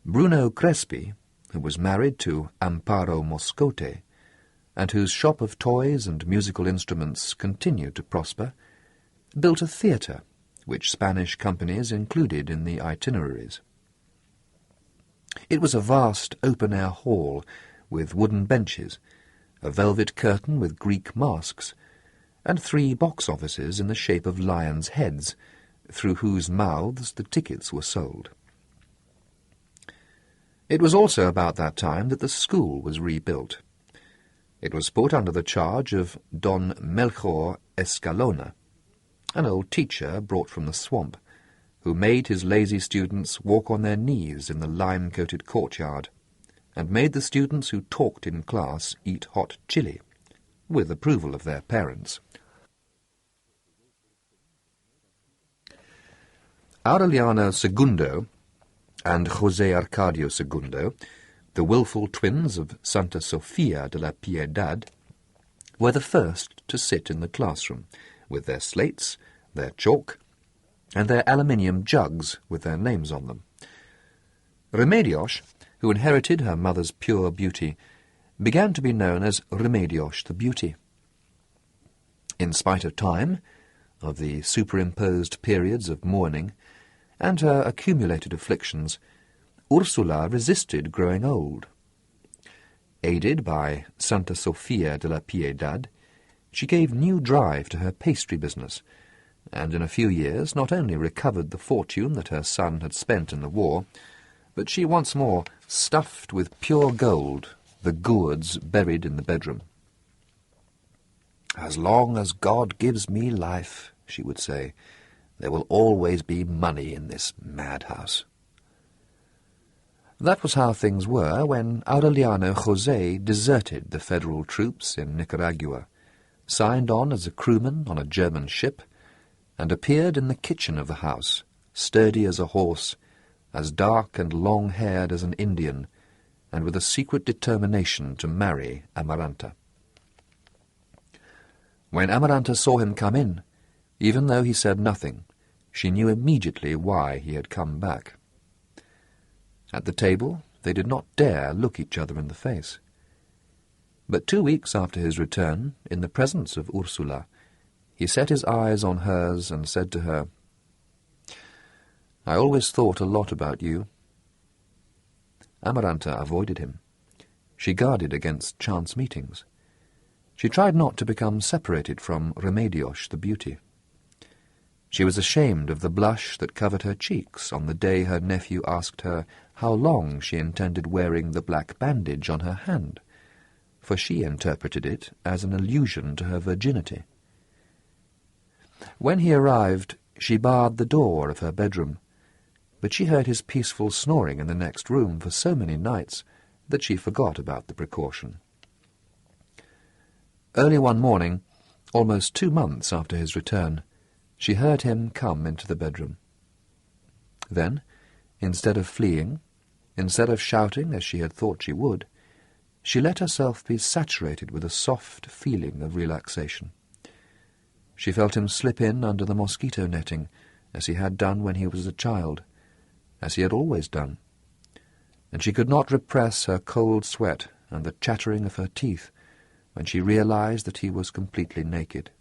Speaker 1: Bruno Crespi, who was married to Amparo Moscote, and whose shop of toys and musical instruments continued to prosper, built a theatre, which Spanish companies included in the itineraries. It was a vast open-air hall with wooden benches, a velvet curtain with Greek masks, and 3 box offices in the shape of lions' heads, through whose mouths the tickets were sold. It was also about that time that the school was rebuilt. It was put under the charge of Don Melchor Escalona, an old teacher brought from the swamp, who made his lazy students walk on their knees in the lime-coated courtyard, and made the students who talked in class eat hot chili, with approval of their parents. Aureliano II and José Arcadio II, the wilful twins of Santa Sofia de la Piedad, were the first to sit in the classroom, with their slates, their chalk, and their aluminium jugs with their names on them. Remedios, who inherited her mother's pure beauty, began to be known as Remedios the Beauty. In spite of time, of the superimposed periods of mourning, and her accumulated afflictions, Ursula resisted growing old. Aided by Santa Sofia de la Piedad, she gave new drive to her pastry business, and in a few years not only recovered the fortune that her son had spent in the war, but she once more stuffed with pure gold the gourds buried in the bedroom. "As long as God gives me life," she would say, "there will always be money in this madhouse." That was how things were when Aureliano José deserted the federal troops in Nicaragua, signed on as a crewman on a German ship, and appeared in the kitchen of the house, sturdy as a horse, as dark and long-haired as an Indian, and with a secret determination to marry Amaranta. When Amaranta saw him come in, even though he said nothing, she knew immediately why he had come back. At the table, they did not dare look each other in the face. But 2 weeks after his return, in the presence of Ursula, he set his eyes on hers and said to her, "I always thought a lot about you." Amaranta avoided him. She guarded against chance meetings. She tried not to become separated from Remedios the beauty. She was ashamed of the blush that covered her cheeks on the day her nephew asked her how long she intended wearing the black bandage on her hand, for she interpreted it as an allusion to her virginity. When he arrived, she barred the door of her bedroom, but she heard his peaceful snoring in the next room for so many nights that she forgot about the precaution. Early one morning, almost 2 months after his return, she heard him come into the bedroom. Then, instead of fleeing, instead of shouting as she had thought she would, she let herself be saturated with a soft feeling of relaxation. She felt him slip in under the mosquito netting, as he had done when he was a child, as he had always done, and she could not repress her cold sweat and the chattering of her teeth when she realized that he was completely naked.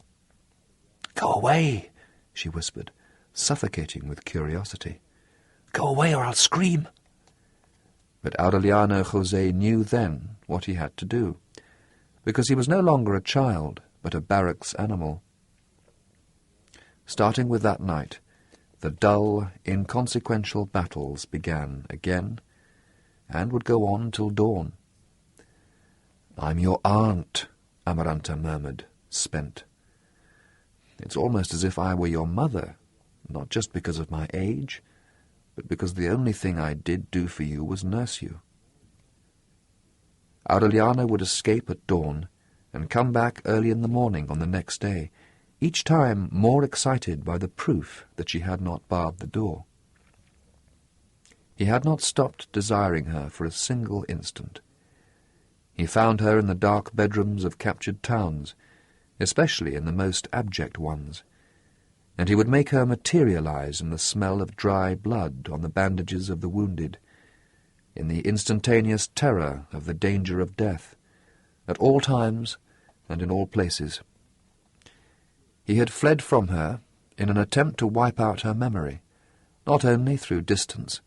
Speaker 1: "Go away," she whispered, suffocating with curiosity. "Go away or I'll scream." But Aureliano José knew then what he had to do, because he was no longer a child, but a barracks animal. Starting with that night, the dull, inconsequential battles began again, and would go on till dawn. "I'm your aunt," Amaranta murmured, spent. "It's almost as if I were your mother, not just because of my age, but because the only thing I did do for you was nurse you." Aureliano would escape at dawn and come back early in the morning on the next day, each time more excited by the proof that she had not barred the door. He had not stopped desiring her for a single instant. He found her in the dark bedrooms of captured towns, especially in the most abject ones, and he would make her materialize in the smell of dry blood on the bandages of the wounded, in the instantaneous terror of the danger of death, at all times and in all places. He had fled from her in an attempt to wipe out her memory, not only through distance,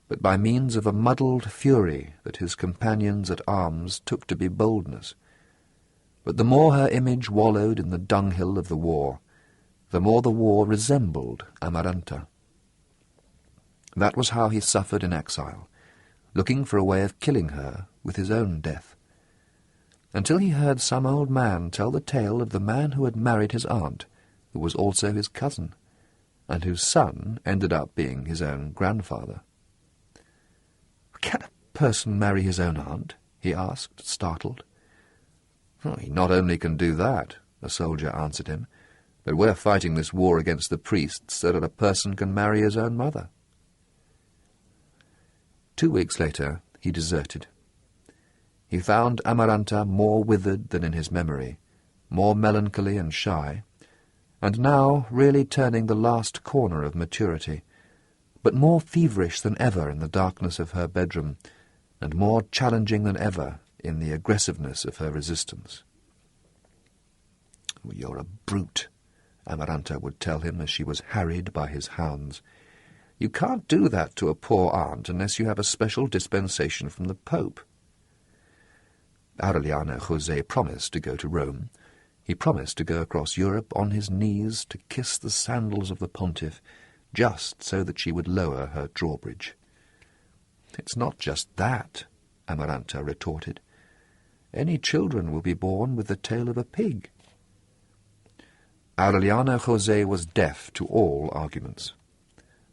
Speaker 1: but by means of a muddled fury that his companions at arms took to be boldness. But the more her image wallowed in the dunghill of the war, the more the war resembled Amaranta. That was how he suffered in exile, looking for a way of killing her with his own death, until he heard some old man tell the tale of the man who had married his aunt, who was also his cousin, and whose son ended up being his own grandfather. "Can a person marry his own aunt?" he asked, startled. "He not only can do that," a soldier answered him, "but we're fighting this war against the priests so that a person can marry his own mother." 2 weeks later, he deserted. He found Amaranta more withered than in his memory, more melancholy and shy, and now really turning the last corner of maturity, but more feverish than ever in the darkness of her bedroom, and more challenging than ever in the aggressiveness of her resistance. "You're a brute," Amaranta would tell him as she was harried by his hounds. "You can't do that to a poor aunt unless you have a special dispensation from the Pope." Aureliano José promised to go to Rome. He promised to go across Europe on his knees to kiss the sandals of the pontiff, just so that she would lower her drawbridge. "It's not just that," Amaranta retorted. "Any children will be born with the tail of a pig." Aureliano José was deaf to all arguments.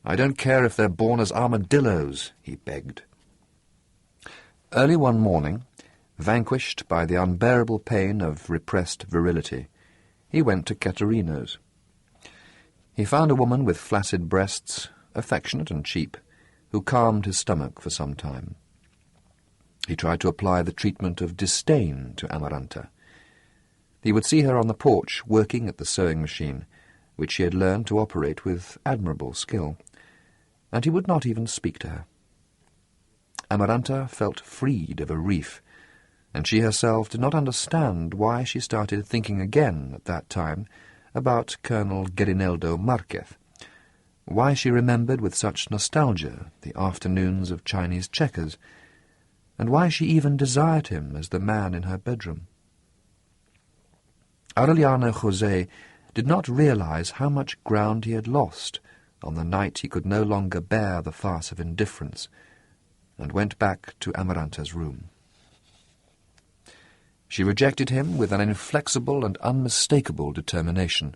Speaker 1: "I don't care if they're born as armadillos," he begged. Early one morning, vanquished by the unbearable pain of repressed virility, he went to Caterino's. He found a woman with flaccid breasts, affectionate and cheap, who calmed his stomach for some time. He tried to apply the treatment of disdain to Amaranta. He would see her on the porch working at the sewing machine, which she had learned to operate with admirable skill, and he would not even speak to her. Amaranta felt freed of a reef, and she herself did not understand why she started thinking again at that time about Colonel Gabriel Marquez, why she remembered with such nostalgia the afternoons of Chinese checkers, and why she even desired him as the man in her bedroom. Aureliano José did not realize how much ground he had lost on the night he could no longer bear the farce of indifference, and went back to Amaranta's room. She rejected him with an inflexible and unmistakable determination,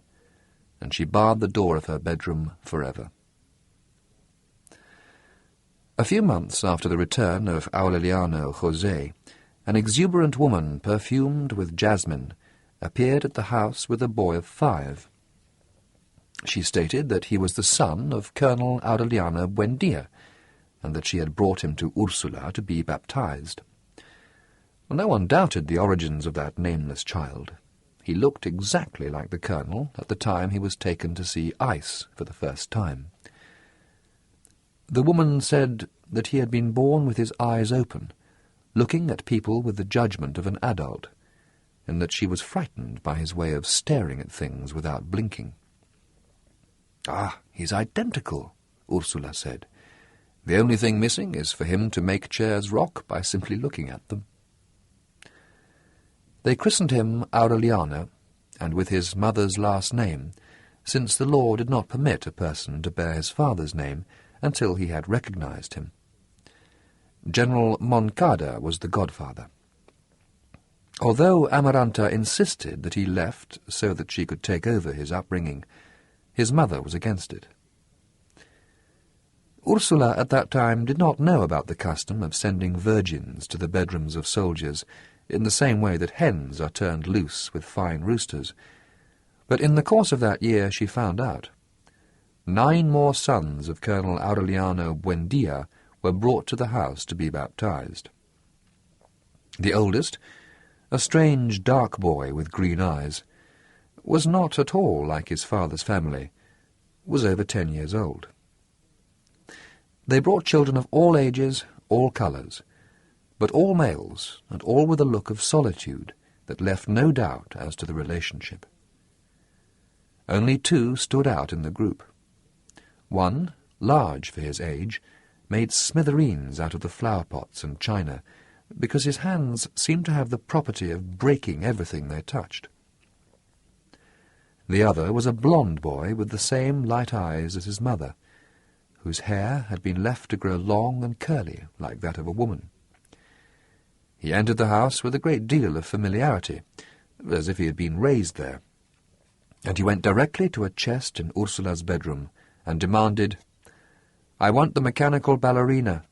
Speaker 1: and she barred the door of her bedroom forever. A few months after the return of Aureliano José, an exuberant woman perfumed with jasmine appeared at the house with a boy of 5. She stated that he was the son of Colonel Aureliano Buendia, and that she had brought him to Ursula to be baptized. No one doubted the origins of that nameless child. He looked exactly like the colonel at the time he was taken to see ice for the first time. The woman said that he had been born with his eyes open, looking at people with the judgment of an adult, and that she was frightened by his way of staring at things without blinking. "Ah, he's identical," Ursula said. "The only thing missing is for him to make chairs rock by simply looking at them." They christened him Aureliano, and with his mother's last name, since the law did not permit a person to bear his father's name until he had recognized him. General Moncada was the godfather. Although Amaranta insisted that he left so that she could take over his upbringing, his mother was against it. Ursula at that time did not know about the custom of sending virgins to the bedrooms of soldiers in the same way that hens are turned loose with fine roosters, but in the course of that year she found out. 9 more sons of Colonel Aureliano Buendia were brought to the house to be baptized. The oldest, a strange dark boy with green eyes, was not at all like his father's family, was over 10 years old. They brought children of all ages, all colours, but all males, and all with a look of solitude that left no doubt as to the relationship. Only 2 stood out in the group. One, large for his age, made smithereens out of the flower-pots and china, because his hands seemed to have the property of breaking everything they touched. The other was a blond boy with the same light eyes as his mother, whose hair had been left to grow long and curly like that of a woman. He entered the house with a great deal of familiarity, as if he had been raised there, and he went directly to a chest in Ursula's bedroom and demanded, "I want the mechanical ballerina."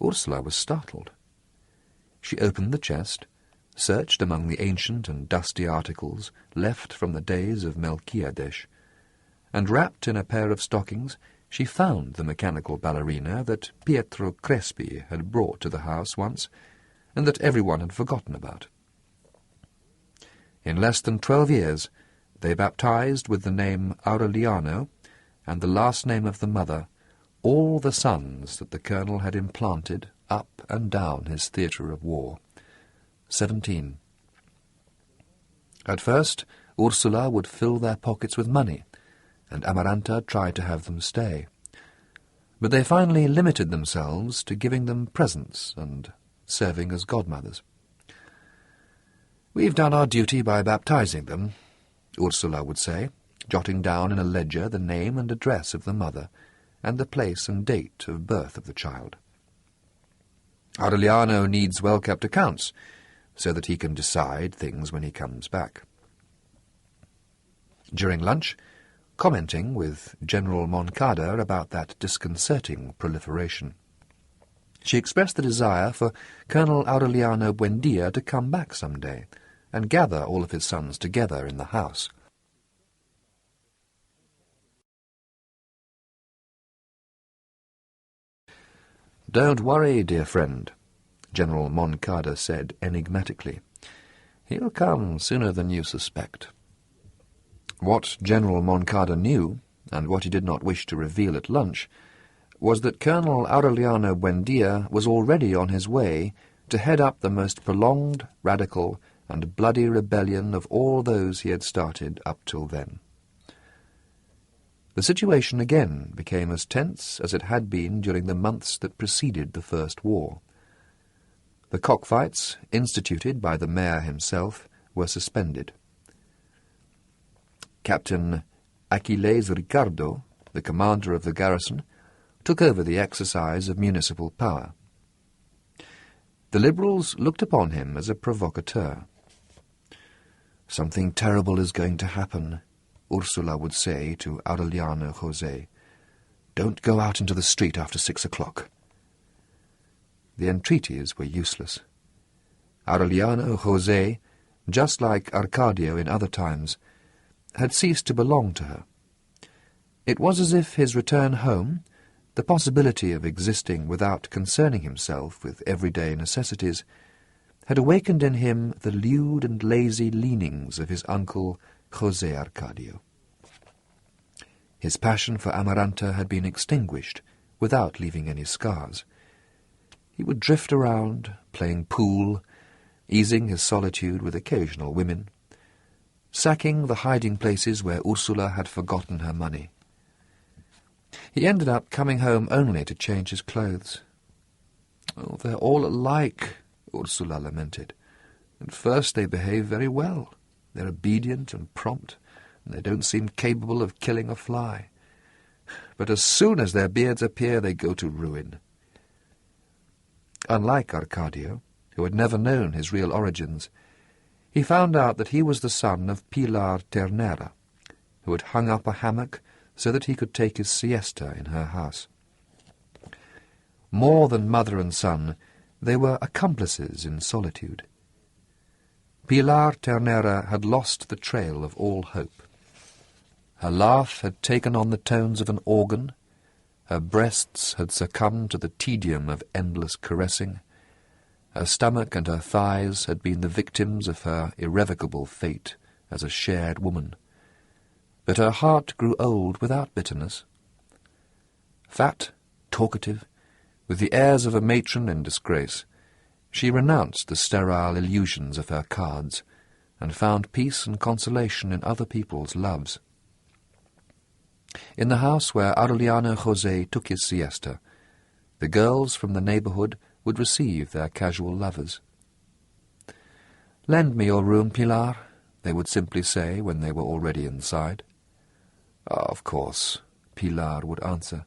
Speaker 1: Ursula was startled. She opened the chest, searched among the ancient and dusty articles left from the days of Melchiades, and wrapped in a pair of stockings she found the mechanical ballerina that Pietro Crespi had brought to the house once, and that everyone had forgotten about. In less than 12 years they baptized with the name Aureliano and the last name of the mother all the sons that the colonel had implanted up and down his theatre of war. 17. At first Ursula would fill their pockets with money, and Amaranta tried to have them stay. But they finally limited themselves to giving them presents and serving as godmothers. "We've done our duty by baptizing them," Ursula would say, jotting down in a ledger the name and address of the mother, and the place and date of birth of the child. "Aureliano needs well-kept accounts, so that he can decide things when he comes back." During lunch, commenting with General Moncada about that disconcerting proliferation, she expressed the desire for Colonel Aureliano Buendia to come back some day and gather all of his sons together in the house. "Don't worry, dear friend," General Moncada said enigmatically. He'll come sooner than you suspect." What General Moncada knew, and what he did not wish to reveal at lunch, was that Colonel Aureliano Buendia was already on his way to head up the most prolonged, radical, and bloody rebellion of all those he had started up till then. The situation again became as tense as it had been during the months that preceded the First War. The cockfights, instituted by the mayor himself, were suspended. Captain Aquiles Ricardo, the commander of the garrison, took over the exercise of municipal power. The Liberals looked upon him as a provocateur. "Something terrible is going to happen," Ursula would say to Aureliano José. "Don't go out into the street after 6 o'clock." The entreaties were useless. Aureliano José, just like Arcadio in other times, had ceased to belong to her. It was as if his return home, the possibility of existing without concerning himself with everyday necessities, had awakened in him the lewd and lazy leanings of his uncle José Arcadio. His passion for Amaranta had been extinguished without leaving any scars. He would drift around, playing pool, easing his solitude with occasional women, sacking the hiding places where Ursula had forgotten her money. He ended up coming home only to change his clothes. "Oh, they're all alike," Ursula lamented. "At first they behave very well. They're obedient and prompt, and they don't seem capable of killing a fly. But as soon as their beards appear, they go to ruin." Unlike Arcadio, who had never known his real origins, he found out that he was the son of Pilar Ternera, who had hung up a hammock so that he could take his siesta in her house. More than mother and son, they were accomplices in solitude. Pilar Ternera had lost the trail of all hope. Her laugh had taken on the tones of an organ, her breasts had succumbed to the tedium of endless caressing, her stomach and her thighs had been the victims of her irrevocable fate as a shared woman. But her heart grew old without bitterness. Fat, talkative, with the airs of a matron in disgrace, she renounced the sterile illusions of her cards, and found peace and consolation in other people's loves. In the house where Aureliano José took his siesta, the girls from the neighbourhood would receive their casual lovers. "Lend me your room, Pilar," they would simply say when they were already inside. "Of course," Pilar would answer.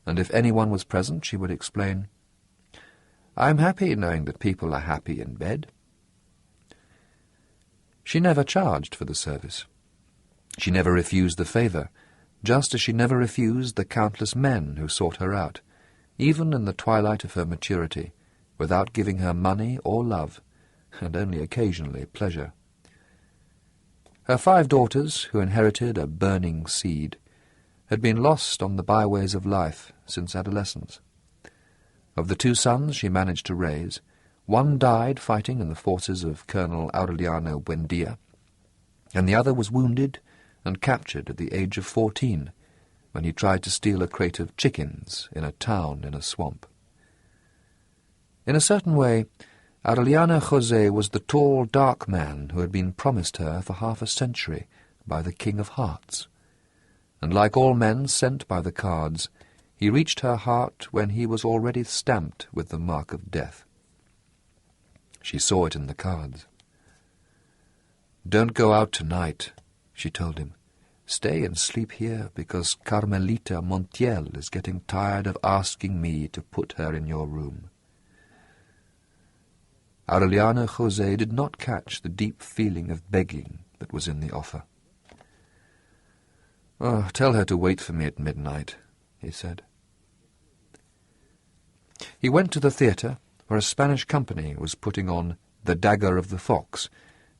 Speaker 1: And if anyone was present, she would explain, "I'm happy knowing that people are happy in bed." She never charged for the service. She never refused the favour, just as she never refused the countless men who sought her out, even in the twilight of her maturity, without giving her money or love, and only occasionally pleasure. Her 5 daughters, who inherited a burning seed, had been lost on the byways of life since adolescence. Of the 2 sons she managed to raise, one died fighting in the forces of Colonel Aureliano Buendia, and the other was wounded and captured at the age of 14, when he tried to steal a crate of chickens in a town in a swamp. In a certain way, Aureliano José was the tall, dark man who had been promised her for half a century by the King of Hearts, and like all men sent by the cards, he reached her heart when he was already stamped with the mark of death. She saw it in the cards. "Don't go out tonight," she told him. "Stay and sleep here, because Carmelita Montiel is getting tired of asking me to put her in your room." Aureliano José did not catch the deep feeling of begging that was in the offer. "Oh, tell her to wait for me at midnight," he said. He went to the theatre, where a Spanish company was putting on The Dagger of the Fox,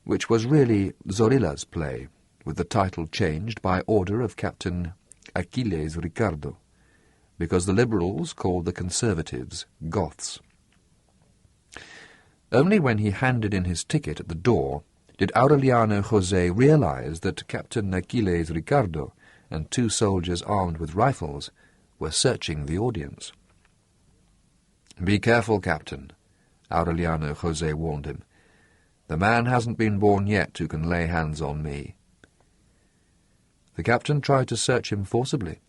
Speaker 1: which was really Zorilla's play, with the title changed by order of Captain Aquiles Ricardo, because the Liberals called the Conservatives Goths. Only when he handed in his ticket at the door did Aureliano José realize that Captain Aquiles Ricardo and 2 soldiers armed with rifles were searching the audience. "Be careful, Captain," Aureliano José warned him. "The man hasn't been born yet who can lay hands on me." The captain tried to search him forcibly,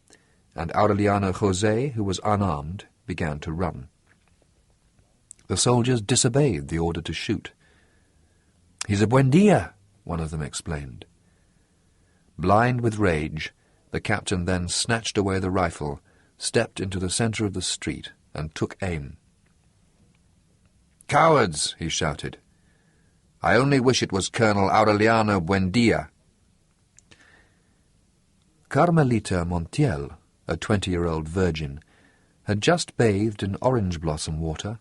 Speaker 1: and Aureliano José, who was unarmed, began to run. The soldiers disobeyed the order to shoot. "He's a Buendia," one of them explained. Blind with rage, the captain then snatched away the rifle, stepped into the centre of the street, and took aim. "Cowards!" he shouted. "I only wish it was Colonel Aureliano Buendia." Carmelita Montiel, a 20-year-old virgin, had just bathed in orange blossom water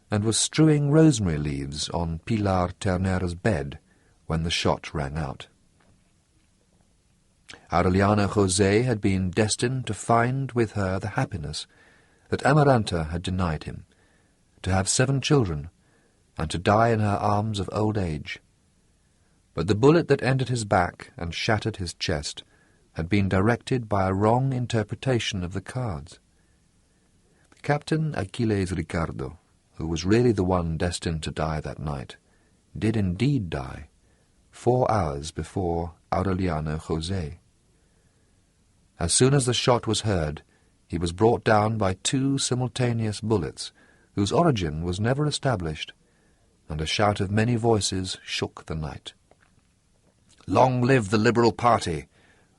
Speaker 1: and was strewing rosemary leaves on Pilar Ternera's bed when the shot rang out. Aureliano José had been destined to find with her the happiness that Amaranta had denied him, to have 7 children, and to die in her arms of old age. But the bullet that entered his back and shattered his chest had been directed by a wrong interpretation of the cards. Captain Aquiles Ricardo, who was really the one destined to die that night, did indeed die, 4 hours before Aureliano José. As soon as the shot was heard, he was brought down by 2 simultaneous bullets, whose origin was never established, and a shout of many voices shook the night. "Long live the Liberal Party!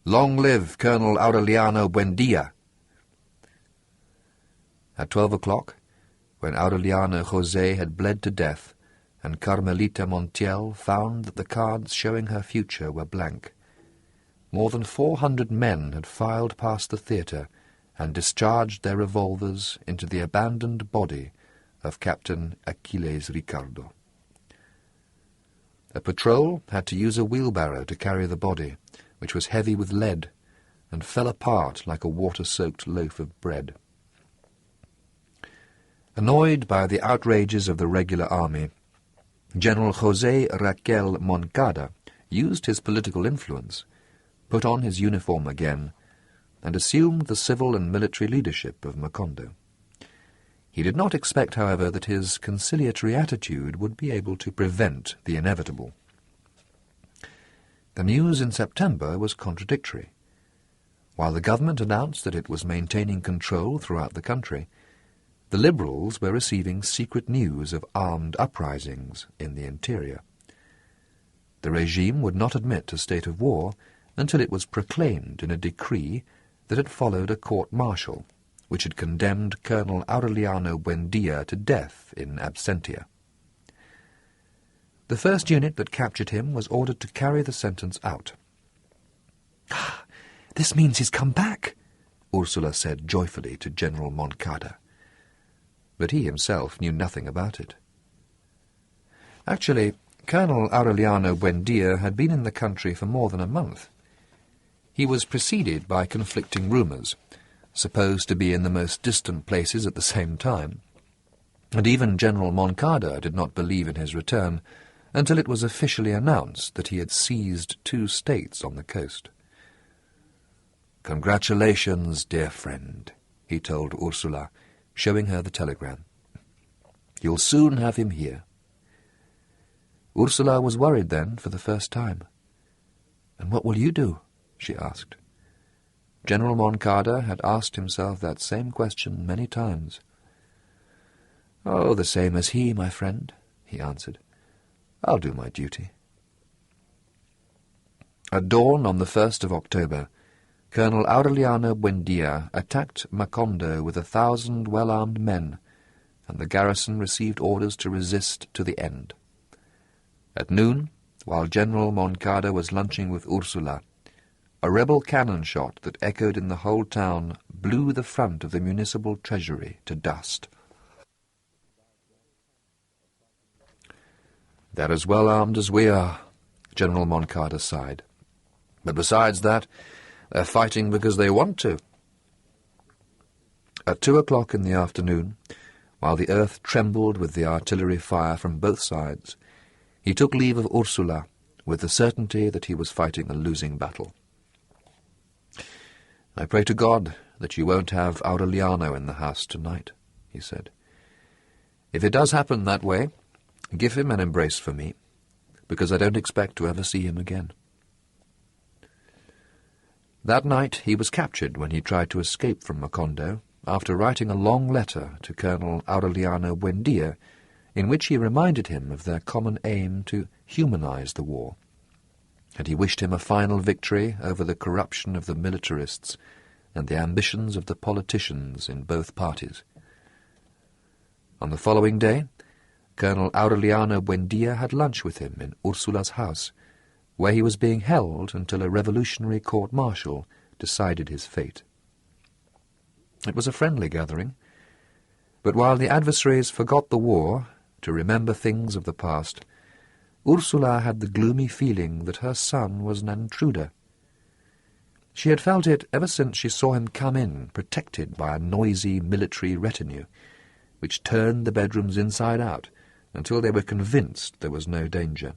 Speaker 1: Long live Colonel Aureliano Buendia!" At 12 o'clock, when Aureliano José had bled to death, and Carmelita Montiel found that the cards showing her future were blank, more than 400 men had filed past the theatre and discharged their revolvers into the abandoned body of Captain Aquiles Ricardo. A patrol had to use a wheelbarrow to carry the body, which was heavy with lead, and fell apart like a water-soaked loaf of bread. Annoyed by the outrages of the regular army, General José Raquel Moncada used his political influence, put on his uniform again, and assumed the civil and military leadership of Macondo. He did not expect, however, that his conciliatory attitude would be able to prevent the inevitable. The news in September was contradictory. While the government announced that it was maintaining control throughout the country, the Liberals were receiving secret news of armed uprisings in the interior. The regime would not admit a state of war until it was proclaimed in a decree that had followed a court-martial, which had condemned Colonel Aureliano Buendia to death in absentia. The first unit that captured him was ordered to carry the sentence out. "Ah, this means he's come back," Ursula said joyfully to General Moncada. But he himself knew nothing about it. Actually, Colonel Aureliano Buendia had been in the country for more than a month. He was preceded by conflicting rumours, supposed to be in the most distant places at the same time, and even General Moncada did not believe in his return until it was officially announced that he had seized 2 states on the coast. "Congratulations, dear friend," he told Ursula, showing her the telegram. "You'll soon have him here." Ursula was worried then for the first time. "And what will you do?" she asked. General Moncada had asked himself that same question many times. "Oh, the same as he, my friend," he answered. "I'll do my duty." At dawn on the 1st of October, Colonel Aureliano Buendia attacked Macondo with 1,000 well-armed men, and the garrison received orders to resist to the end. At noon, while General Moncada was lunching with Ursula, a rebel cannon shot that echoed in the whole town blew the front of the municipal treasury to dust. "They're as well-armed as we are," General Moncada sighed. "But besides that, they're fighting because they want to." At 2 o'clock in the afternoon, while the earth trembled with the artillery fire from both sides, he took leave of Ursula with the certainty that he was fighting a losing battle. "I pray to God that you won't have Aureliano in the house tonight," he said. "If it does happen that way, give him an embrace for me, because I don't expect to ever see him again." That night he was captured when he tried to escape from Macondo, after writing a long letter to Colonel Aureliano Buendia, in which he reminded him of their common aim to humanize the war, and he wished him a final victory over the corruption of the militarists and the ambitions of the politicians in both parties. On the following day, Colonel Aureliano Buendia had lunch with him in Ursula's house, where he was being held until a revolutionary court-martial decided his fate. It was a friendly gathering, but while the adversaries forgot the war to remember things of the past, Ursula had the gloomy feeling that her son was an intruder. She had felt it ever since she saw him come in, protected by a noisy military retinue, which turned the bedrooms inside out until they were convinced there was no danger.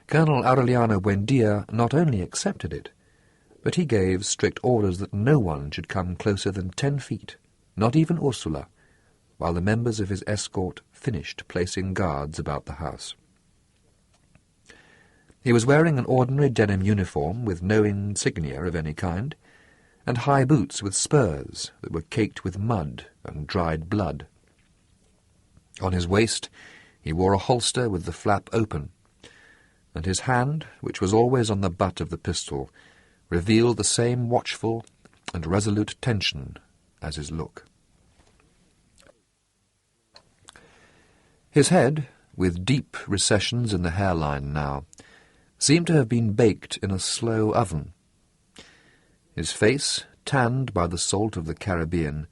Speaker 1: Colonel Aureliano Buendia not only accepted it, but he gave strict orders that no one should come closer than 10 feet, not even Ursula, while the members of his escort finished placing guards about the house. He was wearing an ordinary denim uniform with no insignia of any kind, and high boots with spurs that were caked with mud and dried blood. On his waist he wore a holster with the flap open, and his hand, which was always on the butt of the pistol, revealed the same watchful and resolute tension as his look. His head, with deep recessions in the hairline now, seemed to have been baked in a slow oven. His face, tanned by the salt of the Caribbean,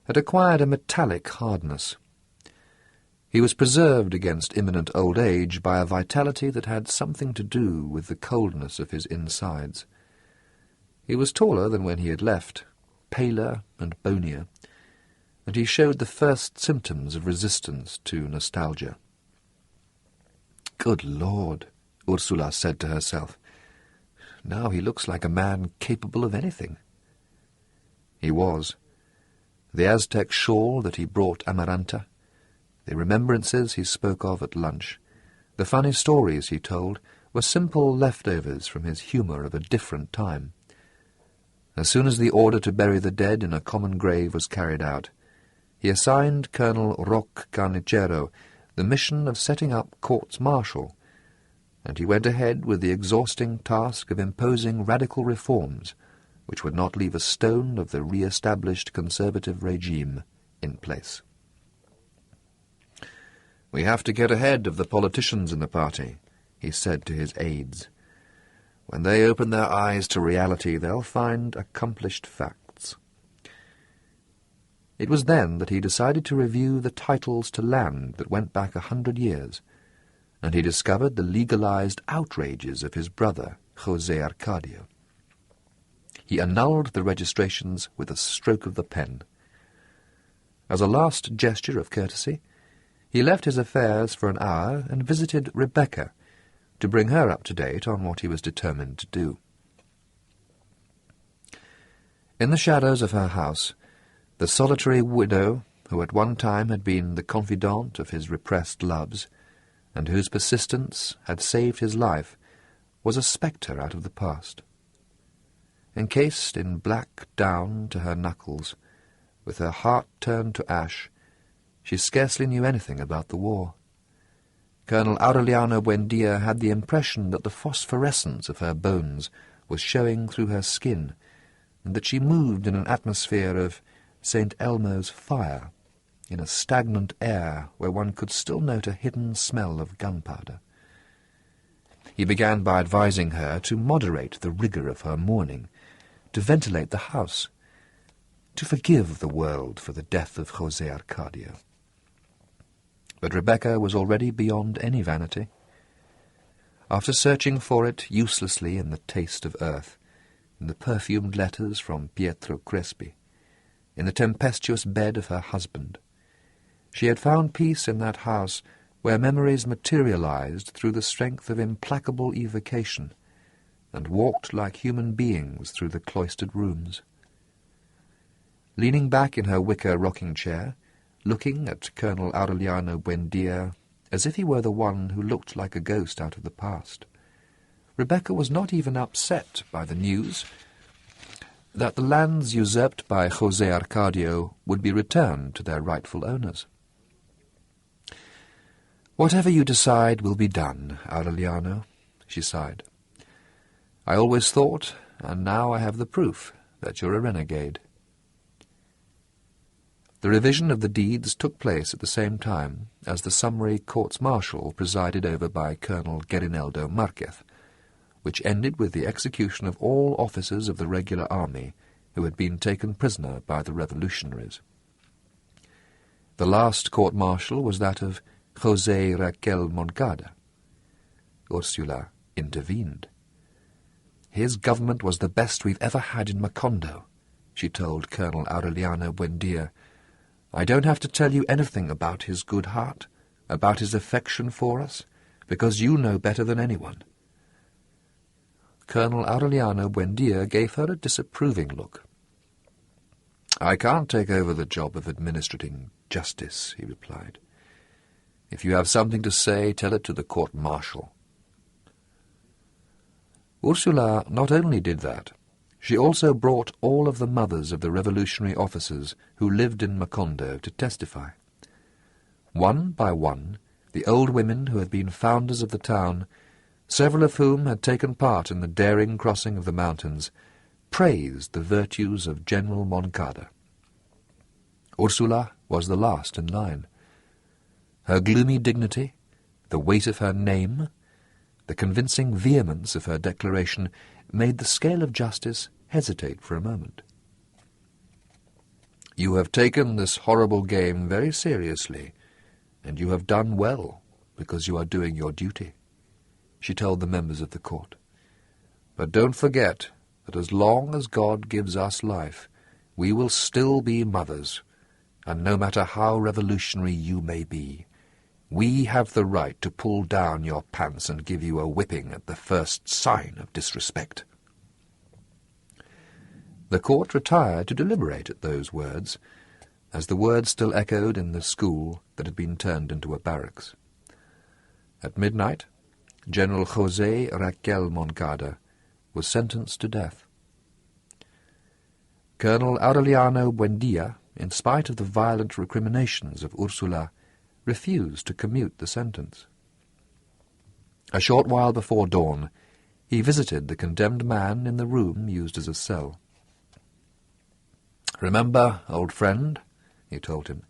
Speaker 1: had acquired a metallic hardness. He was preserved against imminent old age by a vitality that had something to do with the coldness of his insides. He was taller than when he had left, paler and bonier, and he showed the first symptoms of resistance to nostalgia. "Good Lord," Ursula said to herself. "Now he looks like a man capable of anything." He was. The Aztec shawl that he brought Amaranta, the remembrances he spoke of at lunch, the funny stories he told, were simple leftovers from his humour of a different time. As soon as the order to bury the dead in a common grave was carried out, he assigned Colonel Roque Carnicero the mission of setting up courts-martial, and he went ahead with the exhausting task of imposing radical reforms which would not leave a stone of the re-established conservative regime in place. "We have to get ahead of the politicians in the party," he said to his aides. "When they open their eyes to reality, they'll find accomplished facts." It was then that he decided to review the titles to land that went back 100 years, and he discovered the legalized outrages of his brother, José Arcadio. He annulled the registrations with a stroke of the pen. As a last gesture of courtesy, he left his affairs for an hour and visited Rebecca to bring her up to date on what he was determined to do. In the shadows of her house, the solitary widow, who at one time had been the confidante of his repressed loves, and whose persistence had saved his life, was a spectre out of the past. Encased in black down to her knuckles, with her heart turned to ash, she scarcely knew anything about the war. Colonel Aureliano Buendia had the impression that the phosphorescence of her bones was showing through her skin, and that she moved in an atmosphere of St. Elmo's fire, in a stagnant air where one could still note a hidden smell of gunpowder. He began by advising her to moderate the rigour of her mourning, to ventilate the house, to forgive the world for the death of José Arcadio. But Rebecca was already beyond any vanity. After searching for it uselessly in the taste of earth, in the perfumed letters from Pietro Crespi, in the tempestuous bed of her husband. She had found peace in that house where memories materialized through the strength of implacable evocation, and walked like human beings through the cloistered rooms. Leaning back in her wicker rocking-chair, looking at Colonel Aureliano Buendia as if he were the one who looked like a ghost out of the past, Rebecca was not even upset by the news that the lands usurped by José Arcadio would be returned to their rightful owners. "Whatever you decide will be done, Aureliano," she sighed. "I always thought, and now I have the proof, that you're a renegade." The revision of the deeds took place at the same time as the summary courts-martial presided over by Colonel Gabriel Marquez, which ended with the execution of all officers of the regular army who had been taken prisoner by the revolutionaries. The last court-martial was that of José Raquel Moncada. Ursula intervened. "His government was the best we've ever had in Macondo," she told Colonel Aureliano Buendia. "I don't have to tell you anything about his good heart, about his affection for us, because you know better than anyone." Colonel Aureliano Buendia gave her a disapproving look. "I can't take over the job of administrating justice," he replied. "If you have something to say, tell it to the court-martial." Ursula not only did that, she also brought all of the mothers of the revolutionary officers who lived in Macondo to testify. One by one, the old women who had been founders of the town, several of whom had taken part in the daring crossing of the mountains, praised the virtues of General Moncada. Ursula was the last in line. Her gloomy dignity, the weight of her name, the convincing vehemence of her declaration made the scale of justice hesitate for a moment. "You have taken this horrible game very seriously, and you have done well, because you are doing your duty," she told the members of the court. "But don't forget that as long as God gives us life, we will still be mothers, and no matter how revolutionary you may be, we have the right to pull down your pants and give you a whipping at the first sign of disrespect." The court retired to deliberate at those words, as the words still echoed in the school that had been turned into a barracks. At midnight, General José Raquel Moncada was sentenced to death. Colonel Aureliano Buendia, in spite of the violent recriminations of Ursula, refused to commute the sentence. A short while before dawn, he visited the condemned man in the room used as a cell. "Remember, old friend," he told him,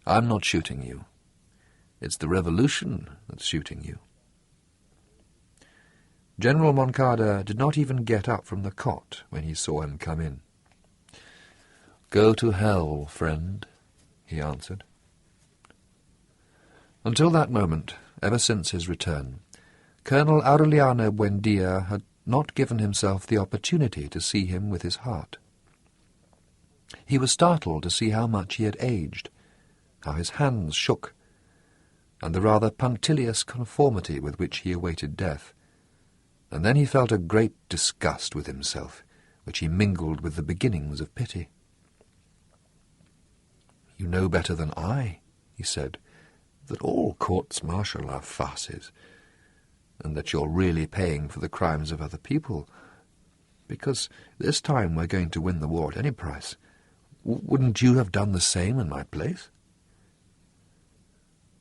Speaker 1: "I'm not shooting you. It's the revolution that's shooting you." General Moncada did not even get up from the cot when he saw him come in. "Go to hell, friend," he answered. Until that moment, ever since his return, Colonel Aureliano Buendia had not given himself the opportunity to see him with his heart. He was startled to see how much he had aged, how his hands shook, and the rather punctilious conformity with which he awaited death. And then he felt a great disgust with himself, which he mingled with the beginnings of pity. "You know better than I," he said, "that all courts-martial are farces, and that you're really paying for the crimes of other people, because this time we're going to win the war at any price. Wouldn't you have done the same in my place?"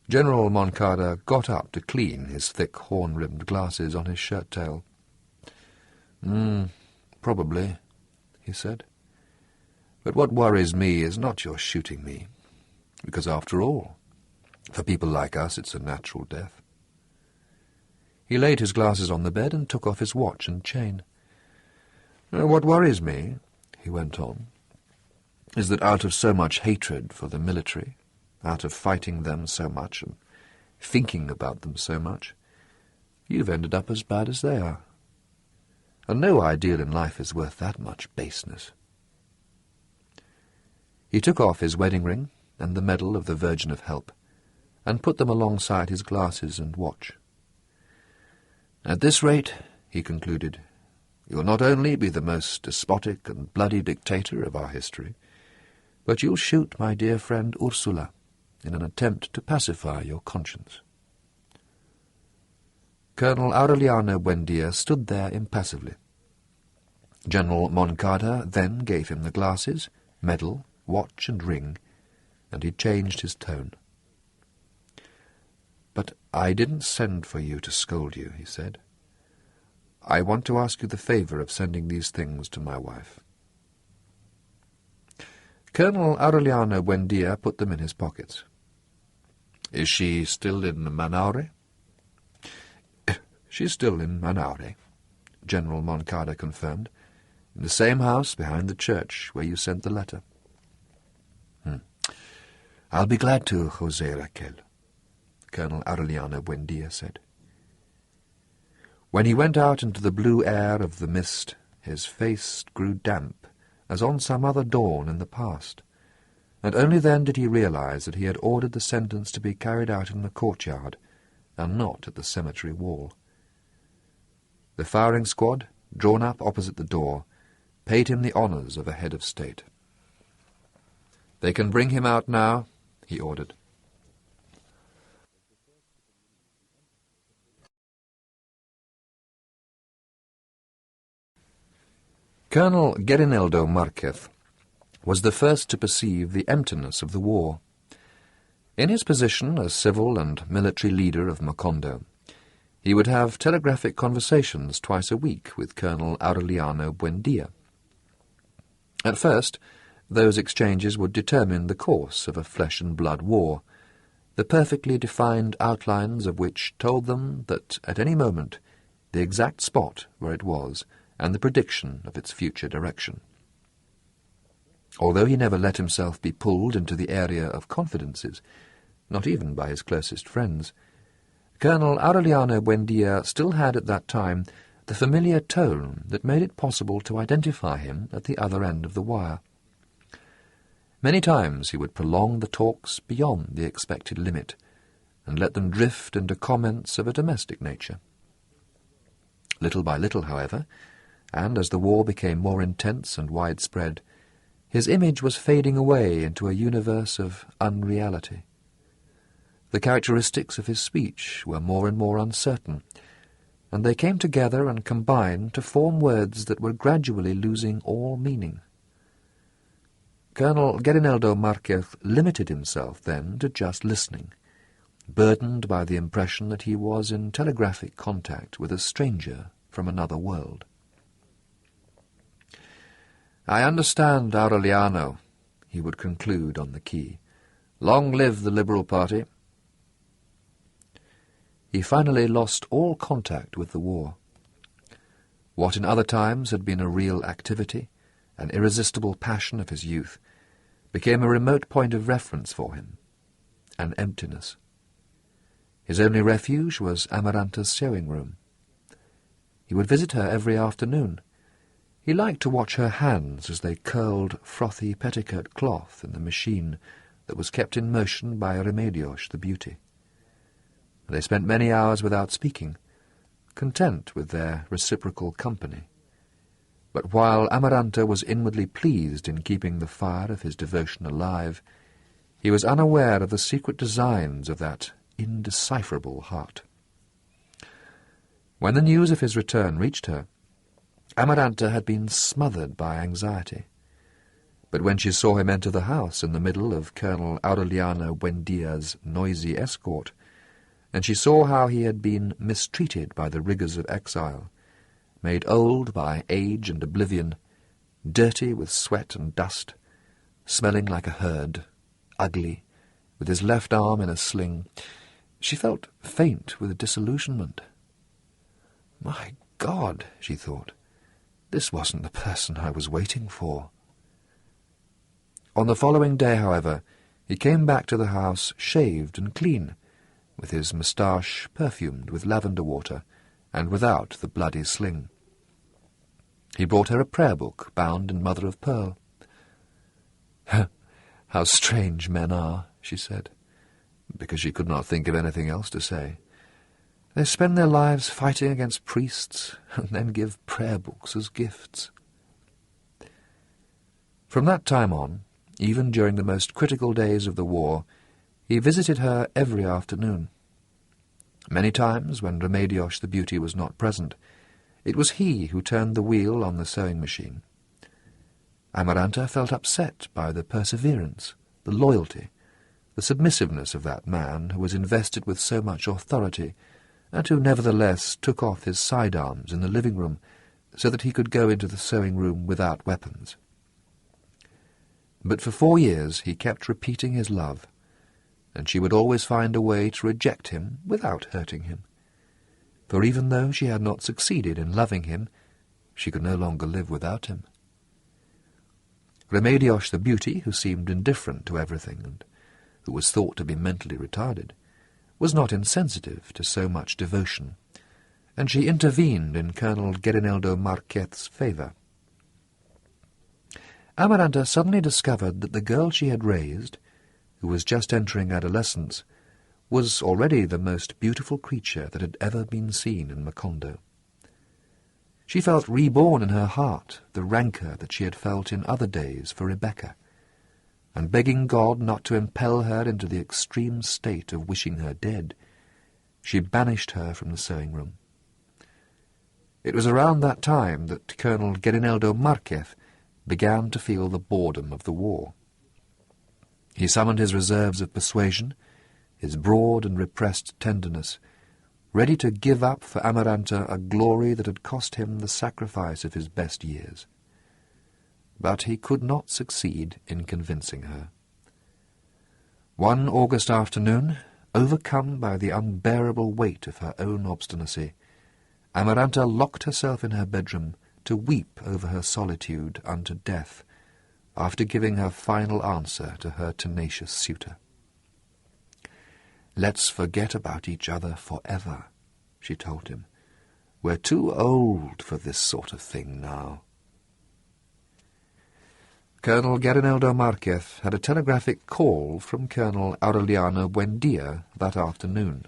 Speaker 1: General Moncada got up to clean his thick horn-rimmed glasses on his shirt-tail. Probably," he said. "But what worries me is not your shooting me, because after all, for people like us it's a natural death." He laid his glasses on the bed and took off his watch and chain. "What worries me," he went on, "is that out of so much hatred for the military, out of fighting them so much and thinking about them so much, you've ended up as bad as they are. And no ideal in life is worth that much baseness." He took off his wedding ring and the medal of the Virgin of Help, and put them alongside his glasses and watch. "At this rate," he concluded, "you'll not only be the most despotic and bloody dictator of our history, but you'll shoot my dear friend Ursula in an attempt to pacify your conscience." Colonel Aureliano Buendia stood there impassively. General Moncada then gave him the glasses, medal, watch and ring, and he changed his tone. "But I didn't send for you to scold you," he said. "I want to ask you the favour of sending these things to my wife." Colonel Aureliano Buendia put them in his pockets. "Is she still in Manaure?" "She's still in Manaure," General Moncada confirmed, "in the same house behind the church where you sent the letter." "I'll be glad to, José Raquel," Colonel Aureliano Buendia said. When he went out into the blue air of the mist, his face grew damp, as on some other dawn in the past, and only then did he realize that he had ordered the sentence to be carried out in the courtyard, and not at the cemetery wall. The firing squad, drawn up opposite the door, paid him the honours of a head of state. "They can bring him out now," he ordered. Colonel Gabriel Marquez was the first to perceive the emptiness of the war. In his position as civil and military leader of Macondo, he would have telegraphic conversations twice a week with Colonel Aureliano Buendia. At first, those exchanges would determine the course of a flesh-and-blood war, the perfectly defined outlines of which told them that at any moment the exact spot where it was and the prediction of its future direction. Although he never let himself be pulled into the area of confidences, not even by his closest friends, Colonel Aureliano Buendia still had at that time the familiar tone that made it possible to identify him at the other end of the wire. Many times he would prolong the talks beyond the expected limit, and let them drift into comments of a domestic nature. Little by little, however, and as the war became more intense and widespread, his image was fading away into a universe of unreality. The characteristics of his speech were more and more uncertain, and they came together and combined to form words that were gradually losing all meaning. Colonel Gabriel Marquez limited himself then to just listening, burdened by the impression that he was in telegraphic contact with a stranger from another world. "I understand, Aureliano," he would conclude on the key. "Long live the Liberal Party." He finally lost all contact with the war. What in other times had been a real activity, an irresistible passion of his youth, became a remote point of reference for him, an emptiness. His only refuge was Amaranta's sewing-room. He would visit her every afternoon. He liked to watch her hands as they curled frothy petticoat cloth in the machine that was kept in motion by Remedios the beauty. They spent many hours without speaking, content with their reciprocal company. But while Amaranta was inwardly pleased in keeping the fire of his devotion alive, he was unaware of the secret designs of that indecipherable heart. When the news of his return reached her, Amaranta had been smothered by anxiety. But when she saw him enter the house in the middle of Colonel Aureliano Buendia's noisy escort, and she saw how he had been mistreated by the rigours of exile, made old by age and oblivion, dirty with sweat and dust, smelling like a herd, ugly, with his left arm in a sling, she felt faint with disillusionment. "My God," she thought, "this wasn't the person I was waiting for." On the following day, however, he came back to the house shaved and clean, with his moustache perfumed with lavender water, and without the bloody sling. He brought her a prayer book bound in mother-of-pearl. "How strange men are," she said, because she could not think of anything else to say. "They spend their lives fighting against priests and then give prayer books as gifts." From that time on, even during the most critical days of the war, he visited her every afternoon. Many times, when Remedios the Beauty was not present, it was he who turned the wheel on the sewing machine. Amaranta felt upset by the perseverance, the loyalty, the submissiveness of that man who was invested with so much authority, and who nevertheless took off his sidearms in the living-room so that he could go into the sewing-room without weapons. But for 4 years he kept repeating his love, and she would always find a way to reject him without hurting him. For even though she had not succeeded in loving him, she could no longer live without him. Remedios the Beauty, who seemed indifferent to everything and who was thought to be mentally retarded, was not insensitive to so much devotion, and she intervened in Colonel Gabriel Marquez's favour. Amaranta suddenly discovered that the girl she had raised, who was just entering adolescence, was already the most beautiful creature that had ever been seen in Macondo. She felt reborn in her heart the rancour that she had felt in other days for Rebecca, and begging God not to impel her into the extreme state of wishing her dead, she banished her from the sewing-room. It was around that time that Colonel Gabriel Marquez began to feel the boredom of the war. He summoned his reserves of persuasion, his broad and repressed tenderness, ready to give up for Amaranta a glory that had cost him the sacrifice of his best years. But he could not succeed in convincing her. One August afternoon, overcome by the unbearable weight of her own obstinacy, Amaranta locked herself in her bedroom to weep over her solitude unto death, after giving her final answer to her tenacious suitor. "Let's forget about each other forever," she told him. "We're too old for this sort of thing now." Colonel Gabriel Marquez had a telegraphic call from Colonel Aureliano Buendia that afternoon.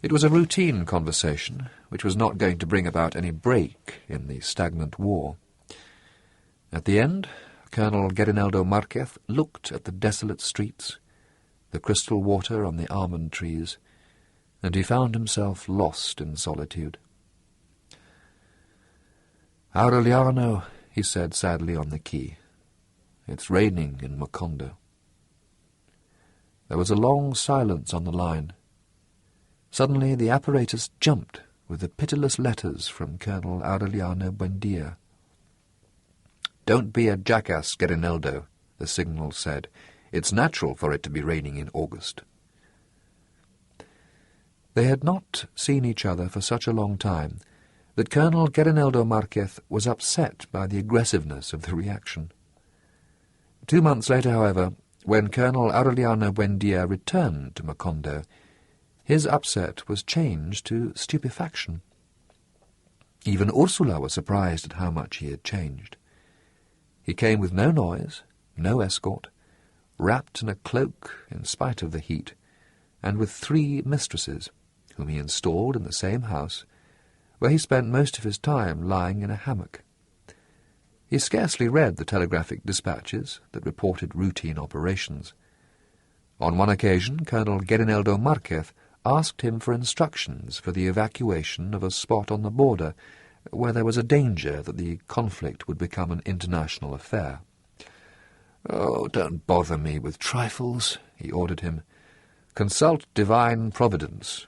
Speaker 1: It was a routine conversation, which was not going to bring about any break in the stagnant war. At the end, Colonel Gabriel Marquez looked at the desolate streets, the crystal water on the almond trees, and he found himself lost in solitude. "Aureliano," he said sadly on the quay, "it's raining in Macondo." There was a long silence on the line. Suddenly the apparatus jumped with the pitiless letters from Colonel Aureliano Buendia. "Don't be a jackass, Gerineldo," the signal said. "It's natural for it to be raining in August." They had not seen each other for such a long time that Colonel Gabriel Marquez was upset by the aggressiveness of the reaction. 2 months later, however, when Colonel Aureliano Buendia returned to Macondo, his upset was changed to stupefaction. Even Ursula was surprised at how much he had changed. He came with no noise, no escort, wrapped in a cloak in spite of the heat, and with 3 mistresses, whom he installed in the same house, where he spent most of his time lying in a hammock. He scarcely read the telegraphic dispatches that reported routine operations. On one occasion, Colonel Gabriel Marquez asked him for instructions for the evacuation of a spot on the border where there was a danger that the conflict would become an international affair. "Oh, don't bother me with trifles," he ordered him. "Consult divine providence."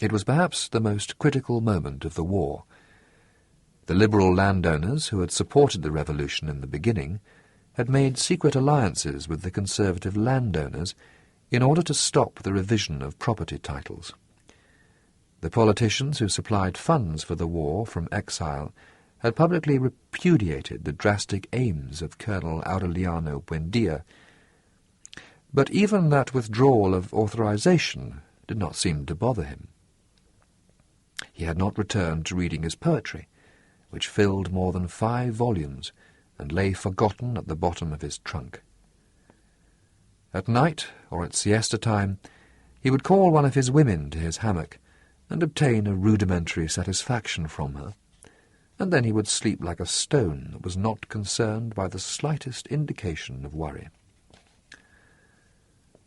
Speaker 1: It was perhaps the most critical moment of the war. The liberal landowners who had supported the revolution in the beginning had made secret alliances with the conservative landowners in order to stop the revision of property titles. The politicians who supplied funds for the war from exile had publicly repudiated the drastic aims of Colonel Aureliano Buendia, but even that withdrawal of authorization did not seem to bother him. He had not returned to reading his poetry, which filled more than 5 volumes and lay forgotten at the bottom of his trunk. At night, or at siesta time, he would call one of his women to his hammock and obtain a rudimentary satisfaction from her, and then he would sleep like a stone that was not concerned by the slightest indication of worry.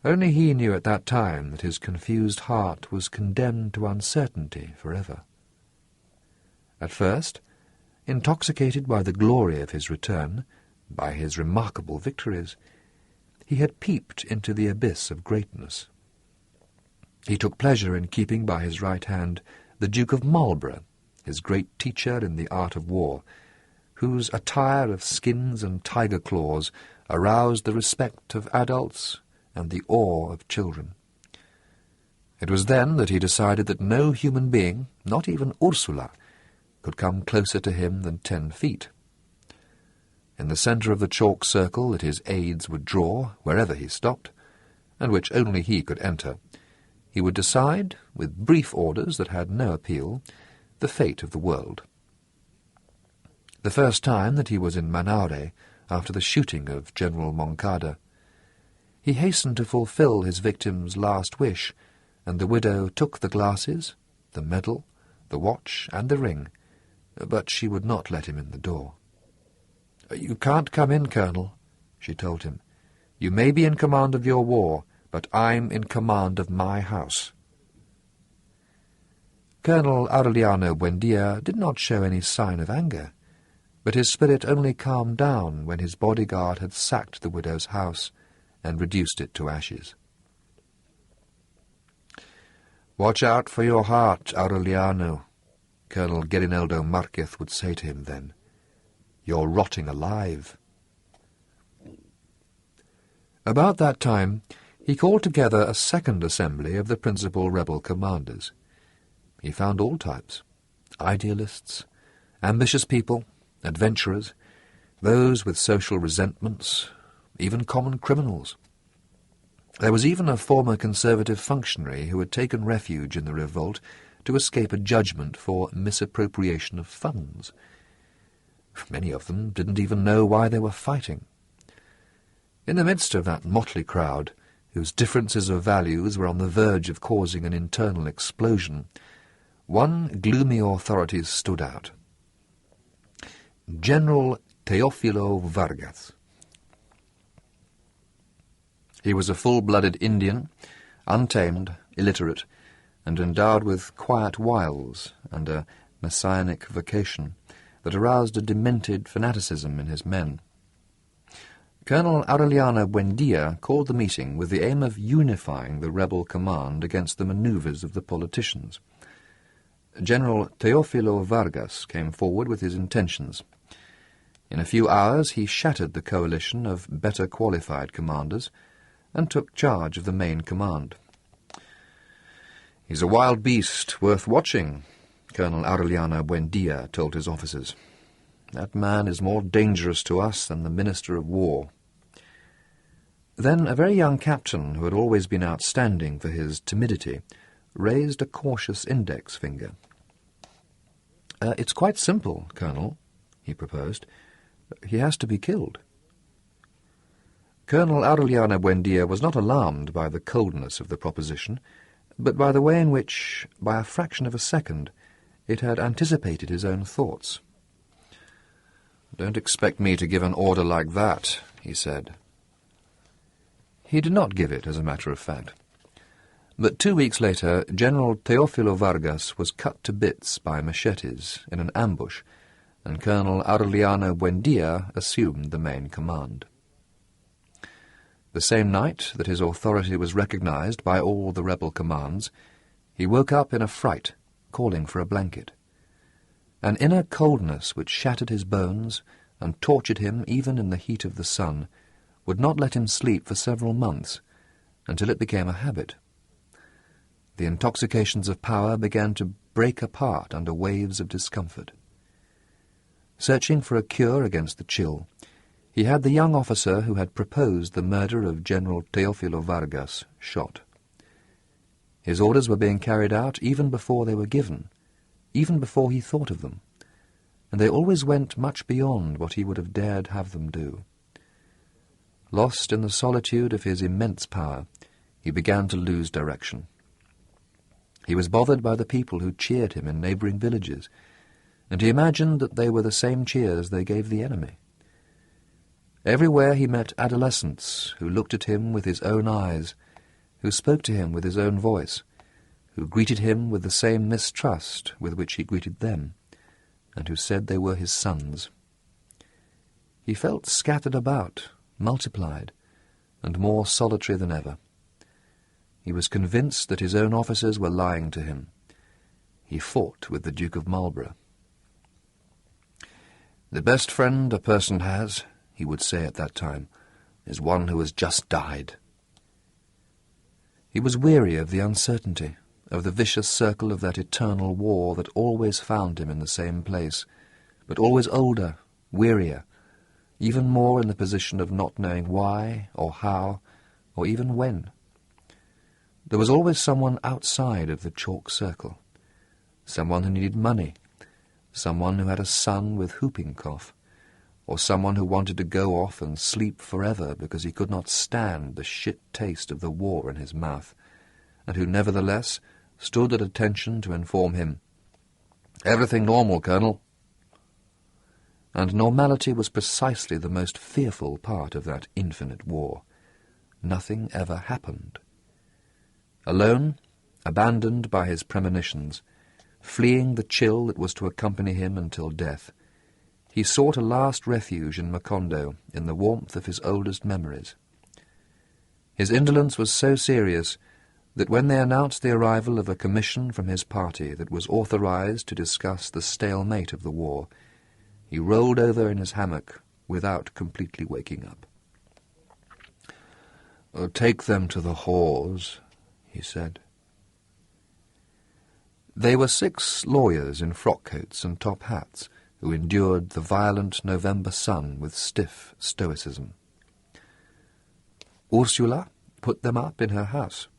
Speaker 1: Only he knew at that time that his confused heart was condemned to uncertainty forever. At first, intoxicated by the glory of his return, by his remarkable victories, he had peeped into the abyss of greatness. He took pleasure in keeping by his right hand the Duke of Marlborough, his great teacher in the art of war, whose attire of skins and tiger claws aroused the respect of adults and the awe of children. It was then that he decided that no human being, not even Ursula, could come closer to him than 10 feet. In the centre of the chalk circle that his aides would draw wherever he stopped, and which only he could enter, he would decide, with brief orders that had no appeal, the fate of the world. The first time that he was in Manaure, after the shooting of General Moncada, he hastened to fulfil his victim's last wish, and the widow took the glasses, the medal, the watch, and the ring, but she would not let him in the door. "You can't come in, Colonel," she told him. "You may be in command of your war, but I'm in command of my house." Colonel Aureliano Buendia did not show any sign of anger, but his spirit only calmed down when his bodyguard had sacked the widow's house and reduced it to ashes. "Watch out for your heart, Aureliano," Colonel Gabriel Marquez would say to him then. "You're rotting alive." About that time, he called together a second assembly of the principal rebel commanders. He found all types: idealists, ambitious people, adventurers, those with social resentments, even common criminals. There was even a former conservative functionary who had taken refuge in the revolt to escape a judgment for misappropriation of funds. Many of them didn't even know why they were fighting. In the midst of that motley crowd, whose differences of values were on the verge of causing an internal explosion, one gloomy authority stood out: General Teófilo Vargas. He was a full-blooded Indian, untamed, illiterate, and endowed with quiet wiles and a messianic vocation that aroused a demented fanaticism in his men. Colonel Aureliano Buendia called the meeting with the aim of unifying the rebel command against the manoeuvres of the politicians. General Teófilo Vargas came forward with his intentions. In a few hours he shattered the coalition of better qualified commanders and took charge of the main command. "He's a wild beast, worth watching," Colonel Aureliano Buendia told his officers. "That man is more dangerous to us than the Minister of War." Then a very young captain, who had always been outstanding for his timidity, raised a cautious index finger. "It's quite simple, Colonel," he proposed. "He has to be killed." Colonel Aureliano Buendia was not alarmed by the coldness of the proposition, but by the way in which, by a fraction of a second, it had anticipated his own thoughts. "Don't expect me to give an order like that," he said. He did not give it, as a matter of fact. But 2 weeks later, General Teófilo Vargas was cut to bits by machetes in an ambush, and Colonel Aureliano Buendia assumed the main command. The same night that his authority was recognized by all the rebel commands, he woke up in a fright, calling for a blanket. An inner coldness which shattered his bones and tortured him even in the heat of the sun would not let him sleep for several months, until it became a habit. The intoxications of power began to break apart under waves of discomfort. Searching for a cure against the chill, he had the young officer who had proposed the murder of General Teófilo Vargas shot. His orders were being carried out even before they were given, even before he thought of them, and they always went much beyond what he would have dared have them do. Lost in the solitude of his immense power, he began to lose direction. He was bothered by the people who cheered him in neighbouring villages, and he imagined that they were the same cheers they gave the enemy. Everywhere he met adolescents who looked at him with his own eyes, who spoke to him with his own voice, who greeted him with the same mistrust with which he greeted them, and who said they were his sons. He felt scattered about, multiplied, and more solitary than ever. He was convinced that his own officers were lying to him. He fought with the Duke of Marlborough. "The best friend a person has," he would say at that time, "is one who has just died." He was weary of the uncertainty, of the vicious circle of that eternal war that always found him in the same place, but always older, wearier, even more in the position of not knowing why, or how, or even when. There was always someone outside of the chalk circle, someone who needed money, someone who had a son with whooping cough, or someone who wanted to go off and sleep forever because he could not stand the shit taste of the war in his mouth, and who nevertheless stood at attention to inform him, "Everything normal, Colonel." And normality was precisely the most fearful part of that infinite war. Nothing ever happened. Alone, abandoned by his premonitions, fleeing the chill that was to accompany him until death, he sought a last refuge in Macondo in the warmth of his oldest memories. His indolence was so serious that when they announced the arrival of a commission from his party that was authorized to discuss the stalemate of the war, he rolled over in his hammock without completely waking up. "Take them to the whores," he said. They were 6 lawyers in frock-coats and top hats who endured the violent November sun with stiff stoicism. Ursula put them up in her house.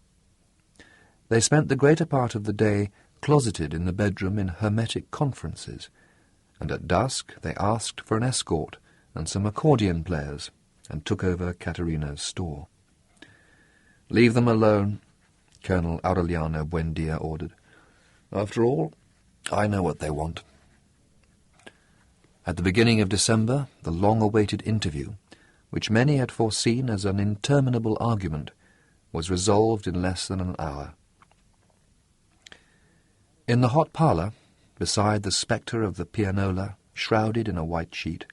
Speaker 1: They spent the greater part of the day closeted in the bedroom in hermetic conferences, and at dusk they asked for an escort and some accordion players, and took over Caterina's store. "Leave them alone," Colonel Aureliano Buendia ordered. "After all, I know what they want." At the beginning of December, the long-awaited interview, which many had foreseen as an interminable argument, was resolved in less than an hour. In the hot parlour, beside the spectre of the pianola, shrouded in a white sheet,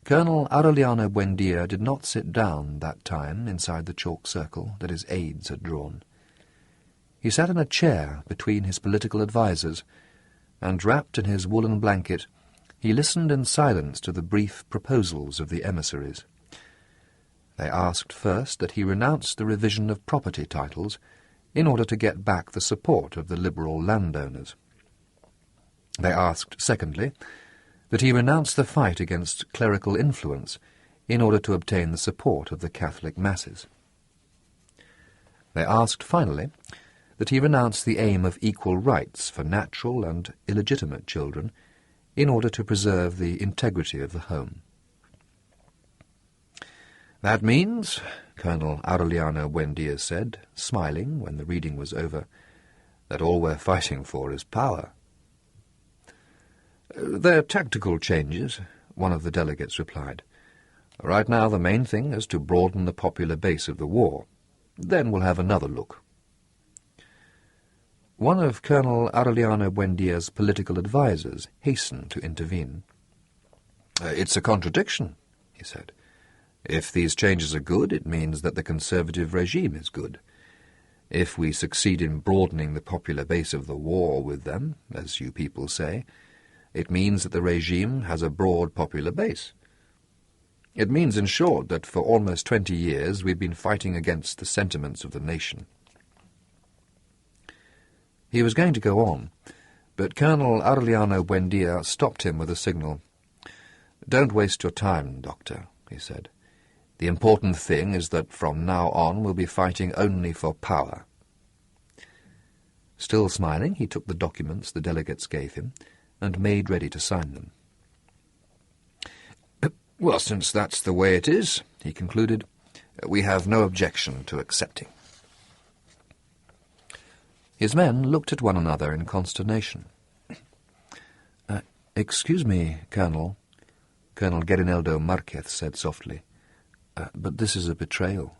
Speaker 1: Colonel Aureliano Buendia did not sit down that time inside the chalk circle that his aides had drawn. He sat in a chair between his political advisers, and, wrapped in his woolen blanket, he listened in silence to the brief proposals of the emissaries. They asked first that he renounce the revision of property titles in order to get back the support of the liberal landowners. They asked, secondly, that he renounce the fight against clerical influence in order to obtain the support of the Catholic masses. They asked, finally, that he renounce the aim of equal rights for natural and illegitimate children in order to preserve the integrity of the home. "That means," Colonel Aureliano Buendia said, smiling when the reading was over, "that all we're fighting for is power." "They're tactical changes," one of the delegates replied. "Right now the main thing is to broaden the popular base of the war. Then we'll have another look." One of Colonel Aureliano Buendia's political advisers hastened to intervene. "It's a contradiction," he said. "If these changes are good, it means that the conservative regime is good. If we succeed in broadening the popular base of the war with them, as you people say, it means that the regime has a broad popular base. It means, in short, that for almost 20 years we've been fighting against the sentiments of the nation." He was going to go on, but Colonel Aureliano Buendia stopped him with a signal. "Don't waste your time, Doctor," he said. "The important thing is that from now on we'll be fighting only for power." Still smiling, he took the documents the delegates gave him and made ready to sign them. Well, since that's the way it is, he concluded, we have no objection to accepting. His men looked at one another in consternation. Excuse me, Colonel, Colonel Garineldo Marquez said softly, but this is a betrayal.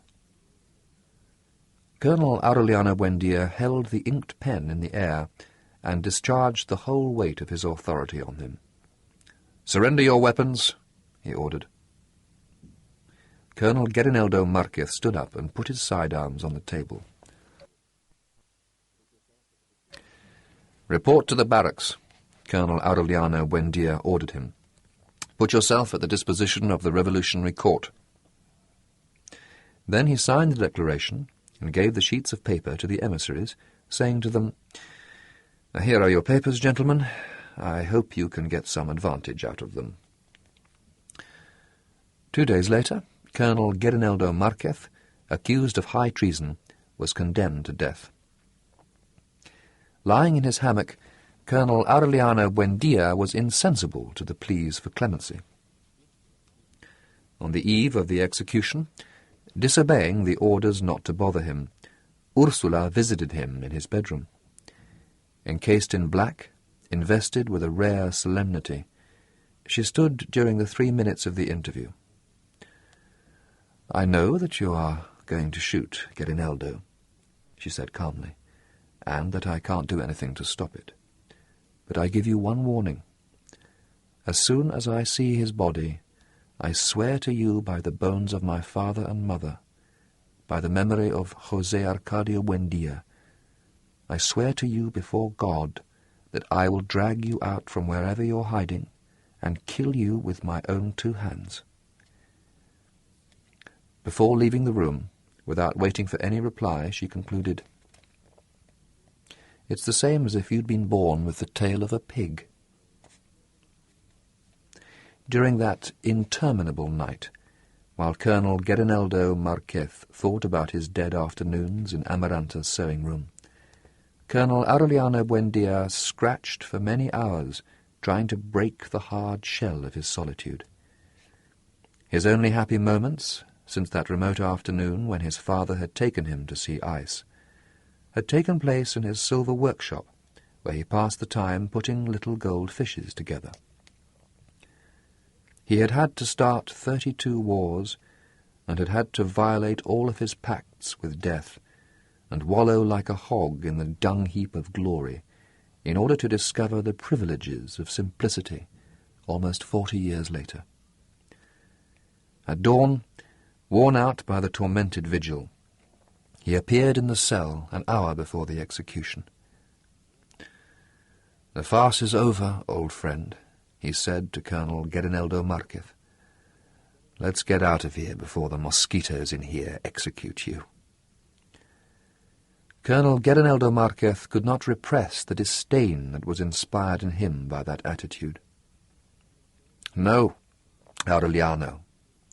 Speaker 1: Colonel Aureliano Buendia held the inked pen in the air and discharged the whole weight of his authority on him. "Surrender your weapons," he ordered. Colonel Garineldo Marquez stood up and put his sidearms on the table. "Report to the barracks," Colonel Aureliano Buendia ordered him. "Put yourself at the disposition of the Revolutionary Court." Then he signed the declaration and gave the sheets of paper to the emissaries, saying to them, "Here are your papers, gentlemen. I hope you can get some advantage out of them." 2 days later, Colonel Garineldo Marquez, accused of high treason, was condemned to death. Lying in his hammock, Colonel Aureliano Buendia was insensible to the pleas for clemency. On the eve of the execution, disobeying the orders not to bother him, Ursula visited him in his bedroom. Encased in black, invested with a rare solemnity, she stood during the 3 minutes of the interview. "I know that you are going to shoot Garineldo," she said calmly, "and that I can't do anything to stop it. But I give you one warning. As soon as I see his body, I swear to you by the bones of my father and mother, by the memory of José Arcadio Buendia, I swear to you before God that I will drag you out from wherever you're hiding and kill you with my own 2 hands. Before leaving the room, without waiting for any reply, she concluded, "It's the same as if you'd been born with the tail of a pig." During that interminable night, while Colonel Garineldo Marquez thought about his dead afternoons in Amaranta's sewing-room, Colonel Aureliano Buendia scratched for many hours, trying to break the hard shell of his solitude. His only happy moments, since that remote afternoon when his father had taken him to see ice, had taken place in his silver workshop, where he passed the time putting little gold fishes together. He had had to start 32 wars, and had had to violate all of his pacts with death, and wallow like a hog in the dung-heap of glory, in order to discover the privileges of simplicity almost 40 years later. At dawn, worn out by the tormented vigil, he appeared in the cell an hour before the execution. "The farce is over, old friend," he said to Colonel Garineldo Marquez. "Let's get out of here before the mosquitoes in here execute you." Colonel Garineldo Marquez could not repress the disdain that was inspired in him by that attitude. "No, Aureliano,"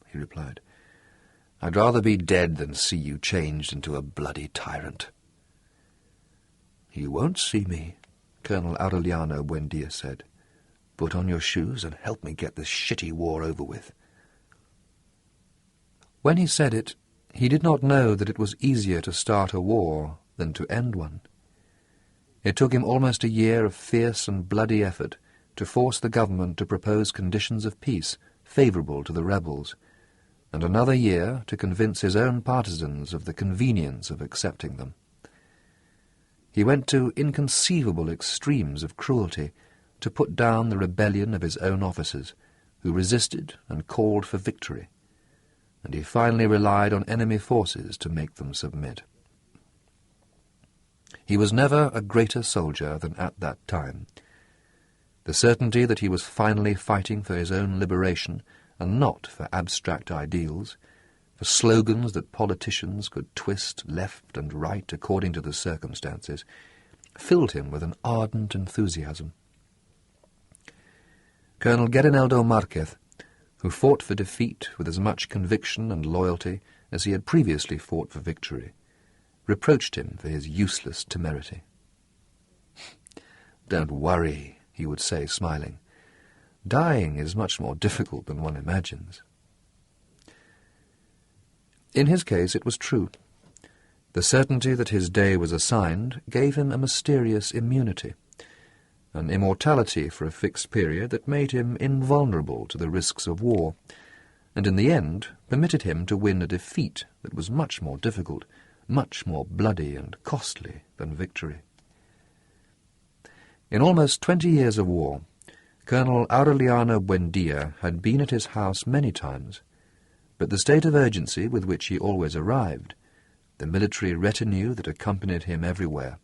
Speaker 1: he replied. "I'd rather be dead than see you changed into a bloody tyrant." "You won't see me," Colonel Aureliano Buendia said. "Put on your shoes and help me get this shitty war over with." When he said it, he did not know that it was easier to start a war than to end one. It took him almost a year of fierce and bloody effort to force the government to propose conditions of peace favourable to the rebels, and another year to convince his own partisans of the convenience of accepting them. He went to inconceivable extremes of cruelty to put down the rebellion of his own officers, who resisted and called for victory, and he finally relied on enemy forces to make them submit. He was never a greater soldier than at that time. The certainty that he was finally fighting for his own liberation, and not for abstract ideals, for slogans that politicians could twist left and right according to the circumstances, filled him with an ardent enthusiasm. Colonel Garineldo Marquez, who fought for defeat with as much conviction and loyalty as he had previously fought for victory, reproached him for his useless temerity. "Don't worry," he would say, smiling. Dying is much more difficult than one imagines. In his case it was true. The certainty that his day was assigned gave him a mysterious immunity, an immortality for a fixed period that made him invulnerable to the risks of war, and in the end permitted him to win a defeat that was much more difficult, much more bloody and costly than victory. In almost 20 years of war, Colonel Aureliano Buendia had been at his house many times, but the state of urgency with which he always arrived, the military retinue that accompanied him everywhere,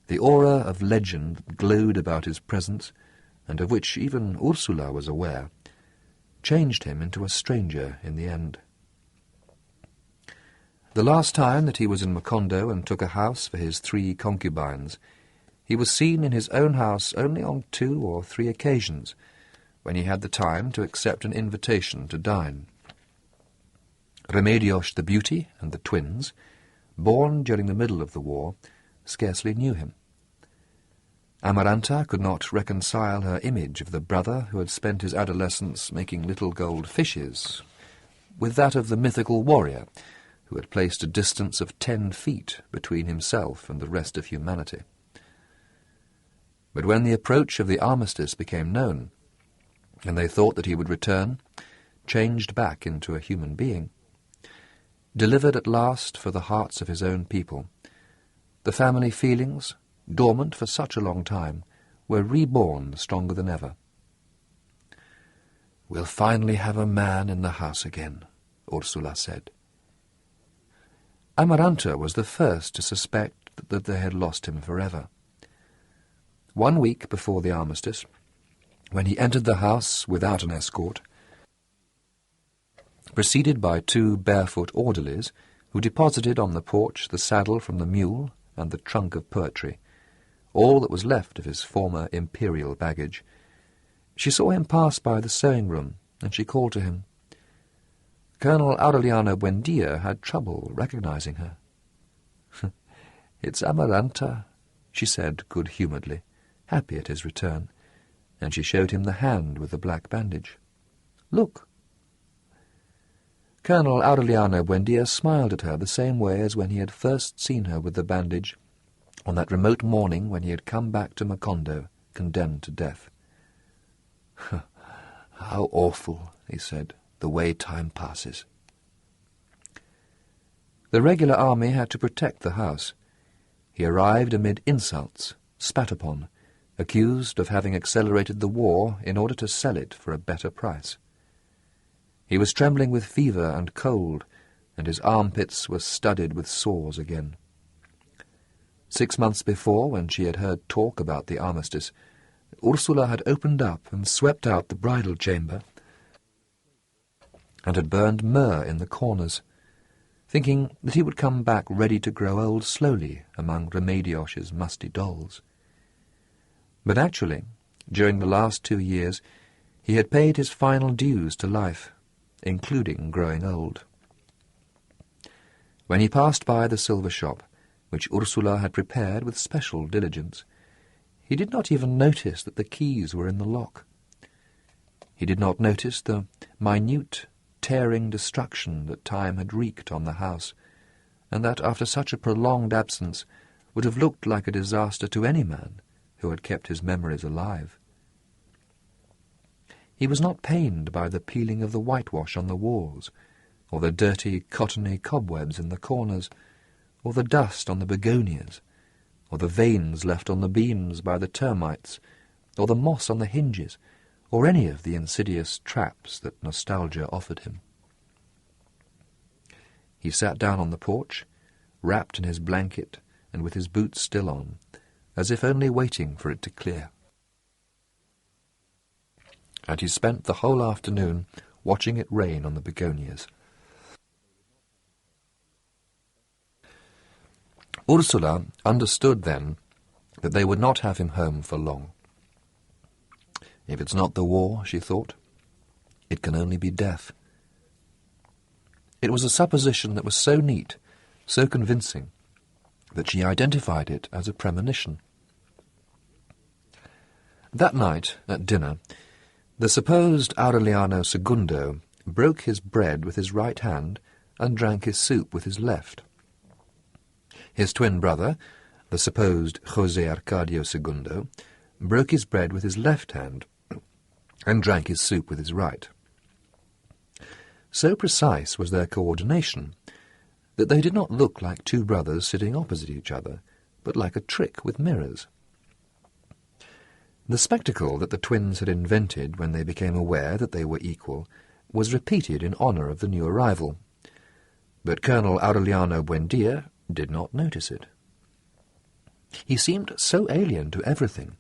Speaker 1: the aura of legend that glowed about his presence, and of which even Ursula was aware, changed him into a stranger in the end. The last time that he was in Macondo and took a house for his 3 concubines, he was seen in his own house only on 2 or 3 occasions, when he had the time to accept an invitation to dine. Remedios the Beauty and the twins, born during the middle of the war, scarcely knew him. Amaranta could not reconcile her image of the brother who had spent his adolescence making little gold fishes with that of the mythical warrior who had placed a distance of 10 feet between himself and the rest of humanity. But when the approach of the armistice became known, and they thought that he would return, changed back into a human being, delivered at last for the hearts of his own people, the family feelings, dormant for such a long time, were reborn stronger than ever. "We'll finally have a man in the house again," Ursula said. Amaranta was the first to suspect that they had lost him forever. 1 week before the armistice, when he entered the house without an escort, preceded by 2 barefoot orderlies who deposited on the porch the saddle from the mule and the trunk of poetry, all that was left of his former imperial baggage, she saw him pass by the sewing-room, and she called to him. Colonel Aureliano Buendia had trouble recognizing her. "It's Amaranta," she said good-humouredly, happy at his return, and she showed him the hand with the black bandage. "Look." Colonel Aureliano Buendia smiled at her the same way as when he had first seen her with the bandage on that remote morning when he had come back to Macondo, condemned to death. "How awful," he said, "the way time passes." The regular army had to protect the house. He arrived amid insults, spat upon, accused of having accelerated the war in order to sell it for a better price. He was trembling with fever and cold, and his armpits were studded with sores again. 6 months before, when she had heard talk about the armistice, Ursula had opened up and swept out the bridal chamber, and had burned myrrh in the corners, thinking that he would come back ready to grow old slowly among Remedios's musty dolls. But actually, during the last 2 years, he had paid his final dues to life, including growing old. When he passed by the silver shop, which Ursula had prepared with special diligence, he did not even notice that the keys were in the lock. He did not notice the minute, tearing destruction that time had wreaked on the house, and that, after such a prolonged absence, would have looked like a disaster to any man who had kept his memories alive. He was not pained by the peeling of the whitewash on the walls, or the dirty, cottony cobwebs in the corners, or the dust on the begonias, or the veins left on the beams by the termites, or the moss on the hinges, or any of the insidious traps that nostalgia offered him. He sat down on the porch, wrapped in his blanket and with his boots still on, as if only waiting for it to clear. And he spent the whole afternoon watching it rain on the begonias. Ursula understood then that they would not have him home for long. If it's not the war, she thought, it can only be death. It was a supposition that was so neat, so convincing, that she identified it as a premonition. That night, at dinner, The supposed Aureliano Segundo broke his bread with his right hand and drank his soup with his left. His twin brother, the supposed José Arcadio Segundo, broke his bread with his left hand and drank his soup with his right. So precise was their coordination that they did not look like two brothers sitting opposite each other, but like a trick with mirrors. The spectacle that the twins had invented when they became aware that they were equal was repeated in honour of the new arrival, but Colonel Aureliano Buendia did not notice it. He seemed so alien to everything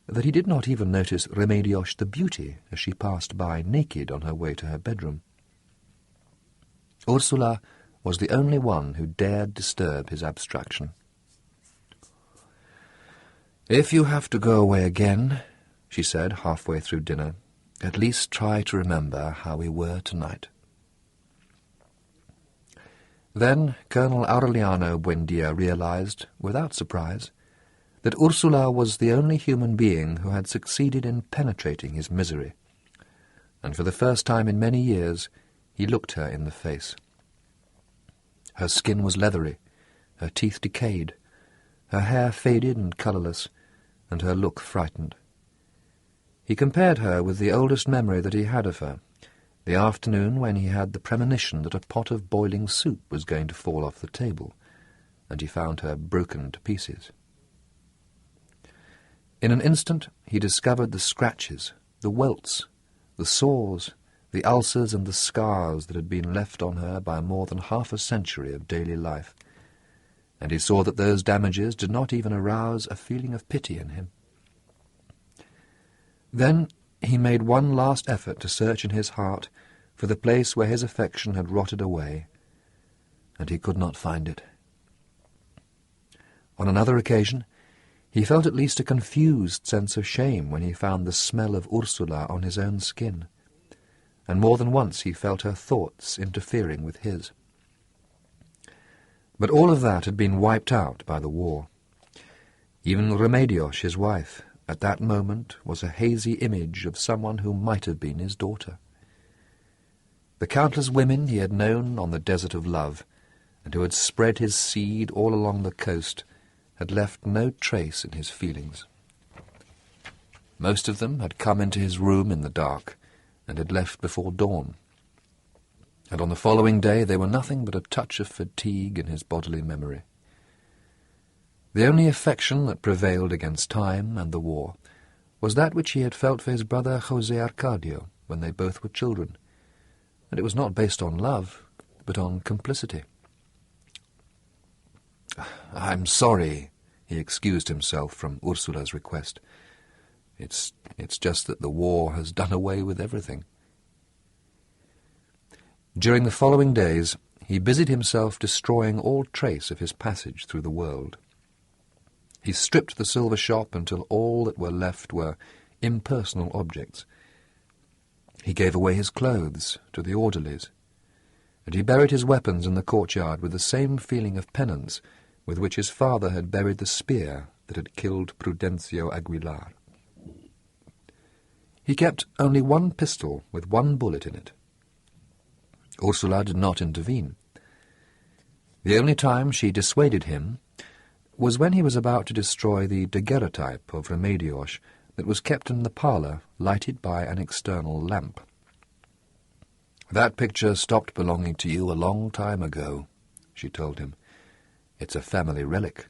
Speaker 1: that he did not even notice Remedios the beauty as she passed by naked on her way to her bedroom. Ursula was the only one who dared disturb his abstraction. "If you have to go away again," she said halfway through dinner, "at least try to remember how we were tonight." Then Colonel Aureliano Buendia realized, without surprise, that Ursula was the only human being who had succeeded in penetrating his misery, and for the first time in many years he looked her in the face. Her skin was leathery, her teeth decayed, her hair faded and colourless, and her look frightened. He compared her with the oldest memory that he had of her, the afternoon when he had the premonition that a pot of boiling soup was going to fall off the table, and he found her broken to pieces. In an instant he discovered the scratches, the welts, the sores, the ulcers and the scars that had been left on her by more than half a century of daily life, and he saw that those damages did not even arouse a feeling of pity in him. Then he made one last effort to search in his heart for the place where his affection had rotted away, and he could not find it. On another occasion, he felt at least a confused sense of shame when he found the smell of Ursula on his own skin, and more than once he felt her thoughts interfering with his. But all of that had been wiped out by the war. Even Remedios, his wife, at that moment was a hazy image of someone who might have been his daughter. The countless women he had known on the desert of love, and who had spread his seed all along the coast, had left no trace in his feelings. Most of them had come into his room in the dark, and had left before dawn. And on the following day they were nothing but a touch of fatigue in his bodily memory. The only affection that prevailed against time and the war was that which he had felt for his brother José Arcadio when they both were children, and it was not based on love, but on complicity. "I'm sorry," he excused himself from Ursula's request. It's just that the war has done away with everything." During the following days, he busied himself destroying all trace of his passage through the world. He stripped the silver shop until all that were left were impersonal objects. He gave away his clothes to the orderlies, and he buried his weapons in the courtyard with the same feeling of penance with which his father had buried the spear that had killed Prudencio Aguilar. He kept only one pistol with one bullet in it. Ursula did not intervene. The only time she dissuaded him was when he was about to destroy the daguerreotype of Remedios that was kept in the parlour, lighted by an external lamp. "That picture stopped belonging to you a long time ago," she told him. "It's a family relic."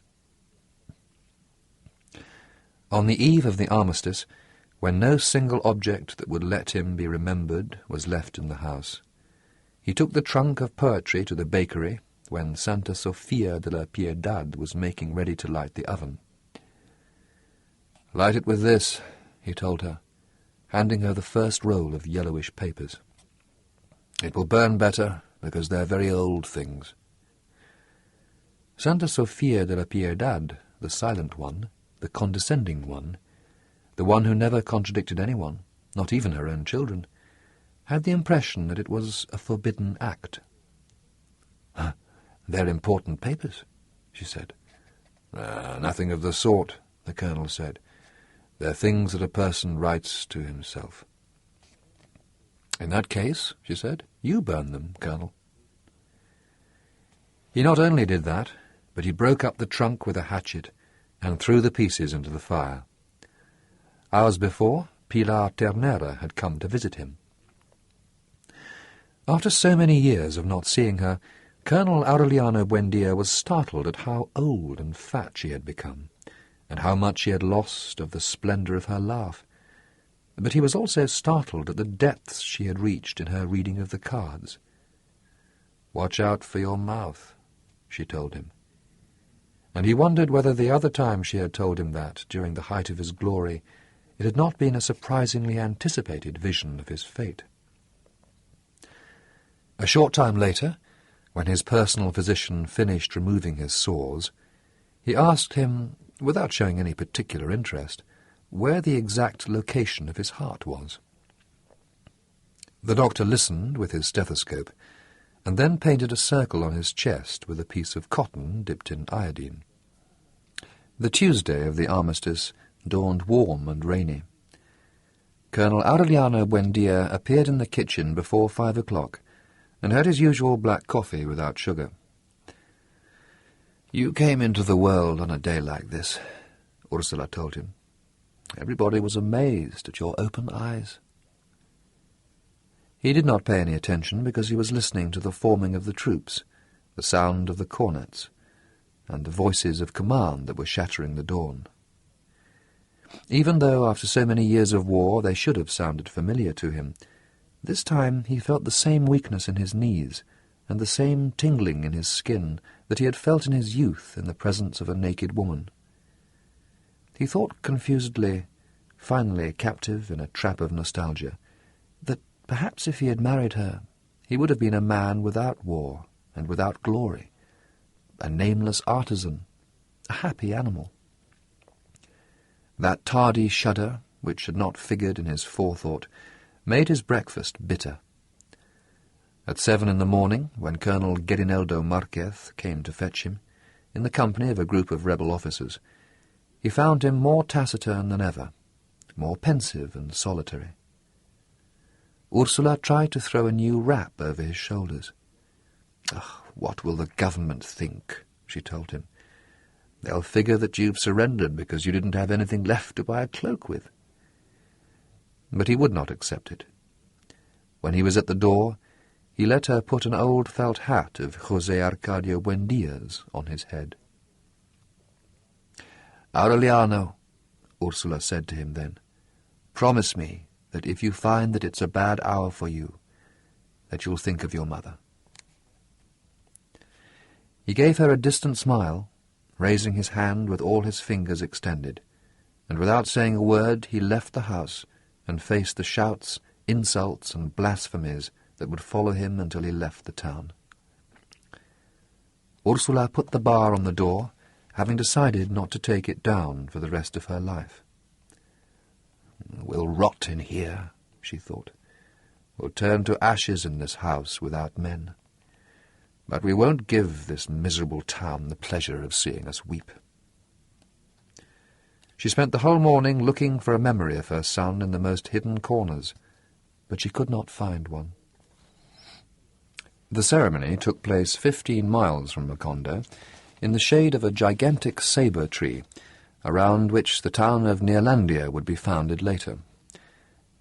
Speaker 1: On the eve of the armistice, when no single object that would let him be remembered was left in the house, he took the trunk of poetry to the bakery when Santa Sofia de la Piedad was making ready to light the oven. "Light it with this," he told her, handing her the first roll of yellowish papers. "It will burn better, because they're very old things." Santa Sofia de la Piedad, the silent one, the condescending one, the one who never contradicted anyone, not even her own children, had the impression that it was a forbidden act. "They're important papers," she said. "Nothing of the sort," the colonel said. "They're things that a person writes to himself." "In that case," she said, "you burn them, Colonel." He not only did that, but he broke up the trunk with a hatchet and threw the pieces into the fire. Hours before, Pilar Ternera had come to visit him. After so many years of not seeing her, Colonel Aureliano Buendia was startled at how old and fat she had become, and how much she had lost of the splendour of her laugh. But he was also startled at the depths she had reached in her reading of the cards. "Watch out for your mouth," she told him. And he wondered whether the other time she had told him that, during the height of his glory, it had not been a surprisingly anticipated vision of his fate. A short time later, when his personal physician finished removing his sores, he asked him, without showing any particular interest, where the exact location of his heart was. The doctor listened with his stethoscope, and then painted a circle on his chest with a piece of cotton dipped in iodine. The Tuesday of the armistice dawned warm and rainy. Colonel Aureliano Buendia appeared in the kitchen before 5 o'clock, and had his usual black coffee without sugar. "You came into the world on a day like this," Ursula told him. "Everybody was amazed at your open eyes." He did not pay any attention because he was listening to the forming of the troops, the sound of the cornets, and the voices of command that were shattering the dawn. Even though after so many years of war they should have sounded familiar to him, this time he felt the same weakness in his knees and the same tingling in his skin that he had felt in his youth in the presence of a naked woman. He thought confusedly, finally captive in a trap of nostalgia, that perhaps if he had married her, he would have been a man without war and without glory, a nameless artisan, a happy animal. That tardy shudder, which had not figured in his forethought, made his breakfast bitter. At 7 in the morning, when Colonel Gabriel Marquez came to fetch him, in the company of a group of rebel officers, he found him more taciturn than ever, more pensive and solitary. Ursula tried to throw a new wrap over his shoulders. "What will the government think?" she told him. "They'll figure that you've surrendered because you didn't have anything left to buy a cloak with." But he would not accept it. When he was at the door, he let her put an old felt hat of José Arcadio Buendia's on his head. "Aureliano," Ursula said to him then, "promise me that if you find that it's a bad hour for you, that you'll think of your mother." He gave her a distant smile, raising his hand with all his fingers extended, and without saying a word he left the house and faced the shouts, insults, and blasphemies that would follow him until he left the town. Ursula put the bar on the door, having decided not to take it down for the rest of her life. "We'll rot in here," she thought. "We'll turn to ashes in this house without men. But we won't give this miserable town the pleasure of seeing us weep." She spent the whole morning looking for a memory of her son in the most hidden corners, but she could not find one. The ceremony took place 15 miles from Macondo, in the shade of a gigantic sabre tree, around which the town of Neerlandia would be founded later.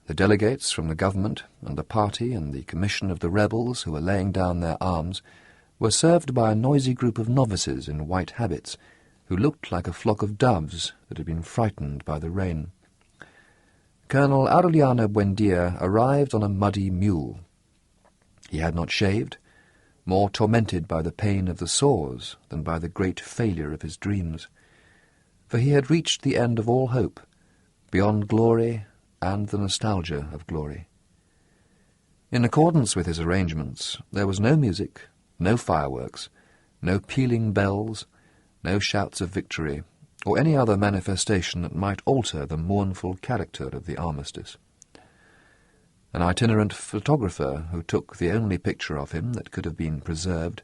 Speaker 1: The delegates from the government and the party and the commission of the rebels who were laying down their arms were served by a noisy group of novices in white habits, who looked like a flock of doves that had been frightened by the rain. Colonel Aureliano Buendia arrived on a muddy mule. He had not shaved, more tormented by the pain of the sores than by the great failure of his dreams, for he had reached the end of all hope, beyond glory and the nostalgia of glory. In accordance with his arrangements, there was no music, no fireworks, no pealing bells, no shouts of victory, or any other manifestation that might alter the mournful character of the armistice. An itinerant photographer, who took the only picture of him that could have been preserved,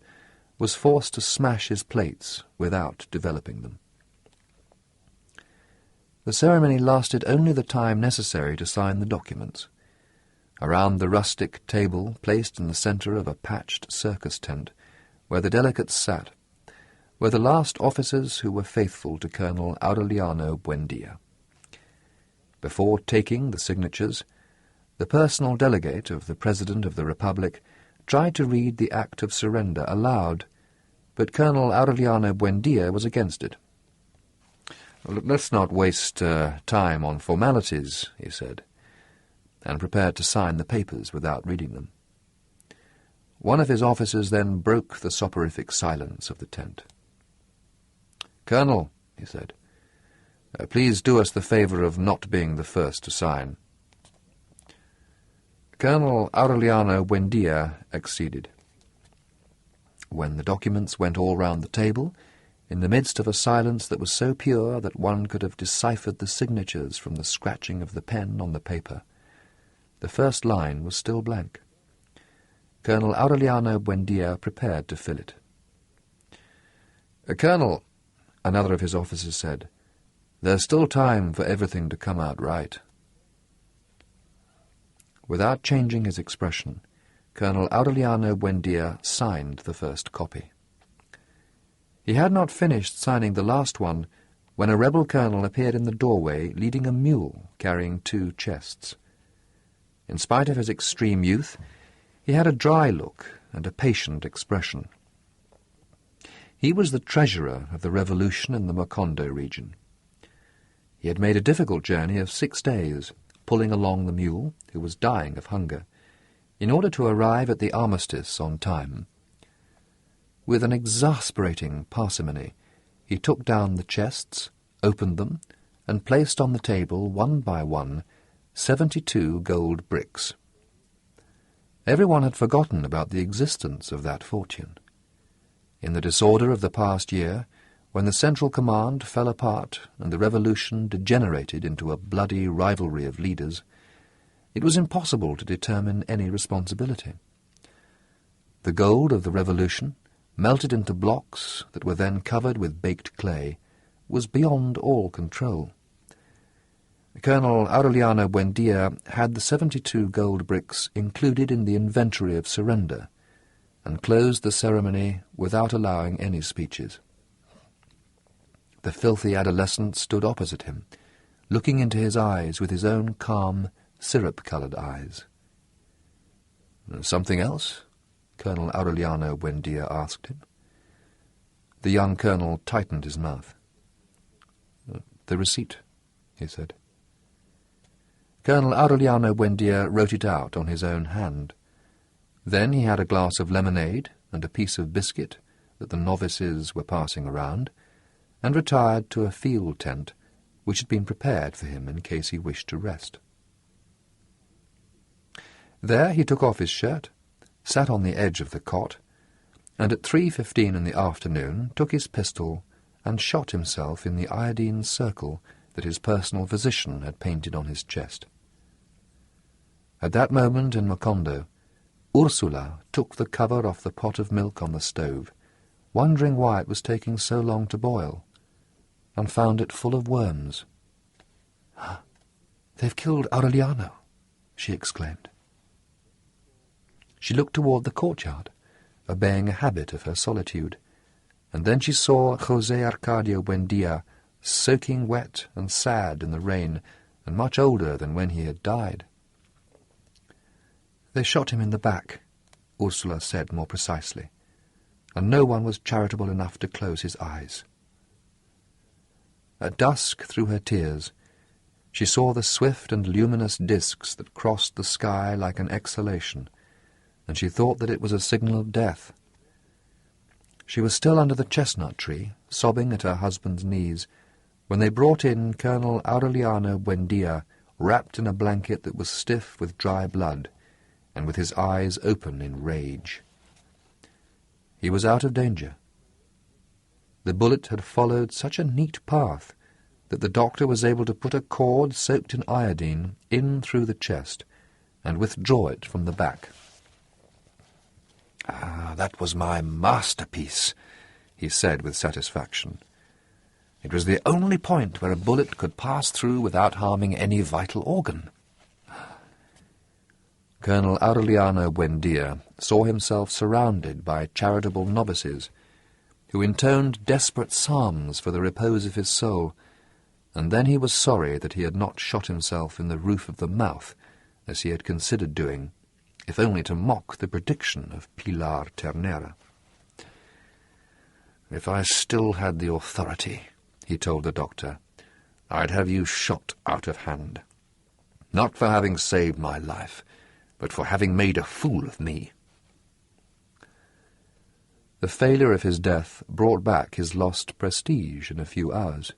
Speaker 1: was forced to smash his plates without developing them. The ceremony lasted only the time necessary to sign the documents. around the rustic table placed in the centre of a patched circus tent, where the delegates sat, were the last officers who were faithful to Colonel Aureliano Buendia. Before taking the signatures, the personal delegate of the President of the Republic tried to read the act of surrender aloud, but Colonel Aureliano Buendia was against it. "Let's not waste time on formalities," he said, and prepared to sign the papers without reading them. One of his officers then broke the soporific silence of the tent. "Colonel," he said, "please do us the favour of not being the first to sign." Colonel Aureliano Buendia acceded. When the documents went all round the table, in the midst of a silence that was so pure that one could have deciphered the signatures from the scratching of the pen on the paper, the first line was still blank. Colonel Aureliano Buendia prepared to fill it. "Colonel," another of his officers said, "there's still time for everything to come out right." Without changing his expression, Colonel Aureliano Buendia signed the first copy. He had not finished signing the last one when a rebel colonel appeared in the doorway leading a mule carrying 2 chests. In spite of his extreme youth, he had a dry look and a patient expression. He was the treasurer of the revolution in the Macondo region. He had made a difficult journey of 6 days, pulling along the mule, who was dying of hunger, in order to arrive at the armistice on time. With an exasperating parsimony, he took down the chests, opened them, and placed on the table, one by one, 72 gold bricks. Everyone had forgotten about the existence of that fortune. In the disorder of the past year, when the Central Command fell apart and the revolution degenerated into a bloody rivalry of leaders, it was impossible to determine any responsibility. The gold of the revolution, melted into blocks that were then covered with baked clay, was beyond all control. Colonel Aureliano Buendia had the 72 gold bricks included in the inventory of surrender, and closed the ceremony without allowing any speeches. The filthy adolescent stood opposite him, looking into his eyes with his own calm, syrup-coloured eyes. "Something else?" Colonel Aureliano Buendia asked him. The young colonel tightened his mouth. "The receipt," he said. Colonel Aureliano Buendia wrote it out on his own hand. Then he had a glass of lemonade and a piece of biscuit that the novices were passing around, and retired to a field tent which had been prepared for him in case he wished to rest. There he took off his shirt, sat on the edge of the cot, and at 3:15 in the afternoon took his pistol and shot himself in the iodine circle that his personal physician had painted on his chest. At that moment in Macondo, Ursula took the cover off the pot of milk on the stove, wondering why it was taking so long to boil, and found it full of worms. "They've killed Aureliano," she exclaimed. She looked toward the courtyard, obeying a habit of her solitude, and then she saw José Arcadio Buendia, soaking wet and sad in the rain, and much older than when he had died. "They shot him in the back," Ursula said more precisely, "and no one was charitable enough to close his eyes." At dusk, through her tears, she saw the swift and luminous discs that crossed the sky like an exhalation, and she thought that it was a signal of death. She was still under the chestnut tree, sobbing at her husband's knees, when they brought in Colonel Aureliano Buendia, wrapped in a blanket that was stiff with dry blood, and with his eyes open in rage. He was out of danger. The bullet had followed such a neat path that the doctor was able to put a cord soaked in iodine in through the chest and withdraw it from the back. "Ah, that was my masterpiece," he said with satisfaction. "It was the only point where a bullet could pass through without harming any vital organ." Colonel Aureliano Buendia saw himself surrounded by charitable novices who intoned desperate psalms for the repose of his soul, and then he was sorry that he had not shot himself in the roof of the mouth, as he had considered doing, if only to mock the prediction of Pilar Ternera. "If I still had the authority," he told the doctor, "I'd have you shot out of hand. Not for having saved my life, but for having made a fool of me." The failure of his death brought back his lost prestige in a few hours.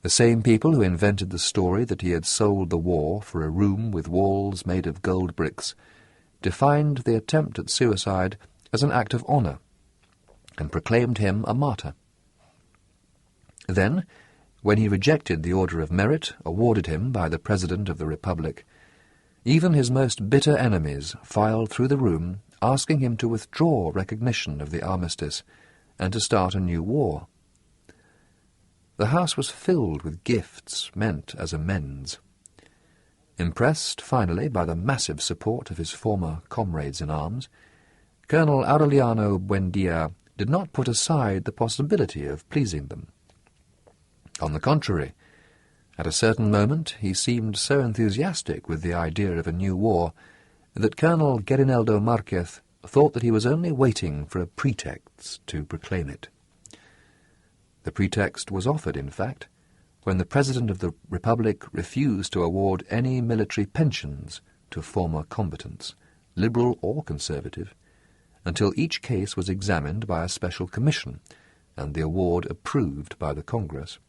Speaker 1: The same people who invented the story that he had sold the war for a room with walls made of gold bricks defined the attempt at suicide as an act of honour, and proclaimed him a martyr. Then, when he rejected the Order of Merit awarded him by the President of the Republic, even his most bitter enemies filed through the room asking him to withdraw recognition of the armistice and to start a new war. The house was filled with gifts meant as amends. Impressed, finally, by the massive support of his former comrades in arms, Colonel Aureliano Buendia did not put aside the possibility of pleasing them. On the contrary, at a certain moment he seemed so enthusiastic with the idea of a new war that Colonel Gabriel Marquez thought that he was only waiting for a pretext to proclaim it. The pretext was offered, in fact, when the President of the Republic refused to award any military pensions to former combatants, liberal or conservative, until each case was examined by a special commission and the award approved by the Congress.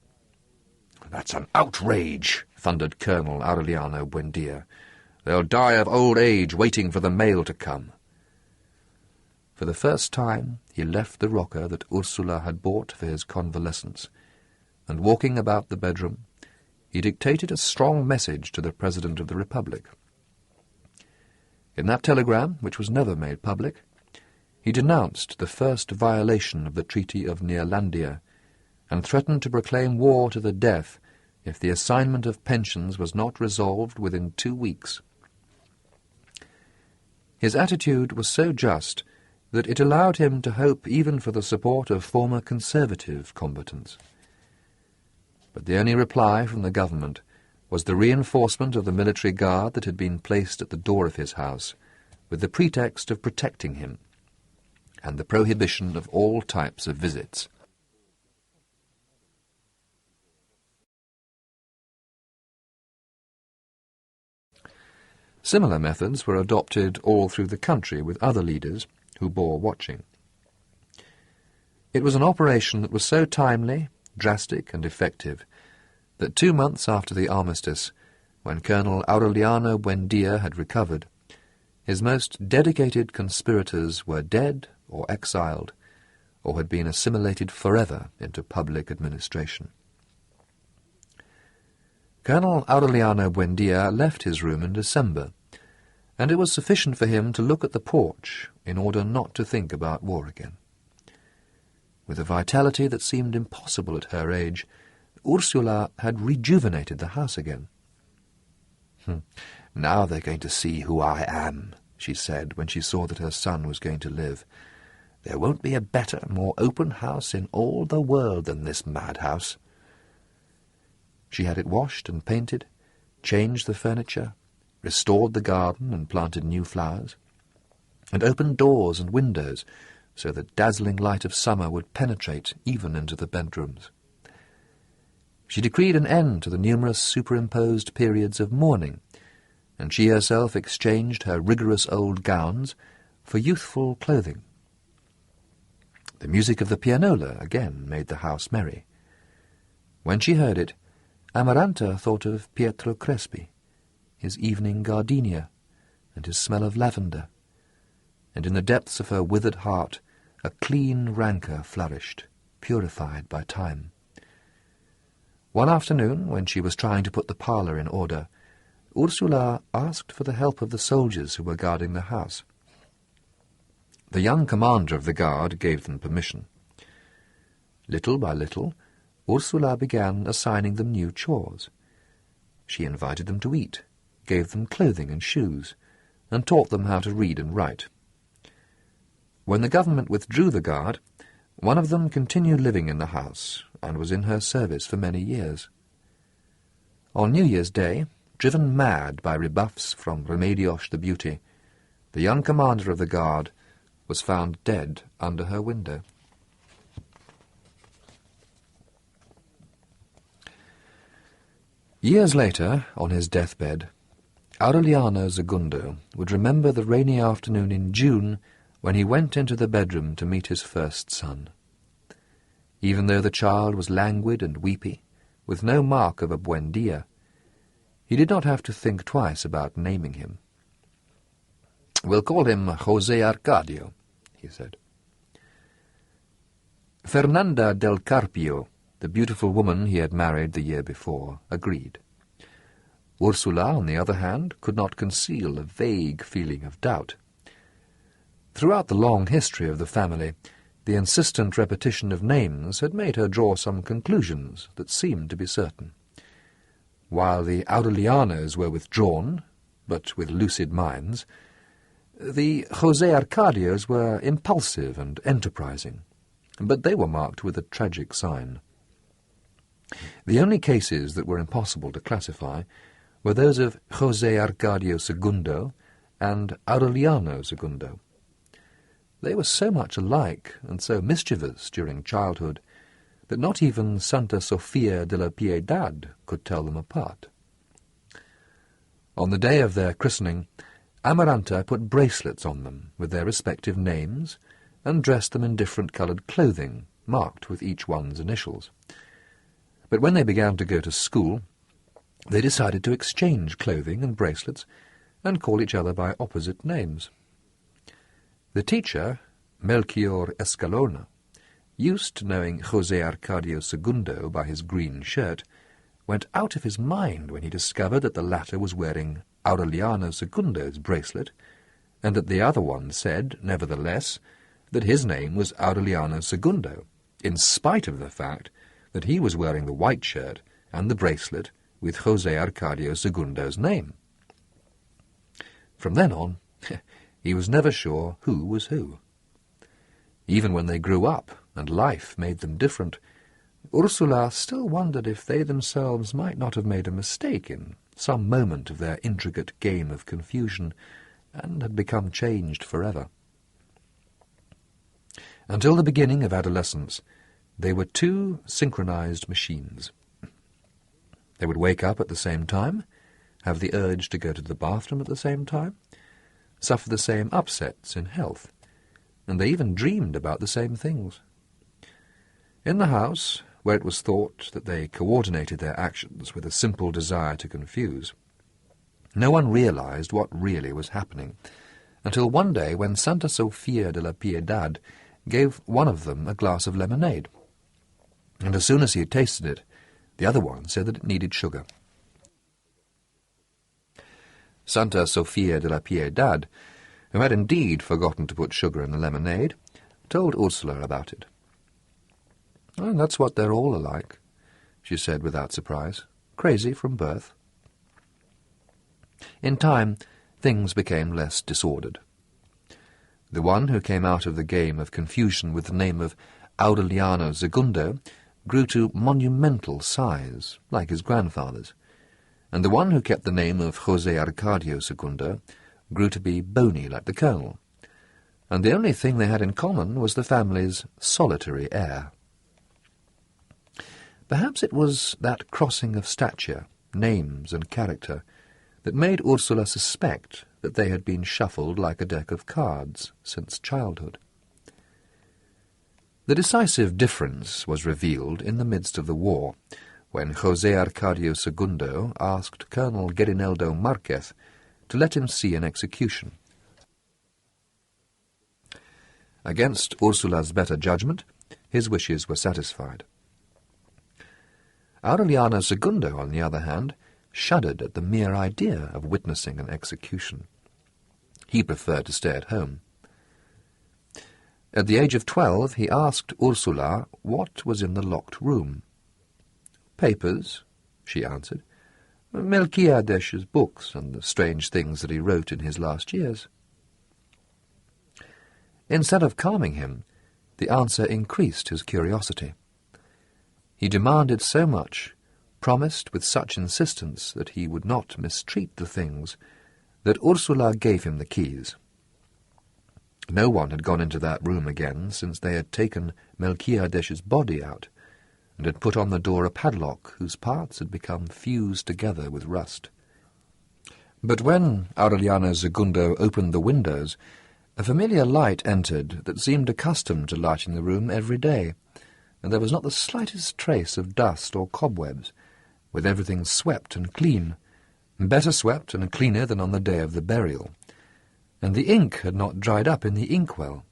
Speaker 1: "That's an outrage," thundered Colonel Aureliano Buendia. "They'll die of old age waiting for the mail to come." For the first time he left the rocker that Ursula had bought for his convalescence, and walking about the bedroom, he dictated a strong message to the President of the Republic. In that telegram, which was never made public, he denounced the first violation of the Treaty of Neerlandia, and threatened to proclaim war to the death if the assignment of pensions was not resolved within 2 weeks. His attitude was so just that it allowed him to hope even for the support of former conservative combatants. But the only reply from the government was the reinforcement of the military guard that had been placed at the door of his house, with the pretext of protecting him, and the prohibition of all types of visits. Similar methods were adopted all through the country with other leaders who bore watching. It was an operation that was so timely, drastic, and effective that 2 months after the armistice, when Colonel Aureliano Buendia had recovered, his most dedicated conspirators were dead or exiled, or had been assimilated forever into public administration. Colonel Aureliano Buendia left his room in December, and it was sufficient for him to look at the porch in order not to think about war again. With a vitality that seemed impossible at her age, Ursula had rejuvenated the house again. "Now they're going to see who I am," she said when she saw that her son was going to live. "There won't be a better, more open house in all the world than this madhouse." She had it washed and painted, changed the furniture, restored the garden and planted new flowers, and opened doors and windows so the dazzling light of summer would penetrate even into the bedrooms. She decreed an end to the numerous superimposed periods of mourning, and she herself exchanged her rigorous old gowns for youthful clothing. The music of the pianola again made the house merry. When she heard it, Amaranta thought of Pietro Crespi, his evening gardenia, and his smell of lavender, and in the depths of her withered heart a clean rancour flourished, purified by time. One afternoon, when she was trying to put the parlour in order, Ursula asked for the help of the soldiers who were guarding the house. The young commander of the guard gave them permission. Little by little, Ursula began assigning them new chores. She invited them to eat, gave them clothing and shoes, and taught them how to read and write. When the government withdrew the guard, one of them continued living in the house and was in her service for many years. On New Year's Day, driven mad by rebuffs from Remedios the Beauty, the young commander of the guard was found dead under her window. Years later, on his deathbed, Aureliano II would remember the rainy afternoon in June when he went into the bedroom to meet his first son. Even though the child was languid and weepy, with no mark of a Buendia, he did not have to think twice about naming him. "We'll call him José Arcadio," he said. Fernanda del Carpio, the beautiful woman he had married the year before, agreed. Ursula, on the other hand, could not conceal a vague feeling of doubt. Throughout the long history of the family, the insistent repetition of names had made her draw some conclusions that seemed to be certain. While the Aurelianos were withdrawn, but with lucid minds, the José Arcadios were impulsive and enterprising, but they were marked with a tragic sign. The only cases that were impossible to classify were those of José Arcadio II and Aureliano II. They were so much alike and so mischievous during childhood that not even Santa Sofia de la Piedad could tell them apart. On the day of their christening, Amaranta put bracelets on them with their respective names and dressed them in different-coloured clothing, marked with each one's initials. But when they began to go to school, they decided to exchange clothing and bracelets and call each other by opposite names. The teacher, Melchior Escalona, used to knowing José Arcadio II by his green shirt, went out of his mind when he discovered that the latter was wearing Aureliano II's bracelet, and that the other one said, nevertheless, that his name was Aureliano II, in spite of the fact that he was wearing the white shirt and the bracelet with José Arcadio II's name. From then on, he was never sure who was who. Even when they grew up and life made them different, Ursula still wondered if they themselves might not have made a mistake in some moment of their intricate game of confusion and had become changed forever. Until the beginning of adolescence, they were two synchronized machines. They would wake up at the same time, have the urge to go to the bathroom at the same time, suffer the same upsets in health, and they even dreamed about the same things. In the house, where it was thought that they coordinated their actions with a simple desire to confuse, no one realized what really was happening, until one day when Santa Sofia de la Piedad gave one of them a glass of lemonade, and as soon as he had tasted it, the other one said that it needed sugar. Santa Sofia de la Piedad, who had indeed forgotten to put sugar in the lemonade, told Ursula about it. "Oh, that's what they're all alike," she said without surprise. "Crazy from birth." In time, things became less disordered. The one who came out of the game of confusion with the name of Aureliano II grew to monumental size, like his grandfather's, and the one who kept the name of José Arcadio II grew to be bony like the colonel, and the only thing they had in common was the family's solitary air. Perhaps it was that crossing of stature, names and character that made Ursula suspect that they had been shuffled like a deck of cards since childhood. The decisive difference was revealed in the midst of the war, when José Arcadio II asked Colonel Gabriel Marquez to let him see an execution. Against Ursula's better judgment, his wishes were satisfied. Aureliano II, on the other hand, shuddered at the mere idea of witnessing an execution. He preferred to stay at home. At the age of 12, he asked Ursula what was in the locked room. "Papers," she answered. Melquiadesh's books and the strange things that he wrote in his last years. Instead of calming him, the answer increased his curiosity. He demanded so much, promised with such insistence that he would not mistreat the things, that Ursula gave him the keys. No one had gone into that room again since they had taken Melquiadesh's body out, and had put on the door a padlock whose parts had become fused together with rust. But when Aureliano Segundo opened the windows, a familiar light entered that seemed accustomed to lighting the room every day, and there was not the slightest trace of dust or cobwebs, with everything swept and clean, better swept and cleaner than on the day of the burial. And the ink had not dried up in the inkwell,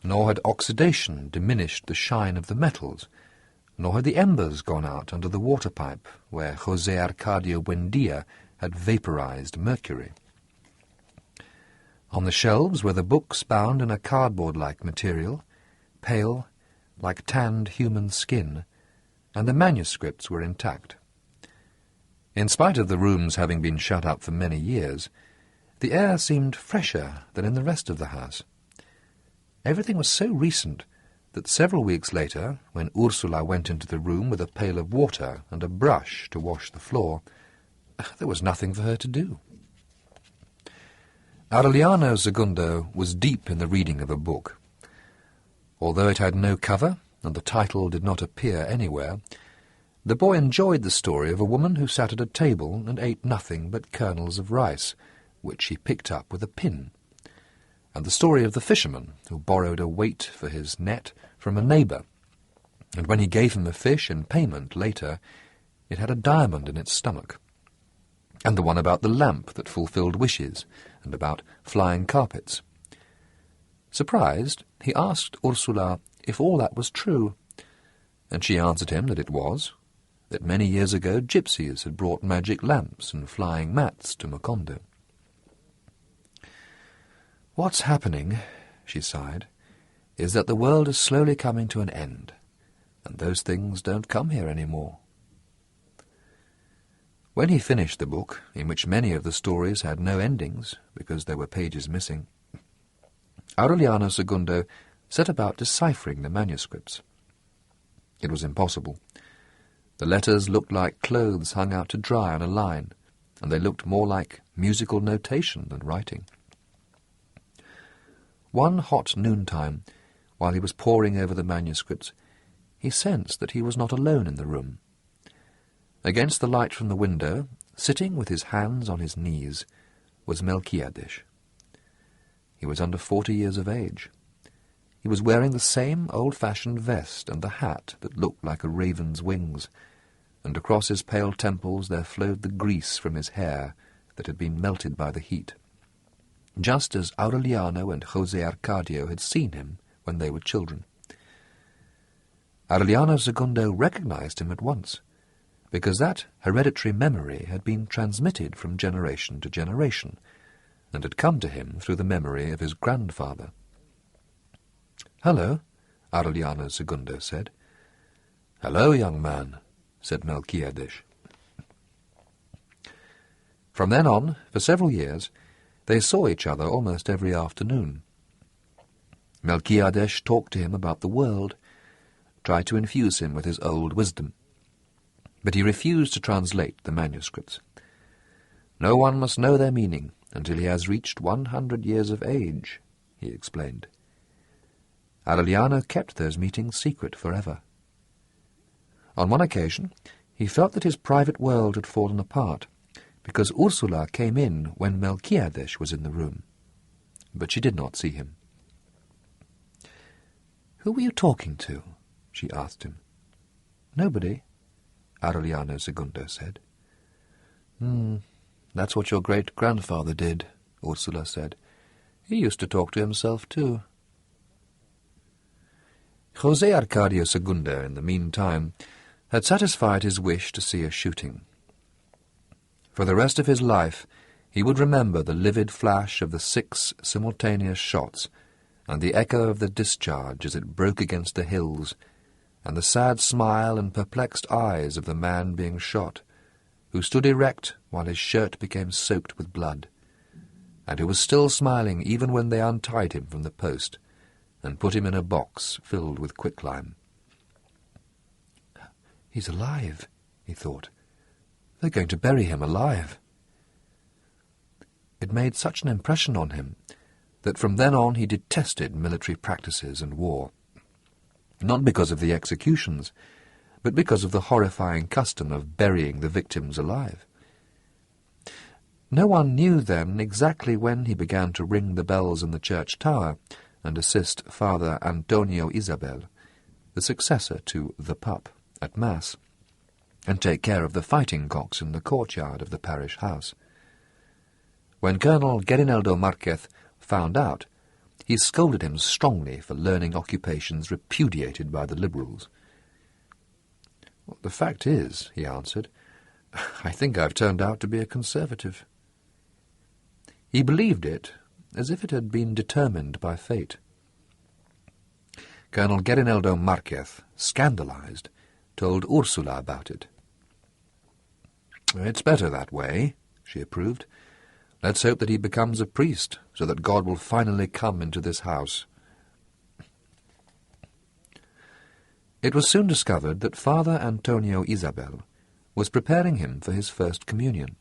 Speaker 1: nor had oxidation diminished the shine of the metals, nor had the embers gone out under the water pipe where José Arcadio Buendia had vaporized mercury. On the shelves were the books bound in a cardboard-like material, pale, like tanned human skin, and the manuscripts were intact. In spite of the rooms having been shut up for many years, the air seemed fresher than in the rest of the house. Everything was so recent that several weeks later, when Ursula went into the room with a pail of water and a brush to wash the floor, there was nothing for her to do. Aureliano Segundo was deep in the reading of a book. Although it had no cover, and the title did not appear anywhere, the boy enjoyed the story of a woman who sat at a table and ate nothing but kernels of rice, which he picked up with a pin, and the story of the fisherman who borrowed a weight for his net from a neighbour, and when he gave him a fish in payment later, it had a diamond in its stomach, and the one about the lamp that fulfilled wishes, and about flying carpets. Surprised, he asked Ursula if all that was true, and she answered him that it was, that many years ago gypsies had brought magic lamps and flying mats to Macondo. "What's happening," she sighed, "is that the world is slowly coming to an end, and those things don't come here any more." When he finished the book, in which many of the stories had no endings, because there were pages missing, Aureliano Segundo set about deciphering the manuscripts. It was impossible. The letters looked like clothes hung out to dry on a line, and they looked more like musical notation than writing. One hot noontime, while he was poring over the manuscripts, he sensed that he was not alone in the room. Against the light from the window, sitting with his hands on his knees, was Melquiades. He was under 40 years of age. He was wearing the same old-fashioned vest and the hat that looked like a raven's wings, and across his pale temples there flowed the grease from his hair that had been melted by the heat, just as Aureliano and José Arcadio had seen him when they were children. Aureliano Segundo recognized him at once, because that hereditary memory had been transmitted from generation to generation, and had come to him through the memory of his grandfather. "Hello," Aureliano Segundo said. "Hello, young man," said Melquiades. From then on, for several years, they saw each other almost every afternoon. Melquiades talked to him about the world, tried to infuse him with his old wisdom, but he refused to translate the manuscripts. "No one must know their meaning until he has reached 100 years of age," he explained. Aureliano kept those meetings secret forever. On one occasion, he felt that his private world had fallen apart, because Ursula came in when Melquiades was in the room, but she did not see him. "Who were you talking to?" she asked him. "Nobody," Aureliano Segundo said. That's what your great-grandfather did," Ursula said. "He used to talk to himself, too." José Arcadio Segundo, in the meantime, had satisfied his wish to see a shooting. For the rest of his life, he would remember the livid flash of the 6 simultaneous shots, and the echo of the discharge as it broke against the hills, and the sad smile and perplexed eyes of the man being shot, who stood erect while his shirt became soaked with blood, and who was still smiling even when they untied him from the post and put him in a box filled with quicklime. "He's alive," he thought. "They're going to bury him alive." It made such an impression on him that from then on he detested military practices and war, not because of the executions, but because of the horrifying custom of burying the victims alive. No one knew then exactly when he began to ring the bells in the church tower and assist Father Antonio Isabel, the successor to the Pup, at Mass, and take care of the fighting cocks in the courtyard of the parish house. When Colonel Gabriel Marquez found out, he scolded him strongly for learning occupations repudiated by the liberals. "The fact is," he answered, "I think I've turned out to be a conservative." He believed it as if it had been determined by fate. Colonel Gabriel Marquez, scandalized, told Ursula about it. "It's better that way," she approved. "Let's hope that he becomes a priest, so that God will finally come into this house." It was soon discovered that Father Antonio Isabel was preparing him for his first communion.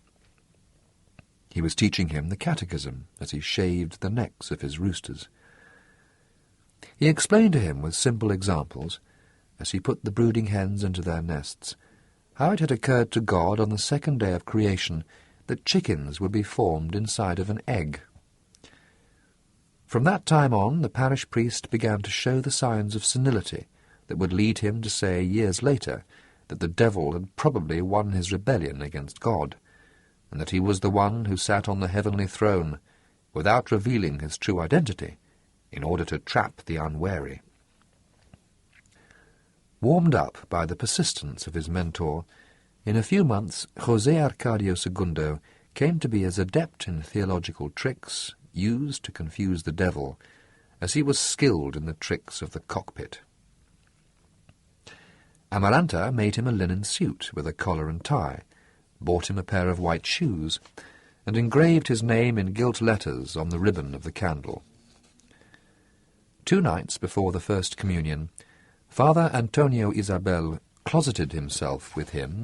Speaker 1: He was teaching him the catechism as he shaved the necks of his roosters. He explained to him with simple examples, as he put the brooding hens into their nests, how it had occurred to God on the second day of creation that chickens would be formed inside of an egg. From that time on, the parish priest began to show the signs of senility that would lead him to say years later that the devil had probably won his rebellion against God, and that he was the one who sat on the heavenly throne, without revealing his true identity, in order to trap the unwary. Warmed up by the persistence of his mentor, in a few months José Arcadio II came to be as adept in theological tricks used to confuse the devil as he was skilled in the tricks of the cockpit. Amaranta made him a linen suit with a collar and tie, bought him a pair of white shoes, and engraved his name in gilt letters on the ribbon of the candle. 2 nights before the First Communion, Father Antonio Isabel closeted himself with him